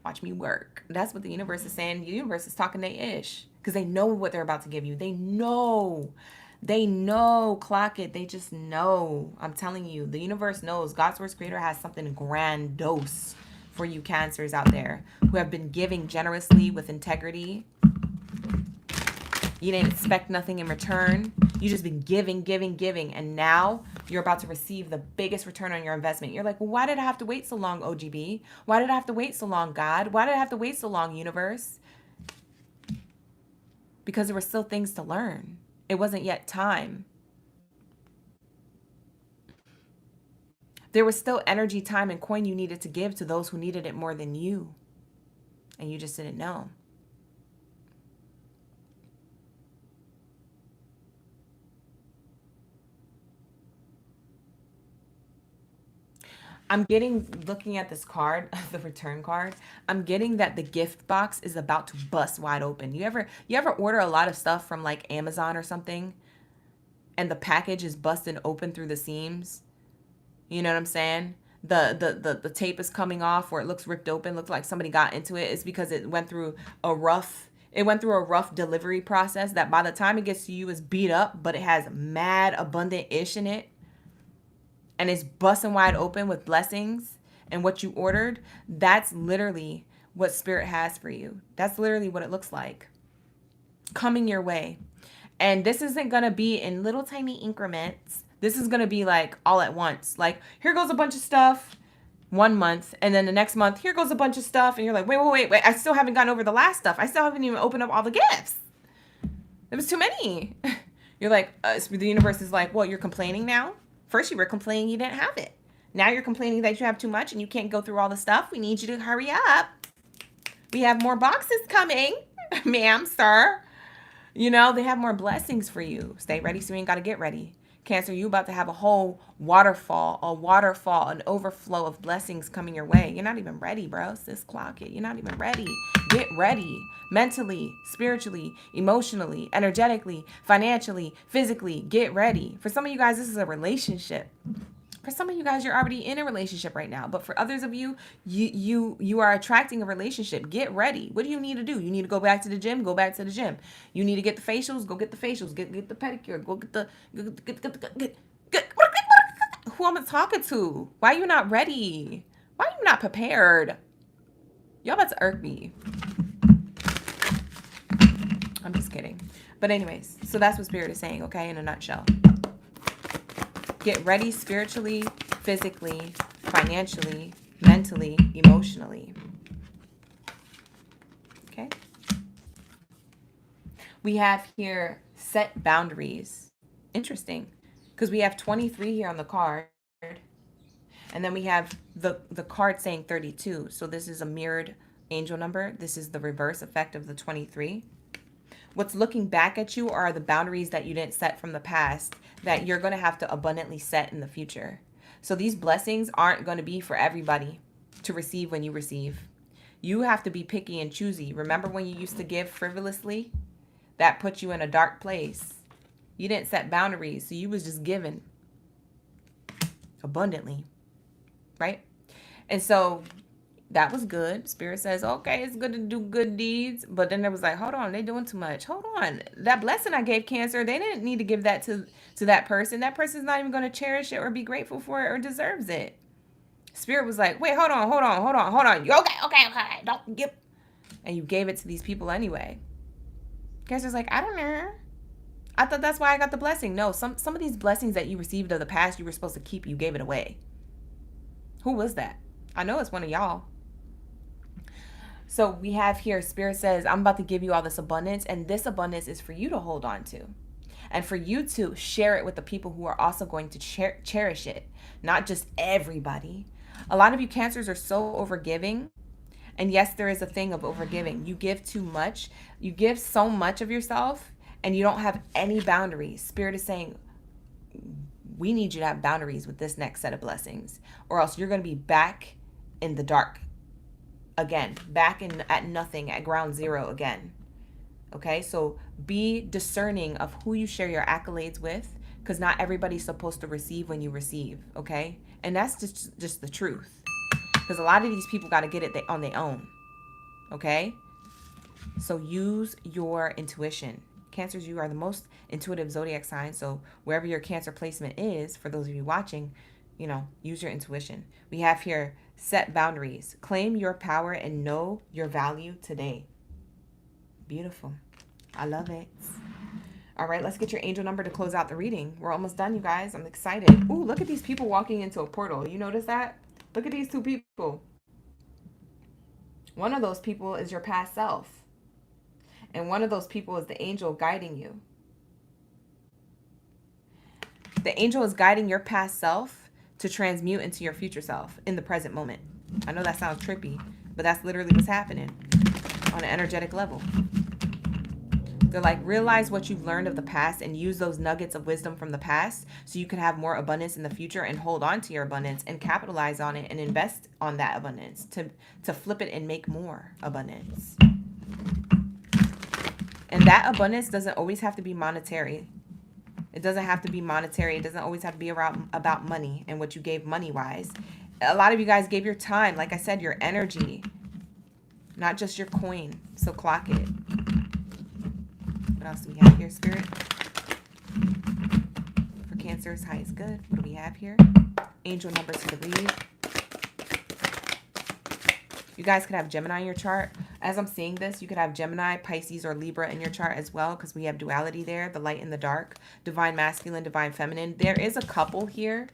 Watch me work. That's what the universe is saying. The universe is talking their ish because they know what they're about to give you. They know. They know. Clock it. They just know. I'm telling you, the universe knows. God's Source Creator has something grandiose for you Cancers out there who have been giving generously with integrity. You didn't expect nothing in return. You just been giving. And now you're about to receive the biggest return on your investment. You're like, well, why did I have to wait so long, OGB? Why did I have to wait so long, God? Why did I have to wait so long, universe? Because there were still things to learn. It wasn't yet time. There was still energy, time, and coin you needed to give to those who needed it more than you. And you just didn't know. I'm getting, looking at this card, the return card, I'm getting that the gift box is about to bust wide open. You ever order a lot of stuff from like Amazon or something and the package is busting open through the seams? You know what I'm saying? The tape is coming off, or it looks ripped open, looks like somebody got into it. It's because it went through a rough delivery process that by the time it gets to you is beat up, but it has mad abundant ish in it. And it's busting wide open with blessings and what you ordered. That's literally what Spirit has for you. That's literally what it looks like coming your way. And this isn't going to be in little tiny increments. This is going to be like all at once. Like, here goes a bunch of stuff 1 month. And then the next month, here goes a bunch of stuff. And you're like, wait. I still haven't gotten over the last stuff. I still haven't even opened up all the gifts. There was too many. You're like, the universe is like, well, you're complaining now? First you were complaining you didn't have it. Now you're complaining that you have too much and you can't go through all the stuff. We need you to hurry up. We have more boxes coming, ma'am, sir. You know, they have more blessings for you. Stay ready so you ain't got to get ready. Cancer, you about to have a whole waterfall, an overflow of blessings coming your way. You're not even ready, bro. Sis, clock it. You're not even ready. Get ready. Mentally, spiritually, emotionally, energetically, financially, physically. Get ready. For some of you guys, this is a relationship. For some of you guys, you're already in a relationship right now. But for others of you, you are attracting a relationship. Get ready. What do you need to do? You need to go back to the gym. Go back to the gym. You need to get the facials. Go get the facials. Get the pedicure. Go get who I'm talking to. Why you not ready? Why you not prepared? Y'all about to irk me. I'm just kidding. But anyways, so that's what Spirit is saying, okay, in a nutshell. Get ready spiritually, physically, financially, mentally, emotionally. Okay? We have here set boundaries. Interesting. Because we have 23 here on the card. And then we have the card saying 32. So this is a mirrored angel number. This is the reverse effect of the 23. What's looking back at you are the boundaries that you didn't set from the past that you're going to have to abundantly set in the future. So these blessings aren't going to be for everybody to receive when you receive. You have to be picky and choosy. Remember when you used to give frivolously? That put you in a dark place. You didn't set boundaries, so you was just giving abundantly, right? And so that was good. Spirit says, okay, it's good to do good deeds. But then there was like, hold on, they doing too much. Hold on. That blessing I gave Cancer, they didn't need to give that to that person. That person's not even going to cherish it or be grateful for it or deserves it. Spirit was like, wait, hold on. Okay. Don't give. And you gave it to these people anyway. Cancer's like, I don't know. I thought that's why I got the blessing. No, some of these blessings that you received of the past, you were supposed to keep. You gave it away. Who was that? I know it's one of y'all. So we have here, Spirit says, I'm about to give you all this abundance, and this abundance is for you to hold on to. And for you to share it with the people who are also going to cherish it. Not just everybody. A lot of you Cancers are so overgiving. And yes, there is a thing of overgiving. You give too much. You give so much of yourself, and you don't have any boundaries. Spirit is saying, we need you to have boundaries with this next set of blessings, or else you're going to be back in the dark again, back in at nothing, at ground zero again. Okay, so be discerning of who you share your accolades with, because not everybody's supposed to receive when you receive. Okay, and that's just the truth, because a lot of these people got to get it on their own. Okay, so use your intuition. Cancers, you are the most intuitive zodiac sign. So wherever your Cancer placement is, for those of you watching, use your intuition. We have here, set boundaries. Claim your power and know your value today. Beautiful. I love it. All right, let's get your angel number to close out the reading. We're almost done, you guys. I'm excited. Ooh, look at these people walking into a portal. You notice that? Look at these two people. One of those people is your past self. And one of those people is the angel guiding you. The angel is guiding your past self to transmute into your future self in the present moment. I know that sounds trippy, but that's literally what's happening on an energetic level. They're like, realize what you've learned of the past and use those nuggets of wisdom from the past so you can have more abundance in the future and hold on to your abundance and capitalize on it and invest on that abundance to flip it and make more abundance. And that abundance doesn't always have to be monetary. It doesn't have to be monetary. It doesn't always have to be about money and what you gave money-wise. A lot of you guys gave your time, like I said, your energy, not just your coin. So clock it. What else do we have here, Spirit? For Cancers, high is good. What do we have here? Angel number to the lead. You guys could have Gemini in your chart. As I'm seeing this, you could have Gemini, Pisces, or Libra in your chart as well, because we have duality there, the light and the dark, divine masculine, divine feminine. There is a couple here.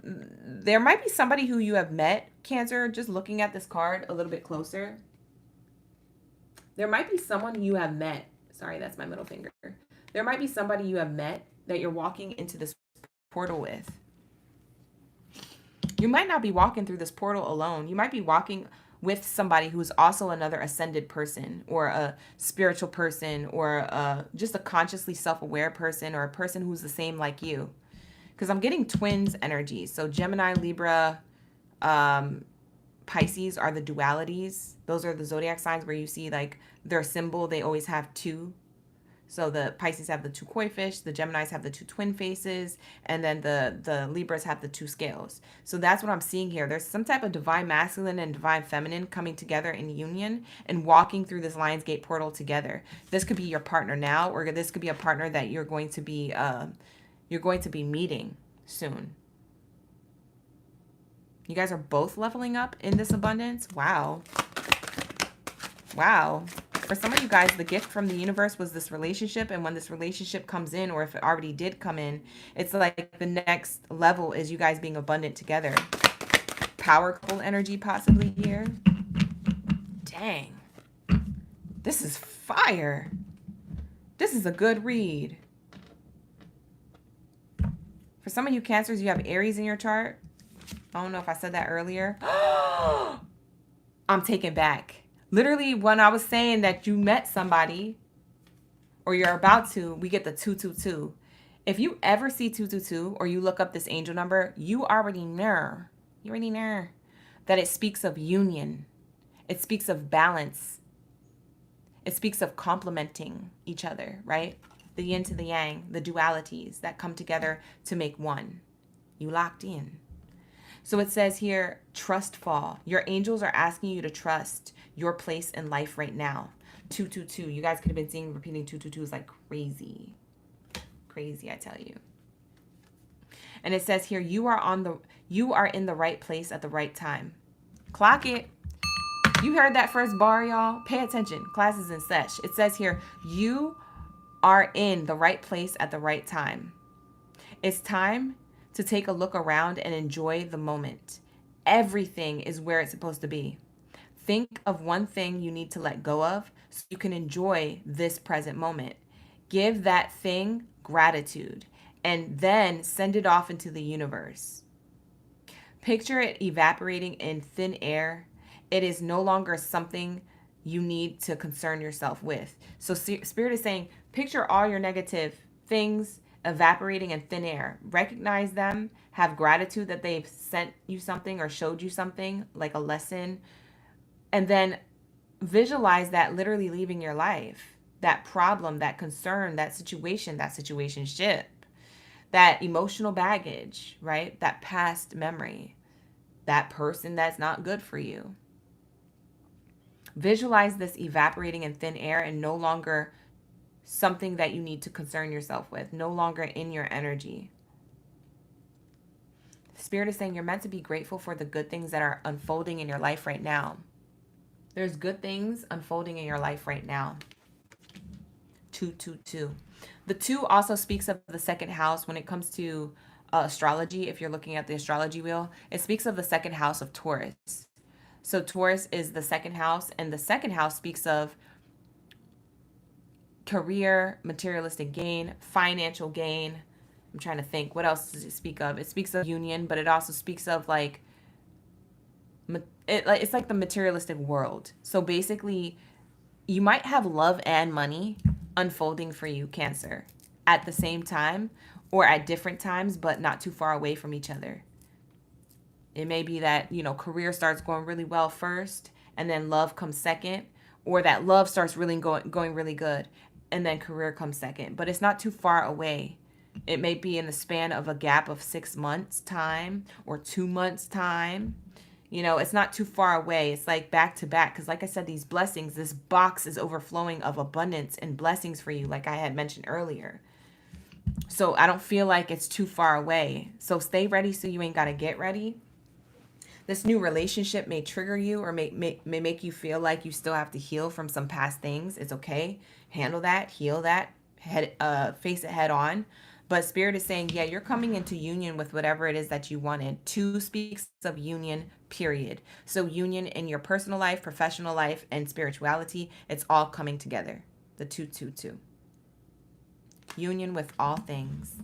There might be somebody who you have met, Cancer, just looking at this card a little bit closer. There might be someone you have met. Sorry, that's my middle finger. There might be somebody you have met that you're walking into this portal with. You might not be walking through this portal alone. You might be walking with somebody who's also another ascended person or a spiritual person or just a consciously self-aware person or a person who's the same like you. Because I'm getting twins energy. So Gemini, Libra, Pisces are the dualities. Those are the zodiac signs where you see like their symbol, they always have two. So the Pisces have the two koi fish, the Geminis have the two twin faces, and then the Libras have the two scales. So that's what I'm seeing here. There's some type of divine masculine and divine feminine coming together in union and walking through this Lionsgate portal together. This could be your partner now, or this could be a partner that you're going to be meeting soon. You guys are both leveling up in this abundance. Wow. Wow. For some of you guys, the gift from the universe was this relationship. And when this relationship comes in, or if it already did come in, it's like the next level is you guys being abundant together. Power couple energy possibly here. Dang. This is fire. This is a good read. For some of you Cancers, you have Aries in your chart. I don't know if I said that earlier. I'm taken back. Literally, when I was saying that you met somebody or you're about to, we get the 222. If you ever see 222 or you look up this angel number, you already know. You already know that it speaks of union. It speaks of balance. It speaks of complementing each other, right? The yin to the yang, the dualities that come together to make one. You locked in. So it says here, trust fall. Your angels are asking you to trust your place in life right now. 222. You guys could have been seeing repeating 222s like crazy. Crazy, I tell you. And it says here, you are in the right place at the right time. Clock it. You heard that first bar, y'all? Pay attention. Class is in sesh. It says here, you are in the right place at the right time. It's time to take a look around and enjoy the moment. Everything is where it's supposed to be. Think of one thing you need to let go of so you can enjoy this present moment. Give that thing gratitude and then send it off into the universe. Picture it evaporating in thin air. It is no longer something you need to concern yourself with. So Spirit is saying, picture all your negative things evaporating in thin air. Recognize them. Have gratitude that they've sent you something or showed you something, like a lesson. And then visualize that literally leaving your life. That problem, that concern, that situationship, that emotional baggage, right? That past memory, that person that's not good for you. Visualize this evaporating in thin air and no longer something that you need to concern yourself with, no longer in your energy. Spirit is saying you're meant to be grateful for the good things that are unfolding in your life right now. There's good things unfolding in your life right now. 222. The 2 also speaks of the second house when it comes to astrology. If you're looking at the astrology wheel, it speaks of the second house of Taurus. So Taurus is the second house, and the second house speaks of career, materialistic gain, financial gain. I'm trying to think. What else does it speak of? It speaks of union, but it also speaks of like, it's like the materialistic world. So basically, you might have love and money unfolding for you, Cancer, at the same time or at different times, but not too far away from each other. It may be that, career starts going really well first and then love comes second, or that love starts really going really good and then career comes second. But it's not too far away. It may be in the span of a gap of 6 months time or 2 months time. It's not too far away. It's like back to back. Because like I said, these blessings, this box is overflowing of abundance and blessings for you, like I had mentioned earlier. So I don't feel like it's too far away. So stay ready so you ain't got to get ready. This new relationship may trigger you or may make you feel like you still have to heal from some past things. It's okay. Handle that, heal that, face it head on. But Spirit is saying, yeah, you're coming into union with whatever it is that you wanted. 2 speaks of union, period. So union in your personal life, professional life, and spirituality, it's all coming together. The 222. Union with all things.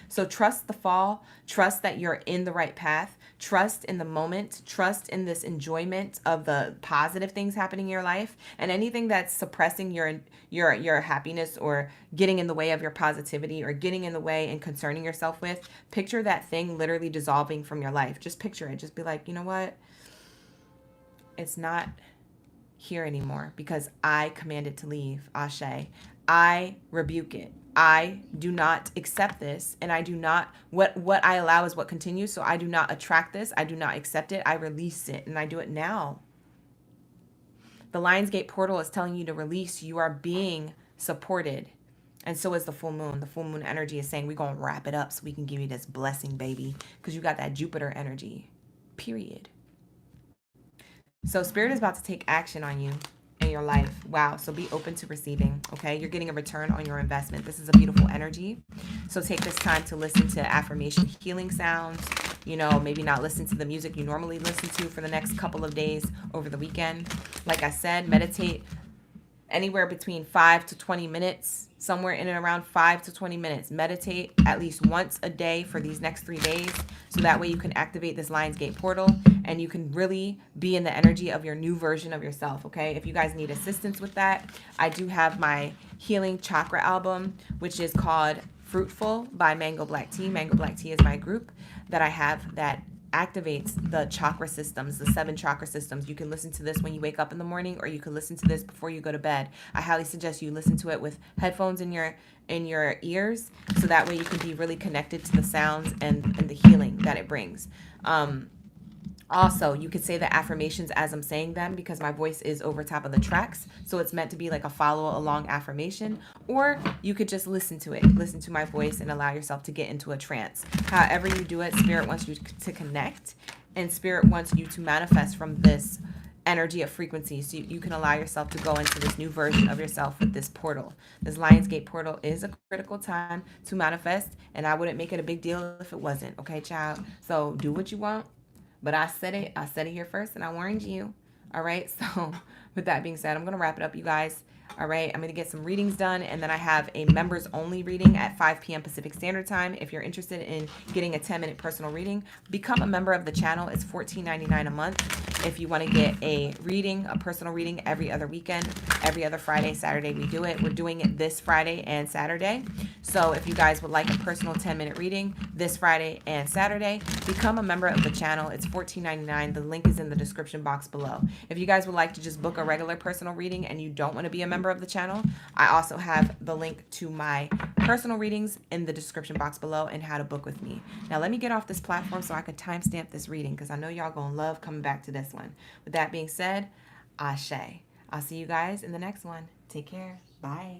So trust the fall. Trust that you're in the right path. Trust in the moment. Trust in this enjoyment of the positive things happening in your life. And anything that's suppressing your happiness or getting in the way of your positivity or getting in the way and concerning yourself with, picture that thing literally dissolving from your life. Just picture it. Just be like, you know what? It's not here anymore because I command it to leave. Ashe. I rebuke it. I do not accept this, and I do not, what I allow is what continues, so I do not attract this, I do not accept it, I release it, and I do it now. The Lionsgate portal is telling you to release. You are being supported, and so is the full moon. The full moon energy is saying we're going to wrap it up so we can give you this blessing, baby, because you got that Jupiter energy. period. So Spirit is about to take action on you in your life. Wow. So be open to receiving. Okay. You're getting a return on your investment. This is a beautiful energy. So take this time to listen to affirmation healing sounds. You know, maybe not listen to the music you normally listen to for the next couple of days over the weekend. Like I said, meditate anywhere between 5 to 20 minutes, somewhere in and around 5 to 20 minutes. Meditate at least once a day for these next 3 days. So that way you can activate this Lionsgate portal and you can really be in the energy of your new version of yourself. Okay. If you guys need assistance with that, I do have my healing chakra album, which is called Fruitful by Mango Black Tea. Mango Black Tea is my group that I have that activates the chakra systems, the 7 chakra systems. You can listen to this when you wake up in the morning, or you can listen to this before you go to bed. I highly suggest you listen to it with headphones in your ears, so that way you can be really connected to the sounds and the healing that it brings. Also, you could say the affirmations as I'm saying them, because my voice is over top of the tracks. So it's meant to be like a follow along affirmation. Or you could just listen to it, listen to my voice, and allow yourself to get into a trance. However you do it, Spirit wants you to connect, and Spirit wants you to manifest from this energy of frequency, so you can allow yourself to go into this new version of yourself with this portal. This Lionsgate portal is a critical time to manifest, and I wouldn't make it a big deal if it wasn't. Okay, child? So do what you want. But I said it here first, and I warned you. All right. So with that being said, I'm going to wrap it up, you guys. All right. I'm going to get some readings done. And then I have a members only reading at 5 p.m. Pacific Standard Time. If you're interested in getting a 10-minute personal reading, become a member of the channel. It's $14.99 a month. If you want to get a reading, a personal reading every other weekend, every other Friday, Saturday, we do it. We're doing it this Friday and Saturday. So if you guys would like a personal 10-minute reading this Friday and Saturday, become a member of the channel. It's $14.99. The link is in the description box below. If you guys would like to just book a regular personal reading and you don't want to be a member of the channel, I also have the link to my personal readings in the description box below and how to book with me. Now let me get off this platform so I can timestamp this reading, because I know y'all gonna love coming back to this one. With that being said, Ashe. I'll see you guys in the next one. Take care. Bye.